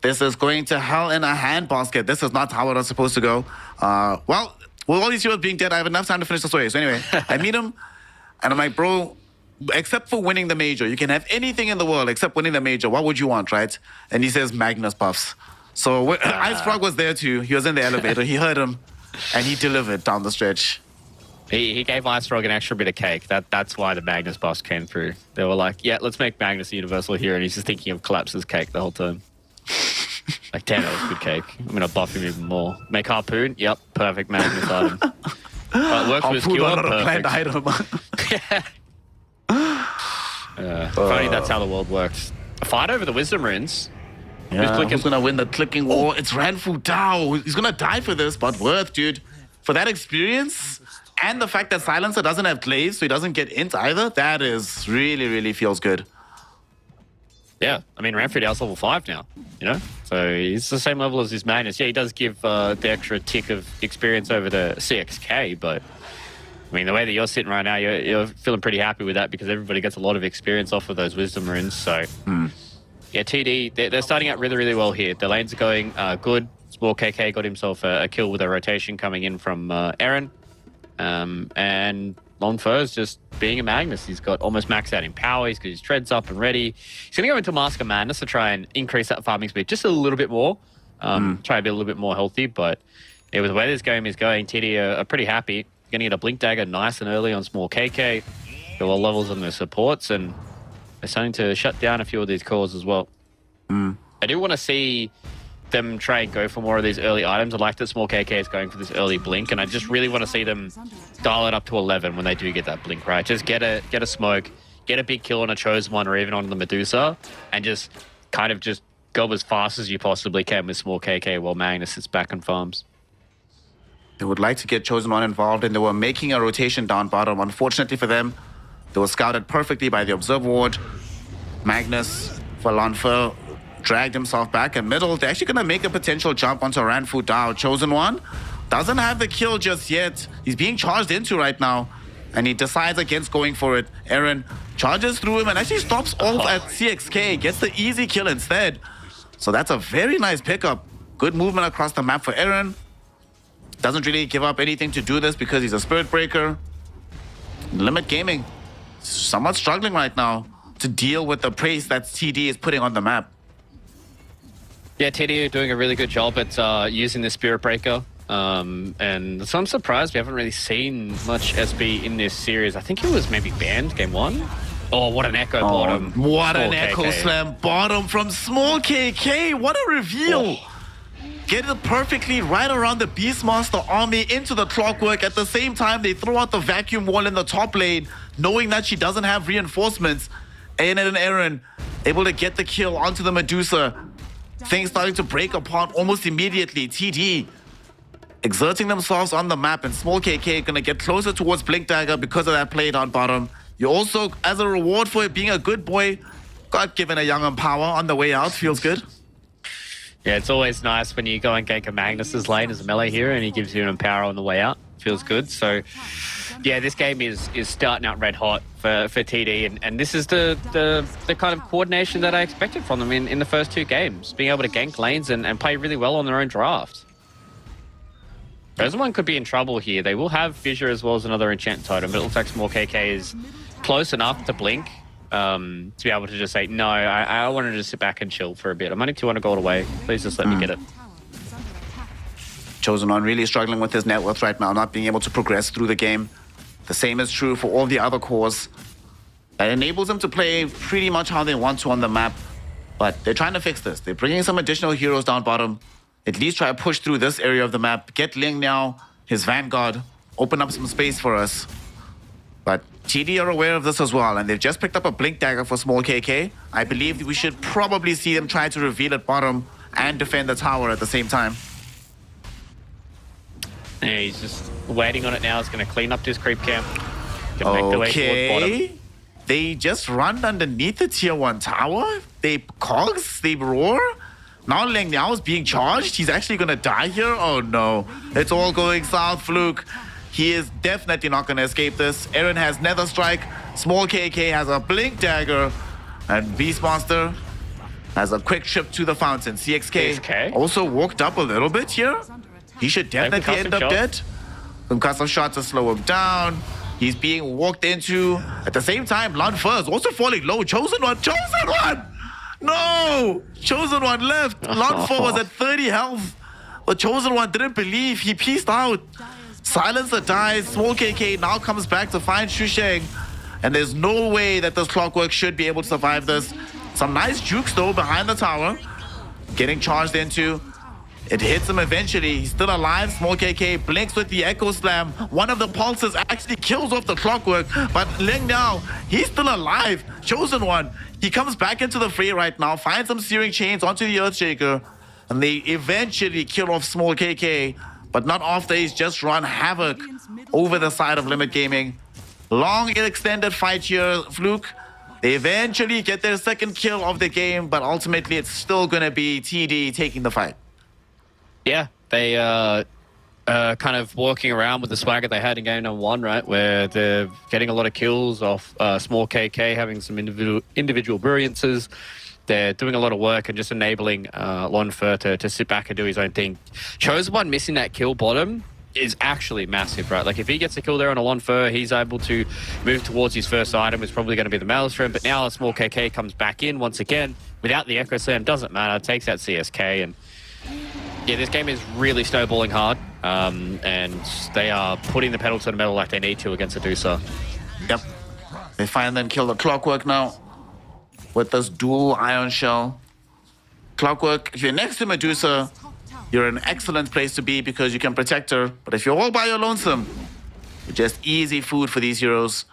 [SPEAKER 1] This is going to hell in a handbasket. This is not how it was supposed to go. Well, with all these heroes being dead, I have enough time to finish the story. So anyway, I meet him, and I'm like, bro, except for winning the major. You can have anything in the world except winning the major. What would you want, right? And he says Magnus buffs. So Ice Frog was there too. He was in the elevator. He heard him, and he delivered down the stretch.
[SPEAKER 2] He gave Ice Frog an extra bit of cake. That's why the Magnus boss came through. They were like, yeah, let's make Magnus a universal hero. And he's just thinking of Collapse's cake the whole time. Like, damn, that was good cake. I'm going to buff him even more. Make Harpoon? Yep, perfect Magnus item. It works with
[SPEAKER 1] Harpoon
[SPEAKER 2] Skewer?
[SPEAKER 1] on a planned
[SPEAKER 2] Perfect.
[SPEAKER 1] item.
[SPEAKER 2] Funny, that's how the world works. A fight over the Wisdom Runes.
[SPEAKER 1] Who's gonna win the clicking war? It's Ranfu Dao. He's gonna die for this, but worth, dude. For that experience and the fact that Silencer doesn't have glaives, so he doesn't get int either, that is really feels good.
[SPEAKER 2] Yeah, I mean, Ranford Dow's level 5 now, you know? So he's the same level as his Magnus. Yeah, he does give the extra tick of experience over the CXK, but I mean, the way that you're sitting right now, you're feeling pretty happy with that because everybody gets a lot of experience off of those Wisdom Runes, so... Yeah, TD, they're starting out really well here. The lanes are going good. Small KK got himself a kill with a rotation coming in from Aaron. And Lon Fur's just being a Magnus. He's got almost maxed out in power. He's got his treads up and ready. He's going to go into Mask of Madness to try and increase that farming speed just a little bit more. Try to be a little bit more healthy. But yeah, with the way this game is going, TD are pretty happy. Going to get a Blink Dagger nice and early on small KK. Got all levels on their supports and they're starting to shut down a few of these cores as well. I do want to see them try and go for more of these early items. I like that small KK is going for this early blink, and I just really want to see them dial it up to 11 when they do get that blink, right? Just get a smoke, get a big kill on a Chosen One or even on the Medusa, and just kind of just go as fast as you possibly can with small KK while Magnus sits back and farms.
[SPEAKER 1] They would like to get Chosen One involved, and they were making a rotation down bottom. Unfortunately for them, they were scouted perfectly by the Observe Ward. Magnus, for Lanfer, dragged himself back in middle. They're actually going to make a potential jump onto Ranfu Dao. Chosen One doesn't have the kill just yet. He's being charged into right now, and he decides against going for it. Aaron charges through him and actually stops off at CXK, gets the easy kill instead. So that's a very nice pickup. Good movement across the map for Aaron. Doesn't really give up anything to do this because he's a Spirit Breaker. Limit Gaming, somewhat struggling right now to deal with the praise that TD is putting on the map.
[SPEAKER 2] Yeah, TD are doing a really good job at using the Spirit Breaker. And so I'm surprised we haven't really seen much SB in this series. I think it was maybe banned game 1. Oh, what an Echo bottom.
[SPEAKER 1] What an
[SPEAKER 2] Small
[SPEAKER 1] Echo
[SPEAKER 2] KK.
[SPEAKER 1] Slam bottom from Small KK. What a reveal. Get it perfectly right around the Beastmaster army into the Clockwork. At the same time, they throw out the vacuum wall in the top lane, knowing that she doesn't have reinforcements. And Aaron able to get the kill onto the Medusa. Things starting to break apart almost immediately. TD exerting themselves on the map, and Small KK gonna get closer towards Blink Dagger because of that play down bottom. You also, as a reward for it being a good boy, got given a young Empower on the way out. Feels good.
[SPEAKER 2] Yeah, it's always nice when you go and gank a Magnus's lane as a melee hero and he gives you an Empower on the way out. Feels good. So, yeah, this game is starting out red hot for TD, and this is the kind of coordination that I expected from them in the first 2 games. Being able to gank lanes and play really well on their own draft. Chosen One could be in trouble here. They will have Fissure as well as another enchant totem, but it looks like Small KK is close enough to blink to be able to just say, no, I wanted to just sit back and chill for a bit. I'm only 200 gold away. Please just let me get it.
[SPEAKER 1] Chosen One really struggling with his net worth right now, not being able to progress through the game. The same is true for all the other cores. That enables them to play pretty much how they want to on the map. But they're trying to fix this. They're bringing some additional heroes down bottom. At least try to push through this area of the map. Get Ling now, his Vanguard. Open up some space for us. But TD are aware of this as well, and they've just picked up a Blink Dagger for Small KK. I believe we should probably see them try to reveal at bottom and defend the tower at the same time.
[SPEAKER 2] Yeah, he's just waiting on it now. He's going to clean up this creep camp. Gonna make the way towards bottom.
[SPEAKER 1] Okay. They just run underneath the tier 1 tower. They cogs, they roar. Now Ling Niao is being charged. He's actually going to die here. Oh no. It's all going south, Fluke. He is definitely not going to escape this. Aaron has Nether Strike. Small KK has a Blink Dagger. And Beastmaster has a quick trip to the fountain. CXK also walked up a little bit here. He should definitely end up dead. Some custom shots to slow him down. He's being walked into. At the same time, Lanfa is also falling low. Chosen One! Chosen One! No! Chosen One left. Lanfa was at 30 health. The Chosen One didn't believe. He pieced out. Silencer dies. Small KK now comes back to find Shusheng. And there's no way that this Clockwork should be able to survive this. Some nice jukes though behind the tower. Getting charged into. It hits him eventually. He's still alive. Small KK blinks with the Echo Slam. One of the pulses actually kills off the Clockwork. But Ling now, he's still alive. Chosen One. He comes back into the fray right now. Finds some Searing Chains onto the Earthshaker. And they eventually kill off Small KK. But not after he's just run havoc over the side of Limit Gaming. Long extended fight here, Fluke. They eventually get their second kill of the game. But ultimately, it's still going to be TD taking the fight.
[SPEAKER 2] Yeah, they kind of walking around with the swagger they had in game number 1, right? Where they're getting a lot of kills off Small KK, having some individual brilliances. They're doing a lot of work and just enabling Lanfa to sit back and do his own thing. Chosen One missing that kill bottom is actually massive, right? Like if he gets a kill there on a Lanfa, he's able to move towards his first item. It's probably going to be the Maelstrom, but now a Small KK comes back in once again without the Echo Slam. Doesn't matter, takes out CSK. And yeah, this game is really snowballing hard, and they are putting the pedal to the metal like they need to against Adusa.
[SPEAKER 1] Yep. They find them kill the Clockwork now with this dual Ion Shell. Clockwork, if you're next to Medusa, you're in an excellent place to be because you can protect her. But if you're all by your lonesome, you're just easy food for these heroes.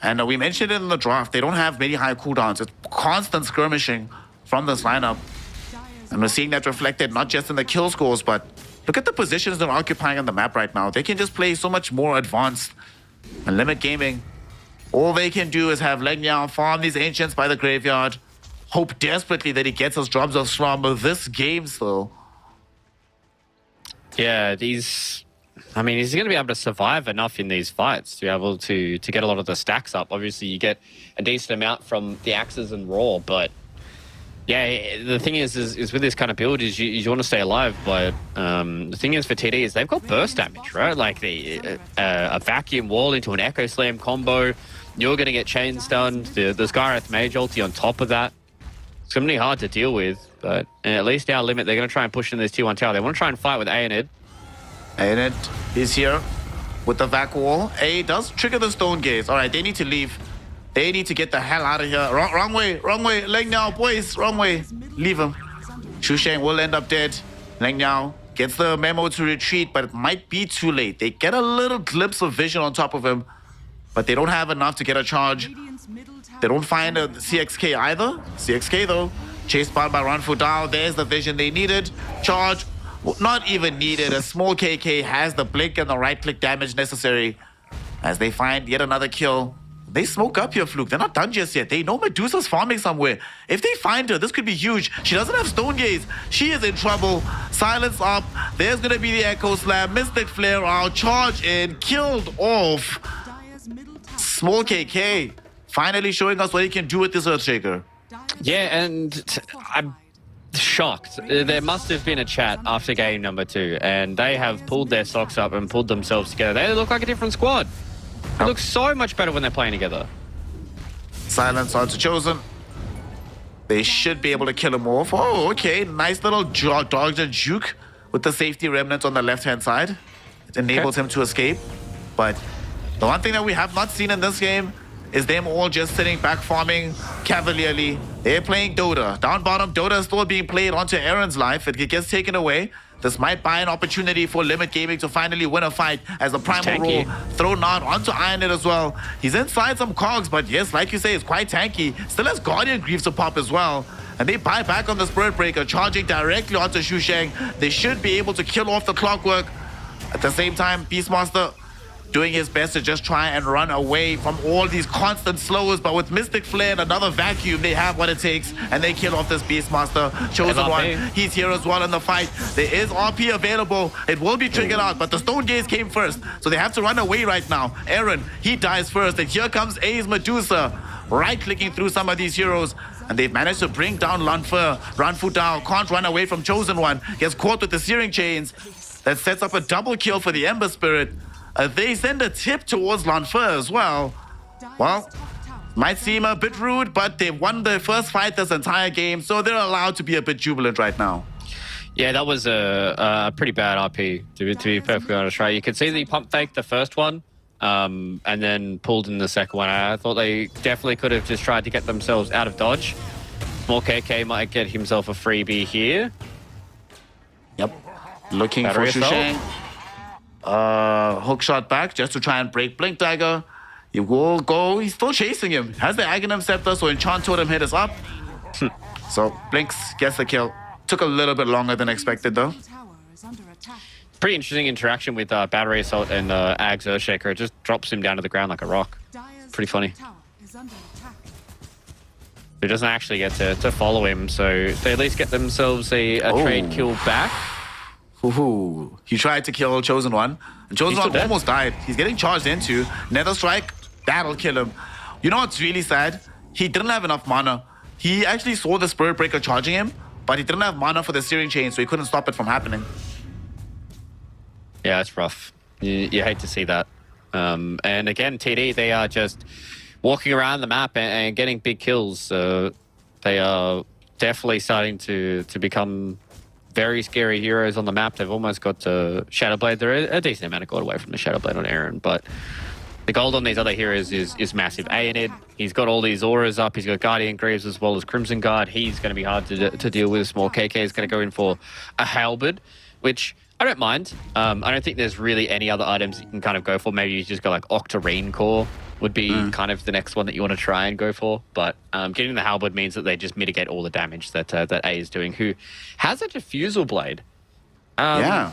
[SPEAKER 1] And we mentioned it in the draft, they don't have many high cooldowns. It's constant skirmishing from this lineup. And we're seeing that reflected not just in the kill scores, but look at the positions they're occupying on the map right now. They can just play so much more advanced. And Limit Gaming, all they can do is have Leng Yao farm these Ancients by the graveyard. Hope desperately that he gets us drums of Slumber this game still.
[SPEAKER 2] Yeah, he's going to be able to survive enough in these fights to be able to get a lot of the stacks up. Obviously, you get a decent amount from the Axes and Raw, but yeah, the thing is with this kind of build is you want to stay alive, but the thing is for TD is they've got burst damage, right? Like a vacuum wall into an Echo Slam combo, you're going to get chains done. The Skyreth Mage ulti on top of that. It's going to be hard to deal with, but at least now Limit, they're going to try and push in this T1 tower. They want to try and fight with Aeonid.
[SPEAKER 1] Aeonid is here with the vac wall. A does trigger the Stone Gaze. All right, they need to leave. They need to get the hell out of here. Wrong way. Leng Yao, boys, wrong way. Leave him. Shusheng will end up dead. Leng Yao gets the memo to retreat, but it might be too late. They get a little glimpse of vision on top of him, but they don't have enough to get a charge. They don't find a CXK either. CXK, though, chased by Ranfu Dao. There's the vision they needed. Charge, not even needed. A Small KK has the blink and the right-click damage necessary as they find yet another kill. They smoke up here, Fluke. They're not done just yet. They know Medusa's farming somewhere. If they find her, this could be huge. She doesn't have Stone Gaze. She is in trouble. Silence up. There's going to be the Echo Slam. Mystic Flare out. Charge in. Killed off. Small KK. Finally showing us what he can do with this Earthshaker.
[SPEAKER 2] Yeah, and I'm shocked. There must have been a chat after game number 2, and they have pulled their socks up and pulled themselves together. They look like a different squad. It looks so much better when they're playing together.
[SPEAKER 1] Silence onto Chosen. They should be able to kill him off. Oh, okay. Nice little dodge and juke with the safety remnant on the left-hand side. It enables him to escape. But the one thing that we have not seen in this game is them all just sitting back farming cavalierly. They're playing Dota. Down bottom, Dota is still being played onto Aaron's life. It gets taken away. This might buy an opportunity for Limit Gaming to finally win a fight as the Primal Roll thrown out onto Aeonid as well. He's inside some cogs, but yes, like you say, it's quite tanky. Still has Guardian Greaves to pop as well. And they buy back on the Spirit Breaker, charging directly onto Shusheng. They should be able to kill off the Clockwork. At the same time, Beastmaster doing his best to just try and run away from all these constant slowers, but with Mystic Flare and another vacuum, they have what it takes, and they kill off this Beastmaster. Chosen One, he's here as well in the fight. There is RP available. It will be triggered out, but the Stone Gaze came first, so they have to run away right now. Aaron, he dies first, and here comes A's Medusa, right-clicking through some of these heroes, and they've managed to bring down Ranfu Dao. Can't run away from Chosen One. Gets caught with the Searing Chains. That sets up a double kill for the Ember Spirit. They send a tip towards Lanfeur as well. Well,
[SPEAKER 3] Top tower
[SPEAKER 1] might seem a bit rude, but they've won their first fight this entire game, so they're allowed to be a bit jubilant right now.
[SPEAKER 2] Yeah, that was a pretty bad RP, to be perfectly honest, right? You could see the pump fake the first one, and then pulled in the second one. I thought they definitely could have just tried to get themselves out of dodge. Small KK might get himself a freebie here.
[SPEAKER 1] Yep. Looking
[SPEAKER 2] Battery
[SPEAKER 1] for
[SPEAKER 2] assault.
[SPEAKER 1] Shusheng. Hook shot back just to try and break Blink Dagger. He will go. He's still chasing him. Has the Aghanim Scepter, so Enchant Totem hit is up. So Blinks gets the kill. Took a little bit longer than expected though.
[SPEAKER 3] tower is under attack.
[SPEAKER 2] Pretty interesting interaction with Battery Assault and Ag's Earthshaker. It just drops him down to the ground like a rock.
[SPEAKER 3] Dyer's
[SPEAKER 2] Pretty funny.
[SPEAKER 3] top tower is under attack.
[SPEAKER 2] He doesn't actually get to follow him, so they at least get themselves a trade kill back.
[SPEAKER 1] Ooh. He tried to kill Chosen One. And Chosen
[SPEAKER 2] He's still
[SPEAKER 1] One
[SPEAKER 2] dead.
[SPEAKER 1] almost died. He's getting charged into. Nether Strike, that'll kill him. You know what's really sad? He didn't have enough mana. He actually saw the Spirit Breaker charging him, but he didn't have mana for the Searing Chain, so he couldn't stop it from happening.
[SPEAKER 2] Yeah, it's rough. You hate to see that. And again, TD, they are just walking around the map and getting big kills. They are definitely starting to become very scary heroes on the map. They've almost got Shadowblade. They're a decent amount of gold away from the Shadowblade on Aaron, but the gold on these other heroes is massive. Aeonid, he's got all these auras up. He's got Guardian Greaves as well as Crimson Guard. He's going to be hard to deal with. Small KK is going to go in for a Halberd, which I don't mind. I don't think there's really any other items you can kind of go for. Maybe you just go like Octarine Core would be kind of the next one that you want to try and go for. But getting the Halberd means that they just mitigate all the damage that that A is doing, who has a Diffusal Blade.
[SPEAKER 1] Yeah.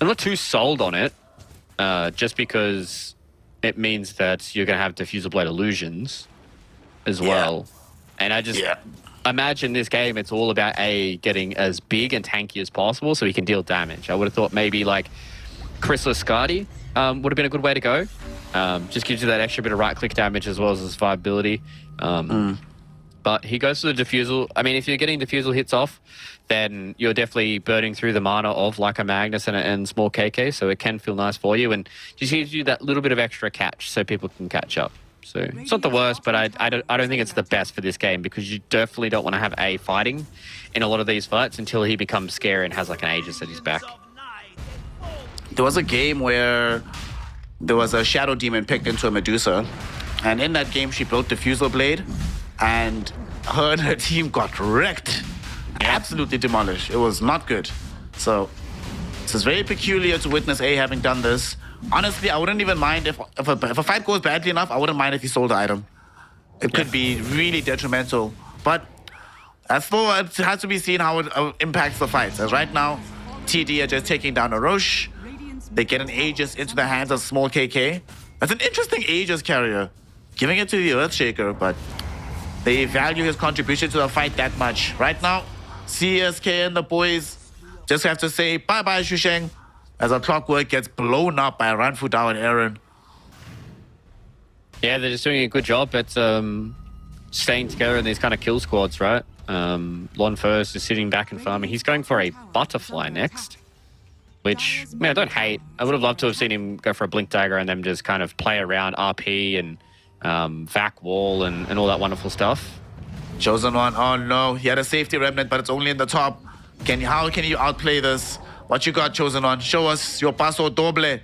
[SPEAKER 2] I'm not too sold on it, just because it means that you're going to have Diffusal Blade illusions as well. And I just imagine this game, it's all about A getting as big and tanky as possible so he can deal damage. I would have thought maybe like Chrysalis Skadi would have been a good way to go. Just gives you that extra bit of right-click damage as well as his survivability. But he goes to the Diffusal. I mean, if you're getting Diffusal hits off, then you're definitely burning through the mana of like a Magnus and Small KK, so it can feel nice for you, and just gives you that little bit of extra catch so people can catch up. So it's not the worst, but I don't think it's the best for this game, because you definitely don't want to have A fighting in a lot of these fights until he becomes scary and has like an Aegis at his back.
[SPEAKER 1] There was a game where there was a Shadow Demon picked into a Medusa, and in that game she built Diffusal Blade, and her and her team got wrecked. Absolutely demolished. It was not good. So this is very peculiar to witness A having done this. Honestly, I wouldn't even mind if a fight goes badly enough, I wouldn't mind if he sold the item. It could be really detrimental. But as for it has to be seen how it impacts the fights. As right now, TD are just taking down a Roche. They get an Aegis into the hands of Small KK. That's an interesting Aegis carrier. Giving it to the Earthshaker, but they value his contribution to the fight that much. Right now, CSK and the boys just have to say bye-bye, Shusheng, as a Clockwork gets blown up by Ranfu Dao and Aaron.
[SPEAKER 2] Yeah, they're just doing a good job at staying together in these kind of kill squads, right? Lon First is sitting back and farming. He's going for a Butterfly next, which, man, I don't hate. I would have loved to have seen him go for a Blink Dagger and then just kind of play around RP and vac wall and all that wonderful stuff.
[SPEAKER 1] Chosen One, oh no, he had a safety remnant, but it's only in the top. How can you outplay this? What you got, Chosen One? Show us your paso doble.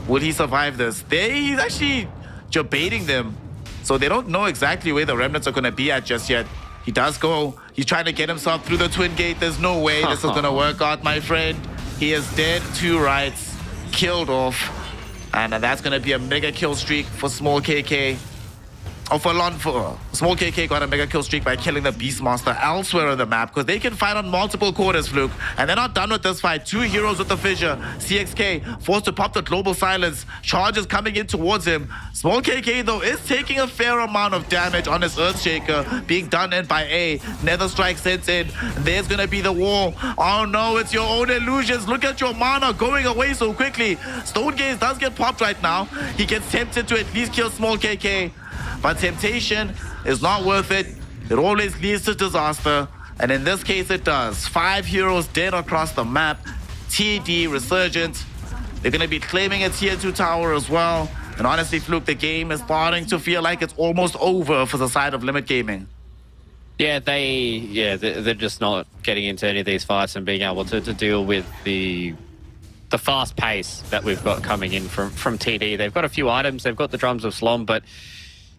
[SPEAKER 1] Will he survive this? He's actually debating them, so they don't know exactly where the remnants are going to be at just yet. He does go. He's trying to get himself through the twin gate. There's no way this is going to work out, my friend. He is dead. 2 rights. Killed off. And that's going to be a mega kill streak for Small KK. Oh, for Small KK got a mega kill streak by killing the Beastmaster elsewhere on the map, because they can fight on multiple quarters, Fluke. And they're not done with this fight. 2 heroes with the fissure. CXK forced to pop the global silence. Charges coming in towards him. Small KK, though, is taking a fair amount of damage on his Earthshaker, being done in by A. Nether Strike sends in. There's going to be the wall. Oh no, it's your own illusions. Look at your mana going away so quickly. Stone Gaze does get popped right now. He gets tempted to at least kill Small KK. But temptation is not worth it. It always leads to disaster. And in this case, it does. 5 heroes dead across the map. TD, Resurgent. They're going to be claiming a tier 2 tower as well. And honestly, Fluke, the game is starting to feel like it's almost over for the side of Limit Gaming.
[SPEAKER 2] Yeah, they're just not getting into any of these fights and being able to deal with the fast pace that we've got coming in from TD. They've got a few items, they've got the Drums of Slom, but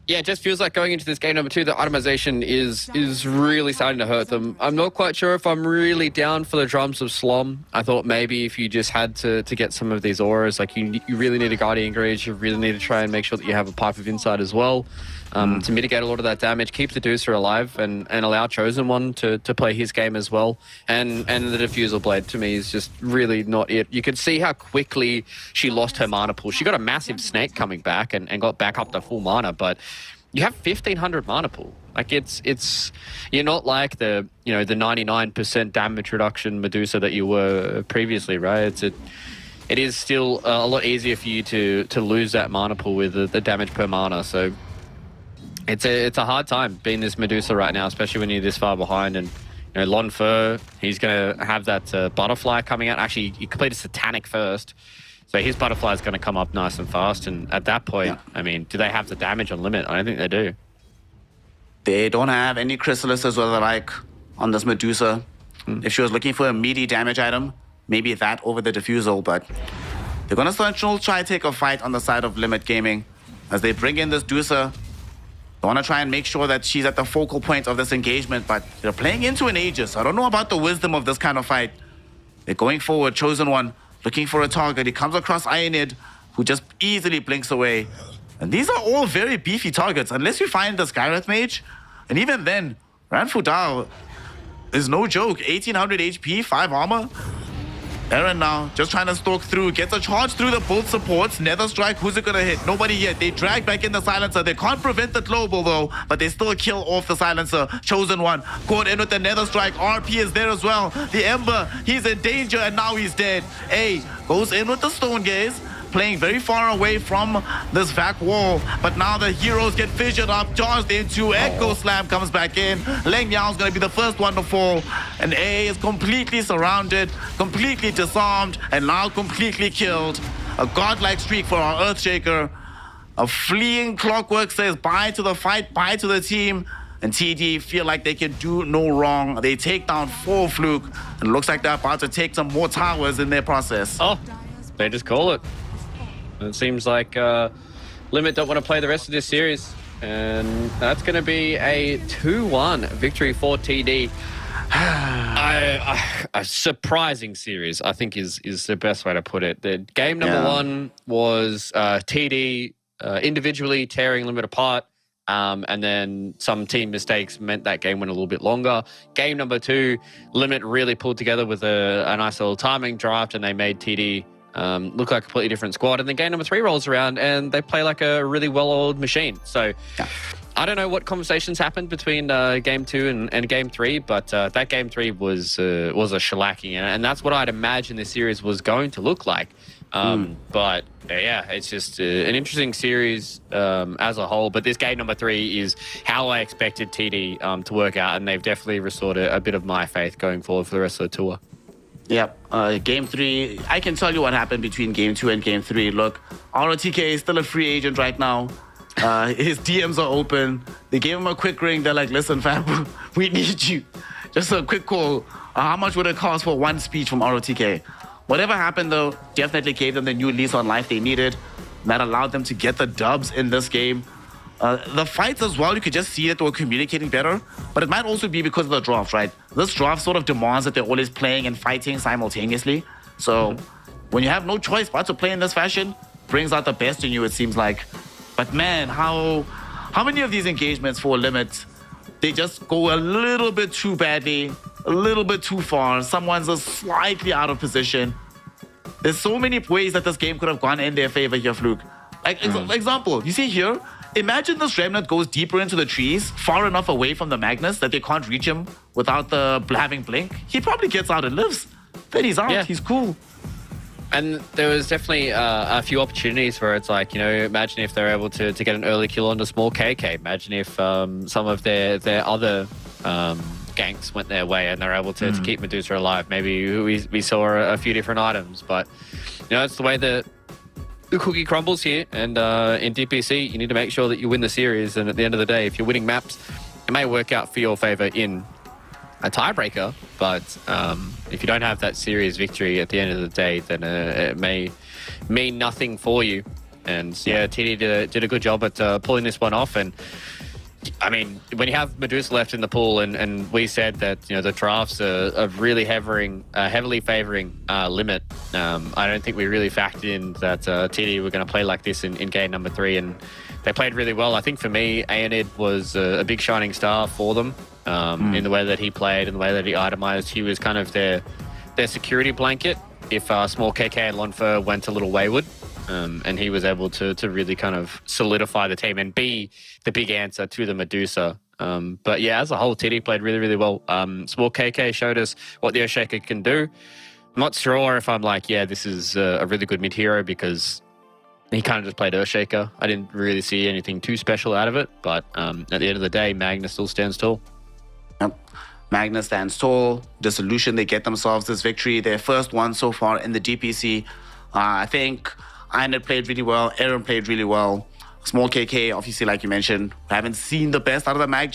[SPEAKER 2] yeah, it just feels like going into this game number 2, the itemization is really starting to hurt them. I'm not quite sure if I'm really down for the Drums of Slom. I thought maybe if you just had to get some of these auras, like you really need a Guardian Greaves, you really need to try and make sure that you have a Pipe of Insight as well to mitigate a lot of that damage, keep the Deucer alive and allow Chosen One to play his game as well. And the Diffusal Blade to me is just really not it. You could see how quickly she lost her mana pool. She got a massive snake coming back and got back up to full mana, but you have 1500 mana pool. Like it's you're not like the 99% damage reduction Medusa that you were previously, right? It is still a lot easier for you to lose that mana pool with the damage per mana. So it's a hard time being this Medusa right now, especially when you're this far behind. And Lon Fur, he's gonna have that butterfly coming out. Actually, he completed Satanic first. So his butterfly is going to come up nice and fast. And at that point, I mean, do they have the damage on limit? I don't think they do.
[SPEAKER 1] They don't have any Chrysalises or the like on this Medusa. If she was looking for a meaty damage item, maybe that over the Diffusal, but they're going to try to take a fight on the side of Limit Gaming as they bring in this Deucer. They want to try and make sure that she's at the focal point of this engagement, but they're playing into an Aegis. I don't know about the wisdom of this kind of fight. They're going forward, Chosen One, looking for a target. He comes across Ionid, who just easily blinks away. And these are all very beefy targets, unless you find the Skywrath Mage. And even then, Ranfudao is no joke. 1800 HP, 5 armor. Aaron now just trying to stalk through, gets a charge through the both supports. Nether Strike, who's it gonna hit? Nobody yet. They drag back in the Silencer. They can't prevent the global though, but they still kill off the Silencer. Chosen One caught in with the Nether Strike. RP is there as well. The Ember, he's in danger and now he's dead. A goes in with the Stone Gaze, playing very far away from this vac wall, but now the heroes get fissured up, charged into. Echo Slam comes back in. Leng Yao's gonna be the first one to fall, and A is completely surrounded, completely disarmed, and now completely killed. A godlike streak for our Earthshaker. A fleeing Clockwork says bye to the fight, bye to the team, and TD feel like they can do no wrong. They take down 4 Fluke, and looks like they're about to take some more towers in their process.
[SPEAKER 2] Oh, they just call it. It seems like Limit don't want to play the rest of this series. And that's going to be a 2-1 victory for TD. A surprising series, I think, is the best way to put it. The game number 1 was TD individually tearing Limit apart. And then some team mistakes meant that game went a little bit longer. Game number 2, Limit really pulled together with a nice little timing draft, and they made TD look like a completely different squad. And then game number 3 rolls around and they play like a really well-oiled machine. So I don't know what conversations happened between game 2 and game 3, but that game 3 was a shellacking, and that's what I'd imagine this series was going to look like. But yeah, it's just an interesting series as a whole. But this game number 3 is how I expected TD to work out, and they've definitely restored a bit of my faith going forward for the rest of the tour.
[SPEAKER 1] Yep. Game 3, I can tell you what happened between game 2 and game 3. Look, ROTK is still a free agent right now. His DMs are open. They gave him a quick ring. They're like, listen, fam, we need you. Just a quick call. How much would it cost for one speech from ROTK? Whatever happened, though, definitely gave them the new lease on life they needed. That allowed them to get the dubs in this game. The fights as well, you could just see that they were communicating better, but it might also be because of the draft, right? This draft sort of demands that they're always playing and fighting simultaneously. So when you have no choice but to play in this fashion, brings out the best in you, it seems like. But man, how many of these engagements for Limit, they just go a little bit too badly, a little bit too far. Someone's just slightly out of position. There's so many ways that this game could have gone in their favor here, Fluke. Like, example, you see here, imagine this Remnant goes deeper into the trees, far enough away from the Magnus that they can't reach him without the having Blink. He probably gets out and lives. Then he's out. Yeah. He's cool.
[SPEAKER 2] And there was definitely a few opportunities where it's like, imagine if they're able to get an early kill on a small KK. Imagine if some of their other ganks went their way and they're able to keep Medusa alive. Maybe we saw a few different items, but it's the way that the cookie crumbles here. And in DPC, you need to make sure that you win the series. And at the end of the day, if you're winning maps, it may work out for your favor in a tiebreaker, but if you don't have that series victory at the end of the day, then it may mean nothing for you. And TD did a good job at pulling this one off. And I mean, when you have Medusa left in the pool, and we said that the drafts are really heavily favouring Limit, I don't think we really factored in that TD were going to play like this in game number 3, and they played really well. I think for me, Ayanid was a big shining star for them in the way that he played and the way that he itemized. He was kind of their security blanket if Small KK and Lonfer went a little wayward. And he was able to really kind of solidify the team and be the big answer to the Medusa. But yeah, as a whole, TD played really, really well. Small KK showed us what the Earthshaker can do. I'm not sure if I'm like, this is a really good mid-hero, because he kind of just played Earthshaker. I didn't really see anything too special out of it. But at the end of the day, Magnus still stands tall.
[SPEAKER 1] Yep. Magnus stands tall. Dissolution, they get themselves this victory. Their first one so far in the DPC. I think Inet played really well. Aaron played really well. Small KK, obviously, like you mentioned, we haven't seen the best out of the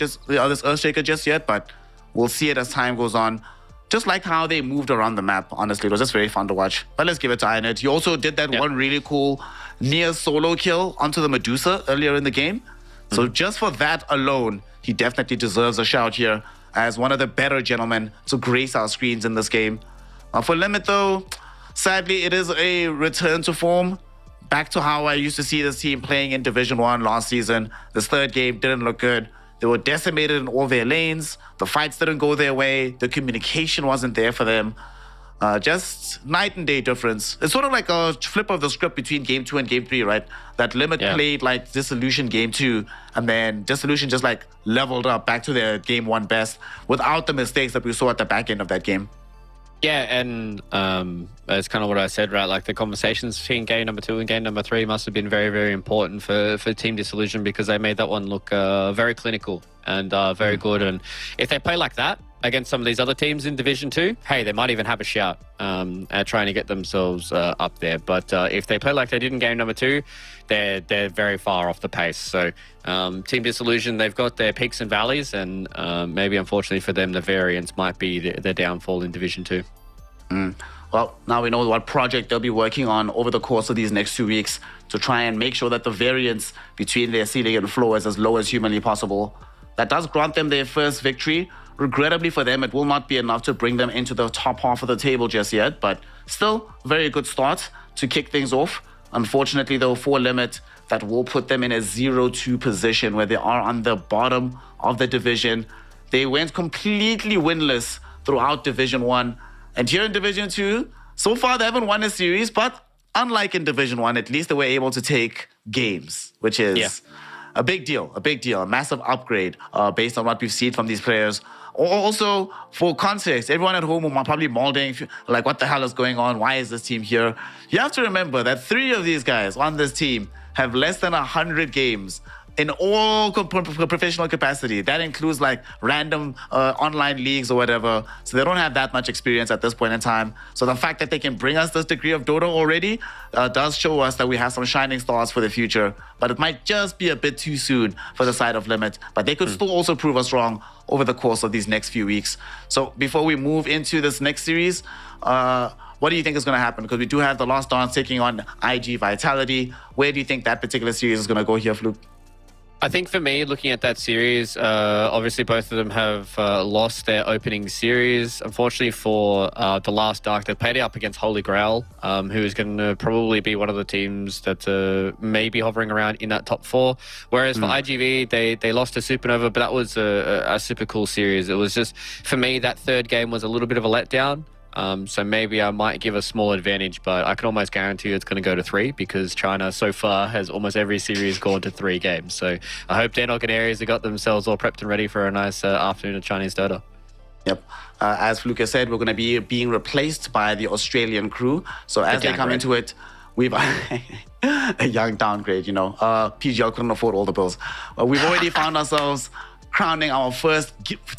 [SPEAKER 1] this Earthshaker just yet, but we'll see it as time goes on. Just like how they moved around the map, honestly. It was just very fun to watch. But let's give it to Inet. He also did that one really cool near solo kill onto the Medusa earlier in the game. So just for that alone, he definitely deserves a shout here as one of the better gentlemen to grace our screens in this game. For Limit, though, sadly, it is a return to form. Back to how I used to see this team playing in Division 1 last season. This third game didn't look good. They were decimated in all their lanes. The fights didn't go their way. The communication wasn't there for them. Just night and day difference. It's sort of like a flip of the script between Game 2 and Game 3, right? That Limit played like Dissolution Game 2, and then Dissolution just like leveled up back to their Game 1 best without the mistakes that we saw at the back end of that game.
[SPEAKER 2] Yeah, and it's kind of what I said, right? Like the conversations between game number 2 and game number 3 must have been very, very important for Team Dissolution, because they made that one look very clinical and very good. And if they play like that against some of these other teams in Division 2, hey, they might even have a shout at trying to get themselves up there. But if they play like they did in game number 2, they're very far off the pace. So Team Dissolution, they've got their peaks and valleys, and maybe unfortunately for them, the variance might be their downfall in Division 2.
[SPEAKER 1] Well, now we know what project they'll be working on over the course of these next 2 weeks to try and make sure that the variance between their ceiling and floor is as low as humanly possible. That does grant them their first victory. Regrettably for them, it will not be enough to bring them into the top half of the table just yet, but still a very good start to kick things off. Unfortunately, though, for Limit, that will put them in a 0-2 position where they are on the bottom of the division. They went completely winless throughout Division 1. And here in Division 2, so far they haven't won a series, but unlike in Division 1, at least they were able to take games, which is a big deal, a massive upgrade based on what we've seen from these players. Also, for context, everyone at home are probably molding, like, what the hell is going on? Why is this team here? You have to remember that 3 of these guys on this team have less than 100 games in all professional capacity. That includes like random online leagues or whatever. So they don't have that much experience at this point in time. So the fact that they can bring us this degree of Dota already does show us that we have some shining stars for the future. But it might just be a bit too soon for the side of Limit. But they could still also prove us wrong over the course of these next few weeks. So before we move into this next series, what do you think is going to happen? Because we do have the Lost Dance taking on IG Vitality. Where do you think that particular series is going to go here, Fluke?
[SPEAKER 2] I think for me, looking at that series, obviously both of them have lost their opening series. Unfortunately for the Last Dark, they played it up against Holy Grail, who is going to probably be one of the teams that may be hovering around in that top 4. Whereas for IGV, they lost to Supernova, but that was a super cool series. It was just, for me, that third game was a little bit of a letdown. So maybe I might give a small advantage, but I can almost guarantee it's going to go to 3 because China so far has almost every series gone to 3 games. So I hope Danok and Aries have got themselves all prepped and ready for a nice afternoon of Chinese Dota.
[SPEAKER 1] Yep. As Lucas said, we're going to be being replaced by the Australian crew. So as they come into it, we've a young downgrade, PGL couldn't afford all the bills. We've already found ourselves crowning our first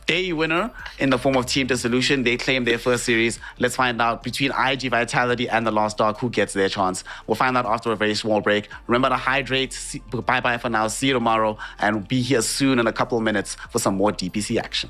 [SPEAKER 1] day winner in the form of Team Dissolution. They claim their first series. Let's find out between IG Vitality and the Lost Dog who gets their chance. We'll find out after a very small break. Remember to hydrate. Bye-bye for now. See you tomorrow. And be here soon in a couple of minutes for some more DPC action.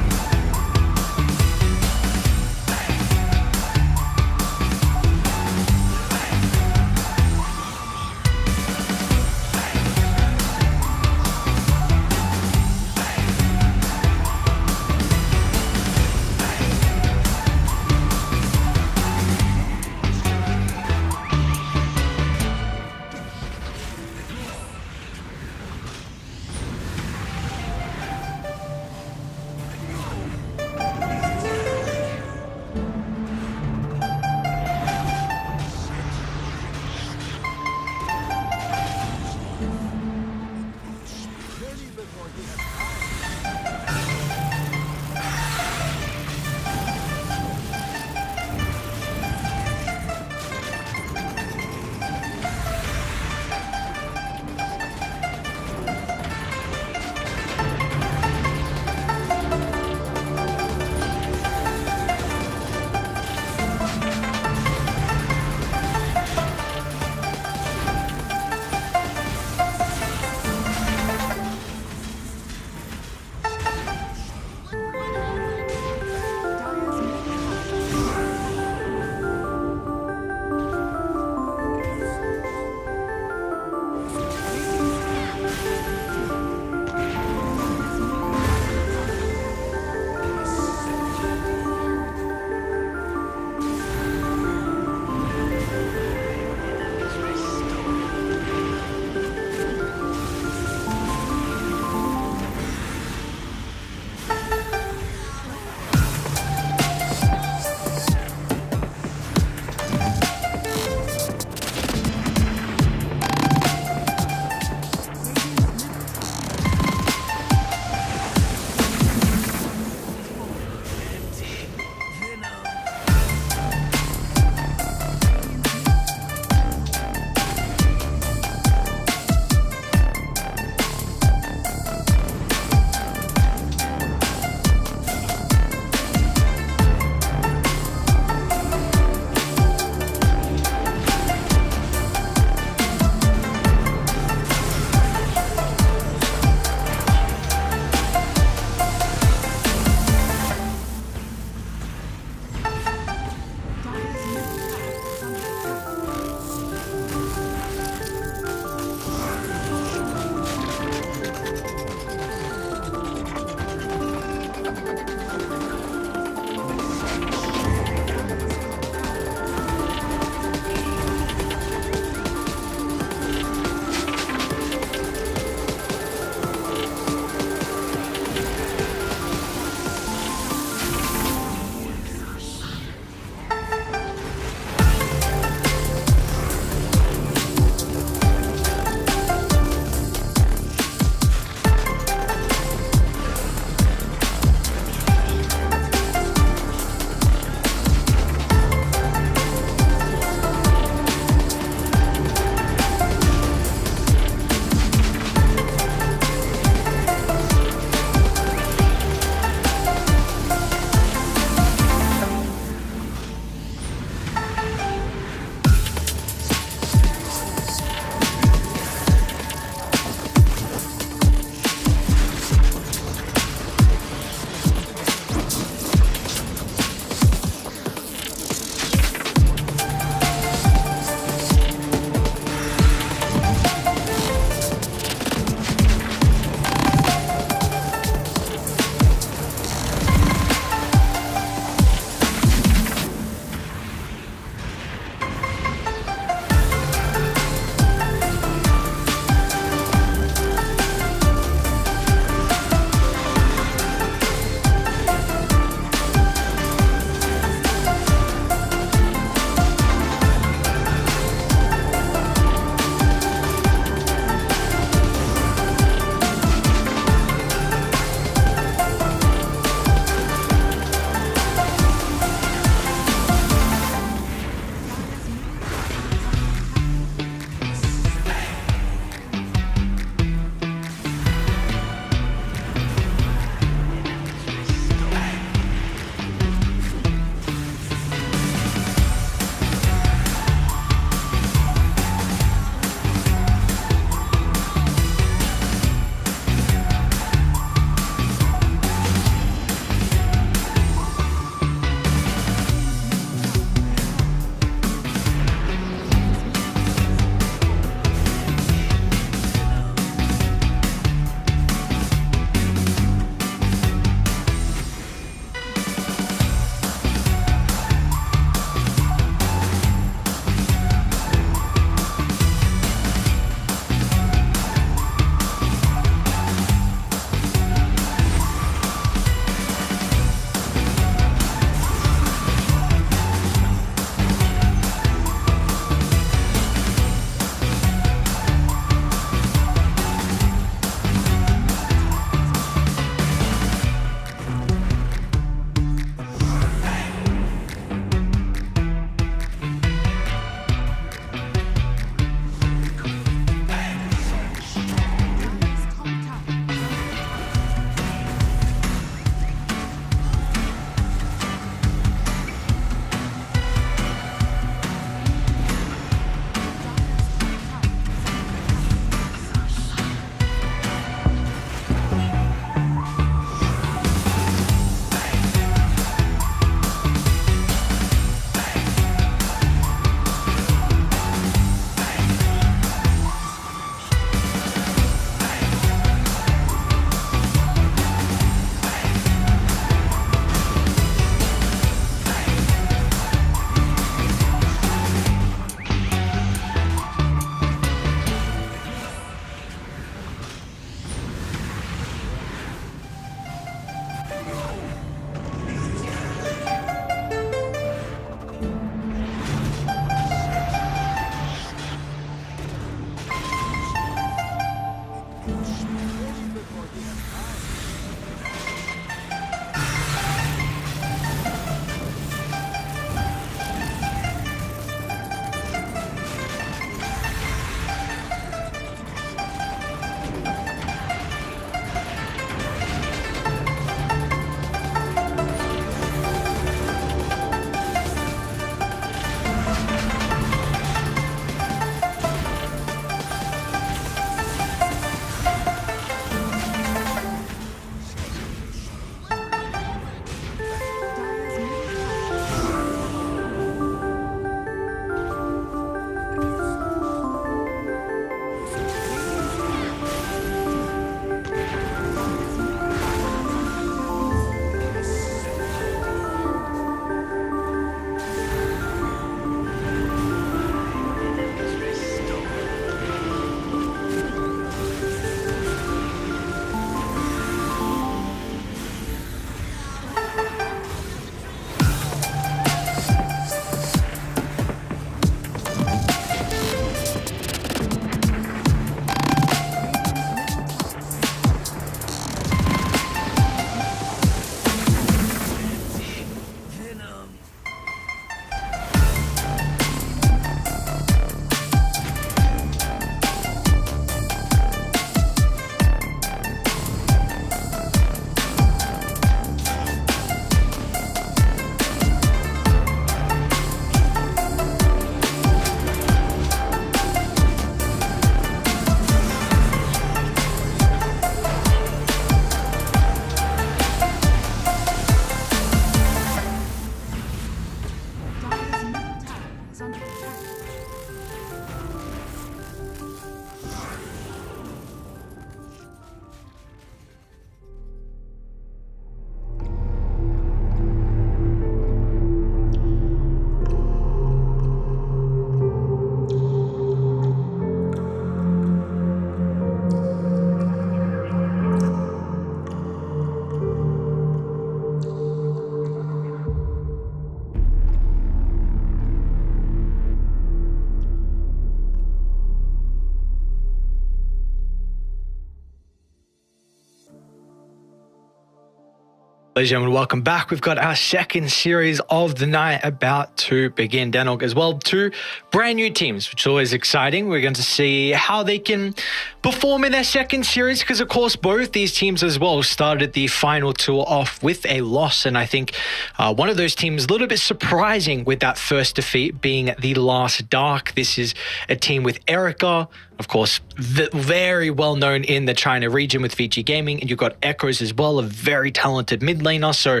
[SPEAKER 4] Ladies and gentlemen, welcome back. We've got our second series of the night about to begin. Danog as well, two brand new teams, which is always exciting. We're going to see how they can perform in their second series because, of course, both these teams as well started the final tour off with a loss. And I think one of those teams a little bit surprising with that first defeat being the Last Dark. This is a team with Erica, of course, very well known in the China region with VG Gaming, and you've got Echoes as well, a very talented mid laner. So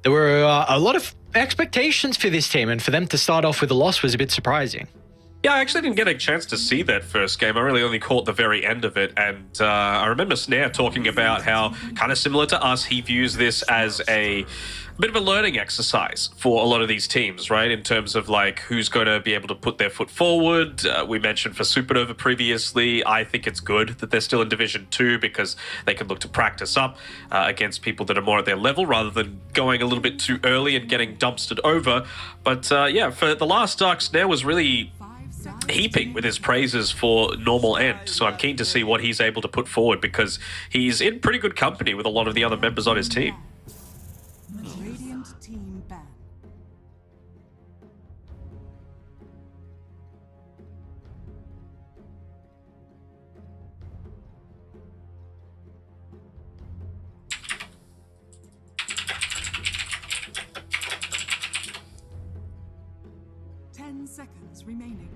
[SPEAKER 4] there were a lot of expectations for this team, and for them to start off with a loss was a bit surprising.
[SPEAKER 5] Yeah, I actually didn't get a chance to see that first game. I really only caught the very end of it. And I remember Snare talking about how, kind of similar to us, he views this as a bit of a learning exercise for a lot of these teams, right? In terms of like who's going to be able to put their foot forward. We mentioned for Supernova previously, I think it's good that they're still in Division 2 because they can look to practice up against people that are more at their level rather than going a little bit too early and getting dumpstered over. But yeah, for the Last Dark, Snare was really heaping with his praises for Normal End. So I'm keen to see what he's able to put forward because he's in pretty good company with a lot of the other members on his team.
[SPEAKER 3] Radiant team ban. Seconds remaining.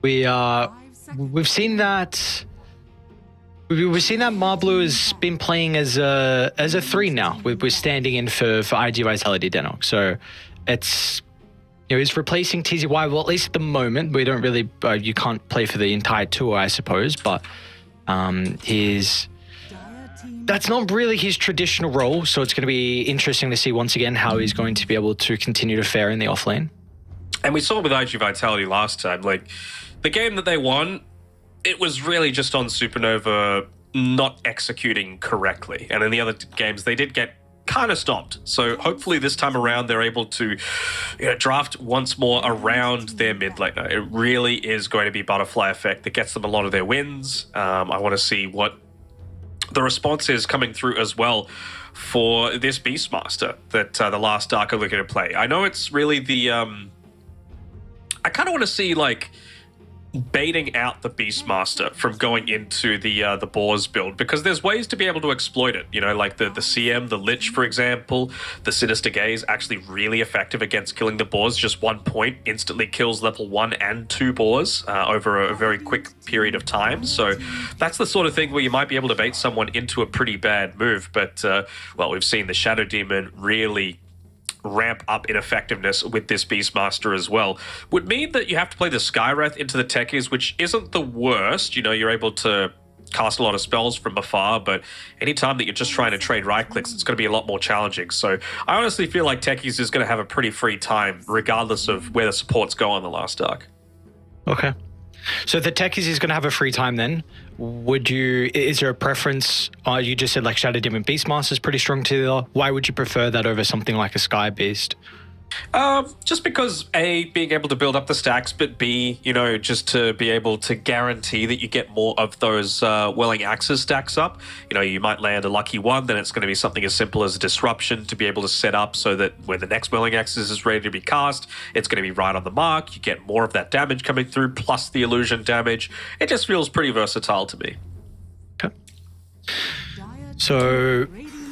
[SPEAKER 4] We've seen that Marblu has been playing as a 3 now. We're standing in for IG Vitality Denok. So it's, he's replacing TZY. Well, at least at the moment, we don't really, you can't play for the entire tour, I suppose, but that's not really his traditional role. So it's going to be interesting to see once again how he's going to be able to continue to fare in the offlane.
[SPEAKER 5] And we saw with IG Vitality last time, like the game that they won, it was really just on Supernova not executing correctly. And in the other games, they did get kind of stopped. So hopefully this time around, they're able to draft once more around their mid laner. It really is going to be butterfly effect that gets them a lot of their wins. I want to see what the response is coming through as well for this Beastmaster that the Last Dark are looking to play. I know it's really the... I kind of want to see, like, baiting out the Beastmaster from going into the Boars build, because there's ways to be able to exploit it. Like the CM, the Lich, for example, the Sinister Gaze, actually really effective against killing the Boars. Just 1 point instantly kills level 1 and 2 Boars over a very quick period of time. So that's the sort of thing where you might be able to bait someone into a pretty bad move. But, well, we've seen the Shadow Demon really ramp up in effectiveness with this Beastmaster as well. Would mean that you have to play the Skywrath into the techies, which isn't the worst. You're able to cast a lot of spells from afar, but anytime that you're just trying to trade right clicks, it's going to be a lot more challenging. So I honestly feel like techies is going to have a pretty free time regardless of where the supports go on the Last Dark.
[SPEAKER 4] Okay. So the techies is going to have a free time then. Is there a preference? You just said like Shadow Demon Beastmaster is pretty strong too. Why would you prefer that over something like a Sky Beast?
[SPEAKER 5] Just because A, being able to build up the stacks, but B, just to be able to guarantee that you get more of those Welling Axes stacks up. You might land a lucky one, then it's going to be something as simple as a disruption to be able to set up so that when the next Welling Axes is ready to be cast, it's going to be right on the mark. You get more of that damage coming through, plus the illusion damage. It just feels pretty versatile to me.
[SPEAKER 4] Okay. So,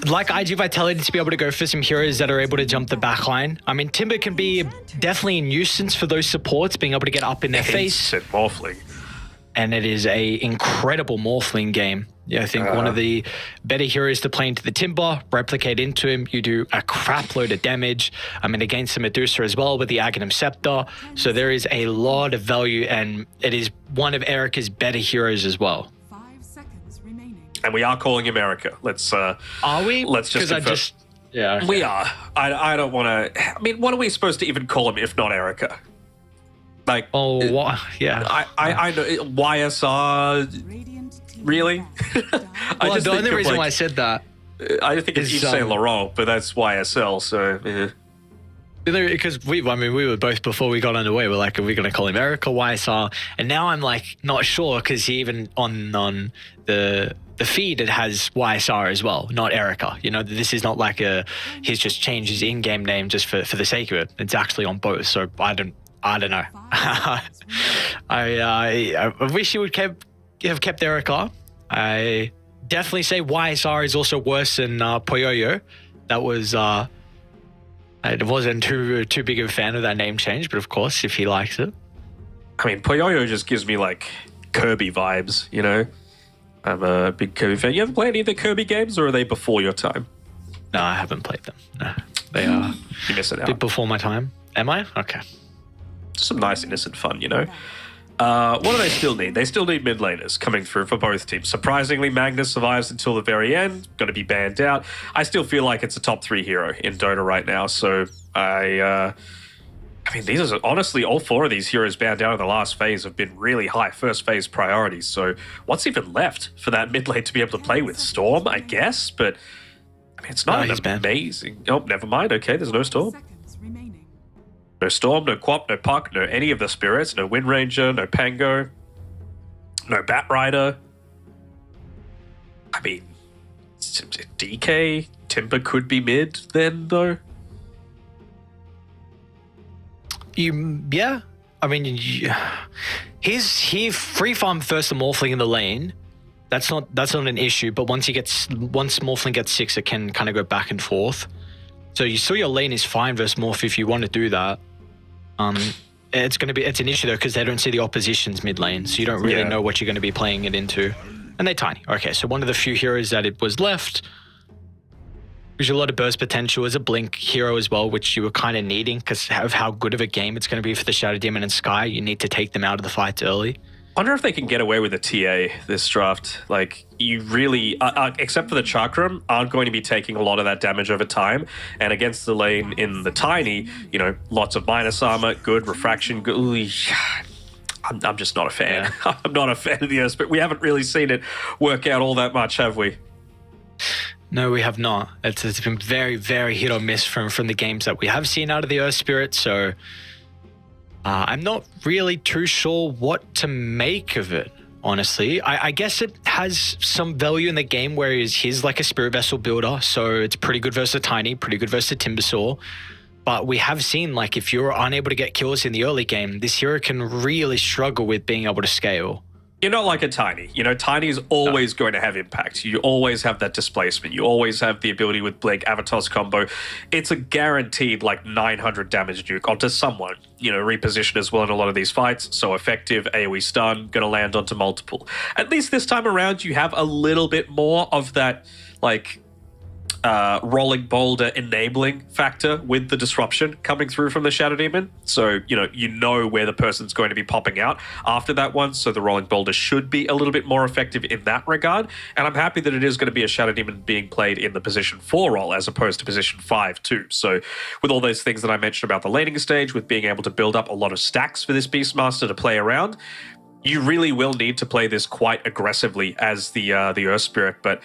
[SPEAKER 4] like IG Vitality, to be able to go for some heroes that are able to jump the backline. I mean, Timber can be definitely a nuisance for those supports, being able to get up in their face.
[SPEAKER 5] Instant morphling.
[SPEAKER 4] And it is a incredible morphling game. Yeah, I think one of the better heroes to play into the Timber, replicate into him, you do a crap load of damage. I mean, against the Medusa as well with the Aghanim Scepter. So there is a lot of value, and it is one of Erica's better heroes as well.
[SPEAKER 3] 5 seconds remaining.
[SPEAKER 5] And we are calling America.
[SPEAKER 4] Are we?
[SPEAKER 5] Let's just confirm.
[SPEAKER 4] Yeah. Okay.
[SPEAKER 5] We are. I don't want to... I mean, what are we supposed to even call him if not Erica? Like...
[SPEAKER 4] Oh, yeah.
[SPEAKER 5] I know... YSR... Really?
[SPEAKER 4] Well, the only reason why I said that...
[SPEAKER 5] I think it's Yves Saint Laurent, but that's YSL, so... Yeah.
[SPEAKER 4] Because we were both, before we got underway, we're like, are we going to call him Eric or YSR? And now I'm like, not sure, because he even on the the feed, it has YSR as well, not Erica. You know, this is not like he's just changed his in-game name just for the sake of it. It's actually on both. So I don't know. I wish he would have kept Erica. I definitely say YSR is also worse than Poyoyo. That was I wasn't too big of a fan of that name change, but of course, if he likes it.
[SPEAKER 5] I mean, Poyoyo just gives me like Kirby vibes, you know? I'm a big Kirby fan. You ever play any of the Kirby games, or are they before your time?
[SPEAKER 4] No, I haven't played them. No, they are
[SPEAKER 5] You're missing
[SPEAKER 4] a
[SPEAKER 5] out.
[SPEAKER 4] bit before my time. Am I? Okay.
[SPEAKER 5] Some nice innocent fun, you know? What do they still need? They still need mid laners coming through for both teams. Surprisingly, Magnus survives until the very end, going to be banned out. I still feel like it's a top 3 hero in Dota right now, so I mean, these are honestly, all 4 of these heroes banned out in the last phase have been really high first phase priorities, so what's even left for that mid lane to be able to play with? Storm, I guess, but I mean, it's not
[SPEAKER 4] he's banned.
[SPEAKER 5] amazing... Oh, never mind, okay, there's no Storm.
[SPEAKER 3] Seconds remaining.
[SPEAKER 5] No Storm, no Quap, no Puck, no any of the spirits, no Wind Ranger, no Pango, no Bat Rider. I mean, DK, Timber could be mid then, though.
[SPEAKER 4] Yeah. I mean, he free farm first the Morphling in the lane. That's not an issue. But once Morphling gets 6, it can kind of go back and forth. So you saw your lane is fine versus Morph if you want to do that. It's an issue though because they don't see the opposition's mid lane, so you don't really know what you're going to be playing it into. And they're tiny. Okay, so one of the few heroes that it was left. There's a lot of burst potential as a Blink hero as well, which you were kind of needing because of how good of a game it's going to be for the Shadow Demon and Sky. You need to take them out of the fights early.
[SPEAKER 5] I wonder if they can get away with a TA this draft. Like, you really, except for the Chakram, aren't going to be taking a lot of that damage over time. And against the lane in the Tiny, you know, lots of minus armor, good refraction. Good. I'm just not a fan. Yeah. I'm not a fan of the Earth, but we haven't really seen it work out all that much, have we?
[SPEAKER 4] No, we have not. It's been very, very hit or miss from the games that we have seen out of the Earth Spirit. So I'm not really too sure what to make of it, honestly. I guess it has some value in the game where he's like a Spirit Vessel builder. So it's pretty good versus Tiny, pretty good versus Timbersaw. But we have seen, like, if you're unable to get kills in the early game, this hero can really struggle with being able to scale.
[SPEAKER 5] You're not like a Tiny. You know, Tiny is always going to have impact. You always have that displacement. You always have the ability with Blink, Avatos combo. It's a guaranteed, like, 900 damage nuke onto someone. You know, reposition as well in a lot of these fights. So effective, AoE stun, going to land onto multiple. At least this time around, you have a little bit more of that, like, rolling boulder enabling factor with the disruption coming through from the Shadow Demon. So, you know where the person's going to be popping out after that one. So the rolling boulder should be a little bit more effective in that regard. And I'm happy that it is going to be a Shadow Demon being played in the position 4 role as opposed to position 5 too. So with all those things that I mentioned about the laning stage, with being able to build up a lot of stacks for this Beastmaster to play around, you really will need to play this quite aggressively as the Earth Spirit. But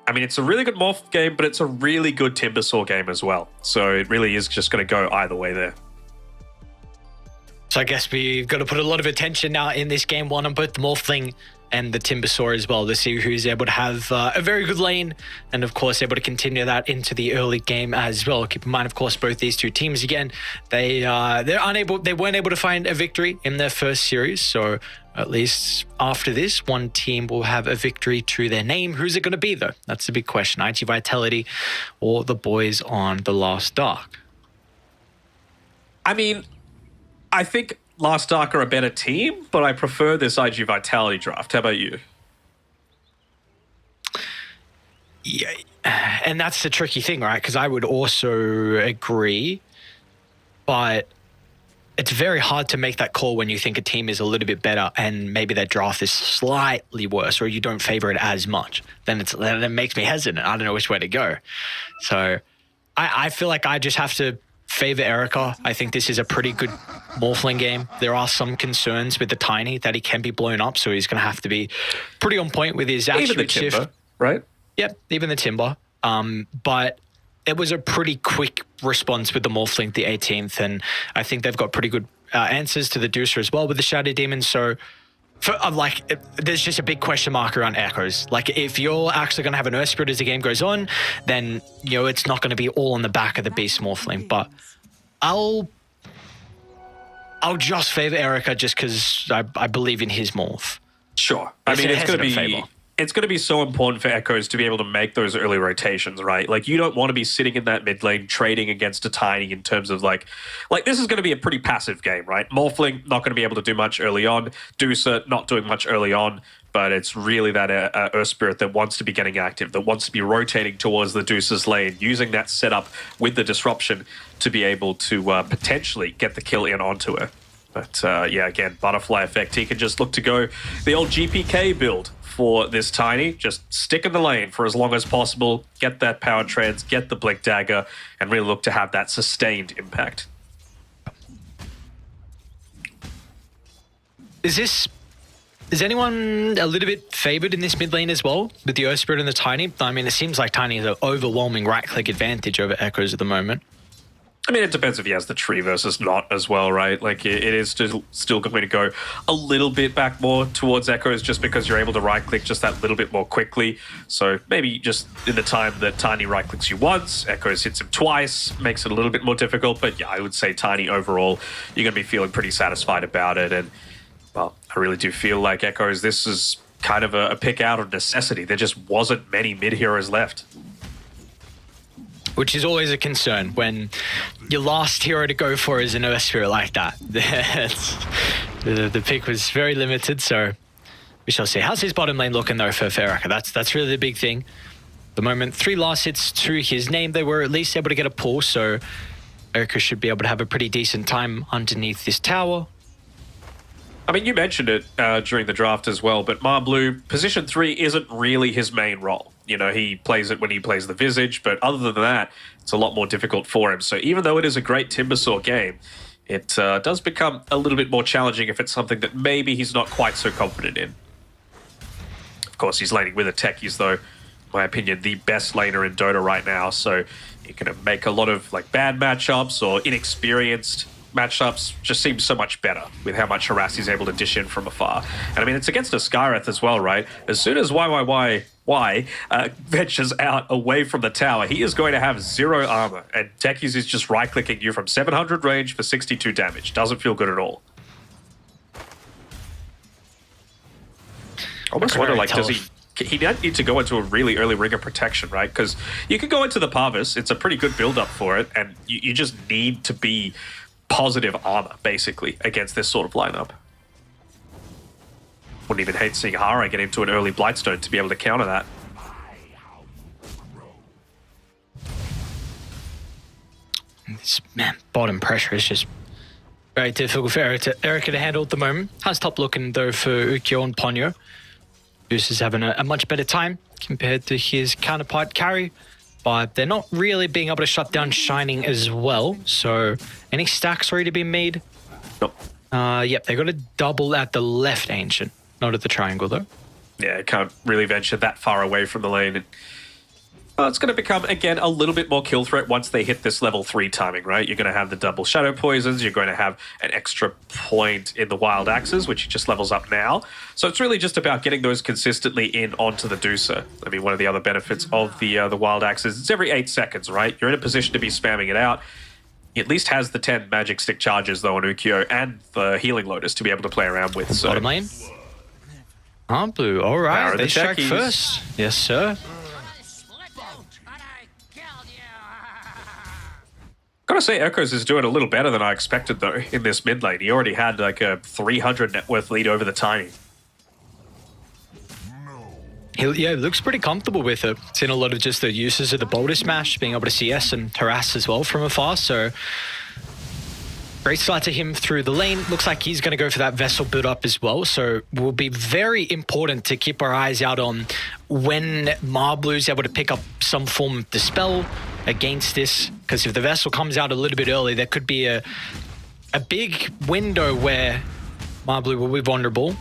[SPEAKER 5] I mean, it's a really good Morph game, but it's a really good Timbersaw game as well. So it really is just going to go either way there.
[SPEAKER 4] So I guess we've got to put a lot of attention now in this game one on both the Morphling and the Timbersaw as well to see who's able to have a very good lane and, of course, able to continue that into the early game as well. Keep in mind, of course, both these two teams, again, they weren't able to find a victory in their first series. So at least after this, one team will have a victory to their name. Who's it going to be, though? That's the big question. IG Vitality or the boys on The Last Dark?
[SPEAKER 5] I mean, I think Last Dark are a better team, but I prefer this IG Vitality draft. How about you?
[SPEAKER 4] Yeah, and that's the tricky thing, right? Because I would also agree, but it's very hard to make that call when you think a team is a little bit better and maybe their draft is slightly worse or you don't favor it as much. Then it makes me hesitant. I don't know which way to go. So I feel like I just have to favor Erica. I think this is a pretty good Morphling game. There are some concerns with the Tiny that he can be blown up, so he's going to have to be pretty on point with his attribute shift.
[SPEAKER 5] Timber, right?
[SPEAKER 4] Yep, even the Timber. But it was a pretty quick response with the Morphling, the 18th, and I think they've got pretty good answers to the Deucer as well with the Shadow Demon. So There's just a big question mark around Echoes. Like, if you're actually going to have an Earth Spirit as the game goes on, then, it's not going to be all on the back of the Beast Morphling. But I'll just favor Erica just because I believe in his morph.
[SPEAKER 5] Sure. I mean, it's going to be so important for Echoes to be able to make those early rotations, right? Like, you don't want to be sitting in that mid lane trading against a Tiny in terms of like this is going to be a pretty passive game, right? Morphling, not going to be able to do much early on. Deucer, not doing much early on. But it's really that Earth Spirit that wants to be getting active, that wants to be rotating towards the Deucer's lane, using that setup with the disruption to be able to potentially get the kill in onto her. But again, Butterfly Effect, he can just look to go the old GPK build for this Tiny. Just stick in the lane for as long as possible, get that power trans, get the Blink Dagger, and really look to have that sustained impact.
[SPEAKER 4] Is anyone a little bit favored in this mid lane as well with the Earth Spirit and the Tiny? I mean, it seems like Tiny has an overwhelming right-click advantage over Echoes at the moment.
[SPEAKER 5] I mean, it depends if he has the tree versus not as well, right? Like, it is still going to go a little bit back more towards Echoes just because you're able to right-click just that little bit more quickly. So maybe just in the time that Tiny right-clicks you once, Echoes hits him twice, makes it a little bit more difficult. But yeah, I would say Tiny overall, you're going to be feeling pretty satisfied about it. And, well, I really do feel like Echoes, this is kind of a pick out of necessity. There just wasn't many mid-heroes left.
[SPEAKER 4] Which is always a concern when your last hero to go for is an Earth Spirit like that. The pick was very limited, so we shall see. How's his bottom lane looking though for Erica? That's really the big thing. At the moment, 3 last hits to his name. They were at least able to get a pull, so Erica should be able to have a pretty decent time underneath this tower.
[SPEAKER 5] I mean, you mentioned it during the draft as well, but Marblue, position 3 isn't really his main role. He plays it when he plays the Visage, but other than that, it's a lot more difficult for him. So even though it is a great Timbersaw game, it does become a little bit more challenging if it's something that maybe he's not quite so confident in. Of course, he's laning with a Techies, though, in my opinion, the best laner in Dota right now. So you're going to make a lot of bad matchups or inexperienced matchups just seem so much better with how much harass he's able to dish in from afar. And I mean, it's against a Skyreth as well, right? As soon as ventures out away from the tower, he is going to have 0 armor, and Techies is just right-clicking you from 700 range for 62 damage. Doesn't feel good at all. Almost wonder, does he doesn't need to go into a really early ring of protection, right? Because you can go into the Parvis, it's a pretty good build-up for it, and you just need to be positive armor, basically, against this sort of lineup. Wouldn't even hate seeing Hara get into an early Blightstone to be able to counter that.
[SPEAKER 4] This bottom pressure is just very difficult for Erica to handle at the moment. How's top looking though for Ukyo and Ponyo? Goose is having a much better time compared to his counterpart Carry, but they're not really being able to shut down Shining as well. So any stacks already been made?
[SPEAKER 5] Nope.
[SPEAKER 4] Yep, they got a double at the left Ancient, not at the triangle though.
[SPEAKER 5] Yeah, can't really venture that far away from the lane. It's going to become, again, a little bit more kill threat once they hit this level 3 timing, right? You're going to have the double Shadow Poisons, you're going to have an extra point in the Wild Axes, which just levels up now. So it's really just about getting those consistently in onto the Deucer. I mean, one of the other benefits of the Wild Axes, it's every 8 seconds, right? You're in a position to be spamming it out. He at least has the 10 Magic Stick charges, though, on Ukyo, and the Healing Lotus to be able to play around with. So.
[SPEAKER 4] Bottom lane. Blue, all right, they strike first. Yes, sir.
[SPEAKER 5] Gotta say, Echoes is doing a little better than I expected, though, in this mid lane. He already had a 300 net worth lead over the Tiny.
[SPEAKER 4] He looks pretty comfortable with it. Seen a lot of just the uses of the Boulder Smash, being able to CS and harass as well from afar, so great start to him through the lane. Looks like he's going to go for that Vessel build up as well, so will be very important to keep our eyes out on when Marblue's able to pick up some form of Dispel against this, because if the Vessel comes out a little bit early, there could be a big window where Marblue will be vulnerable.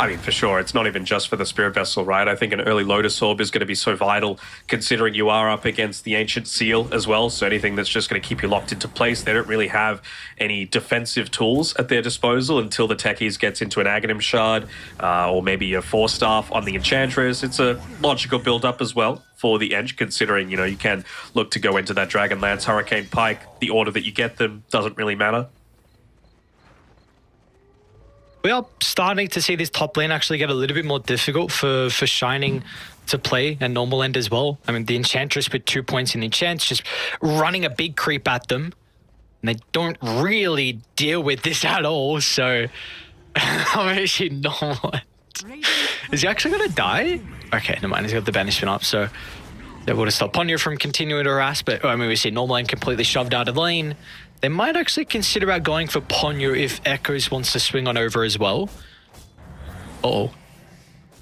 [SPEAKER 5] I mean, for sure, it's not even just for the Spirit Vessel, right? I think an early Lotus Orb is going to be so vital, considering you are up against the Ancient Seal as well. So anything that's just going to keep you locked into place, they don't really have any defensive tools at their disposal until the Techies gets into an Aghanim Shard or maybe a Force Staff on the Enchantress. It's a logical build-up as well for the Eng, considering, you know, you can look to go into that Dragonlance, Hurricane Pike. The order that you get them doesn't really matter.
[SPEAKER 4] We are starting to see this top lane actually get a little bit more difficult for Shining to play and normal end as well. I mean, the Enchantress with 2 points in the enchants, just running a big creep at them. And they don't really deal with this at all, so I'm actually normal end. Is he actually going to die? Okay, never mind, he's got the banishment up, so they're able to stop Ponyo from continuing to harass, but I mean, we see normal end completely shoved out of the lane. They might actually consider out going for Ponyo if Echoes wants to swing on over as well. Uh-oh.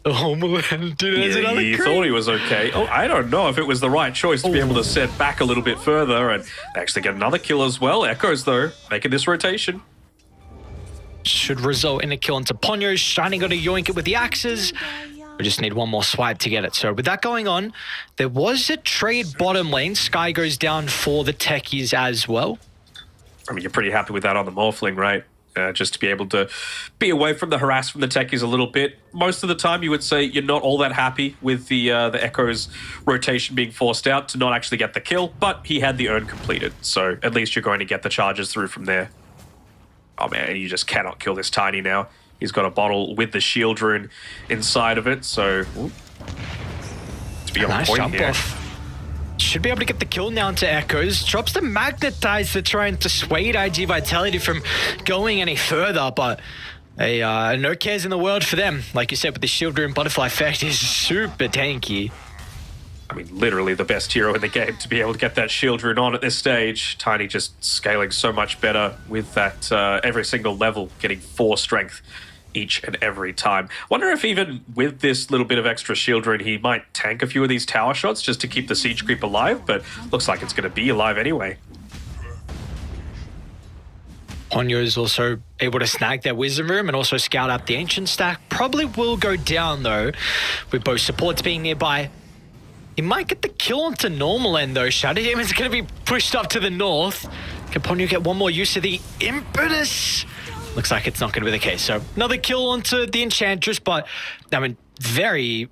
[SPEAKER 4] Oh, man. Dude, there's another
[SPEAKER 5] he
[SPEAKER 4] creep.
[SPEAKER 5] thought he was okay. Oh, I don't know if it was the right choice to be able to set back a little bit further and actually get another kill as well. Echoes, though, making this rotation.
[SPEAKER 4] Should result in a kill onto Ponyo. Shining got to yoink it with the axes. We just need one more swipe to get it. So with that going on, there was a trade bottom lane. Sky goes down for the Techies as well.
[SPEAKER 5] I mean, you're pretty happy with that on the Morphling, right? Just to be able to be away from the harass from the Techies a little bit. Most of the time, you would say you're not all that happy with the Echo's rotation being forced out to not actually get the kill, but he had the urn completed, so at least you're going to get the charges through from there. Oh man, you just cannot kill this Tiny now. He's got a bottle with the shield rune inside of it, so to be on
[SPEAKER 4] Nice
[SPEAKER 5] point
[SPEAKER 4] jump
[SPEAKER 5] here.
[SPEAKER 4] off. Should be able to get the kill now to Echoes. Drops the Magnetize to try and dissuade IG Vitality from going any further, but no cares in the world for them. Like you said, with the shield rune, Butterfly Effect is super tanky.
[SPEAKER 5] I mean, literally the best hero in the game to be able to get that shield rune on at this stage. Tiny just scaling so much better with that every single level, getting 4 strength each and every time. Wonder if even with this little bit of extra shield rune, he might tank a few of these tower shots just to keep the siege creep alive, but looks like it's going to be alive anyway.
[SPEAKER 4] Ponyo is also able to snag their Wisdom Room and also scout out the Ancient stack. Probably will go down though, with both supports being nearby. He might get the kill onto normal end though. Shadow Demon's going to be pushed up to the north. Can Ponyo get one more use of the Impetus? Looks like it's not going to be the case. So another kill onto the Enchantress, but I mean, very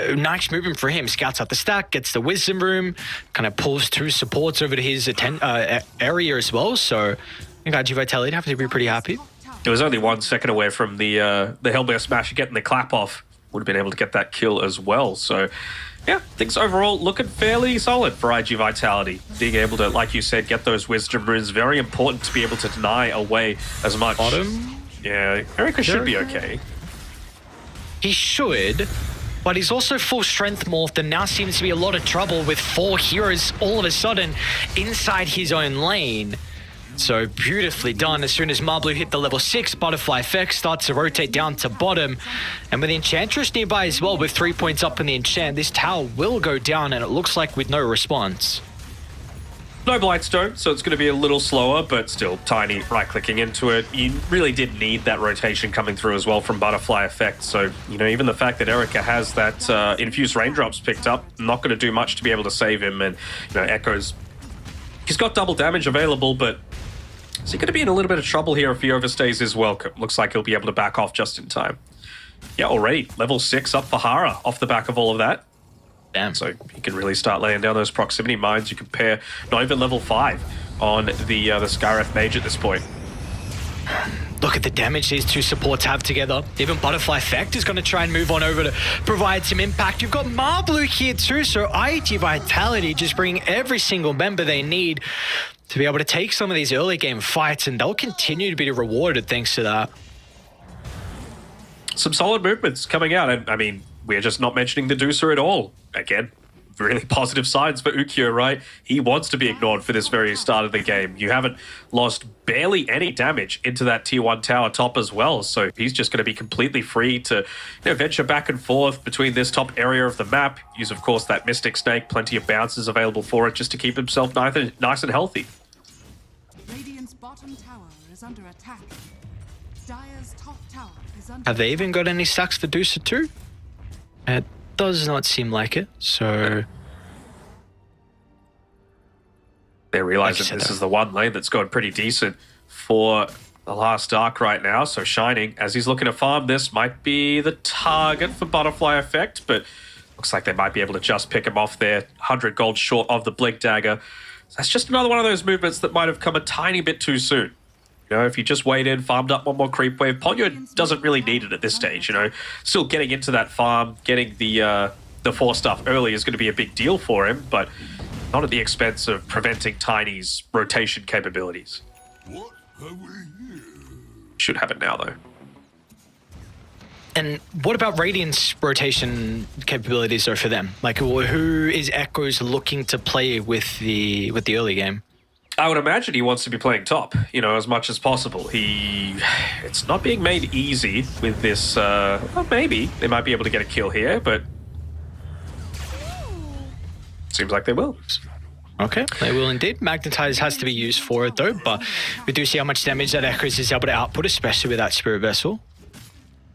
[SPEAKER 4] nice movement for him. Scouts out the stack, gets the Wisdom Room, kind of pulls 2 supports over to his area as well. So I think IG Vitality have to be pretty happy.
[SPEAKER 5] It was only 1 second away from the Hellbear Smash getting the clap off. Would have been able to get that kill as well. So yeah, things overall looking fairly solid for IG Vitality. Being able to, like you said, get those Wisdom Runes, very important to be able to deny away as much.
[SPEAKER 4] Bottom?
[SPEAKER 5] Yeah, Erica should be okay.
[SPEAKER 4] He should, but he's also full strength morphed and now seems to be a lot of trouble with 4 heroes all of a sudden inside his own lane. So beautifully done. As soon as Marblu hit the level 6, Butterfly Effect starts to rotate down to bottom. And with the Enchantress nearby as well, with 3 points up in the enchant, this tower will go down, and it looks like with no response.
[SPEAKER 5] No Blightstone, so it's going to be a little slower, but still Tiny right-clicking into it. You really did need that rotation coming through as well from Butterfly Effect. So, you know, even the fact that Erica has that infused raindrops picked up, not going to do much to be able to save him. And, you know, Echo's, he's got double damage available, but is he going to be in a little bit of trouble here if he overstays his welcome? Looks like he'll be able to back off just in time. Yeah, already level 6 up for Hara off the back of all of that.
[SPEAKER 4] Damn.
[SPEAKER 5] So he can really start laying down those proximity mines. You compare not even level 5 on the Skyreth Mage at this point.
[SPEAKER 4] Look at the damage these 2 supports have together. Even Butterfly Effect is going to try and move on over to provide some impact. You've got Marblu here too, so IG Vitality just bring every single member they need to be able to take some of these early game fights, and they'll continue to be rewarded thanks to that.
[SPEAKER 5] Some solid movements coming out, and I mean, we're just not mentioning the Deucer at all. Again, really positive signs for Ukyo, right? He wants to be ignored for this very start of the game. You haven't lost barely any damage into that tier 1 tower top as well, so he's just going to be completely free to, you know, venture back and forth between this top area of the map. Use, of course, that Mystic Snake, plenty of bounces available for it just to keep himself nice and healthy.
[SPEAKER 3] Radiant's bottom tower is under attack. Dire's top tower is under
[SPEAKER 4] Have they even got any stacks for Deucer too? It does not seem like it, so...
[SPEAKER 5] They're realizing
[SPEAKER 4] Like you said,
[SPEAKER 5] this is the one lane that's going pretty decent for the last Dark right now. So Shining, as he's looking to farm this, might be the target for Butterfly Effect, but looks like they might be able to just pick him off there. 100 gold short of the Blink Dagger. So that's just another one of those movements that might have come a tiny bit too soon. You know, if you just waited, farmed up one more creep wave, Ponyo doesn't really need it at this stage, you know. Still getting into that farm, getting the 4 stuff early is going to be a big deal for him, but not at the expense of preventing Tiny's rotation capabilities.
[SPEAKER 6] What have we here?
[SPEAKER 5] Should have it now, though.
[SPEAKER 4] And what about Radiant's rotation capabilities though for them? Like, who is Echoes looking to play with the early game?
[SPEAKER 5] I would imagine he wants to be playing top, you know, as much as possible. It's not being made easy with this, well, maybe they might be able to get a kill here, but seems like they will.
[SPEAKER 4] Okay, they will indeed. Magnetize has to be used for it though, but we do see how much damage that Echoes is able to output, especially with that Spirit Vessel.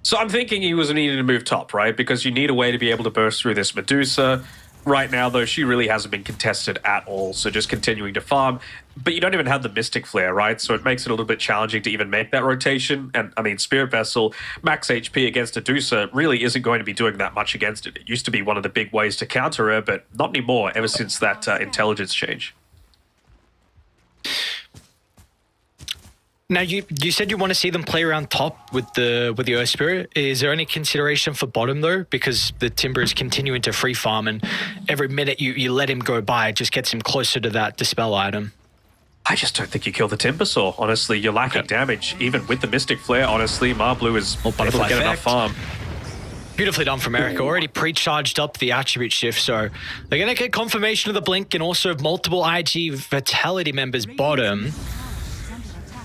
[SPEAKER 5] So I'm thinking he was needing to move top, right? Because you need a way to be able to burst through this Medusa. Right now, though, she really hasn't been contested at all, so just continuing to farm. But you don't even have the Mystic Flare, right? So it makes it a little bit challenging to even make that rotation. And, I mean, Spirit Vessel, max HP against Medusa really isn't going to be doing that much against it. It used to be one of the big ways to counter her, but not anymore ever since that intelligence change.
[SPEAKER 4] Now, you said you want to see them play around top with the Earth Spirit. Is there any consideration for bottom, though? Because the Timber is continuing to free farm, and every minute you let him go by, it just gets him closer to that Dispel item.
[SPEAKER 5] I just don't think you kill the Timbersaw. Honestly, you're lacking damage. Even with the Mystic Flare, honestly, Marblue is able to
[SPEAKER 4] Butterfly
[SPEAKER 5] get enough
[SPEAKER 4] effect.
[SPEAKER 5] farm.
[SPEAKER 4] Beautifully done from Erica. Already pre-charged up the attribute shift, so they're going to get confirmation of the blink and also multiple IG Vitality members bottom.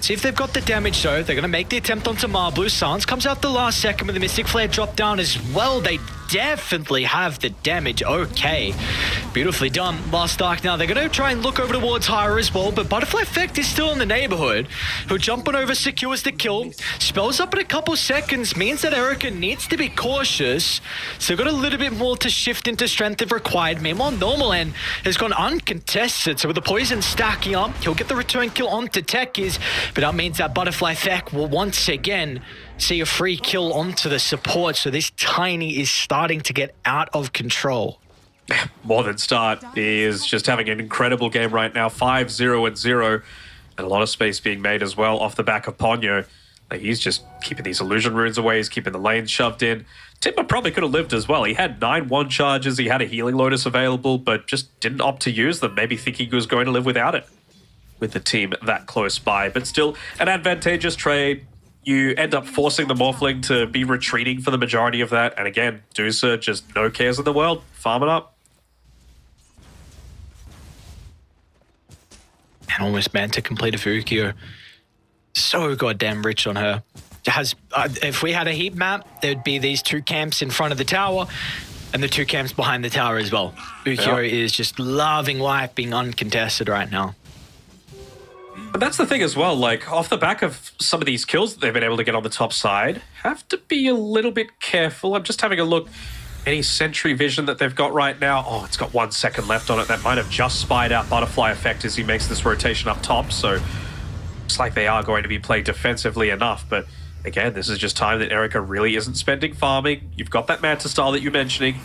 [SPEAKER 4] See if they've got the damage though. They're going to make the attempt onto Marblue. Silence comes out the last second with the Mystic Flare drop down as well. They definitely have the damage. Okay. Beautifully done. Last Dark now. They're going to try and look over towards Hire as well, but Butterfly Effect is still in the neighborhood. He'll jump on over, secures the kill. Spells up in a couple seconds. Means that Erica needs to be cautious. So got a little bit more to shift into strength if required. Meanwhile, Normal End has gone uncontested. So with the poison stacking up, he'll get the return kill onto Techies. But that means that Butterfly Effect will once again see a free kill onto the support. So this Tiny is starting to get out of control.
[SPEAKER 5] More than start. He is just having an incredible game right now. 5-0-0. And a lot of space being made as well off the back of Ponyo. Like, he's just keeping these illusion runes away. He's keeping the lanes shoved in. Timber probably could have lived as well. He had 9 1 charges. He had a Healing Lotus available, but just didn't opt to use them. Maybe thinking he was going to live without it with the team that close by. But still, an advantageous trade. You end up forcing the Morphling to be retreating for the majority of that. And again, Deucer, just no cares in the world. Farm it up.
[SPEAKER 4] And almost meant to complete a Fukio. So goddamn rich on her. Has if we had a heat map, there'd be these 2 camps in front of the tower and the 2 camps behind the tower as well. Fukio is just loving life being uncontested right now.
[SPEAKER 5] But that's the thing as well, like, off the back of some of these kills that they've been able to get on the top side, have to be a little bit careful. I'm just having a look. Any Sentry Vision that they've got right now, oh, it's got 1 second left on it. That might have just spied out Butterfly Effect as he makes this rotation up top, so looks like they are going to be playing defensively enough. But again, this is just time that Erica really isn't spending farming. You've got that Manta style that you're mentioning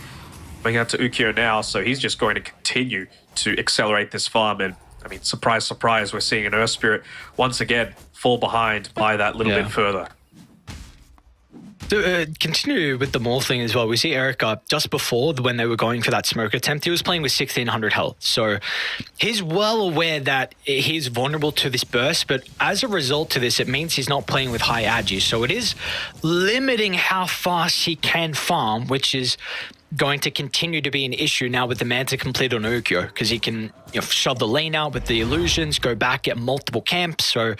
[SPEAKER 5] coming out to Ukyo now, so he's just going to continue to accelerate this farm. And I mean, surprise, surprise, we're seeing an Earth Spirit once again fall behind by that little bit further.
[SPEAKER 4] To continue with the Morphling as well, we see Erica just before when they were going for that smoke attempt, he was playing with 1600 health. So he's well aware that he's vulnerable to this burst, but as a result to this, it means he's not playing with high agi. So it is limiting how fast he can farm, which is going to continue to be an issue now with the Manta complete on Ukyo, because he can shove the lane out with the illusions, go back at multiple camps. So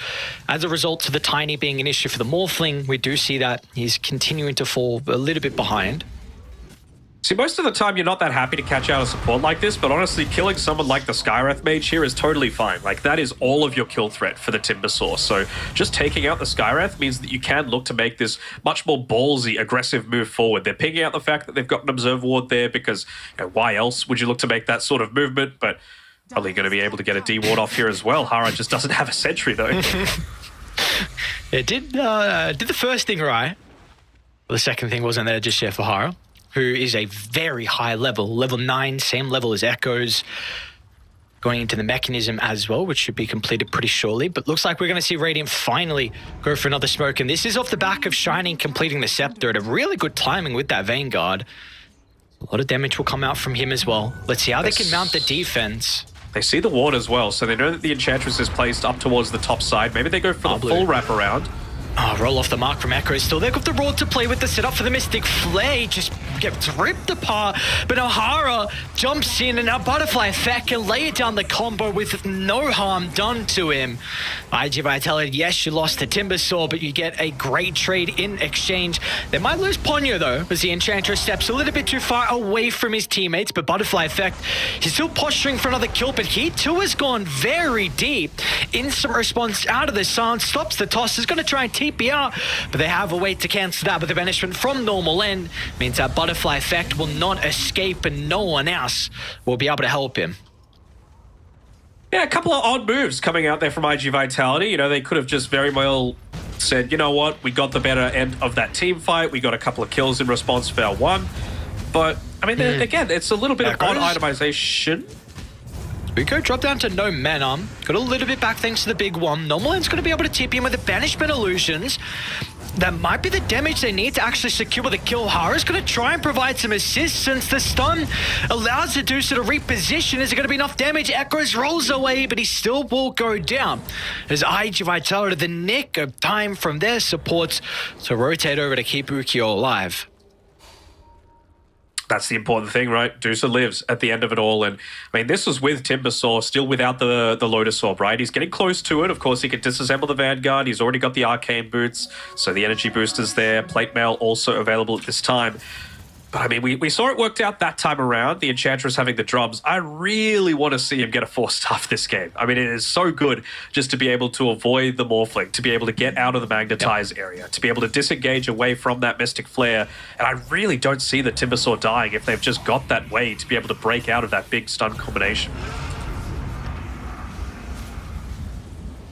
[SPEAKER 4] as a result to the Tiny being an issue for the Morphling, we do see that he's continuing to fall a little bit behind.
[SPEAKER 5] See, most of the time you're not that happy to catch out a support like this, but honestly, killing someone like the Skywrath Mage here is totally fine. Like, that is all of your kill threat for the Timbersaw. So just taking out the Skywrath means that you can look to make this much more ballsy, aggressive move forward. They're picking out the fact that they've got an Observe Ward there because, why else would you look to make that sort of movement? But probably going to be able to get a D-Ward off here as well. Hara just doesn't have a sentry, though.
[SPEAKER 4] It did the first thing right. The second thing wasn't there just yet for Hara, who is a very high level 9, same level as Echoes, going into the mechanism as well, which should be completed pretty shortly. But looks like we're going to see Radiant finally go for another smoke, and this is off the back of Shining completing the Scepter at a really good timing with that Vanguard. A lot of damage will come out from him as well. Let's see how they can mount the defense.
[SPEAKER 5] They see the ward as well, so they know that the Enchantress is placed up towards the top side. Maybe they go for the full wraparound.
[SPEAKER 4] Oh, roll off the mark from Echo. Still there, got the Rod to play with the setup for the Mystic Flay. Just gets ripped apart. But O'Hara jumps in, and now Butterfly Effect can lay it down the combo with no harm done to him. IG Vitality, yes, you lost to Timbersaw, but you get a great trade in exchange. They might lose Ponyo, though, as the Enchantress steps a little bit too far away from his teammates. But Butterfly Effect, he's still posturing for another kill, but he too has gone very deep. Instant response out of the sun, stops the toss, is going to try and TP out, but they have a way to cancel that with the banishment from normal end. Means that Butterfly Effect will not escape and no one else will be able to help him.
[SPEAKER 5] Yeah, a couple of odd moves coming out there from IG Vitality. They could have just very well said, you know what, we got the better end of that team fight. We got a couple of kills in response for our one. But, I mean, again, it's a little bit of odd itemization.
[SPEAKER 4] Rico dropped down to no mana. Got a little bit back thanks to the big one. Normal End's going to be able to TP him with the Banishment Illusions. That might be the damage they need to actually secure the kill. Hara's going to try and provide some assist since the stun allows Seducer to reposition. Is it going to be enough damage? Echoes rolls away, but he still will go down. As IG Vitality, the nick of time from their supports to rotate over to keep Ukyo alive.
[SPEAKER 5] That's the important thing, right? Dusa lives at the end of it all. And I mean, this was with Timbersaw, still without the Lotus Orb, right? He's getting close to it. Of course, he can disassemble the Vanguard. He's already got the Arcane Boots, so the energy booster's there. Plate Mail also available at this time. But I mean, we saw it worked out that time around, the Enchantress having the drums. I really want to see him get a 4-star for this game. I mean, it is so good just to be able to avoid the Morphling, to be able to get out of the Magnetize area, to be able to disengage away from that Mystic Flare. And I really don't see the Timbersaw dying if they've just got that way to be able to break out of that big stun combination.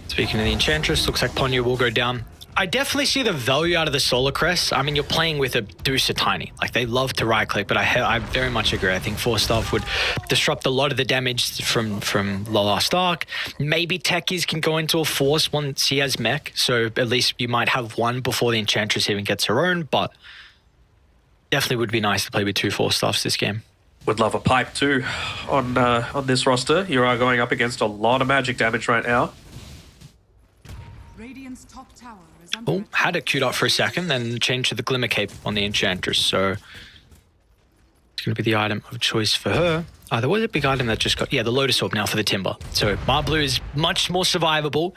[SPEAKER 4] Speaking of the Enchantress, looks like Ponyo will go down. I definitely see the value out of the Solar Crest. I mean, you're playing with a Dusa Tiny. Like, they love to right-click, but I very much agree. I think 4-star would disrupt a lot of the damage from the last arc. Maybe Techies can go into a Force once he has mech, so at least you might have one before the Enchantress even gets her own, but definitely would be nice to play with 2 4-stars this game.
[SPEAKER 5] Would love a pipe too on this roster. You are going up against a lot of magic damage right now.
[SPEAKER 3] Radiant's top tower is under
[SPEAKER 4] Oh,
[SPEAKER 3] attack.
[SPEAKER 4] had it queued up for a second, then changed to the Glimmer Cape on the Enchantress, so it's going to be the item of choice for her. There was a big item that just got, the Lotus Orb now for the Timber. So Marblue is much more survivable.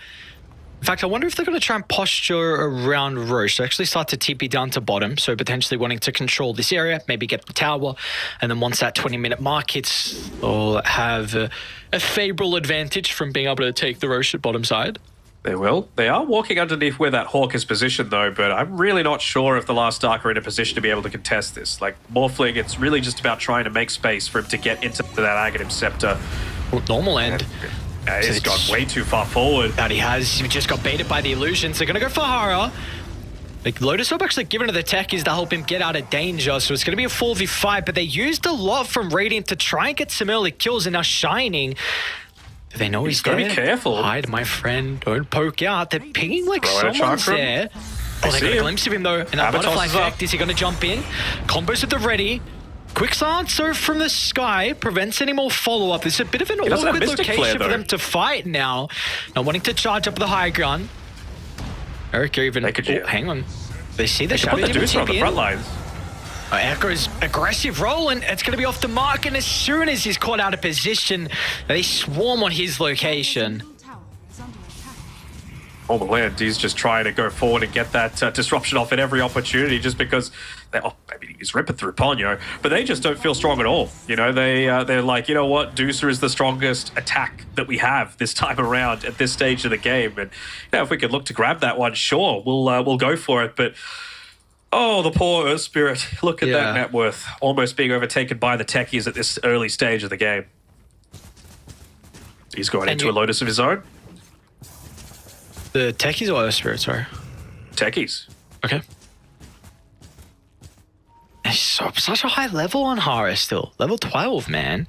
[SPEAKER 4] In fact, I wonder if they're going to try and posture around Roche. They actually start to TP down to bottom, so potentially wanting to control this area, maybe get the tower, and then once that 20-minute mark hits, they'll have a favorable advantage from being able to take the Roche at bottom side.
[SPEAKER 5] They will. They are walking underneath where that Hawk is positioned, though, but I'm really not sure if the Last Dark are in a position to be able to contest this. Like, Morphling, it's really just about trying to make space for him to get into that Aghanim Scepter.
[SPEAKER 4] Well, normal end.
[SPEAKER 5] He's gone way too far forward.
[SPEAKER 4] That he has. He just got baited by the illusions. They're going to go for Hara. Like, Lotus Orb actually given to the Techies to help him get out of danger, so it's going to be a 4v5, but they used a lot from Radiant to try and get some early kills, and now Shining. Do they know he's
[SPEAKER 5] gotta
[SPEAKER 4] there?
[SPEAKER 5] be careful.
[SPEAKER 4] Hide, my friend. Don't poke out. They're pinging like
[SPEAKER 5] Throw out
[SPEAKER 4] someone's
[SPEAKER 5] Chakram.
[SPEAKER 4] there. Oh, they got a glimpse of him, though. And that
[SPEAKER 5] Abatos
[SPEAKER 4] Butterfly
[SPEAKER 5] is up.
[SPEAKER 4] Effect, is he going to jump in? Combos at the ready. Quick answer from the sky prevents any more follow-up. This is a bit of an
[SPEAKER 5] doesn't have
[SPEAKER 4] awkward
[SPEAKER 5] Mystic
[SPEAKER 4] location
[SPEAKER 5] Flare,
[SPEAKER 4] for
[SPEAKER 5] though.
[SPEAKER 4] them to fight now. Not wanting to charge up the high ground. Eric, even...
[SPEAKER 5] They could-
[SPEAKER 4] hang on. They see the
[SPEAKER 5] Put
[SPEAKER 4] Shadow
[SPEAKER 5] the
[SPEAKER 4] Demon
[SPEAKER 5] Deucer on the
[SPEAKER 4] TP in.
[SPEAKER 5] front lines.
[SPEAKER 4] Echo's aggressive roll, and it's going to be off the mark, and as soon as he's caught out of position, they swarm on his location.
[SPEAKER 3] Middle tower is under attack.
[SPEAKER 5] Land, he's just trying to go forward and get that disruption off at every opportunity just because maybe he's ripping through Ponyo, but they just don't feel strong at all. You know, they're like, you know what, Deucer is the strongest attack that we have this time around at this stage of the game. And you know, if we could look to grab that one, sure, we'll go for it. But oh, the poor Earth Spirit. Look at that net worth almost being overtaken by the techies at this early stage of the game. He's going into a Lotus of his own.
[SPEAKER 4] The techies or the spirits, sorry?
[SPEAKER 5] Techies.
[SPEAKER 4] Okay. It's such a high level on Hara still. Level 12, man.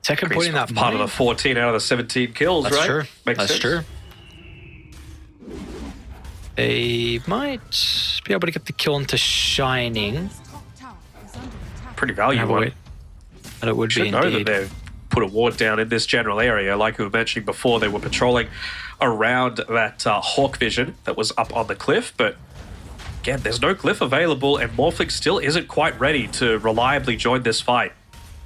[SPEAKER 4] Second point in that
[SPEAKER 5] part of the 14 out of the 17 kills,
[SPEAKER 4] That's
[SPEAKER 5] right?
[SPEAKER 4] True.
[SPEAKER 5] Makes
[SPEAKER 4] That's
[SPEAKER 5] sense.
[SPEAKER 4] true. They might be able to get the kill into Shining.
[SPEAKER 3] Dire's top tower is under attack.
[SPEAKER 5] Pretty valuable.
[SPEAKER 4] But it would be
[SPEAKER 5] Should know that
[SPEAKER 4] indeed.
[SPEAKER 5] they've put a ward down in this general area. Like we were mentioning before, they were patrolling around that Hawk Vision that was up on the cliff, but again, there's no glyph available, and Morphling still isn't quite ready to reliably join this fight.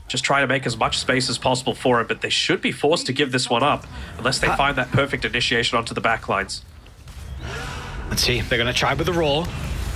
[SPEAKER 5] Just trying to make as much space as possible for it, but they should be forced to give this one up unless they find that perfect initiation onto the backlines.
[SPEAKER 4] Let's see. They're going to try with the roar.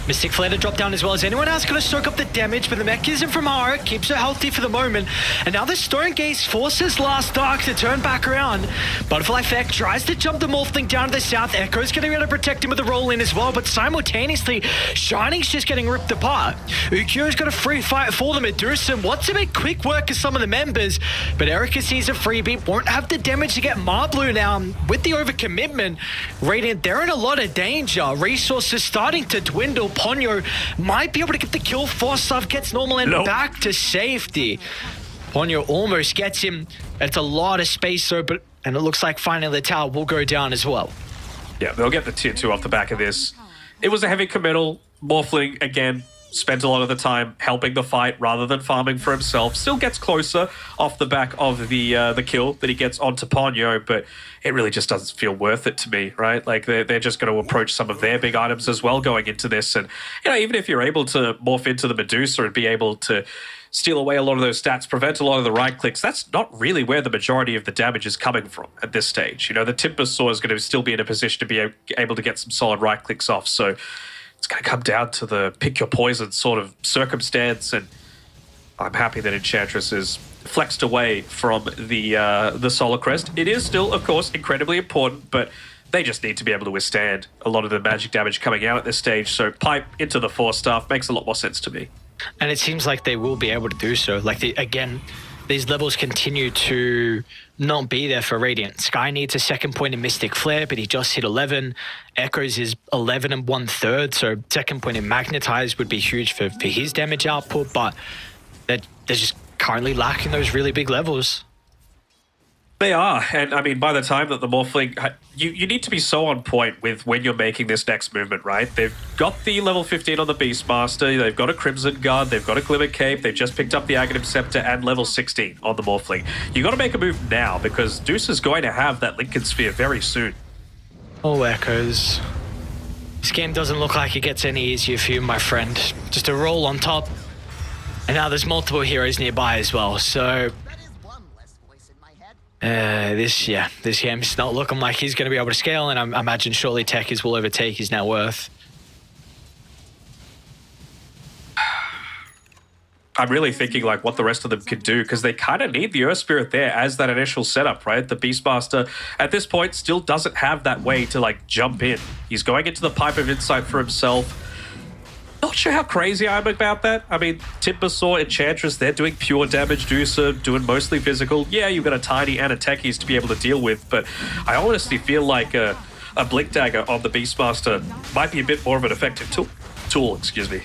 [SPEAKER 4] Mystic Flare to drop down as well as anyone else going to soak up the damage, but the mechanism from Hara keeps her healthy for the moment. And now the Stone Gaze forces Last Dark to turn back around. Butterfly Effect tries to jump the Morphling down to the south. Echo's going to be able to protect him with a roll in as well, but simultaneously, Shining's just getting ripped apart. Ukyo's got a free fight for the Medusa. Wants to make quick work of some of the members, but Erica sees a freebie, won't have the damage to get Marblu now. With the overcommitment, Radiant, they're in a lot of danger. Resources starting to dwindle. Ponyo might be able to get the kill. Forsyth gets Normal End back to safety. Ponyo almost gets him. It's a lot of space though, and it looks like finally the tower will go down as well.
[SPEAKER 5] Yeah, they'll get the tier 2 off the back of this. It was a heavy committal. Morphling, again, spent a lot of the time helping the fight rather than farming for himself. Still gets closer off the back of the kill that he gets onto Ponyo, but it really just doesn't feel worth it to me, right? Like, they're just going to approach some of their big items as well going into this. And, you know, even if you're able to morph into the Medusa and be able to steal away a lot of those stats, prevent a lot of the right clicks, that's not really where the majority of the damage is coming from at this stage. You know, the Timber Saw is going to still be in a position to be able to get some solid right clicks off. So it's going to come down to the pick your poison sort of circumstance, and I'm happy that Enchantress is flexed away from the Solar Crest. It is still, of course, incredibly important, but they just need to be able to withstand a lot of the magic damage coming out at this stage. So pipe into the 4-staff makes a lot more sense to me.
[SPEAKER 4] And it seems like they will be able to do so. Like, again, these levels continue to not be there for Radiant. Sky needs a second point in Mystic Flare, but he just hit 11. Echoes is 11 and 1/3, so second point in Magnetize would be huge for his damage output, but they're just currently lacking those really big levels.
[SPEAKER 5] They are, and I mean, by the time that the Morphling, you need to be so on point with when you're making this next movement, right? They've got the level 15 on the Beastmaster, they've got a Crimson Guard, they've got a Glimmer Cape, they've just picked up the Aghanim Scepter and level 16 on the Morphling. You got to make a move now because Deuce is going to have that Lincoln Sphere very soon.
[SPEAKER 4] Oh, Echoes. This game doesn't look like it gets any easier for you, my friend. Just a roll on top. And now there's multiple heroes nearby as well, so this game's not looking like he's going to be able to scale, and I imagine shortly Techies will overtake his net worth.
[SPEAKER 5] I'm really thinking like what the rest of them could do because they kind of need the Earth Spirit there as that initial setup, right? The Beastmaster at this point still doesn't have that way to like jump in. He's going into the Pipe of Insight for himself. Not sure how crazy I am about that. I mean, Timber Saw, Enchantress, they're doing pure damage. Deucer doing mostly physical. Yeah, you've got a Tiny and a Techies to be able to deal with, but I honestly feel like a Blink Dagger on the Beastmaster might be a bit more of an effective tool. Excuse me.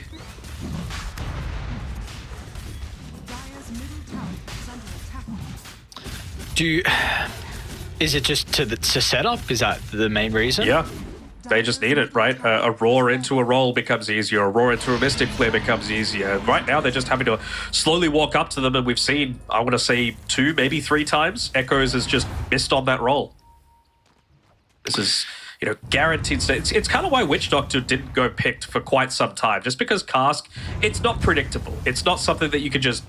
[SPEAKER 3] Dire's middle tower is under attack.
[SPEAKER 4] Is it just to set up? Is that the main reason?
[SPEAKER 5] Yeah. They just need it, right? A roar into a roll becomes easier. A roar into a Mystic Flare becomes easier. Right now, they're just having to slowly walk up to them, and we've seen, I want to say, 2, maybe 3 times. Echoes has just missed on that roll. This is, you know, guaranteed. It's kind of why Witch Doctor didn't go picked for quite some time. Just because Cask, it's not predictable. It's not something that you can just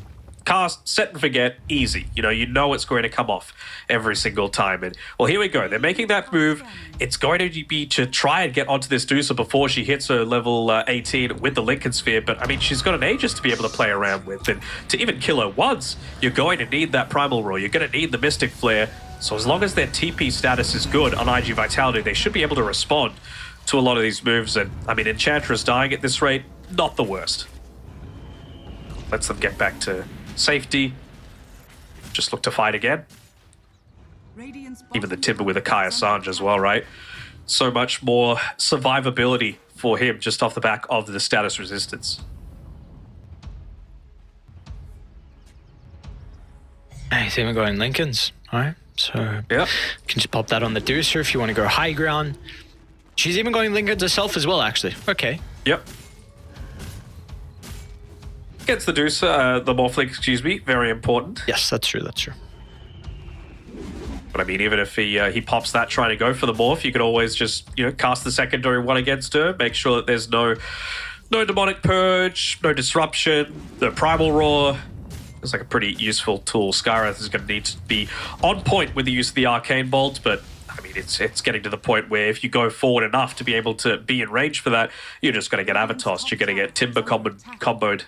[SPEAKER 5] cast, set and forget, easy. You know it's going to come off every single time. And well, here we go. They're making that move. It's going to be to try and get onto this Deucer before she hits her level 18 with the Lincoln Sphere. But I mean, she's got an Aegis to be able to play around with. And to even kill her once, you're going to need that Primal Roar. You're going to need the Mystic Flare. So as long as their TP status is good on IG Vitality, they should be able to respond to a lot of these moves. And I mean, Enchantress dying at this rate, not the worst. Lets them get back to safety. Just look to fight again.
[SPEAKER 3] Radiant's
[SPEAKER 5] Even the
[SPEAKER 3] bottom
[SPEAKER 5] Timber with a
[SPEAKER 3] tower
[SPEAKER 5] Kai
[SPEAKER 3] is under
[SPEAKER 5] Assange as well, right? So much more survivability for him just off the back of the status resistance.
[SPEAKER 4] He's even going Lincolns. All right. So
[SPEAKER 5] Yeah.
[SPEAKER 4] you can just pop that on the Deucer if you want to go high ground. She's even going Lincolns herself as well, actually. Okay.
[SPEAKER 5] Yep. Gets the Deuce, the Morphling, excuse me, very important.
[SPEAKER 4] Yes, that's true. That's true.
[SPEAKER 5] But I mean, even if he pops that trying to go for the Morph, you could always just, cast the secondary one against her, make sure that there's no Demonic Purge, no Disruption, the Primal Roar. It's like a pretty useful tool. Skywrath is going to need to be on point with the use of the Arcane Bolt, but I mean, it's getting to the point where if you go forward enough to be able to be in range for that, you're just going to get Avatossed, you're going to get Timber comboed.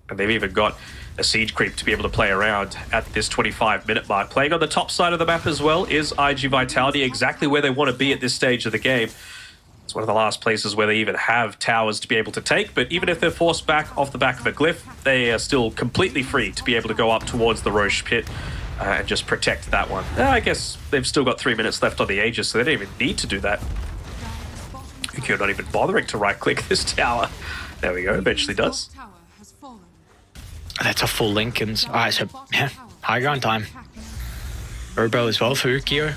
[SPEAKER 5] And they've even got a Siege Creep to be able to play around at this 25-minute mark. Playing on the top side of the map as well is IG Vitality, exactly where they want to be at this stage of the game. It's one of the last places where they even have towers to be able to take, but even if they're forced back off the back of a glyph, they are still completely free to be able to go up towards the Roche pit and just protect that one. I guess they've still got 3 minutes left on the Aegis, so they don't even need to do that. You're not even bothering to right-click this tower. There we go, eventually does.
[SPEAKER 3] tower has fallen.
[SPEAKER 4] That's a full Lincolns. All right, so yeah, high ground time. Urbo as well for Ukio.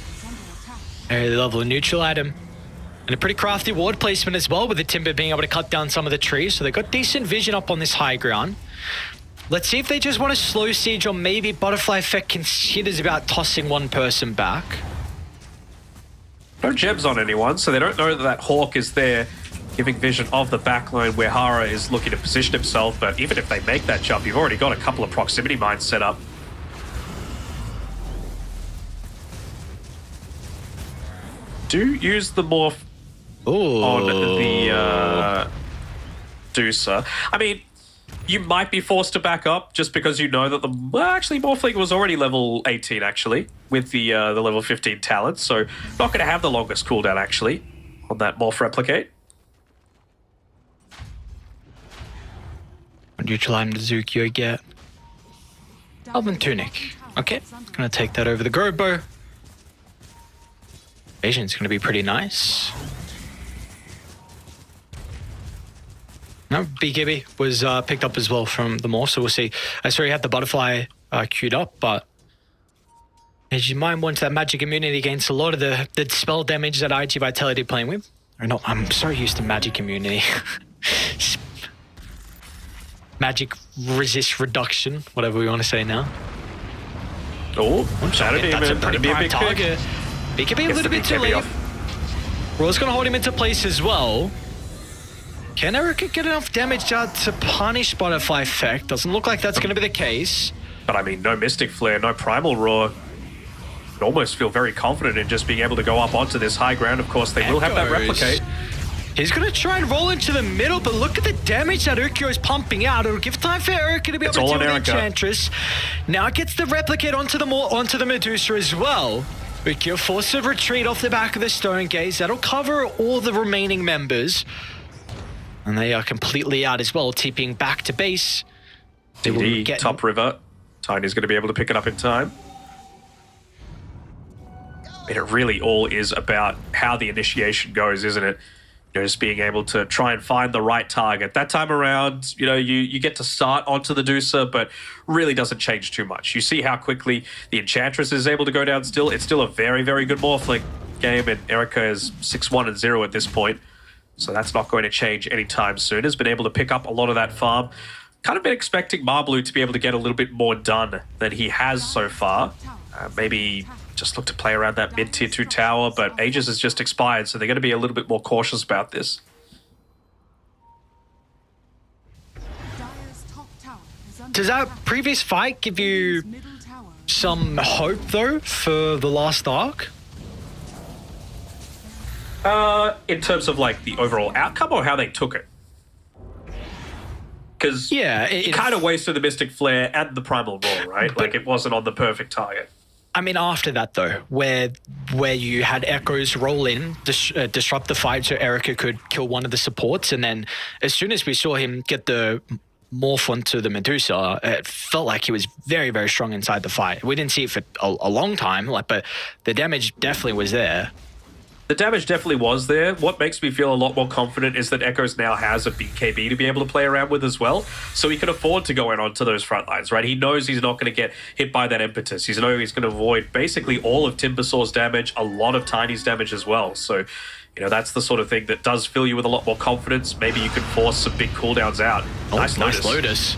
[SPEAKER 4] Very lovely neutral item. And a pretty crafty ward placement as well, with the Timber being able to cut down some of the trees. So they've got decent vision up on this high ground. Let's see if they just want to slow siege, or maybe Butterfly Effect considers about tossing one person back.
[SPEAKER 5] No gems on anyone, so they don't know that Hawk is there, giving vision of the backline where Hara is looking to position himself. But even if they make that jump, you've already got a couple of proximity mines set up. Do use the Morph on the Deucer. I mean, you might be forced to back up just because you know that actually Morphling was already level 18 actually with the level 15 talent, so not going to have the longest cooldown actually on that Morph Replicate.
[SPEAKER 4] What neutral item does Ukio get? Elven Tunic. Okay, gonna take that over the Grobo. Vision's gonna be pretty nice. No, BKB was picked up as well from the Morph, so we'll see. I saw he had the Butterfly queued up, but as you might want that magic immunity against a lot of the spell damage that IG Vitality playing with. Or not, I'm so used to magic immunity. Magic resist reduction, whatever we want to say now.
[SPEAKER 5] Oh, Shadow Demon.
[SPEAKER 4] That's a pretty
[SPEAKER 5] That'd be a
[SPEAKER 4] prime
[SPEAKER 5] big
[SPEAKER 4] target.
[SPEAKER 5] pick.
[SPEAKER 4] BKB a little bit too late. Raw's going to hold him into place as well. Can Erica get enough damage out to punish Butterfly Effect? Doesn't look like that's going to be the case.
[SPEAKER 5] But I mean, no Mystic Flare, no Primal Roar. You almost feel very confident in just being able to go up onto this high ground. Of course, they will have that replicate.
[SPEAKER 4] He's going to try and roll into the middle, but look at the damage that Ukio is pumping out. It'll give time for Erica to be able to deal with Enchantress. Now it gets the replicate onto the Medusa as well. Ukio forced to retreat off the back of the Stone Gaze. That'll cover all the remaining members. And they are completely out as well, TPing back to base. They will
[SPEAKER 5] DD,
[SPEAKER 4] get
[SPEAKER 5] top river. Tiny's going to be able to pick it up in time. I mean, it really all is about how the initiation goes, isn't it? Just being able to try and find the right target. That time around, you get to start onto the Deucer, but really doesn't change too much. You see how quickly the Enchantress is able to go down still. It's still a very, very good Morphling game, and Erica is 6-1-0 at this point. So that's not going to change anytime soon. Has been able to pick up a lot of that farm. Kind of been expecting Marbleu to be able to get a little bit more done than he has so far. Maybe just look to play around that mid-tier 2 tower, but Aegis has just expired, so they're going to be a little bit more cautious about this.
[SPEAKER 3] Dire's top tower is under
[SPEAKER 4] Does that previous fight give you
[SPEAKER 3] Middle tower
[SPEAKER 4] some hope, though, for the last arc?
[SPEAKER 5] In terms of like the overall outcome or how they took it? Because
[SPEAKER 4] Yeah,
[SPEAKER 5] it kind of wasted the Mystic Flare and the Primal Roar, right? Like it wasn't on the perfect target.
[SPEAKER 4] I mean, after that, though, where you had Echoes roll in, disrupt the fight so Erica could kill one of the supports, and then as soon as we saw him get the morph onto the Medusa, it felt like he was very, very strong inside the fight. We didn't see it for a long time, but the damage definitely was there.
[SPEAKER 5] The damage definitely was there. What makes me feel a lot more confident is that Echoes now has a BKB to be able to play around with as well. So he can afford to go in onto those front lines, right? He knows he's not going to get hit by that impetus. He knows he's going to avoid basically all of Timbersaur's damage, a lot of Tiny's damage as well. So, that's the sort of thing that does fill you with a lot more confidence. Maybe you can force some big cooldowns out.
[SPEAKER 4] Oh,
[SPEAKER 5] Nice
[SPEAKER 4] Lotus.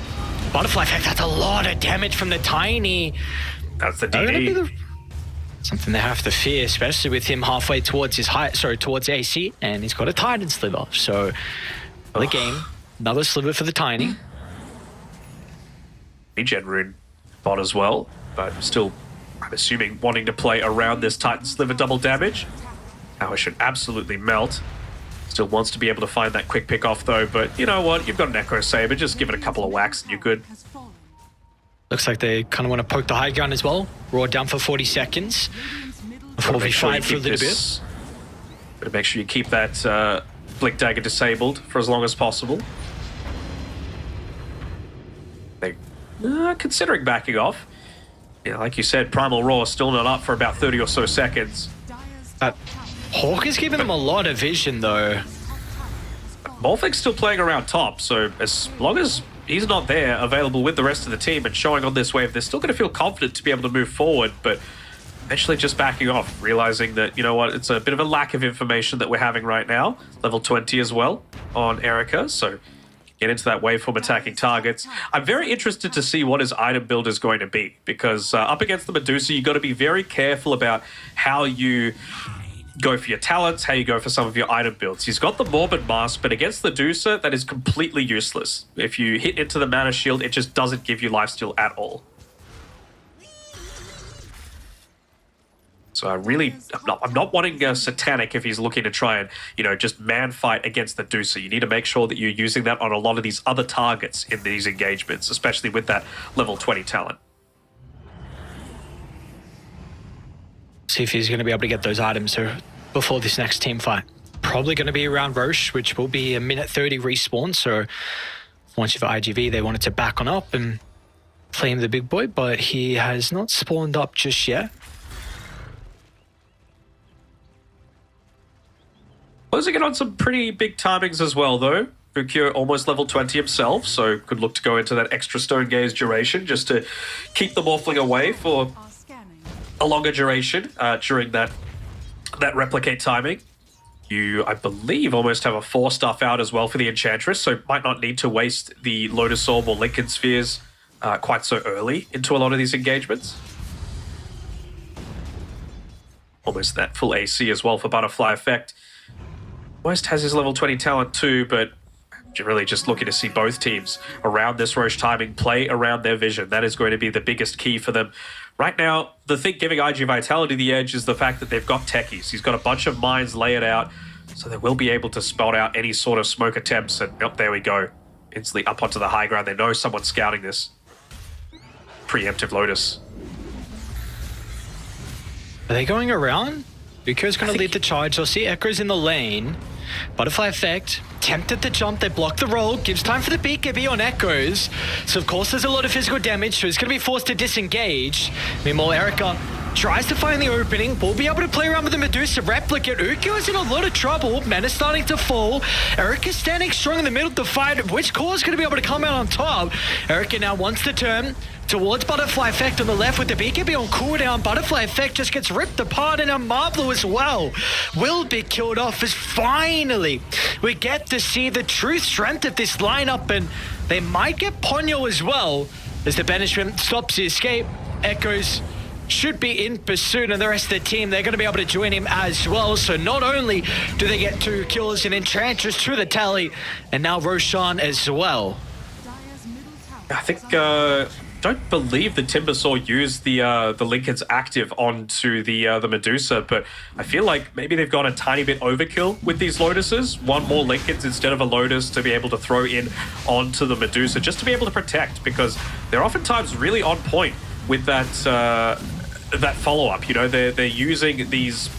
[SPEAKER 4] Butterfly effect, that's a lot of damage from the Tiny.
[SPEAKER 5] That's the
[SPEAKER 4] They're gonna be
[SPEAKER 5] DD.
[SPEAKER 4] something they have to fear, especially with him halfway towards his towards AC, and he's got a Titan sliver. So, the game, another sliver for the Tiny.
[SPEAKER 5] Regen rune bot as well, but still, I'm assuming, wanting to play around this Titan sliver double damage. Power should absolutely melt. Still wants to be able to find that quick pick off though, but you know what? You've got an Echo Saber, just give it a couple of whacks and you're good.
[SPEAKER 3] has fallen.
[SPEAKER 4] Looks like they kind of want to poke the high ground as well. Roar down for 40 seconds
[SPEAKER 3] Radiant's middle
[SPEAKER 4] before
[SPEAKER 5] Gotta
[SPEAKER 4] we
[SPEAKER 5] make sure you
[SPEAKER 4] fight for a
[SPEAKER 5] keep
[SPEAKER 4] little bit.
[SPEAKER 5] this- Gotta make sure you keep that Blink Dagger disabled for as long as possible. They considering backing off. Yeah, like you said, Primal Roar still not up for about 30 or so seconds.
[SPEAKER 3] Dire's
[SPEAKER 4] Hawk is giving them a lot of vision, though.
[SPEAKER 5] Morphic's still playing around top, so as long as he's not there, available with the rest of the team and showing on this wave, they're still going to feel confident to be able to move forward, but eventually just backing off, realizing that, you know what, it's a bit of a lack of information that we're having right now. Level 20 as well on Erica, so get into that waveform attacking targets. I'm very interested to see what his item build is going to be, because up against the Medusa, you've got to be very careful about how you go for your talents, how you go for some of your item builds. He's got the Morbid Mask, but against the Medusa, that is completely useless. If you hit into the Mana Shield, it just doesn't give you lifesteal at all. So I'm not wanting Satanic if he's looking to try and, just man fight against the Medusa. You need to make sure that you're using that on a lot of these other targets in these engagements, especially with that level 20 talent.
[SPEAKER 4] See if he's going to be able to get those items before this next team fight. Probably going to be around Roche, which will be a minute 30 respawn. So once you've IGV, they wanted to back on up and flame the big boy, but he has not spawned up just yet.
[SPEAKER 5] Closing in on some pretty big timings as well, though. Ukyo almost level 20 himself, so could look to go into that extra Stone Gaze duration just to keep the Morphling away for
[SPEAKER 3] are scanning.
[SPEAKER 5] a longer duration during that replicate timing. You, I believe, almost have a 4-stuff out as well for the Enchantress, so might not need to waste the Lotus Orb or Lincoln Spheres quite so early into a lot of these engagements. Almost that full AC as well for Butterfly Effect. West has his level 20 talent too, but you're really just looking to see both teams around this Roche timing play around their vision. That is going to be the biggest key for them. Right now, the thing giving IG Vitality the edge is the fact that they've got techies. He's got a bunch of mines laid out, so they will be able to spot out any sort of smoke attempts, and there we go. Instantly up onto the high ground. They know someone's scouting this. Preemptive Lotus.
[SPEAKER 4] Are they going around? Ukyo's going to lead the charge. They'll see Echoes in the lane. Butterfly Effect, tempted to jump, they block the roll, gives time for the BKB on Echoes. So of course there's a lot of physical damage, so he's going to be forced to disengage. Meanwhile, Erica tries to find the opening, will be able to play around with the Medusa replicate. Ukyo is in a lot of trouble, Mana's starting to fall. Erica's standing strong in the middle of the fight. Which core is going to be able to come out on top? Erica now wants to turn towards Butterfly Effect on the left with the BKB on cooldown. Butterfly Effect just gets ripped apart, and Marvlo as well will be killed off as finally we get to see the true strength of this lineup, and they might get Ponyo as well as the banishment stops the escape. Echoes should be in pursuit, and the rest of the team, they're going to be able to join him as well. So not only do they get 2 kills and Enchantress to the tally, and now Roshan as well.
[SPEAKER 3] Dire's middle tower
[SPEAKER 5] I think don't believe the Timbersaw used the Lincoln's active onto the Medusa, but I feel like maybe they've gone a tiny bit overkill with these Lotuses. One more Lincolns instead of a Lotus to be able to throw in onto the Medusa, just to be able to protect, because they're oftentimes really on point with that that follow-up. You know, they're using these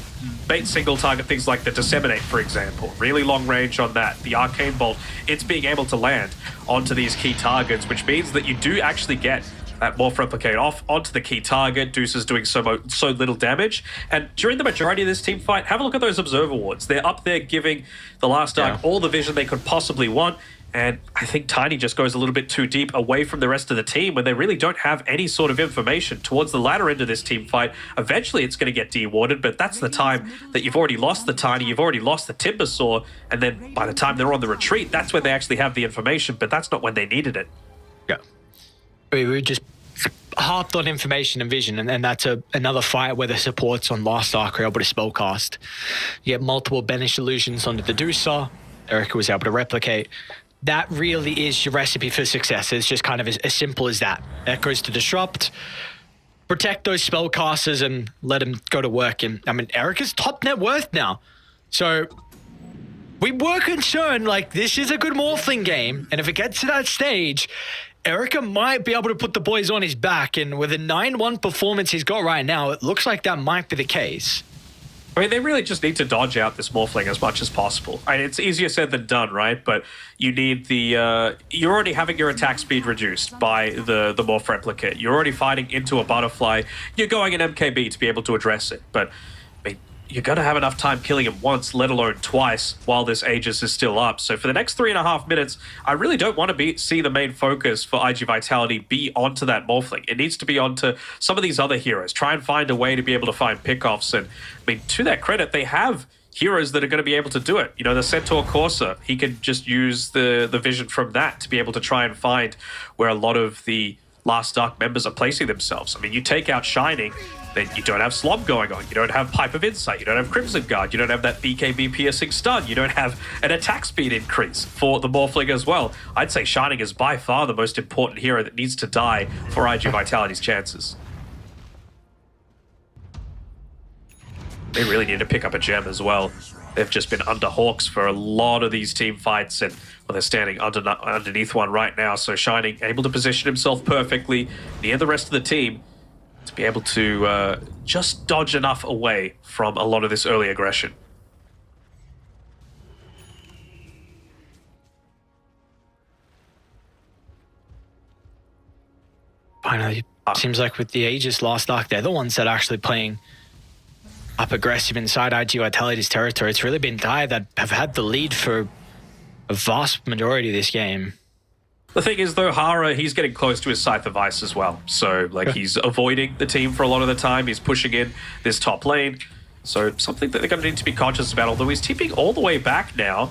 [SPEAKER 5] bait single target things like the Disseminate, for example. Really long range on that. The Arcane Bolt, it's being able to land onto these key targets, which means that you do actually get that Morph Replicate off onto the key target. Deuce is doing so little damage. And during the majority of this team fight, have a look at those Observer Wards. They're up there giving the Last Arc all the vision they could possibly want. And I think Tiny just goes a little bit too deep away from the rest of the team when they really don't have any sort of information. Towards the latter end of this team fight, eventually it's going to get dewarded, but that's the time that you've already lost the Tiny, you've already lost the Timbersaw, and then by the time they're on the retreat, that's when they actually have the information, but that's not when they needed it.
[SPEAKER 4] Yeah. We just harped on information and vision, and that's another fight where the supports on Last Arc are able to spellcast. You get multiple banish illusions onto the Medusa. Erica was able to replicate. That really is your recipe for success. It's just kind of as simple as that. Echoes to disrupt, protect those spellcasters, and let them go to work. And I mean, Erica's top net worth now. So we were concerned, like, this is a good Morphling game, and if it gets to that stage, Erica might be able to put the boys on his back, and with a 9-1 performance he's got right now, it looks like that might be the case.
[SPEAKER 5] I mean, they really just need to dodge out this Morphling as much as possible. I mean, it's easier said than done, right? But you need the... you're already having your attack speed reduced by the Morph Replicate. You're already fighting into a Butterfly. You're going an MKB to be able to address it. But, I mean, you're going to have enough time killing him once, let alone twice, while this Aegis is still up. So for the next 3.5 minutes, I really don't want to see the main focus for IG Vitality be onto that Morphling. It needs to be onto some of these other heroes. Try and find a way to be able to find pickoffs. And, I mean, to their credit, they have heroes that are going to be able to do it. You know, the Centaur Corsa, he could just use the vision from that to be able to try and find where a lot of the Last Arc members are placing themselves. I mean, you take out Shining, then you don't have Slob going on, you don't have Pipe of Insight, you don't have Crimson Guard, you don't have that BKB piercing stun, you don't have an attack speed increase for the Morphling as well. I'd say Shining is by far the most important hero that needs to die for IG Vitality's chances. They really need to pick up a gem as well. They've just been under Hawks for a lot of these team fights, and well, they're standing underneath one right now, so Shining able to position himself perfectly near the rest of the team to be able to just dodge enough away from a lot of this early aggression.
[SPEAKER 4] Finally, seems like with the Aegis Last Arc, they're the ones that are actually playing up aggressive inside IG Vitality's territory. It's really been Dire that have had the lead for a vast majority of this game.
[SPEAKER 5] The thing is, though, Hara, he's getting close to his Scythe of Ice as well. So, like, he's avoiding the team for a lot of the time. He's pushing in this top lane. So, something that they're going to need to be conscious about. Although he's tipping all the way back now,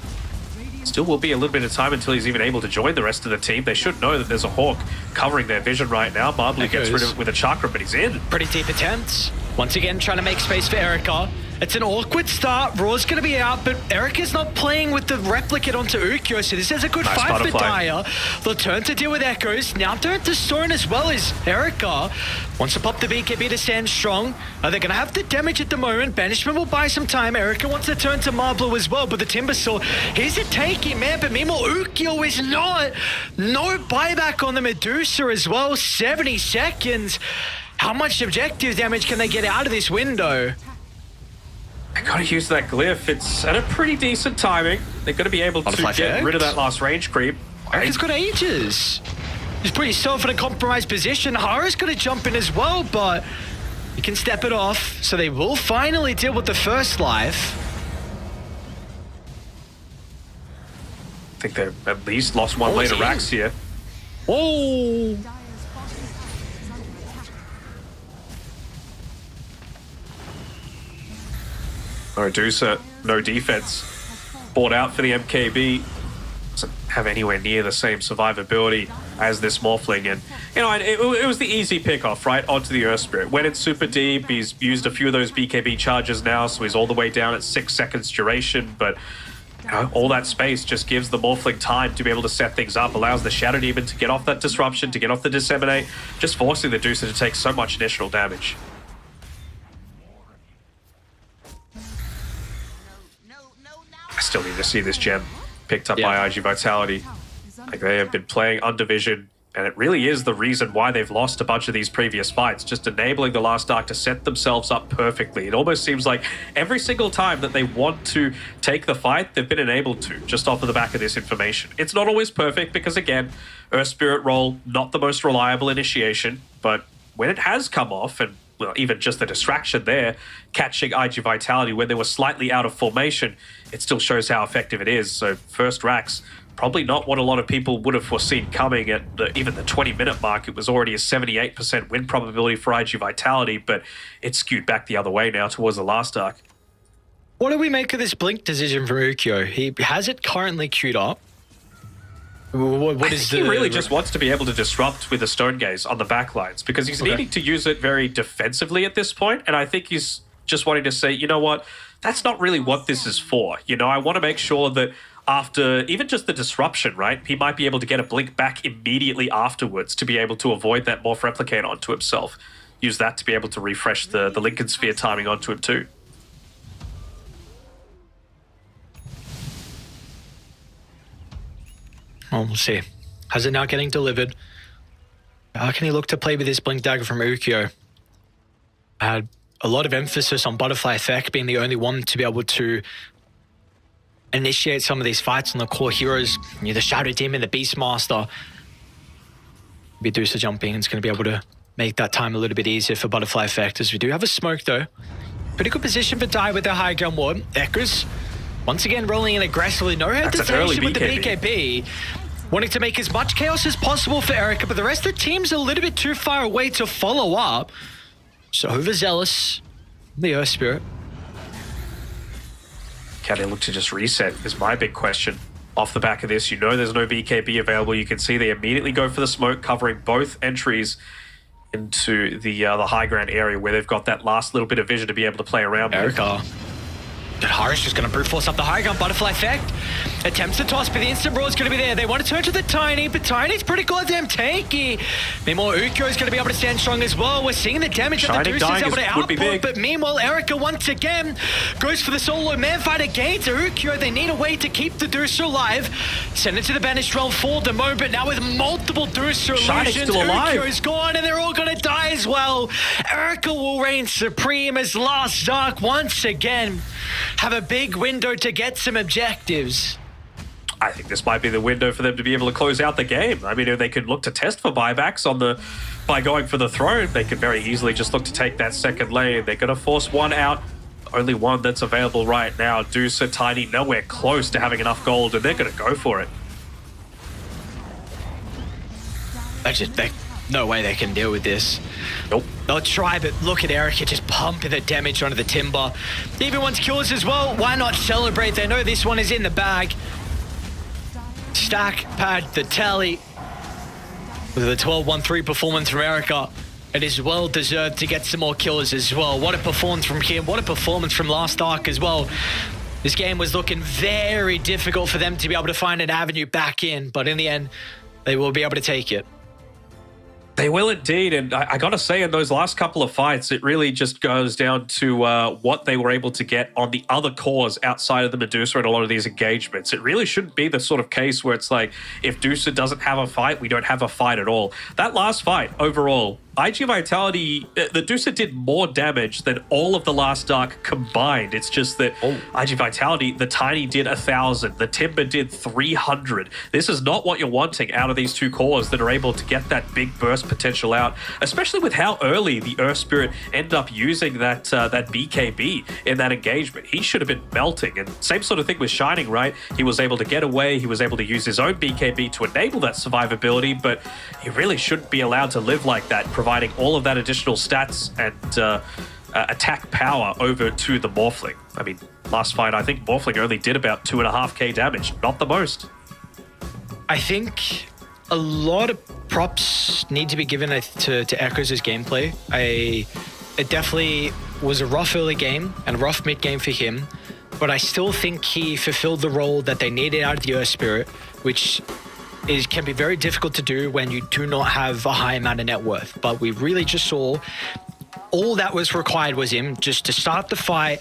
[SPEAKER 5] still will be a little bit of time until he's even able to join the rest of the team. They should know that there's a Hawk covering their vision right now. Marblu gets rid of it with a Chakra, but he's in.
[SPEAKER 4] Pretty deep attempts. Once again, trying to make space for Erica. It's an awkward start. Raw's going to be out, but Erica's not playing with the replicate onto Ukyo, so this is a good fight for Dire. They'll turn to deal with Echoes. Now turn to Soren as well as Erica. Wants to pop the BKB to stand strong. They're going to have the damage at the moment. Banishment will buy some time. Erica wants to turn to Marblu as well, but the Timbersaw, he's a tanky man, but meanwhile, Ukyo is not. No buyback on the Medusa as well. 70 seconds. How much objective damage can they get out of this window?
[SPEAKER 5] I gotta use that glyph. It's at a pretty decent timing. They're gonna be able to get rid of that last range creep.
[SPEAKER 4] Erica's got Aegis. He's put himself in a compromised position. Hara's gonna jump in as well, but he can step it off. So they will finally deal with the first life.
[SPEAKER 5] I think they've at least lost one lane of Rax here.
[SPEAKER 4] Oh!
[SPEAKER 5] Medusa, no defense. Bought out for the MKB. Doesn't have anywhere near the same survivability as this Morphling. And, you know, it was the easy pickoff, right? Onto the Earth Spirit. Went in super deep. He's used a few of those BKB charges now, so he's all the way down at 6 seconds duration. But All that space just gives the Morphling time to be able to set things up, allows the Shadow Demon to get off that disruption, to get off the Disseminate, just forcing the Deucer to take so much additional damage. I still need to see this gem picked up by IG Vitality. Like, they have been playing Undivision, and it really is the reason why they've lost a bunch of these previous fights, just enabling the Last Ark to set themselves up perfectly. It almost seems like every single time that they want to take the fight, they've been enabled to, just off of the back of this information. It's not always perfect because, again, Earth Spirit roll, not the most reliable initiation, but when it has come off, and well, even just the distraction there, catching IG Vitality when they were slightly out of formation, it still shows how effective it is. So first racks, probably not what a lot of people would have foreseen coming at even the 20-minute mark. It was already a 78% win probability for IG Vitality, but it's skewed back the other way now towards the Last Ark.
[SPEAKER 4] What do we make of this blink decision from Ukyo? He has it currently queued up. What is
[SPEAKER 5] he really just wants to be able to disrupt with the Stone Gaze on the backlines, because he's needing to use it very defensively at this point, and I think he's just wanting to say, you know what, that's not really what this is for. You know, I want to make sure that after even just the disruption, right, he might be able to get a blink back immediately afterwards to be able to avoid that Morph Replicate onto himself. Use that to be able to refresh the Lincoln Sphere timing onto him too.
[SPEAKER 4] Well, we'll see. How's it now getting delivered? How can he look to play with this Blink Dagger from Ukyo? I had a lot of emphasis on Butterfly Effect being the only one to be able to initiate some of these fights on the core heroes. You know, the Shadow Demon, the Beastmaster. Medusa jumping is going to be able to make that time a little bit easier for Butterfly Effect, as we do have a smoke though. Pretty good position for Die with their high ground ward. Echoes once again rolling in aggressively. No hesitation with the BKB. Wanting to make as much chaos as possible for Erica, but the rest of the team's a little bit too far away to follow up. So overzealous, the Earth Spirit.
[SPEAKER 5] Can they look to just reset is my big question. Off the back of this, you know there's no BKB available. You can see they immediately go for the smoke, covering both entries into the high ground area where they've got that last little bit of vision to be able to play around with.
[SPEAKER 4] Erica. But Harsh just going to brute force up the high ground. Butterfly Effect attempts to toss, but the instant roar is going to be there. They want to turn to the Tiny, but Tiny's pretty goddamn tanky. Meanwhile, Ukyo is going to be able to stand strong as well. We're seeing the damage that the Deuce is able to output, but meanwhile, Erica once again goes for the solo man fight against Ukyo. They need a way to keep the Deuce alive. Send it to the Banished Realm for the moment, but now with multiple Deuce illusions, Ukyo is gone, and they're all going to die as well. Erica will reign supreme as Last Ark once again have a big window to get some objectives.
[SPEAKER 5] I think this might be the window for them to be able to close out the game. I mean, if they could look to test for buybacks by going for the throne, they could very easily just look to take that second lane. They're going to force one out. Only one that's available right now. Deuce and Tiny nowhere close to having enough gold, and they're going to go for it.
[SPEAKER 4] No way they can deal with this.
[SPEAKER 5] Nope.
[SPEAKER 4] They'll try, but look at Erica just pumping the damage onto the Timber. Even wants kills as well. Why not celebrate? They know this one is in the bag. Stack pad the tally. With a 12-1-3 performance from Erica, it is well deserved to get some more kills as well. What a performance from him. What a performance from Last Ark as well. This game was looking very difficult for them to be able to find an avenue back in, but in the end, they will be able to take it.
[SPEAKER 5] They will indeed, and I gotta say, in those last couple of fights, it really just goes down to what they were able to get on the other cores outside of the Medusa and a lot of these engagements. It really shouldn't be the sort of case where it's like, if Deucer doesn't have a fight, we don't have a fight at all. That last fight, overall, IG Vitality, the Deucer did more damage than all of the Last Ark combined. It's just that IG Vitality, the Tiny did 1,000, the Timber did 300. This is not what you're wanting out of these two cores that are able to get that big burst potential out, especially with how early the Earth Spirit ended up using that BKB in that engagement. He should have been melting, and same sort of thing with Shining, right? He was able to get away, he was able to use his own BKB to enable that survivability, but he really shouldn't be allowed to live like that, providing all of that additional stats and attack power over to the Morphling. I mean, last fight, I think Morphling only did about 2.5k damage, not the most.
[SPEAKER 4] I think a lot of props need to be given to Echoes' gameplay. It definitely was a rough early game and a rough mid game for him. but I still think he fulfilled the role that they needed out of the Earth Spirit, which can be very difficult to do when you do not have a high amount of net worth. But we really just saw all that was required was him just to start the fight,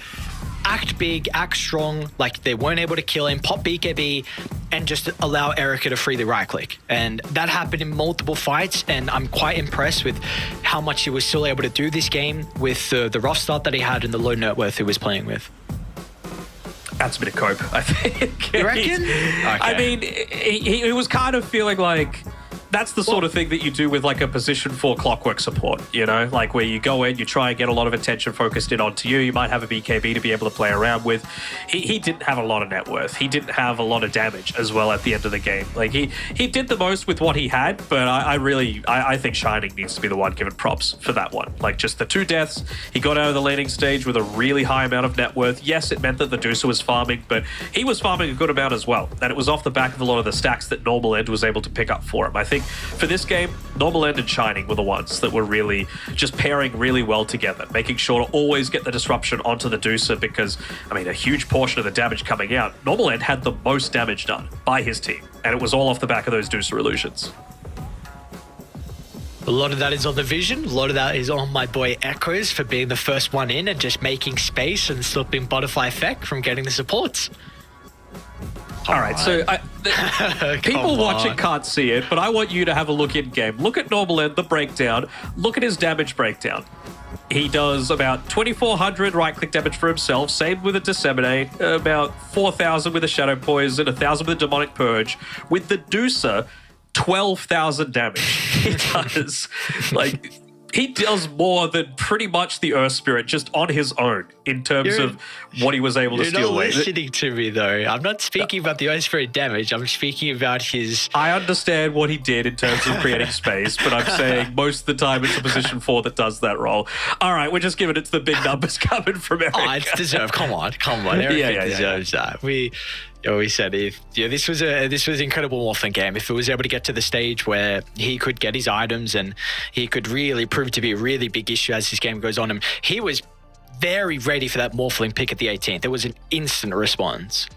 [SPEAKER 4] act big, act strong, like they weren't able to kill him, pop BKB, and just allow Erica to freely right click. And that happened in multiple fights, and I'm quite impressed with how much he was still able to do this game with the rough start that he had and the low net worth he was playing with.
[SPEAKER 5] That's a bit of cope, I think.
[SPEAKER 4] You reckon? Okay.
[SPEAKER 5] I mean, he was kind of feeling like that's the sort of thing that you do with like a position 4 clockwork support, you know, like where you go in, you try and get a lot of attention focused in onto you. You might have a BKB to be able to play around with. He didn't have a lot of net worth. He didn't have a lot of damage as well at the end of the game. Like he did the most with what he had, but I think Shining needs to be the one given props for that one. Like just the 2 deaths, he got out of the laning stage with a really high amount of net worth. Yes, it meant that the Deucer was farming, but he was farming a good amount as well. And it was off the back of a lot of the stacks that Normal End was able to pick up for him. I think for this game, Normal End and Shining were the ones that were really just pairing really well together, making sure to always get the disruption onto the Deucer because, I mean, a huge portion of the damage coming out, Normal End had the most damage done by his team, and it was all off the back of those Deucer illusions.
[SPEAKER 4] A lot of that is on the vision. A lot of that is on my boy Echoes for being the first one in and just making space and stopping Butterfly Effect from getting the supports.
[SPEAKER 5] All right, so people watching can't see it, but I want you to have a look in game. Look at Normal End, the breakdown. Look at his damage breakdown. He does about 2,400 right-click damage for himself, same with a Disseminate, about 4,000 with a Shadow Poison, 1,000 with a Demonic Purge. With the Deucer, 12,000 damage. He does, like... He does more than pretty much the Earth Spirit just on his own in terms of what he was able to steal away.
[SPEAKER 4] You're not listening to me, though. I'm not speaking about the Earth Spirit damage. I'm speaking about his...
[SPEAKER 5] I understand what he did in terms of creating space, but I'm saying most of the time it's a position 4 that does that role. All right, we're just giving it to the big numbers coming from Erica.
[SPEAKER 4] Oh, it's deserved. Come on. Erica deserves that. We said this was an incredible Morphling game. If it was able to get to the stage where he could get his items and he could really prove to be a really big issue as this game goes on, and he was very ready for that Morphling pick at the 18th. It was an instant response.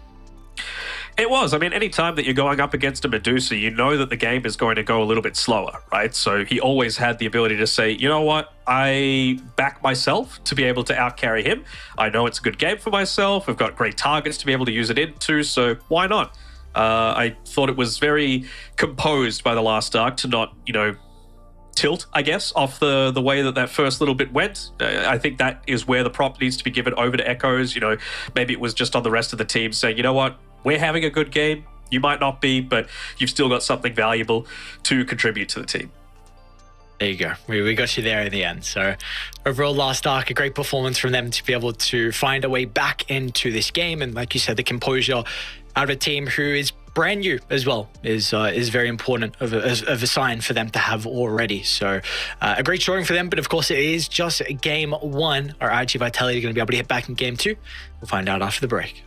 [SPEAKER 5] It was. I mean, any time that you're going up against a Medusa, you know that the game is going to go a little bit slower, right? So he always had the ability to say, you know what, I back myself to be able to outcarry him. I know it's a good game for myself. I've got great targets to be able to use it into, so why not? I thought it was very composed by the last arc to not, tilt, I guess, off the way that first little bit went. I think that is where the prop needs to be given over to Echoes. Maybe it was just on the rest of the team saying, you know what, we're having a good game. You might not be, but you've still got something valuable to contribute to the team.
[SPEAKER 4] There you go. We got you there in the end. So overall, last arc, a great performance from them to be able to find a way back into this game. And like you said, the composure out of a team who is brand new as well is very important of a sign for them to have already. So a great showing for them. But of course, it is just game 1. Are IG Vitality going to be able to hit back in game 2? We'll find out after the break.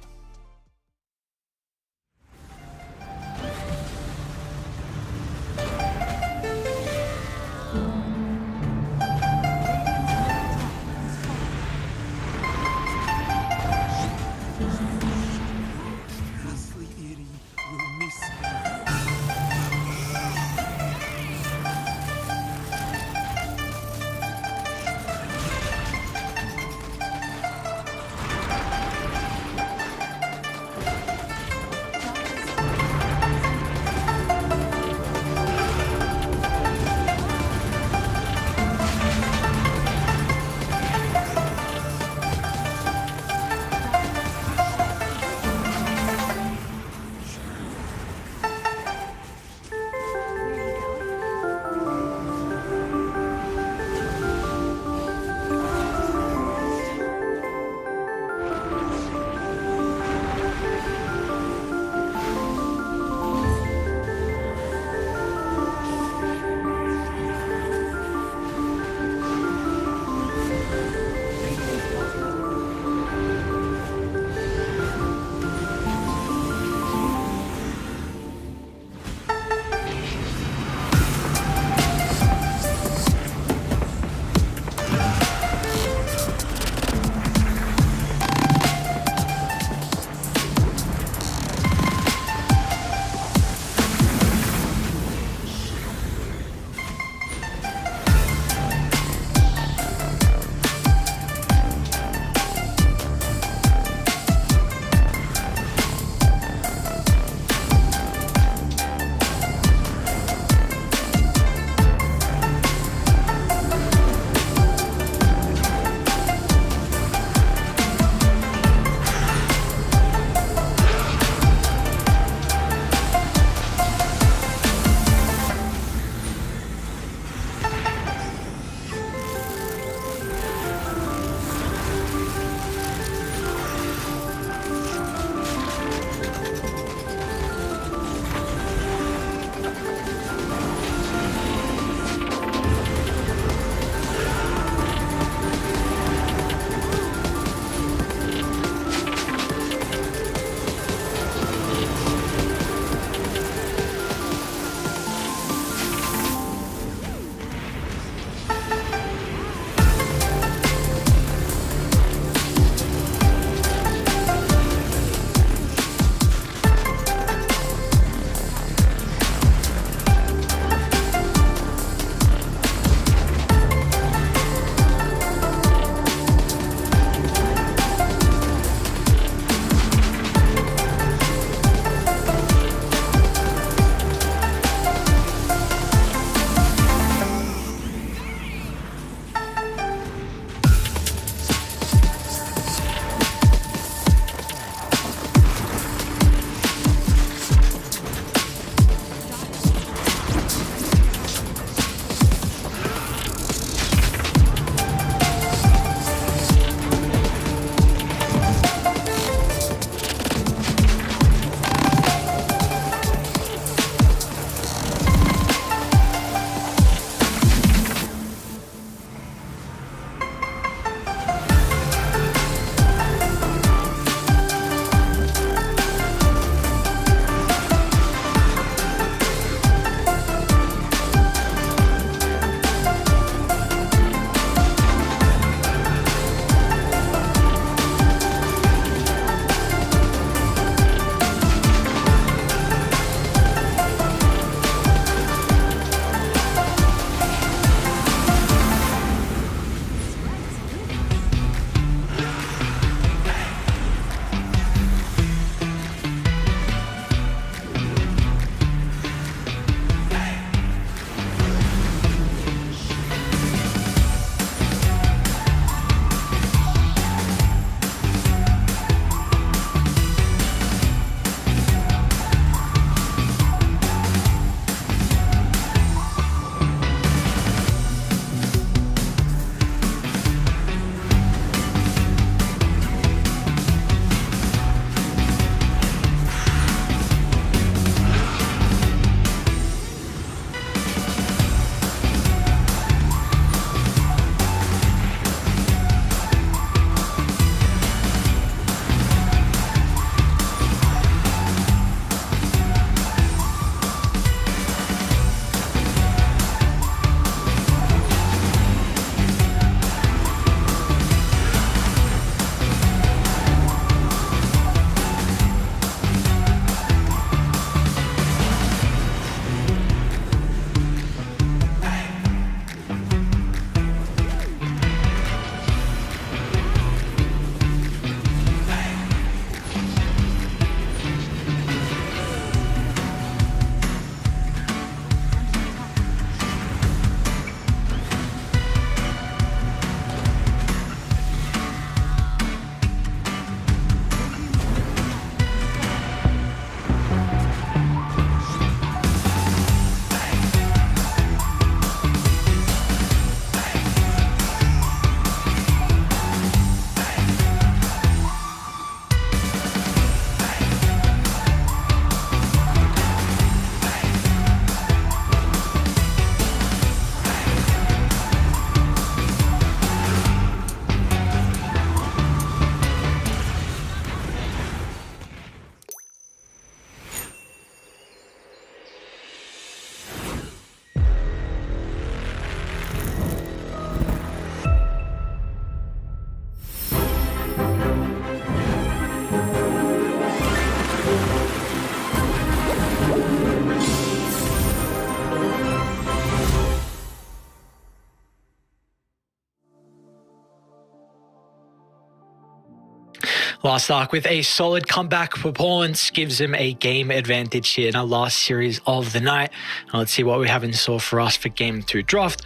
[SPEAKER 4] Last arc with a solid comeback performance gives him a game advantage here in our last series of the night. Now let's see what we have in store for us for Game 2 draft.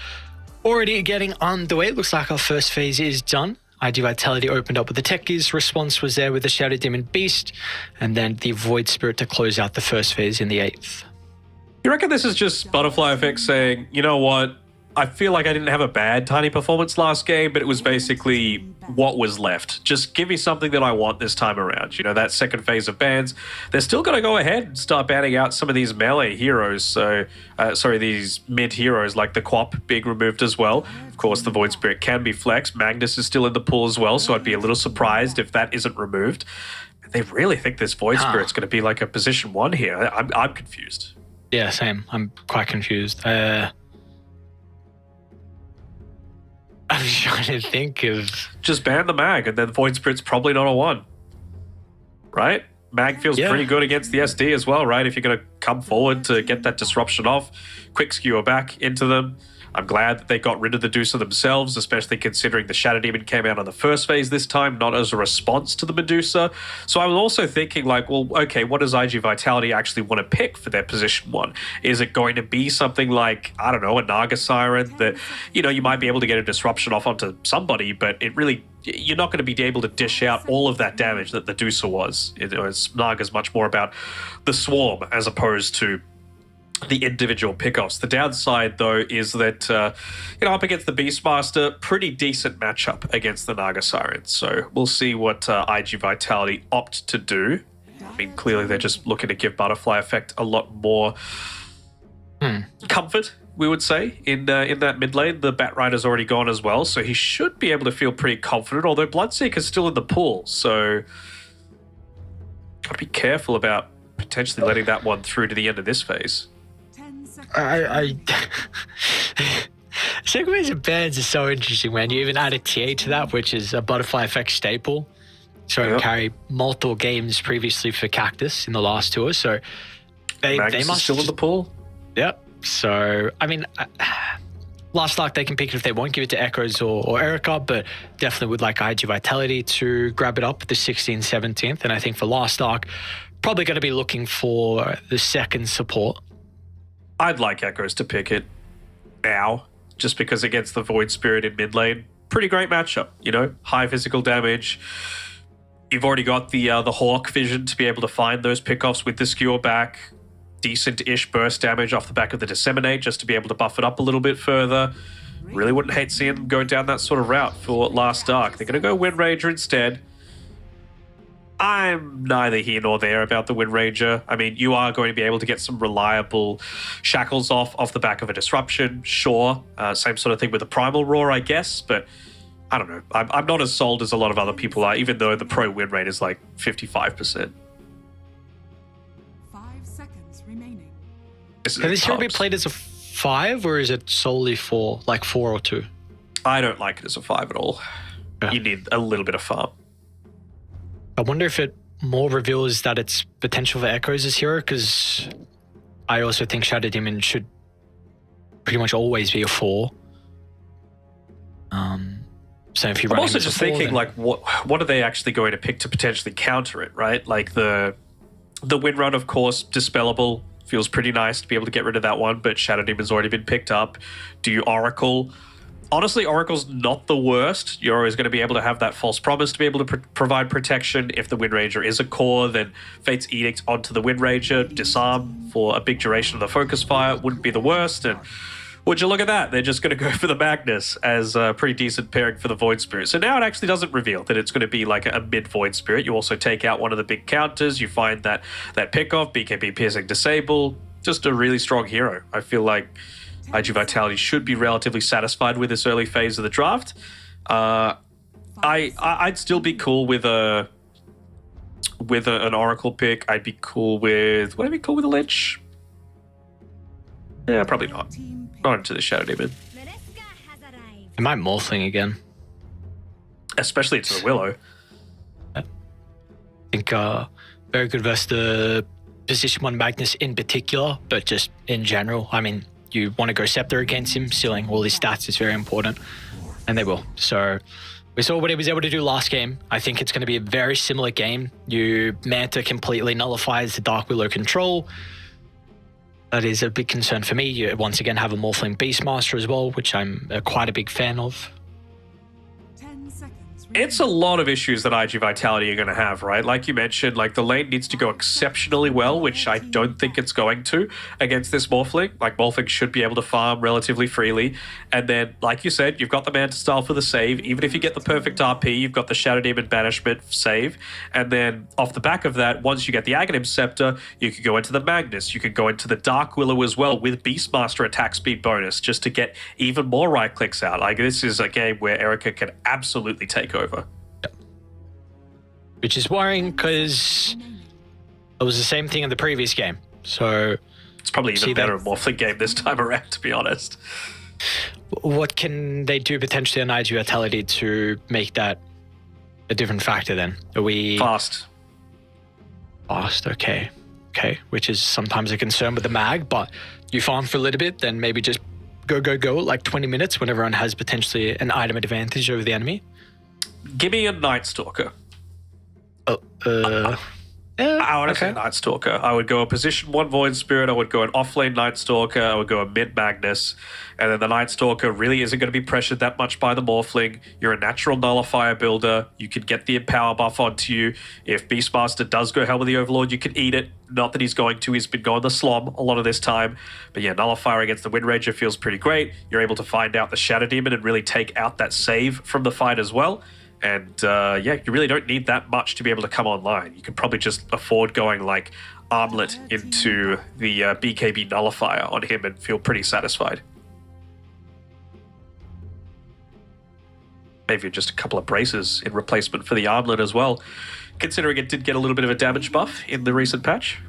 [SPEAKER 4] Already getting underway. Looks like our first phase is done. ID Vitality opened up with the Techies. Response was there with the Shadow Demon Beast. And then the Void Spirit to close out the first phase in the 8th.
[SPEAKER 5] You reckon this is just Butterfly Effect saying, you know what? I feel like I didn't have a bad Tiny performance last game, but it was basically what was left. Just give me something that I want this time around. You know, that second phase of bans. They're still going to go ahead and start banning out some of these melee heroes. So, these mid heroes like the Quap being removed as well. Of course, the Void Spirit can be flexed. Magnus is still in the pool as well, so I'd be a little surprised if that isn't removed. They really think this Void Spirit's going to be like a position 1 here. I'm confused.
[SPEAKER 4] Yeah, same. I'm quite confused. I'm trying to think of...
[SPEAKER 5] Just ban the Mag, and then Void Spirit's probably not a 1. Right? Mag feels pretty good against the SD as well, right? If you're going to come forward to get that disruption off, quick skewer back into them. I'm glad that they got rid of the Medusa themselves, especially considering the Shadow Demon came out on the first phase this time, not as a response to the Medusa. So I was also thinking like, well, okay, what does IG Vitality actually want to pick for their position 1? Is it going to be something like, I don't know, a Naga Siren that, you know, you might be able to get a disruption off onto somebody, but it really, you're not going to be able to dish out all of that damage that the Medusa was. Naga's much more about the swarm as opposed to the individual pickoffs. The downside, though, is that, up against the Beastmaster, pretty decent matchup against the Naga Siren. So we'll see what IG Vitality opt to do. I mean, clearly they're just looking to give Butterfly Effect a lot more comfort, we would say, in that mid lane. The Bat Rider's already gone as well, so he should be able to feel pretty confident, although Bloodseeker's still in the pool, so gotta be careful about potentially letting that one through to the end of this phase.
[SPEAKER 4] Second phase of bans is so interesting, man. You even add a TA to that, which is a Butterfly Effect staple. So carry multiple games previously for Cactus in the last tour. So they must
[SPEAKER 5] still in the pool.
[SPEAKER 4] Yep. So I mean, last arc they can pick it if they want, give it to Echoes or Erica, but definitely would like IG Vitality to grab it up the 16th, 17th, and I think for last arc, probably going to be looking for the second support.
[SPEAKER 5] I'd like Echoes to pick it now, just because against the Void Spirit in mid lane, pretty great matchup, you know, high physical damage. You've already got the Hawk vision to be able to find those pickoffs with the skewer back, decent-ish burst damage off the back of the Disseminate just to be able to buff it up a little bit further. Really wouldn't hate seeing them go down that sort of route for last arc. They're going to go Wind Ranger instead. I'm neither here nor there about the Wind Ranger. I mean, you are going to be able to get some reliable shackles off the back of a disruption, sure. Same sort of thing with the Primal Roar, I guess, but I don't know. I'm not as sold as a lot of other people are, even though the pro win rate is like 55%.
[SPEAKER 3] 5 seconds remaining.
[SPEAKER 4] Can this hero be played as a 5, or is it solely for like 4 or 2?
[SPEAKER 5] I don't like it as a 5 at all. Yeah. You need a little bit of farm.
[SPEAKER 4] I wonder if it more reveals that it's potential for Echoes as hero, because I also think Shadow Demon should pretty much always be a 4. So if you run
[SPEAKER 5] I'm also just thinking, like, what are they actually going to pick to potentially counter it, right? Like the Windrun, of course, dispellable, feels pretty nice to be able to get rid of that one, but Shadow Demon's already been picked up. Do you Oracle? Honestly, Oracle's not the worst. You're always going to be able to have that false promise to be able to provide protection. If the Wind Ranger is a core, then Fate's Edict onto the Wind Ranger, disarm for a big duration of the focus fire wouldn't be the worst. And would you look at that? They're just going to go for the Magnus as a pretty decent pairing for the Void Spirit. So now it actually doesn't reveal that it's going to be like a mid-Void Spirit. You also take out one of the big counters. You find that pick-off, BKB Piercing Disable. Just a really strong hero. I feel like IG Vitality should be relatively satisfied with this early phase of the draft. I'd still be cool with an Oracle pick. Would I be cool with a Lich? Yeah, probably not. Not into the Shadow Demon.
[SPEAKER 4] It might Morphling again.
[SPEAKER 5] Especially into the Willow.
[SPEAKER 4] I think very good versus the position 1 Magnus in particular, but just in general. I mean, you want to go Scepter against him, sealing all his stats is very important, and they will. So We saw what he was able to do last game. I think it's going to be a very similar game. You Manta completely nullifies the Dark Willow control. That is a big concern for me. You once again have a Morphling Beastmaster as well, which I'm quite a big fan of.
[SPEAKER 3] 10 seconds.
[SPEAKER 5] It's a lot of issues that IG Vitality are going to have, right? Like you mentioned, like the lane needs to go exceptionally well, which I don't think it's going to against this Morphling. Like Morphling should be able to farm relatively freely. And then, like you said, you've got the Manta style for the save. Even if you get the perfect RP, you've got the Shadow Demon Banishment save. And then off the back of that, once you get the Aghanim Scepter, you can go into the Magnus. You can go into the Dark Willow as well with Beastmaster attack speed bonus just to get even more right clicks out. Like this is a game where Erica can absolutely take over.
[SPEAKER 4] Which is worrying because it was the same thing in the previous game. So
[SPEAKER 5] It's probably even better Morphling game this time around, to be honest.
[SPEAKER 4] what can they do potentially on IG Vitality to make that a different factor then? Are we...
[SPEAKER 5] Fast.
[SPEAKER 4] Fast, okay. Okay, which is sometimes a concern with the mag, but you farm for a little bit, then maybe just go, like 20 minutes when everyone has potentially an item advantage over the enemy.
[SPEAKER 5] Give me a Night Stalker.
[SPEAKER 4] Yeah,
[SPEAKER 5] I would say Night Stalker. I would go a position 1 Void Spirit. I would go an offlane Night Stalker. I would go a mid Magnus. And then the Night Stalker really isn't going to be pressured that much by the Morphling. You're a natural nullifier builder. You can get the Empower buff onto you. If Beastmaster does go Hell with the Overlord, you can eat it. Not that he's going to. He's been going the Slom a lot of this time. But yeah, Nullifier against the Wind Ranger feels pretty great. You're able to find out the Shadow Demon and really take out that save from the fight as well. And yeah, you really don't need that much to be able to come online. You can probably just afford going like Armlet into the BKB Nullifier on him and feel pretty satisfied. Maybe just a couple of braces in replacement for the Armlet as well, considering it did get a little bit of a damage buff in the recent patch.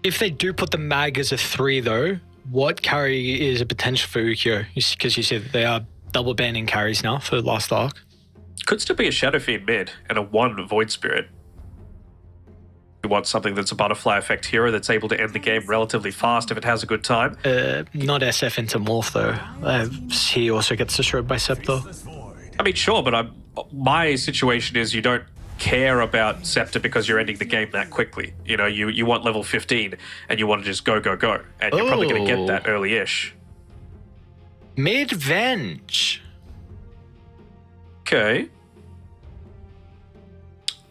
[SPEAKER 4] If they do put the mag as a 3 though, what carry is a potential for Ukyo? Because you said they are double banning carries now for last arc.
[SPEAKER 5] Could still be a Shadow Fiend mid and a 1 Void Spirit. You want something that's a butterfly effect hero that's able to end the game relatively fast if it has a good time.
[SPEAKER 4] Not SF into Morph though. He also gets destroyed by Scepter.
[SPEAKER 5] I mean, sure, but my situation is you don't care about Scepter because you're ending the game that quickly. You know, you want level 15 and you want to just go. And you're probably going to get that early-ish.
[SPEAKER 4] Mid-Venge.
[SPEAKER 5] Okay.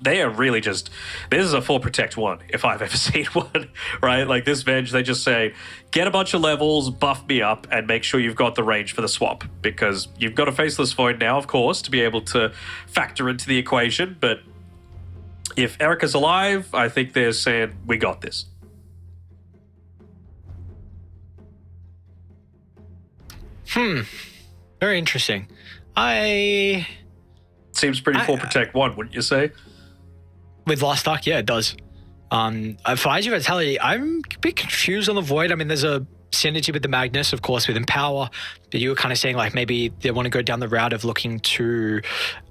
[SPEAKER 5] They are really just... This is a full Protect 1, if I've ever seen one, right? Like this Venge, they just say, get a bunch of levels, buff me up, and make sure you've got the range for the swap. Because you've got a Faceless Void now, of course, to be able to factor into the equation. But if Erica's alive, I think they're saying, we got this.
[SPEAKER 4] Very interesting.
[SPEAKER 5] Seems pretty full Protect 1, wouldn't you say?
[SPEAKER 4] With last arc, yeah, it does. For IG Vitality, I'm a bit confused on the Void. I mean, there's a synergy with the Magnus, of course, with Empower. But you were kind of saying like maybe they want to go down the route of looking to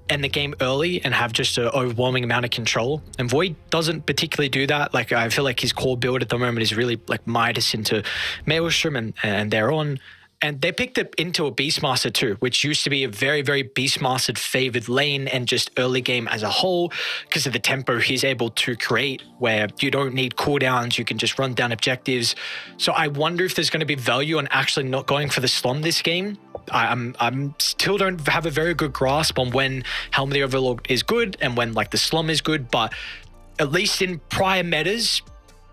[SPEAKER 4] end the game early and have just an overwhelming amount of control. And Void doesn't particularly do that. Like I feel like his core build at the moment is really like Midas into Maelstrom and they're on. And they picked it into a Beastmaster too, which used to be a very, very Beastmaster favored lane and just early game as a whole because of the tempo he's able to create where you don't need cooldowns, you can just run down objectives. So I wonder if there's going to be value on actually not going for the Slum this game. I'm still don't have a very good grasp on when Helm of the Overlord is good and when like the Slum is good, but at least in prior metas,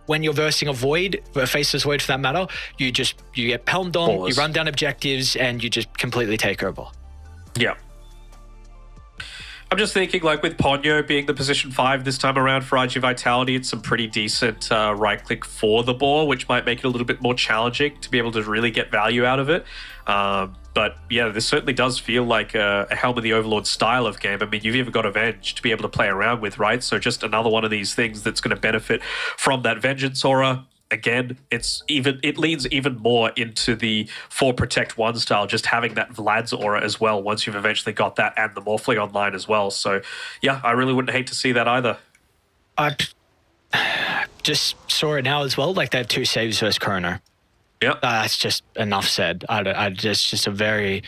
[SPEAKER 4] when you're versing a Void, a Faceless Void for that matter, you get Helmed on, you run down objectives, and you just completely take over.
[SPEAKER 5] Yeah. I'm just thinking, like, with Ponyo being the position 5 this time around for IG Vitality, it's some pretty decent right-click for the boar, which might make it a little bit more challenging to be able to really get value out of it. But, yeah, this certainly does feel like a Helm of the Overlord style of game. I mean, you've even got Avenge to be able to play around with, right? So just another one of these things that's going to benefit from that Vengeance aura. Again, it leans even more into the 4 Protect 1 style, just having that Vlad's aura as well once you've eventually got that and the Morphling online as well. So, yeah, I really wouldn't hate to see that either.
[SPEAKER 4] I just saw it now as well, like they have 2 saves versus Chrono.
[SPEAKER 5] Yeah.
[SPEAKER 4] That's just enough said. Just a very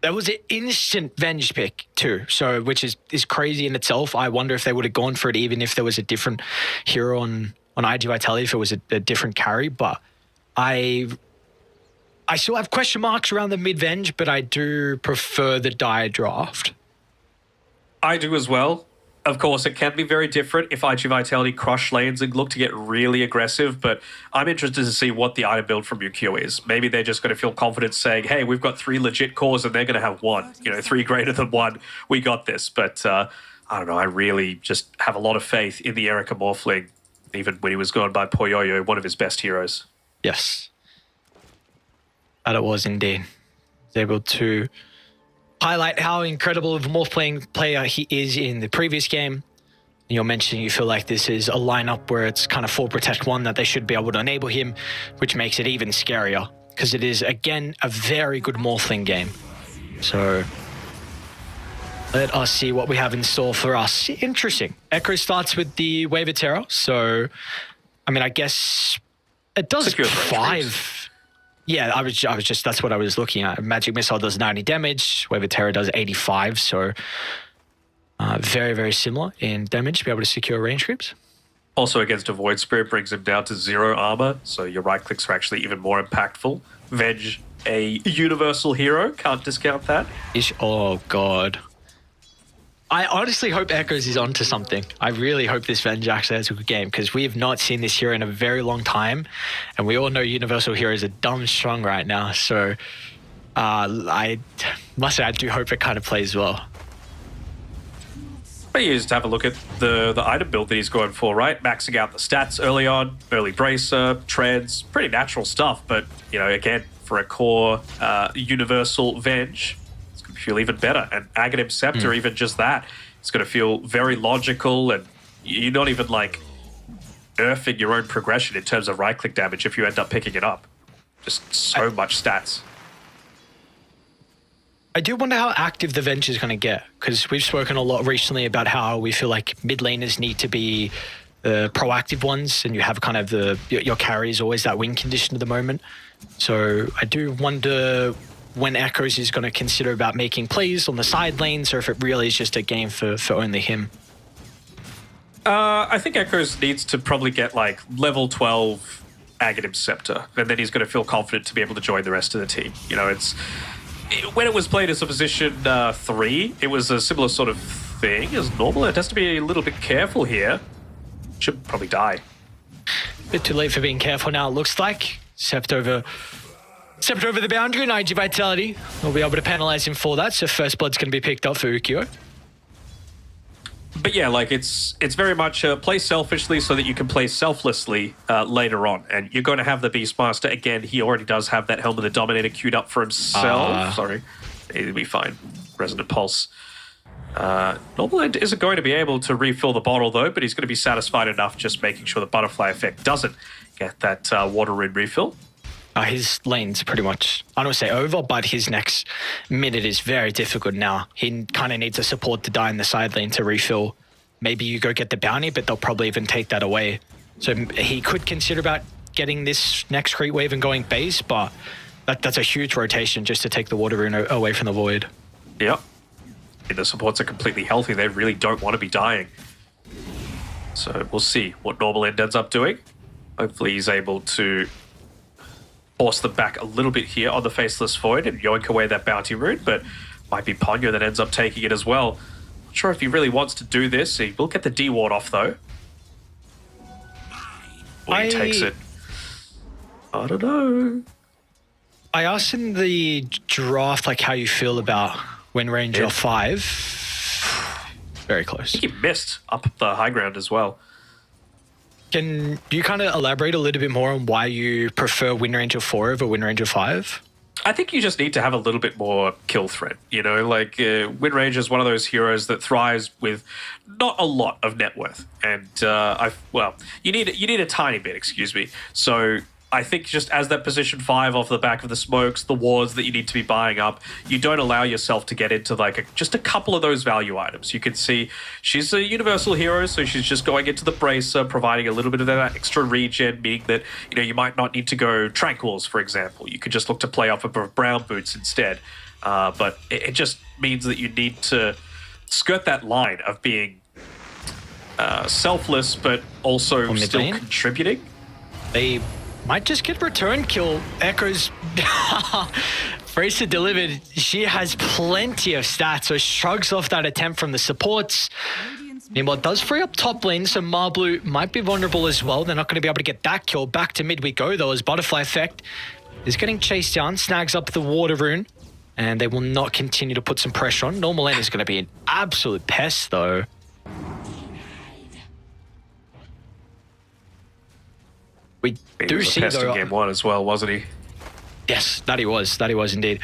[SPEAKER 4] That was an instant Venge pick too, so which is crazy in itself. I wonder if they would have gone for it even if there was a different hero on IG Vitality, if it was a different carry. But I still have question marks around the mid Venge, but I do prefer the Dire draft.
[SPEAKER 5] I do as well. Of course, it can be very different if IG Vitality crush lanes and look to get really aggressive, but I'm interested to see what the item build from Yukio is. Maybe they're just going to feel confident saying, hey, we've got 3 legit cores and they're going to have 1. 3 greater than 1. We got this. But I don't know. I really just have a lot of faith in the Erica Morphling, even when he was gone by Poyoyo, one of his best heroes.
[SPEAKER 4] Yes. That it was indeed. He's able to highlight how incredible of a Morphling player he is in the previous game. You're mentioning you feel like this is a lineup where it's kind of 4 protect 1 that they should be able to enable him, which makes it even scarier because it is, again, a very good Morphling game. So let us see what we have in store for us. Interesting. Echo starts with the Wave of Terror. So, I mean, I guess it does
[SPEAKER 5] Secure
[SPEAKER 4] 5... Yeah, I was just, that's what I was looking at. Magic Missile does 90 damage. Wave of Terror does 85. So very, very similar in damage to be able to secure range creeps.
[SPEAKER 5] Also against a Void Spirit brings him down to 0 armor, so your right clicks are actually even more impactful. Venge, a universal hero, can't discount that.
[SPEAKER 4] Oh, God. I honestly hope Echoes is onto something. I really hope this Venge actually has a good game because we have not seen this hero in a very long time. And we all know Universal Heroes are dumb strong right now. So I must say I do hope it kind of plays well.
[SPEAKER 5] But you just have a look at the item build that he's going for, right? Maxing out the stats early on, early bracer, treads, pretty natural stuff. But, again, for a core universal Venge, feel even better. And Aghanim Scepter, even just that, it's going to feel very logical, and you're not even like nerfing your own progression in terms of right click damage if you end up picking it up. Just so much stats.
[SPEAKER 4] I do wonder how active the Venge is going to get, because we've spoken a lot recently about how we feel like mid laners need to be the proactive ones, and you have kind of your carry is always that win condition at the moment. So I do wonder when Echoes is going to consider about making plays on the side lanes, or if it really is just a game for only him.
[SPEAKER 5] I think Echoes needs to probably get like level 12 Aghanim Scepter, and then he's going to feel confident to be able to join the rest of the team. When it was played as a position 3, it was a similar sort of thing as normal. It has to be a little bit careful here. Should probably die.
[SPEAKER 4] Bit too late for being careful now, it looks like. Stepped over the boundary in IG Vitality. We'll be able to penalize him for that, so first blood's going to be picked up for Ukio.
[SPEAKER 5] But yeah, like it's very much play selfishly so that you can play selflessly later on. And you're going to have the Beastmaster. Again, he already does have that Helm of the Dominator queued up for himself. Sorry. It'll be fine. Resonant Pulse. Normal End isn't going to be able to refill the bottle though, but he's going to be satisfied enough just making sure the Butterfly Effect doesn't get that water rune refill.
[SPEAKER 4] His lane's pretty much, I don't want to say over, but his next minute is very difficult now. He kind of needs a support to die in the side lane to refill. Maybe you go get the bounty, but they'll probably even take that away. So he could consider about getting this next creep wave and going base, but that's a huge rotation just to take the water rune away from the void.
[SPEAKER 5] Yep. The supports are completely healthy. They really don't want to be dying. So we'll see what Normal End ends up doing. Hopefully he's able to force them back a little bit here on the Faceless Void and yoink away that bounty rune, but might be Ponyo that ends up taking it as well. Not sure if he really wants to do this. He will get the D-ward off though. When he takes it. I don't know.
[SPEAKER 4] I asked in the draft like how you feel about Win Ranger 5. Very close.
[SPEAKER 5] I think he missed up the high ground as well.
[SPEAKER 4] Can you kind of elaborate a little bit more on why you prefer Wind Ranger 4 over Wind Ranger 5?
[SPEAKER 5] I think you just need to have a little bit more kill threat. Wind Ranger is one of those heroes that thrives with not a lot of net worth, and you need a tiny bit. Excuse me. So I think just as that position 5 off the back of the smokes, the wards that you need to be buying up, you don't allow yourself to get into just a couple of those value items. You can see she's a universal hero, so she's just going into the bracer, providing a little bit of that extra regen, meaning that you might not need to go tranquils, for example. You could just look to play off of brown boots instead. But it just means that you need to skirt that line of being selfless, but also
[SPEAKER 4] On mid
[SPEAKER 5] still
[SPEAKER 4] lane?
[SPEAKER 5] contributing.
[SPEAKER 4] They might just get return kill. Echoes. Fraser delivered. She has plenty of stats, so shrugs off that attempt from the supports. Meanwhile, it does free up top lane, so Marblu might be vulnerable as well. They're not going to be able to get that kill. Back to mid we go, though, as Butterfly Effect is getting chased down, snags up the water rune, and they will not continue to put some pressure on. Normal lane is going to be an absolute pest, though. We
[SPEAKER 5] He
[SPEAKER 4] do
[SPEAKER 5] was a
[SPEAKER 4] see,
[SPEAKER 5] pest in
[SPEAKER 4] though...
[SPEAKER 5] game 1 as well, wasn't he?
[SPEAKER 4] Yes, that he was indeed.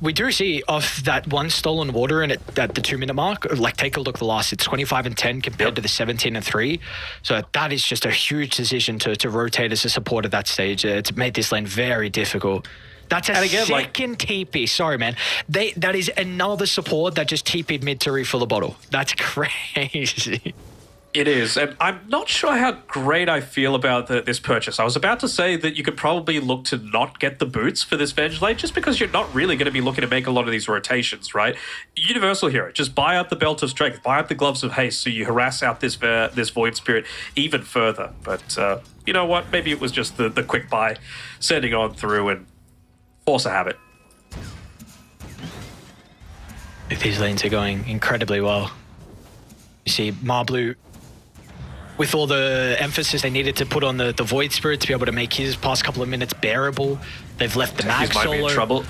[SPEAKER 4] We do see off that one stolen water and at the 2 minute mark, like take a look at the last, it's 25 and 10 compared to the 17 and 3. So that is just a huge decision to rotate as a support at that stage. It's made this lane very difficult. That's a second TP. Sorry, man. That is another support that just TP'd mid to refill the bottle. That's crazy.
[SPEAKER 5] It is, and I'm not sure how great I feel about this purchase. I was about to say that you could probably look to not get the boots for this Venge lane just because you're not really going to be looking to make a lot of these rotations, right? Universal Hero, just buy out the Belt of Strength, buy out the Gloves of Haste so you harass out this Void Spirit even further. But you know what? Maybe it was just the quick buy, sending on through and force a habit.
[SPEAKER 4] These lanes are going incredibly well. You see Marblu, with all the emphasis they needed to put on the Void Spirit to be able to make his past couple of minutes bearable, they've left the mag
[SPEAKER 5] Might be in
[SPEAKER 4] solo.
[SPEAKER 5] trouble.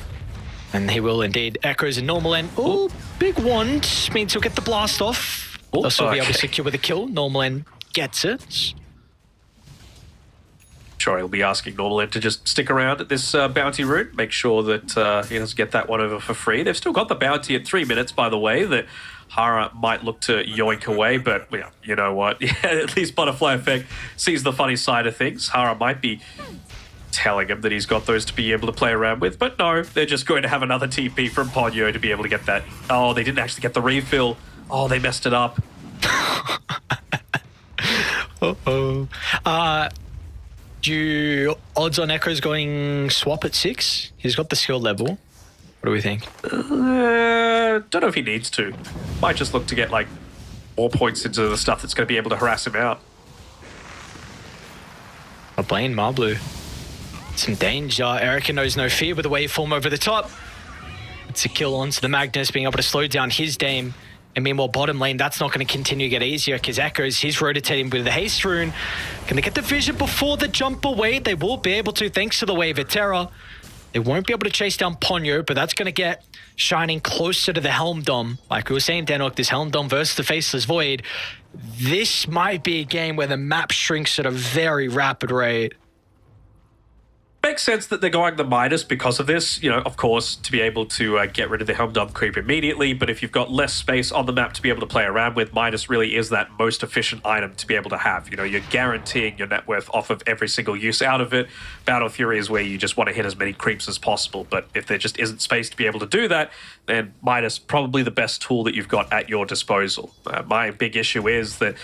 [SPEAKER 4] And he will indeed. Echoes in normal end. Oh, big wand. Means he'll get the blast off. They'll still be able to secure the kill. Normal end gets it.
[SPEAKER 5] Sure, he'll be asking Normal End to just stick around at this bounty route, make sure that he doesn't get that one over for free. They've still got the bounty at 3 minutes, by the way, that Hara might look to yoink away, but yeah, you know what? Yeah, at least Butterfly Effect sees the funny side of things. Hara might be telling him that he's got those to be able to play around with, but no, they're just going to have another TP from Ponyo to be able to get that. Oh, they didn't actually get the refill. Oh, they messed it up.
[SPEAKER 4] Do odds on Echoes going swap at 6? He's got the skill level. What do we think?
[SPEAKER 5] Don't know if he needs to. Might just look to get like more points into the stuff that's going to be able to harass him out.
[SPEAKER 4] A Blaine Marblu. Some danger. Erica knows no fear with a waveform over the top. It's a kill onto the Magnus, being able to slow down his Dame. And meanwhile, bottom lane, that's not going to continue to get easier because Echoes, he's rotating with the haste rune. Can they get the vision before the jump away? They will be able to, thanks to the Wave of Terror. They won't be able to chase down Ponyo, but that's going to get Shining closer to the Helm Dom. Like we were saying, Denok, this Helm Dom versus the Faceless Void. This might be a game where the map shrinks at a very rapid rate.
[SPEAKER 5] Makes sense that they're going the Midas because of this, you know, of course, to be able to get rid of the Helm Dome creep immediately, but if you've got less space on the map to be able to play around with, Midas really is that most efficient item to be able to have. You know, you're guaranteeing your net worth off of every single use out of it. Battle Fury is where you just want to hit as many creeps as possible, but if there just isn't space to be able to do that, then Midas probably the best tool that you've got at your disposal. My big issue is that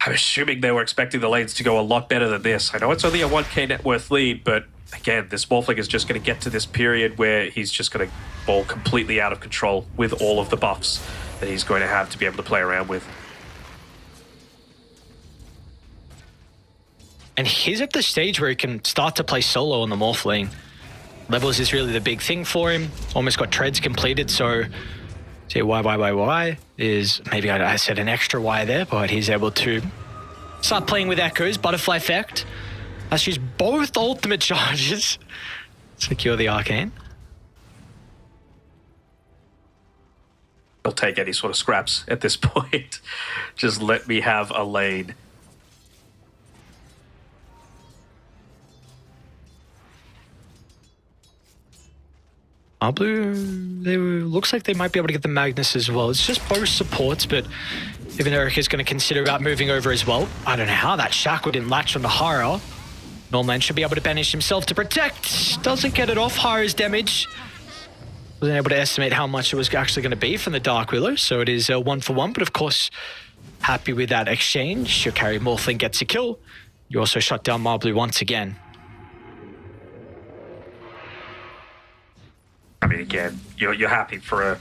[SPEAKER 5] I'm assuming they were expecting the lanes to go a lot better than this. I know it's only a 1k net worth lead, but again, this Morphling is just going to get to this period where he's just going to fall completely out of control with all of the buffs that he's going to have to be able to play around with.
[SPEAKER 4] And he's at the stage where he can start to play solo on the Morphling. Levels is really the big thing for him. Almost got treads completed, so see why is maybe I said an extra Y there, but he's able to start playing with Echoes, Butterfly Effect. Let's use both ultimate charges. Secure the Arcane.
[SPEAKER 5] I'll take any sort of scraps at this point. Just let me have a lane.
[SPEAKER 4] Blue, looks like they might be able to get the Magnus as well. It's just both supports, but even Erica's going to consider about moving over as well. I don't know how that Shackle didn't latch onto Hara. Norman should be able to banish himself to protect. Doesn't get it off. Hara's damage. Wasn't able to estimate how much it was actually going to be from the Dark Willow, so it is 1-for-1, but of course, happy with that exchange. Your carry Morphling gets a kill. You also shut down Marblu once again.
[SPEAKER 5] I mean, again, you're happy for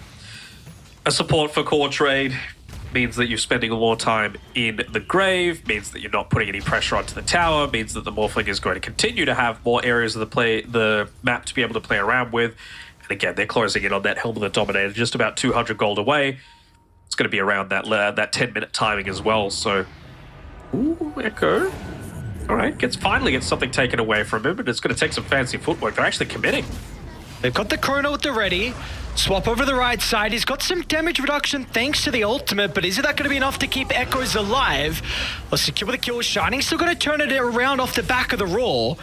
[SPEAKER 5] a support for core trade. Means that you're spending more time in the grave, means that you're not putting any pressure onto the tower, means that the Morphling is going to continue to have more areas of the map to be able to play around with. And again, they're closing in on that Helm of the Dominator, just about 200 gold away. It's going to be around that 10-minute timing as well, so... Ooh, Echo. All right, finally gets something taken away from him, but it's going to take some fancy footwork. They're actually committing.
[SPEAKER 4] They've got the Chrono at the ready. Swap over the right side. He's got some damage reduction thanks to the ultimate, but is that going to be enough to keep Echoes alive? Well, secure the kill. Shining still going to turn it around off the back of the Raw.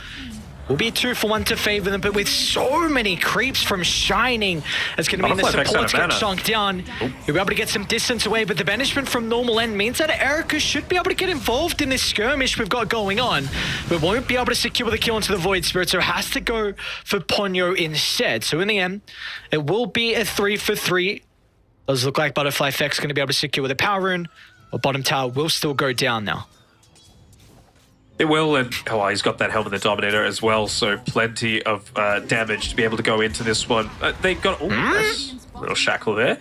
[SPEAKER 4] Will be a 2-for-1 to favor them, but with so many creeps from Shining, it's going to mean the supports get chunked down. He'll be able to get some distance away, but the banishment from normal end means that Erica should be able to get involved in this skirmish we've got going on, but won't be able to secure the kill into the Void Spirit, so has to go for Ponyo instead. So in the end, it will be a 3-for-3. Does look like Butterfly Effect's going to be able to secure the power rune, but bottom tower will still go down now.
[SPEAKER 5] It will, and he's got that Helm of the Dominator as well, so plenty of damage to be able to go into this one. They got nice little shackle there.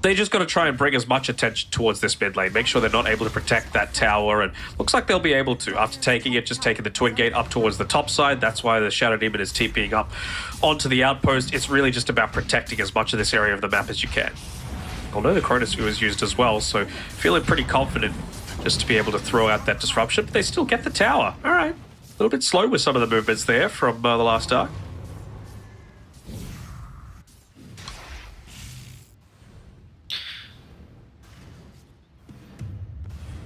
[SPEAKER 5] They just got to try and bring as much attention towards this mid lane, make sure they're not able to protect that tower, and looks like they'll be able to after taking it, just taking the Twin Gate up towards the top side. That's why the Shadow Demon is TPing up onto the outpost. It's really just about protecting as much of this area of the map as you can. Although the Chronosphere was used as well, so feeling pretty confident just to be able to throw out that disruption, but they still get the tower. All right. A little bit slow with some of the movements there from the last arc.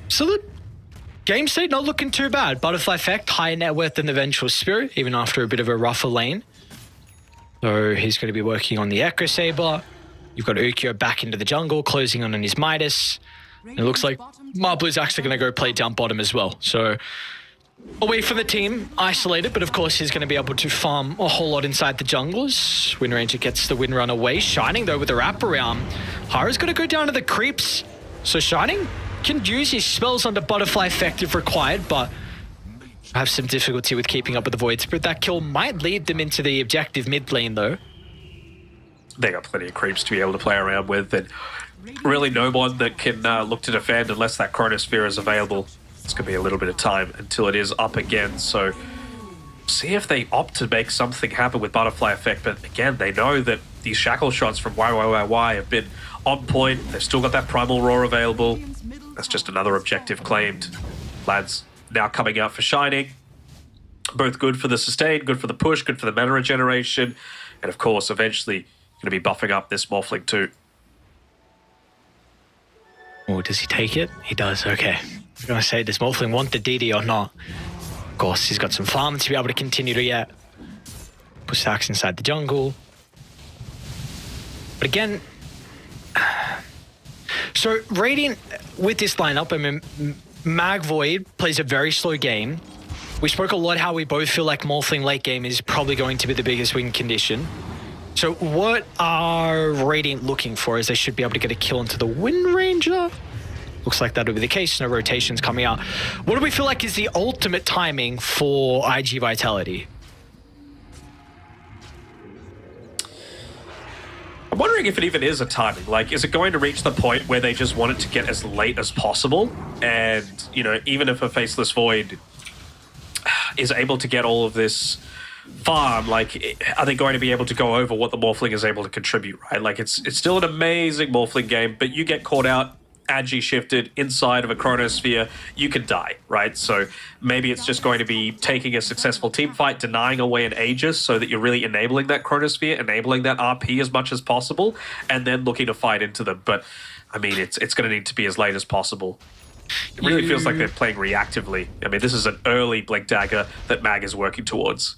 [SPEAKER 4] So the game state not looking too bad. Butterfly Effect, higher net worth than the Vengeful Spirit, even after a bit of a rougher lane. So he's going to be working on the Echo Saber. You've got Ukyo back into the jungle, closing on his Midas. And it looks like Marblu's actually going to go play down bottom as well. So away from the team, isolated, but of course he's going to be able to farm a whole lot inside the jungles. Wind Ranger gets the Wind Run away. Shining though with a wraparound. Hara's going to go down to the creeps. So Shining can use his spells under Butterfly Effect if required, but have some difficulty with keeping up with the Void Spirit. That kill might lead them into the objective mid lane though.
[SPEAKER 5] They got plenty of creeps to be able to play around with, and really no one that can look to defend unless that Chronosphere is available. It's going to be a little bit of time until it is up again, so see if they opt to make something happen with Butterfly Effect. But again, they know that these shackle shots from YYYY have been on point. They've still got that Primal Roar available. That's just another objective claimed. Lads now coming out for Shining. Both good for the sustain, good for the push, good for the mana regeneration, and of course eventually going to be buffing up this Morphling too.
[SPEAKER 4] Oh, does he take it? He does, okay. I was going to say, does Morphling want the DD or not? Of course, he's got some farm to be able to continue to get. Push stacks inside the jungle. But again, so Radiant with this lineup, I mean, Mag Void plays a very slow game. We spoke a lot how we both feel like Morphling late game is probably going to be the biggest win condition. So what are Radiant looking for, as they should be able to get a kill into the Wind Ranger? Looks like that'll be the case. No rotations coming out. What do we feel like is the ultimate timing for IG Vitality?
[SPEAKER 5] I'm wondering if it even is a timing. Like, is it going to reach the point where they just want it to get as late as possible? And, you know, even if a Faceless Void is able to get all of this farm, like, are they going to be able to go over what the Morphling is able to contribute, right? Like, it's still an amazing Morphling game, but you get caught out, Agi shifted inside of a Chronosphere, you could die, right? So maybe it's just going to be taking a successful team fight, denying away an Aegis so that you're really enabling that Chronosphere, enabling that RP as much as possible, and then looking to fight into them. But, I mean, it's going to need to be as late as possible. It really feels like they're playing reactively. I mean, this is an early Blink Dagger that Mag is working towards.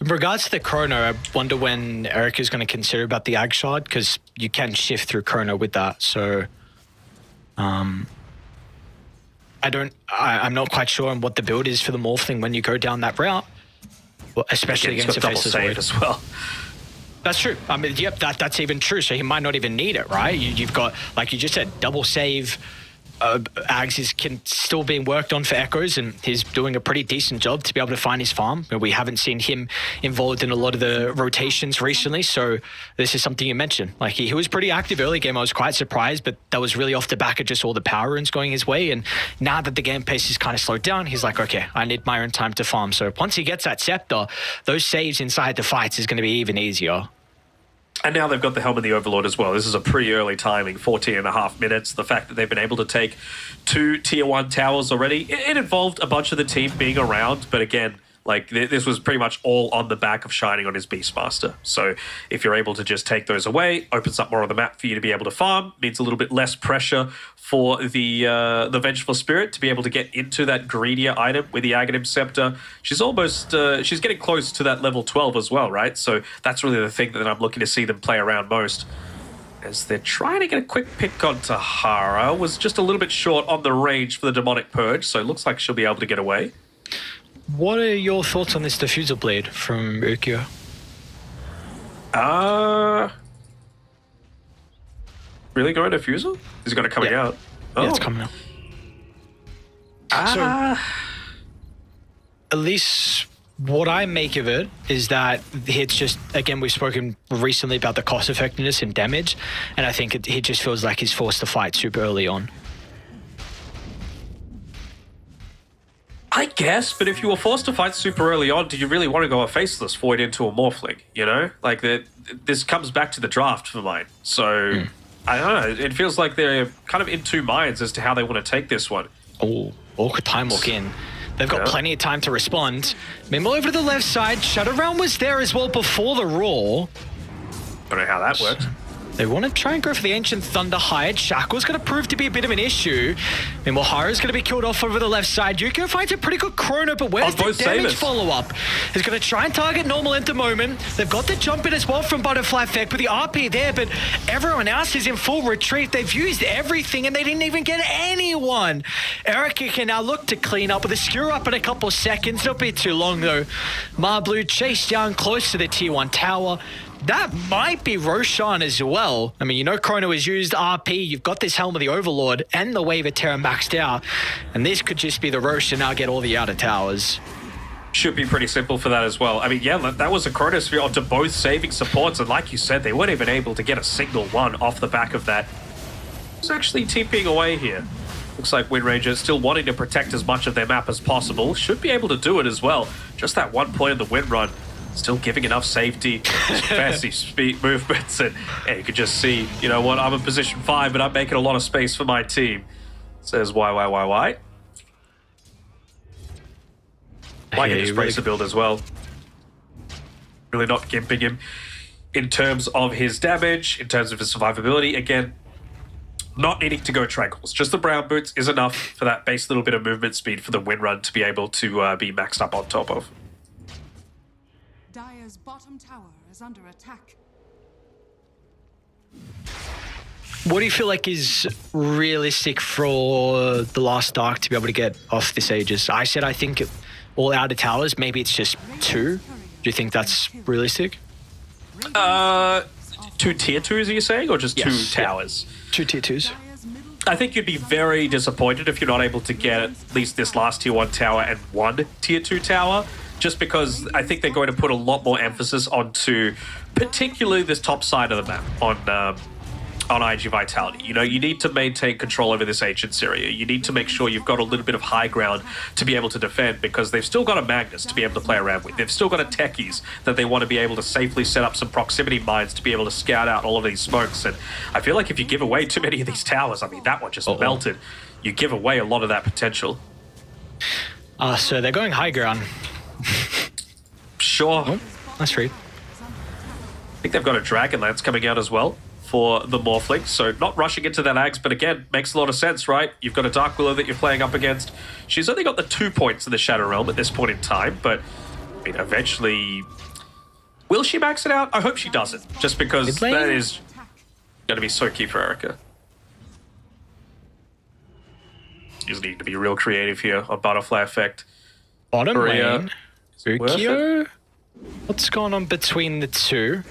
[SPEAKER 4] In regards to the Chrono, I wonder when Eric is going to consider about the Ag Shard, because you can shift through Chrono with that. So, I'm not quite sure on what the build is for the Morphling when you go down that route, well, especially against a Faceless Void
[SPEAKER 5] as well.
[SPEAKER 4] That's true. I mean, yep, that's even true. So he might not even need it, right? You've got, like you just said, double save. Ags can still being worked on for Echoes, and he's doing a pretty decent job to be able to find his farm. We haven't seen him involved in a lot of the rotations recently, so this is something you mentioned. Like he was pretty active early game. I was quite surprised, but that was really off the back of just all the power runes going his way. And now that the game pace is kind of slowed down, he's like, okay, I need my own time to farm. So once he gets that scepter, those saves inside the fights is going to be even easier.
[SPEAKER 5] And now they've got the Helm of the Overlord as well. This is a pretty early timing, 14.5 minutes. The fact that they've been able to take 2 tier 1 towers already, it involved a bunch of the team being around. But again, like this was pretty much all on the back of Shining on his Beastmaster. So if you're able to just take those away, opens up more of the map for you to be able to farm, means a little bit less pressure for the Vengeful Spirit to be able to get into that greedier item with the Aghanim Scepter. She's almost, she's getting close to that level 12 as well, right? So that's really the thing that I'm looking to see them play around most. As they're trying to get a quick pick on Tahara, was just a little bit short on the range for the Demonic Purge, so it looks like she'll be able to get away.
[SPEAKER 4] What are your thoughts on this Diffuser Blade from Ukyo?
[SPEAKER 5] Really going Diffuser? Is it going to coming out? Oh.
[SPEAKER 4] Yeah, it's coming out. At least what I make of it is that it's just, again, we've spoken recently about the cost effectiveness and damage, and I think he just feels like he's forced to fight super early on.
[SPEAKER 5] I guess, but if you were forced to fight super early on, do you really want to go a Faceless Void into a Morphling, you know? Like, this comes back to the draft for mine. So, I don't know. It feels like they're kind of in two minds as to how they want to take this one.
[SPEAKER 4] Oh, awkward time walk in. They've got plenty of time to respond. Meanwhile, over to the left side, Shadow Realm was there as well before the Roar.
[SPEAKER 5] Don't know how that worked.
[SPEAKER 4] They want to try and go for the Ancient Thunder Hide. Shackle's going to prove to be a bit of an issue. Meanwhile, Hara's going to be killed off over the left side. Yuko finds a pretty good chrono, but where's the damage follow-up? He's going to try and target normal at the moment. They've got the jump in as well from Butterfly Effect with the RP there, but everyone else is in full retreat. They've used everything and they didn't even get anyone. Erica can now look to clean up with a skewer up in a couple seconds. Not be too long though. Marblue chased down close to the tier 1 tower. That might be Roshan as well. I mean, you know Chrono has used RP, you've got this Helm of the Overlord and the Wave of Terror maxed out, and this could just be the Roshan now get all the outer towers.
[SPEAKER 5] Should be pretty simple for that as well. I mean, yeah, that was a Chronosphere onto both saving supports, and like you said, they weren't even able to get a single one off the back of that. It's actually TPing away here. Looks like Windranger still wanting to protect as much of their map as possible. Should be able to do it as well. Just that one point in the win run. Still giving enough safety, fancy speed movements, and yeah, you could just see, you know what, I'm in position 5, but I'm making a lot of space for my team. Says why? Liking this Bracer build as well. Really not gimping him in terms of his damage, in terms of his survivability. Again, not needing to go Tranquils. Just the brown boots is enough for that base little bit of movement speed for the win run to be able to be maxed up on top of.
[SPEAKER 3] Dire's bottom tower is under attack.
[SPEAKER 4] What do you feel like is realistic for the Last Dark to be able to get off this Aegis? I said I think all outer towers, maybe it's just 2. Do you think that's realistic?
[SPEAKER 5] 2 tier 2s, are you saying, or just 2 towers?
[SPEAKER 4] 2 tier 2s.
[SPEAKER 5] I think you'd be very disappointed if you're not able to get at least this last tier 1 tower and 1 tier 2 tower. Just because I think they're going to put a lot more emphasis onto particularly this top side of the map on IG Vitality. You know, you need to maintain control over this ancient Syria. You need to make sure you've got a little bit of high ground to be able to defend, because they've still got a Magnus to be able to play around with. They've still got a Techies that they want to be able to safely set up some proximity mines to be able to scout out all of these smokes. And I feel like if you give away too many of these towers, I mean, that one just melted. You give away a lot of that potential.
[SPEAKER 4] So they're going high ground.
[SPEAKER 5] Sure.
[SPEAKER 4] Oh, that's right.
[SPEAKER 5] I think they've got a Dragonlance coming out as well for the Morphling, so not rushing into that Ags, but again, makes a lot of sense, right? You've got a Dark Willow that you're playing up against. She's only got the 2 points in the Shadow Realm at this point in time, but I mean, eventually... Will she max it out? I hope she doesn't, just because that is going to be so key for Erica. You just need to be real creative here on Butterfly Effect.
[SPEAKER 4] Bottom lane, Ukyo? What's going on between the two?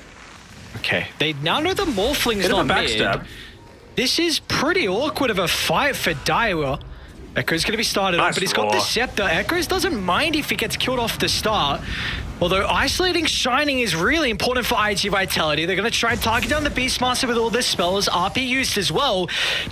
[SPEAKER 4] Okay, they now know the Morphling's not mid. This is pretty awkward of a fight for Daiwa. Echo's going to be started on,
[SPEAKER 5] Nice
[SPEAKER 4] but he's got
[SPEAKER 5] roar.
[SPEAKER 4] the scepter. Echoes doesn't mind if he gets killed off the start. Although isolating Shining is really important for IG Vitality. They're going to try and target down the Beastmaster with all the spells. RP used as well.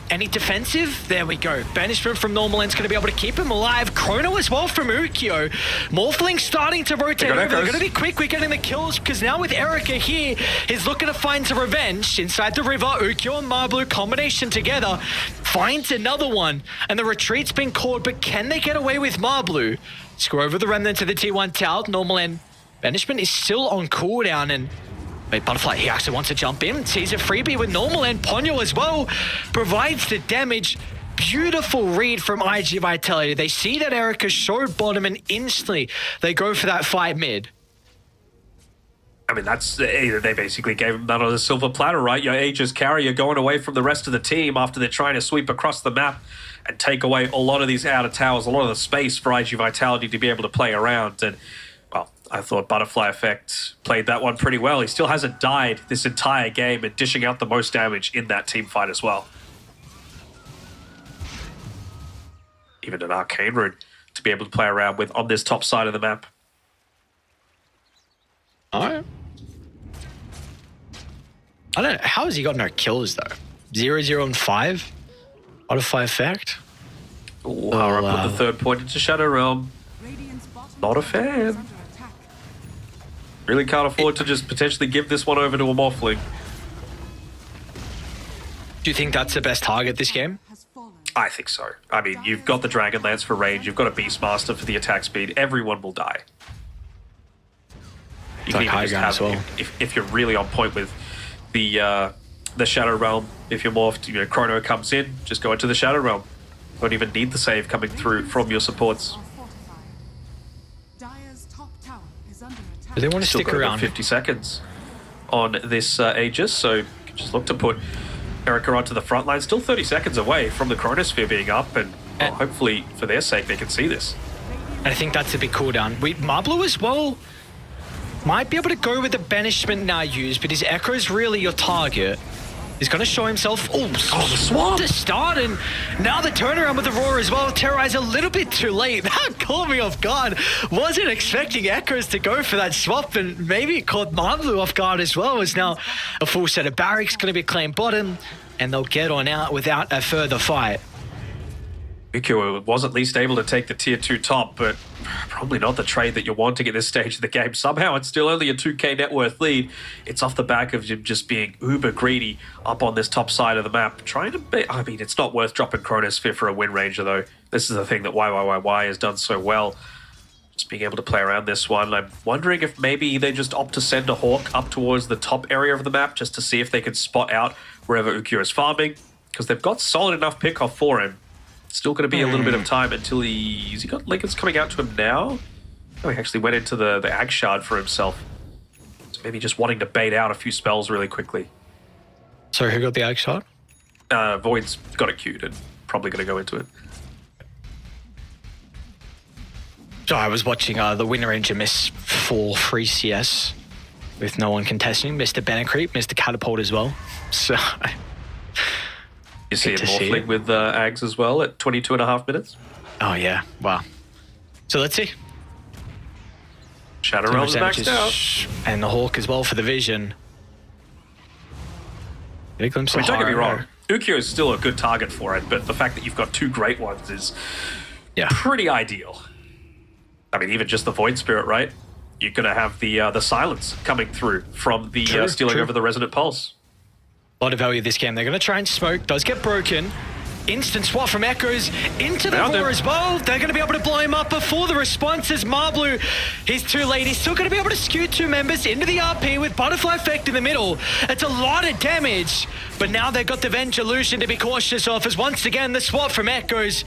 [SPEAKER 4] Any defensive? There we go. Banishment from Normalen's going to be able to keep him alive. Chrono as well from Ukyo. Morphling starting to rotate over. They're going to be quick with getting the kills because now with Erica here, he's looking to find some revenge inside the river. Ukyo and Marblu combination together. Finds another one. And the retreat's been called, but can they get away with Marblu? Screw over the remnant to the T1 tower. Normalen Banishment is still on cooldown, and wait, Butterfly, he actually wants to jump in. Sees a freebie with Normal, and Ponyo as well provides the damage. Beautiful read from IG Vitality. They see that Erica showed bottom, and instantly they go for that fight mid.
[SPEAKER 5] I mean, that's they basically gave him that on a silver platter, right? Your Aegis carrier going away from the rest of the team after they're trying to sweep across the map and take away a lot of these outer towers, a lot of the space for IG Vitality to be able to play around. And, well, I thought Butterfly Effect played that one pretty well. He still hasn't died this entire game and dishing out the most damage in that team fight as well. Even an Arcane Rune to be able to play around with on this top side of the map.
[SPEAKER 4] All right. I don't know. How has he got no kills, though? 0-0 and 5? Butterfly Effect?
[SPEAKER 5] Power up with the third point into Shadow Realm.
[SPEAKER 3] Radiant's bottom
[SPEAKER 5] Not a
[SPEAKER 3] tower
[SPEAKER 5] fan.
[SPEAKER 3] is under attack.
[SPEAKER 5] Really can't afford to just potentially give this one over to a Morphling.
[SPEAKER 4] Do you think that's the best target this game?
[SPEAKER 3] Has fallen.
[SPEAKER 5] I think so. I mean, you've got the Dragonlance for range, you've got a Beastmaster for the attack speed. Everyone will die. You
[SPEAKER 4] like high ground as well.
[SPEAKER 5] if you're really on point with the Shadow Realm, if you're morphed, you know, Chrono comes in, just go into the Shadow Realm. Don't even need the save coming through from your supports.
[SPEAKER 3] Are fortified. Dire's top tower is under attack.
[SPEAKER 4] Do they want to
[SPEAKER 5] Still
[SPEAKER 4] stick
[SPEAKER 5] got about
[SPEAKER 4] around?
[SPEAKER 5] 50 seconds on this Aegis, so you can just look to put Erica onto the front line. Still 30 seconds away from the Chronosphere being up, and well, hopefully for their sake they can see this.
[SPEAKER 4] And I think that's a big cooldown. Marblu as well might be able to go with the Banishment now used, but his Echo is really your target. He's going to show himself. Oh, the swap to start, and now the turnaround with the Roar as well. Terrorize a little bit too late. That caught me off guard. Wasn't expecting Echoes to go for that swap, and maybe it caught Marblu off guard as well. As now a full set of barracks going to be claimed bottom, and they'll get on out without a further fight.
[SPEAKER 5] Ukyo was at least able to take the tier 2 top, but probably not the trade that you're wanting at this stage of the game. Somehow it's still only a 2k net worth lead. It's off the back of him just being uber greedy up on this top side of the map. Trying to be, I mean, it's not worth dropping Chronosphere for a Wind Ranger though. This is the thing that YYYY has done so well. Just being able to play around this one. I'm wondering if maybe they just opt to send a Hawk up towards the top area of the map just to see if they can spot out wherever Ukyo is farming, because they've got solid enough pickoff for him. Still going to be a little bit of time until he's got Lincoln's coming out to him now. Oh, he actually went into the Ag Shard for himself. So maybe just wanting to bait out a few spells really quickly.
[SPEAKER 4] So who got the Ag Shot?
[SPEAKER 5] Void's got it queued and probably going to go into it.
[SPEAKER 4] So I was watching the Wind Ranger miss 4 free CS with no one contesting. Mr. Banner Creep, Mr. Catapult as well. So
[SPEAKER 5] You see him
[SPEAKER 4] to see
[SPEAKER 5] Morphling
[SPEAKER 4] it.
[SPEAKER 5] with Ags as well at 22.5 minutes.
[SPEAKER 4] oh yeah, wow. So let's see.
[SPEAKER 5] Shadow Realm's maxed out.
[SPEAKER 4] And the Hawk as well for the vision. Get a glimpse
[SPEAKER 5] I mean,
[SPEAKER 4] of
[SPEAKER 5] don't get me
[SPEAKER 4] Haro.
[SPEAKER 5] wrong. Ukyo is still a good target for it, but the fact that you've got 2 great ones is
[SPEAKER 4] Yeah.
[SPEAKER 5] pretty ideal. I mean, even just the Void Spirit, right? You're going to have the silence coming through from the
[SPEAKER 4] True,
[SPEAKER 5] stealing
[SPEAKER 4] true.
[SPEAKER 5] over the Resonant Pulse.
[SPEAKER 4] A lot of value this game. They're going to try and smoke. Does get broken. Instant swap from Echoes into the
[SPEAKER 5] Found
[SPEAKER 4] Roar
[SPEAKER 5] him.
[SPEAKER 4] as well. They're going to be able to blow him up before the response is Marblu. He's too late. He's still going to be able to skew 2 members into the RP with Butterfly Effect in the middle. It's a lot of damage, but now they've got the Venge Illusion to be cautious of, as once again the swap from Echoes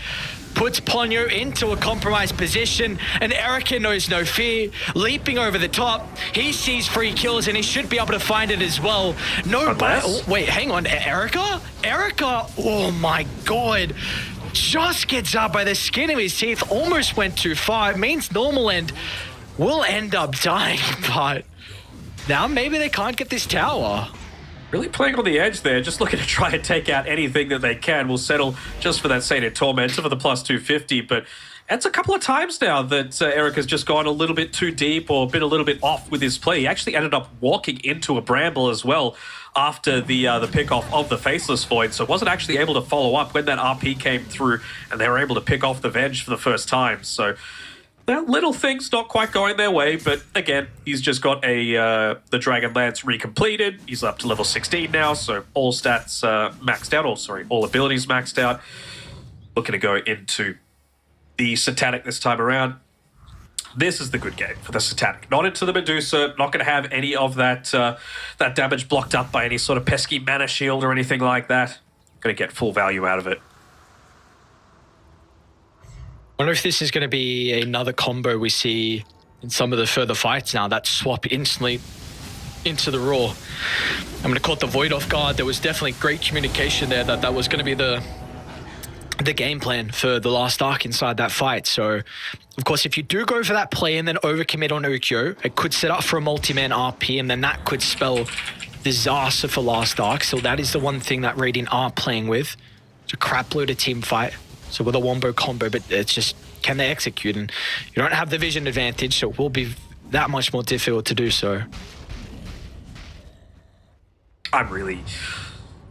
[SPEAKER 4] puts Ponyo into a compromised position, and Erica knows no fear. Leaping over the top, he sees free kills, and he should be able to find it as well. No,
[SPEAKER 5] Unless-
[SPEAKER 4] oh, wait, hang on, Erica? Erica, oh my god. Just gets up by the skin of his teeth, almost went too far. It means Normal End will end up dying, but now maybe they can't get this tower.
[SPEAKER 5] Really playing on the edge there, just looking to try and take out anything that they can. Will settle just for that Sated Tormentor for the plus 250, but it's a couple of times now that Eric has just gone a little bit too deep or been a little bit off with his play. He actually ended up walking into a bramble as well after the pick-off of the Faceless Void, so wasn't actually able to follow up when that RP came through and they were able to pick off the Venge for the first time. So that little thing's not quite going their way, but again, he's just got the Dragon Lance recompleted. He's up to level 16 now, so all stats maxed out, all abilities maxed out. Looking to go into the Satanic this time around. This is the good game for the Satanic. Not into the Medusa, not going to have any of that that damage blocked up by any sort of pesky mana shield or anything like that. Going to get full value out of it.
[SPEAKER 4] I wonder if this is going to be another combo we see in some of the further fights now, that swap instantly into the Raw. I'm going to call it the Void off guard. There was definitely great communication there that was going to be the game plan for the last arc inside that fight. So, of course, if you do go for that play and then overcommit on Ukyo, it could set up for a multi-man RP, and then that could spell disaster for last arc. So that is the one thing that Radiant are playing with. It's a crap load of team fight. So with a wombo combo, but it's just, can they execute? And you don't have the vision advantage, so it will be that much more difficult to do so.
[SPEAKER 5] I'm really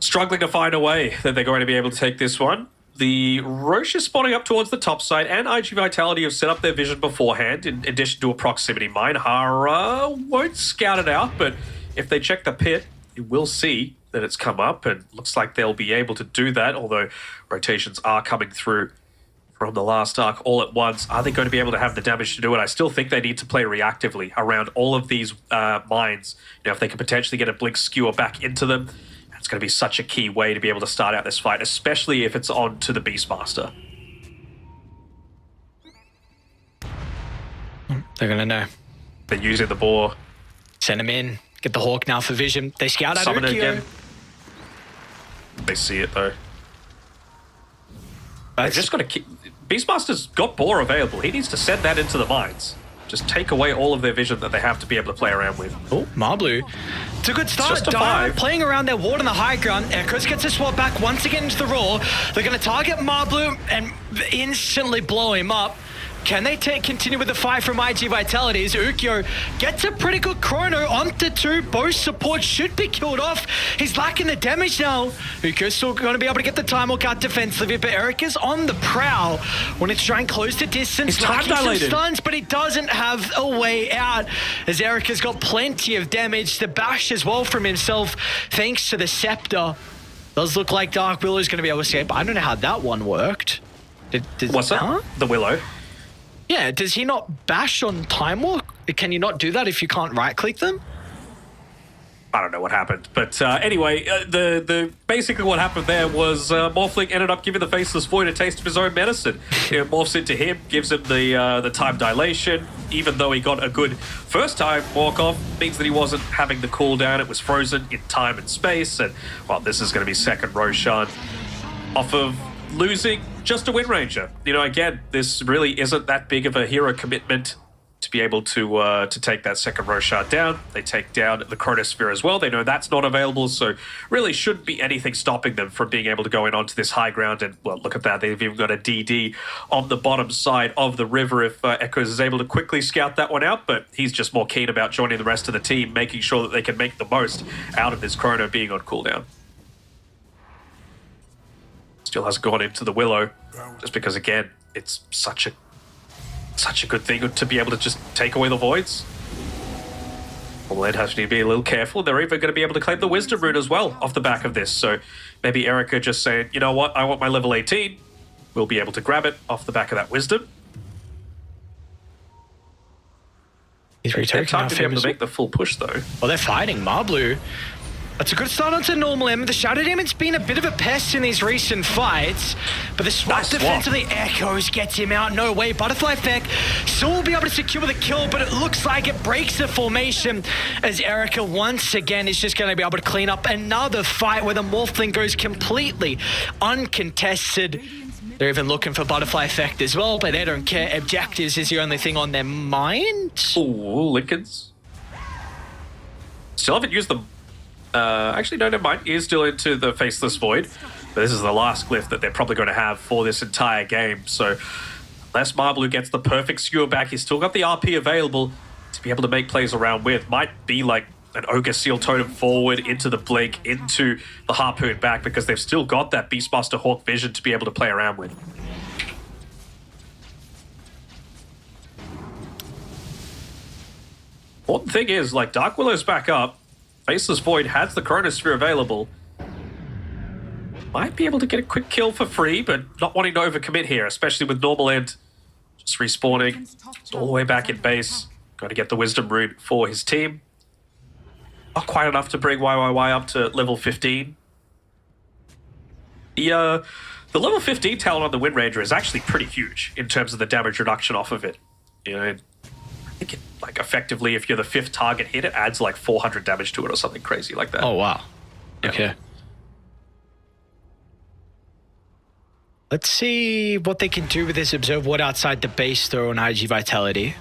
[SPEAKER 5] struggling to find a way that they're going to be able to take this one. The Roche is spawning up towards the top side, and IG Vitality have set up their vision beforehand, in addition to a proximity mine. Hara won't scout it out, but if they check the pit, you will see that it's come up, and looks like they'll be able to do that, although rotations are coming through from the last arc all at once. Are they going to be able to have the damage to do it? I still think they need to play reactively around all of these mines. You know, if they can potentially get a Blink Skewer back into them, it's going to be such a key way to be able to start out this fight, especially if it's on to the Beastmaster.
[SPEAKER 4] They're going to know.
[SPEAKER 5] They're using the boar.
[SPEAKER 4] Send him in. Get the Hawk now for vision. They scout out
[SPEAKER 5] Summon it
[SPEAKER 4] Ukyo.
[SPEAKER 5] again. They see it though. They've just got to keep... Beastmaster's got boar available. He needs to send that into the mines. Just take away all of their vision that they have to be able to play around with.
[SPEAKER 4] Oh, Marblu. It's a good start.
[SPEAKER 5] Just a
[SPEAKER 4] Diamond
[SPEAKER 5] 5.
[SPEAKER 4] playing around their ward on the high ground. Echoes gets a swap back once again into the Raw. They're going to target Marblu and instantly blow him up. Can they continue with the fight from IG Vitalities? Ukyo gets a pretty good chrono onto 2. Both supports should be killed off. He's lacking the damage now. Ukyo's still going to be able to get the time walk out defensively, but Eric is on the prowl. Wanting to try and close the distance.
[SPEAKER 5] He's time dilated.
[SPEAKER 4] Some stuns, but he doesn't have a way out, as Eric has got plenty of damage. The bash as well from himself, thanks to the Scepter. Does look like Dark Willow's going to be able to escape. I don't know how that one worked.
[SPEAKER 5] What's that?
[SPEAKER 4] Huh?
[SPEAKER 5] The Willow.
[SPEAKER 4] Yeah, does he not bash on Time Walk? Can you not do that if you can't right-click them?
[SPEAKER 5] I don't know what happened, but anyway, the basically what happened there was Morphling ended up giving the Faceless Void a taste of his own medicine. It morphs into him, gives him the time dilation. Even though he got a good first time walk off, means that he wasn't having the cooldown. It was frozen in time and space, and well, this is going to be second Roshan off of losing just a Wind Ranger. You know, again, this really isn't that big of a hero commitment to be able to take that second Roshan down. They take down the Chronosphere as well. They know that's not available, so really shouldn't be anything stopping them from being able to go in onto this high ground. And, well, look at that. They've even got a DD on the bottom side of the river if Echoes is able to quickly scout that one out, but he's just more keen about joining the rest of the team, making sure that they can make the most out of this Chrono being on cooldown. Still hasn't gone into the Willow, just because, again, it's such a good thing to be able to just take away the voids. Well, they'd have to be a little careful. They're even going to be able to claim the Wisdom Rune as well off the back of this. So maybe Erica just saying, you know what, I want my level 18. We'll be able to grab it off the back of that Wisdom.
[SPEAKER 4] He's
[SPEAKER 5] They're time to be able to make the full push, though.
[SPEAKER 4] Well, they're fighting Marblu. That's a good start onto normal M. The Shadow Demon's been a bit of a pest in these recent fights, but the swap
[SPEAKER 5] Nice
[SPEAKER 4] defense
[SPEAKER 5] swap.
[SPEAKER 4] of the Echoes gets him out. No way. Butterfly Effect still will be able to secure the kill, but it looks like it breaks the formation as Erica once again is just going to be able to clean up another fight where the Morphling goes completely uncontested. They're even looking for Butterfly Effect as well, but they don't care. Objectives is the only thing on their mind.
[SPEAKER 5] Ooh, Lincolns. Still haven't used them. Actually, no, never mind. He is still into the Faceless Void. But this is the last glyph that they're probably going to have for this entire game. So unless Marbleu gets the perfect skewer back, he's still got the RP available to be able to make plays around with. Might be like an Ogre Seal Totem forward, into the Blink, into the Harpoon back, because they've still got that Beastmaster Hawk vision to be able to play around with. Important thing is, like, Dark Willow's back up. Faceless Void has the Chronosphere available. Might be able to get a quick kill for free, but not wanting to overcommit here, especially with Normal End just respawning. It's all the way back in base. Going to get the Wisdom Rune for his team. Not quite enough to bring YYY up to level 15. The level 15 talent on the Wind Ranger is actually pretty huge in terms of the damage reduction off of it. You know, I think it, like, effectively, if you're the 5th target hit, it adds like 400 damage to it or something crazy like that.
[SPEAKER 4] Oh, wow.
[SPEAKER 5] Yeah.
[SPEAKER 4] Okay. Let's see what they can do with this Observe Ward outside the base, though, on IG Vitality.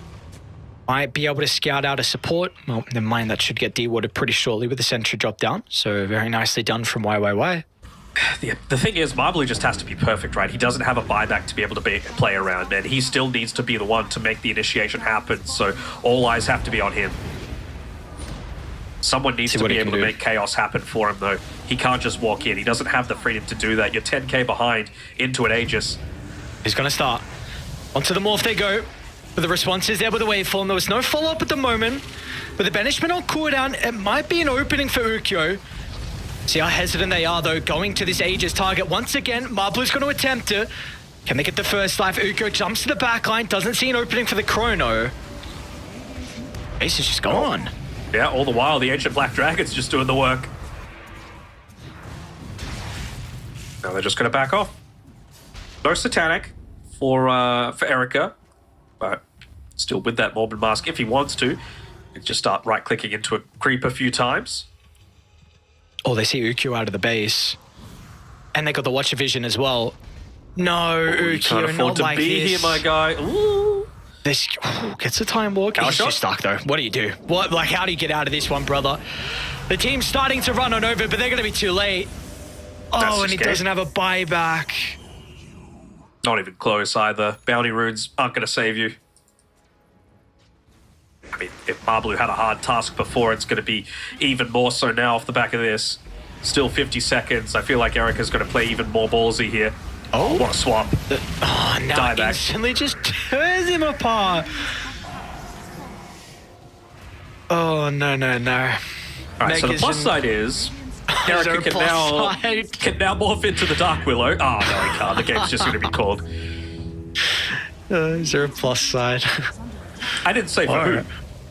[SPEAKER 4] Might be able to scout out a support. Well, never mind, that should get de-warded pretty shortly with the sentry drop down. So very nicely done from YYY.
[SPEAKER 5] The thing is, Marbleu just has to be perfect, right? He doesn't have a buyback to be able to play around, and he still needs to be the one to make the initiation happen, so all eyes have to be on him. Someone needs to be able to make chaos happen for him, though. He can't just walk in. He doesn't have the freedom to do that. You're 10k behind into an Aegis.
[SPEAKER 4] He's going to start. Onto the morph they go. But the response is there with the waveform. There was no follow-up at the moment. With the banishment on cooldown, it might be an opening for Ukyo. See how hesitant they are, though, going to this Aegis target. Once again, Marbleu's going to attempt it. Can they get the first life? Ukyo jumps to the backline. Doesn't see an opening for the Chrono. Ace is just gone.
[SPEAKER 5] Yeah, all the while, the Ancient Black Dragon's just doing the work. Now they're just going to back off. No Satanic for Erica, but still with that Morbid Mask if he wants to. And just start right-clicking into a creep a few times.
[SPEAKER 4] Oh, they see Ukyo out of the base. And they got the Watcher Vision as well. No,
[SPEAKER 5] You can't
[SPEAKER 4] Ukyo,
[SPEAKER 5] afford
[SPEAKER 4] not
[SPEAKER 5] to
[SPEAKER 4] like
[SPEAKER 5] be
[SPEAKER 4] this.
[SPEAKER 5] here, my guy. Ooh.
[SPEAKER 4] This gets a time walk.
[SPEAKER 5] Power
[SPEAKER 4] He's
[SPEAKER 5] shot?
[SPEAKER 4] just stuck, though. What do you do? What, like, how do you get out of this one, brother? The team's starting to run on over, but they're going to be too late. Oh, and he doesn't have a buyback.
[SPEAKER 5] Not even close either. Bounty runes aren't going to save you. I mean, if Marbleu had a hard task before, it's going to be even more so now off the back of this. Still 50 seconds. I feel like Erica's going to play even more ballsy here. Oh, what a swap.
[SPEAKER 4] Oh, now
[SPEAKER 5] Dieback.
[SPEAKER 4] instantly just tears him apart. Oh, no, no, no.
[SPEAKER 5] All right, so the plus side is Erica can now morph into the Dark Willow. Oh, no, he can't. The game's just going to be called.
[SPEAKER 4] Is there a plus side?
[SPEAKER 5] I didn't say for who.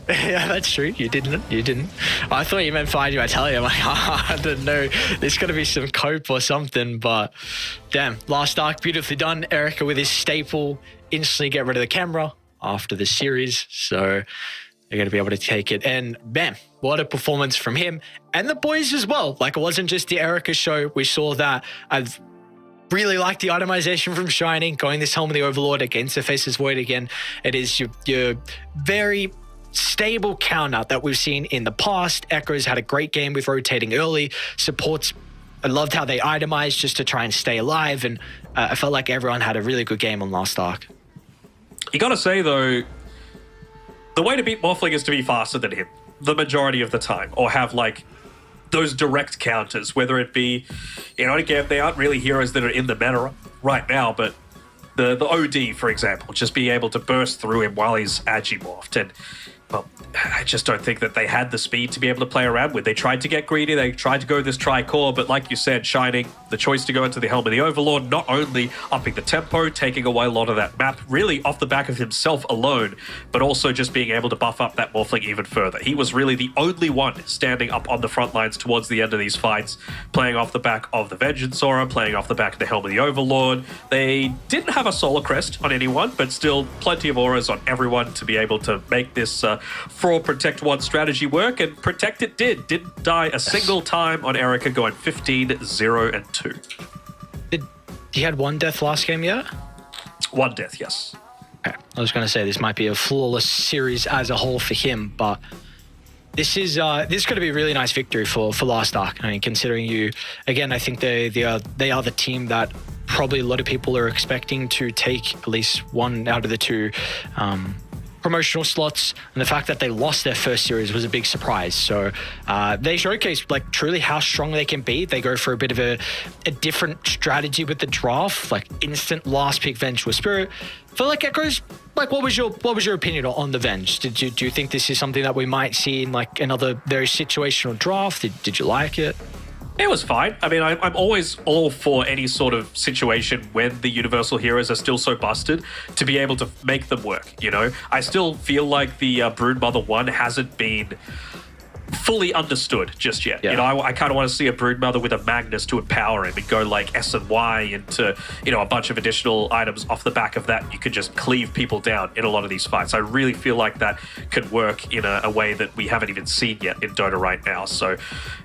[SPEAKER 4] Yeah, that's true. You didn't. You didn't. I thought you meant for you. I tell you, I'm like, I don't know. There's got to be some cope or something, but damn. Last arc, beautifully done. Erica with his staple, instantly get rid of the camera after the series. So they're going to be able to take it. And bam, what a performance from him and the boys as well. Like, it wasn't just the Erica show. We saw that. I've really like the itemization from Shining, going this Helm of the Overlord against the Faceless Void again. It is your very stable counter that we've seen in the past. Echoes had a great game with rotating early. Supports, I loved how they itemized just to try and stay alive, and I felt like everyone had a really good game on last arc.
[SPEAKER 5] You got to say, though, the way to beat Morphling is to be faster than him the majority of the time, or have, like, those direct counters, whether it be, you know, again, they aren't really heroes that are in the meta right now, but the OD, for example, just be able to burst through him while he's agi-morphed. And, well, I just don't think that they had the speed to be able to play around with. They tried to get greedy, they tried to go this tri-core, but like you said, Shining, the choice to go into the Helm of the Overlord, not only upping the tempo, taking away a lot of that map, really off the back of himself alone, but also just being able to buff up that Morphling even further. He was really the only one standing up on the front lines towards the end of these fights, playing off the back of the Vengeance Aura, playing off the back of the Helm of the Overlord. They didn't have a Solar Crest on anyone, but still plenty of auras on everyone to be able to make this fraud protect one strategy work, and protect it did. Didn't die a single time on Erica, going 15, 0, and 2.
[SPEAKER 4] He had one death last game yet?
[SPEAKER 5] One death, yes.
[SPEAKER 4] Okay. I was going to say this might be a flawless series as a whole for him, but This is going to be a really nice victory for Last Ark. I mean, considering you, again, I think they are the team that probably a lot of people are expecting to take at least one out of the two promotional slots, and the fact that they lost their first series was a big surprise. So they showcased like truly how strong they can be. They go for a bit of a different strategy with the draft, like instant last pick Vengeful Spirit. For like Echoes, like what was your opinion on the Venge? Do you think this is something that we might see in like another very situational draft? Did you like it?
[SPEAKER 5] It was fine. I mean, I'm always all for any sort of situation when the Universal Heroes are still so busted to be able to make them work, you know? I still feel like the Broodmother 1 hasn't been fully understood just yet.
[SPEAKER 4] Yeah.
[SPEAKER 5] You know, I kind of want to see a Broodmother with a Magnus to empower him and go like S and Y into, you know, a bunch of additional items off the back of that. You could just cleave people down in a lot of these fights. I really feel like that could work in a way that we haven't even seen yet in Dota right now. So,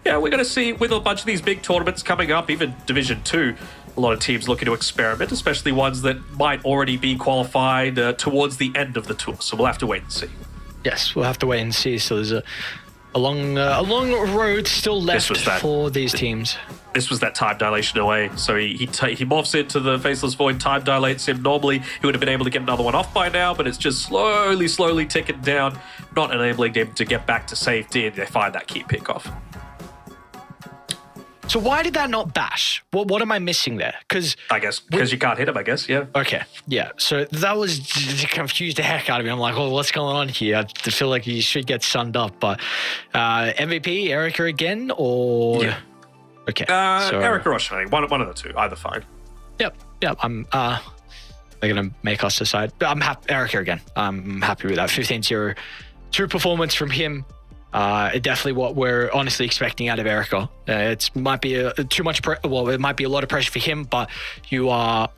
[SPEAKER 5] yeah, we're going to see with a bunch of these big tournaments coming up, even Division 2, a lot of teams looking to experiment, especially ones that might already be qualified towards the end of the tour. So we'll have to wait and see.
[SPEAKER 4] Yes, we'll have to wait and see. So there's a long road still left for these teams.
[SPEAKER 5] This was that time dilation away. So he morphs into the Faceless Void, time dilates him. Normally, he would have been able to get another one off by now, but it's just slowly ticking down, not enabling him to get back to safety, and they find that key pick off.
[SPEAKER 4] So why did that not bash? What am I missing there? Because
[SPEAKER 5] I guess because you can't hit him, I guess, yeah.
[SPEAKER 4] Okay, yeah. So that was confused the heck out of me. I'm like, oh, what's going on here? I feel like you should get sunned up. But MVP, Erica again, or...
[SPEAKER 5] Yeah.
[SPEAKER 4] Okay.
[SPEAKER 5] So Erica or Shining, one of the two, either fine.
[SPEAKER 4] Yep. I'm... they're going to make us decide. I'm happy. Erica again. I'm happy with that. 15-0. True performance from him. Definitely what we're honestly expecting out of Erica. It might be too much. It might be a lot of pressure for him, but you're a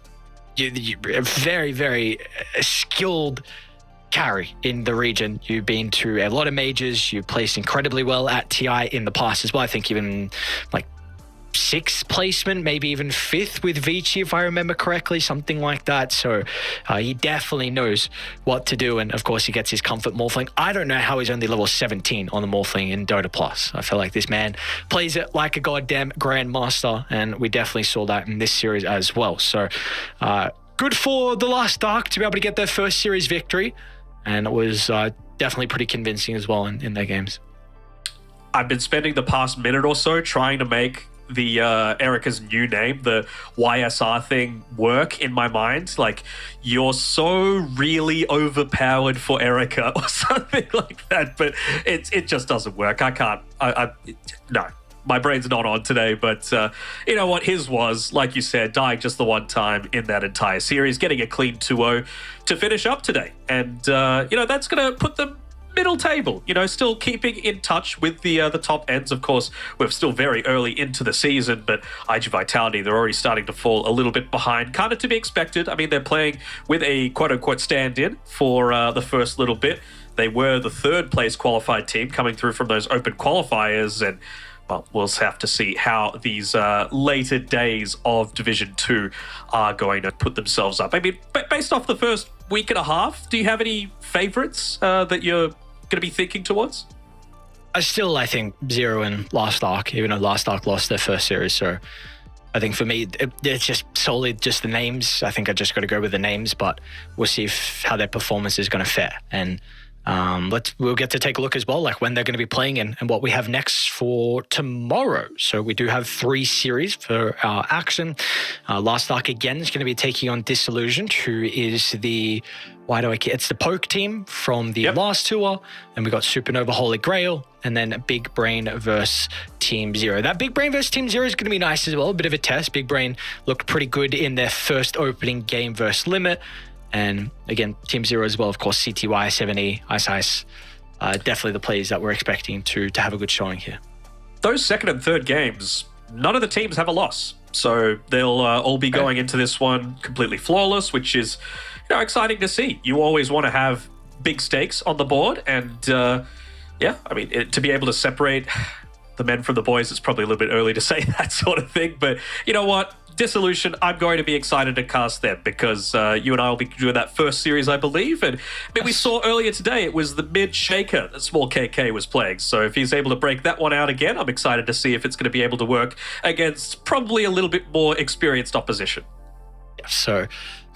[SPEAKER 4] very, very skilled carry in the region. You've been to a lot of majors. You placed incredibly well at TI in the past as well. I think even like 6th placement, maybe even 5th with Vici, if I remember correctly, something like that. So he definitely knows what to do. And of course, he gets his comfort morphling. I don't know how he's only level 17 on the morphling in Dota Plus. I feel like this man plays it like a goddamn grandmaster, and we definitely saw that in this series as well. So good for the Last Ark to be able to get their first series victory. And it was definitely pretty convincing as well in their games.
[SPEAKER 5] I've been spending the past minute or so trying to make the Erica's new name, the YSR thing, work in my mind. Like, you're so really overpowered for Erica or something like that, but it just doesn't work. I can't. No, my brain's not on today. But you know what? His was, like you said, dying just the one time in that entire series, getting a clean 2-0 to finish up today, and you know that's gonna put them middle table, you know, still keeping in touch with the top ends. Of course, we're still very early into the season, but IG Vitality, they're already starting to fall a little bit behind, kind of to be expected. I mean, they're playing with a quote-unquote stand-in for the first little bit. They were the 3rd place qualified team coming through from those open qualifiers, and well, we'll have to see how these later days of Division 2 are going to put themselves up. I mean, based off the first week and a half, do you have any favorites that you're going to be thinking towards?
[SPEAKER 4] I think Zero and Last Ark, even though Last Ark lost their first series. So I think for me, it's just solely just the names. I think I just got to go with the names, but we'll see how their performance is going to fare. And we'll get to take a look as well, like when they're going to be playing and what we have next for tomorrow. So we do have 3 series for our action. Last Ark again is going to be taking on Disillusioned, who is it's the Poke team from the last tour. And we got Supernova Holy Grail, and then Big Brain versus Team Zero. That Big Brain versus Team Zero is going to be nice as well. A bit of a test. Big Brain looked pretty good in their first opening game versus Limit. And again, Team Zero as well, of course, CTY, 7E, Ice. Definitely the players that we're expecting to have a good showing here.
[SPEAKER 5] Those 2nd and 3rd games, none of the teams have a loss. So they'll all be going into this one completely flawless, which is, you know, exciting to see. You always want to have big stakes on the board. And yeah, I mean, to be able to separate the men from the boys, it's probably a little bit early to say that sort of thing. But you know what? Dissolution, I'm going to be excited to cast them because you and I will be doing that first series, I believe. And I mean, we saw earlier today, it was the mid shaker that Small KK was playing. So if he's able to break that one out again, I'm excited to see if it's going to be able to work against probably a little bit more experienced opposition.
[SPEAKER 4] So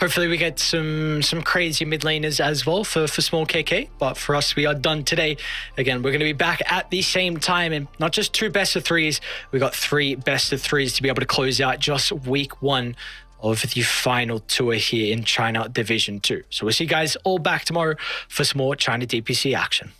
[SPEAKER 4] hopefully we get some crazy mid laners as well for Small KK. But for us, we are done today. Again, we're going to be back at the same time, and not just 2 best of 3s. We got 3 best of 3s to be able to close out just week 1 of the final tour here in China Division 2. So we'll see you guys all back tomorrow for some more China DPC action.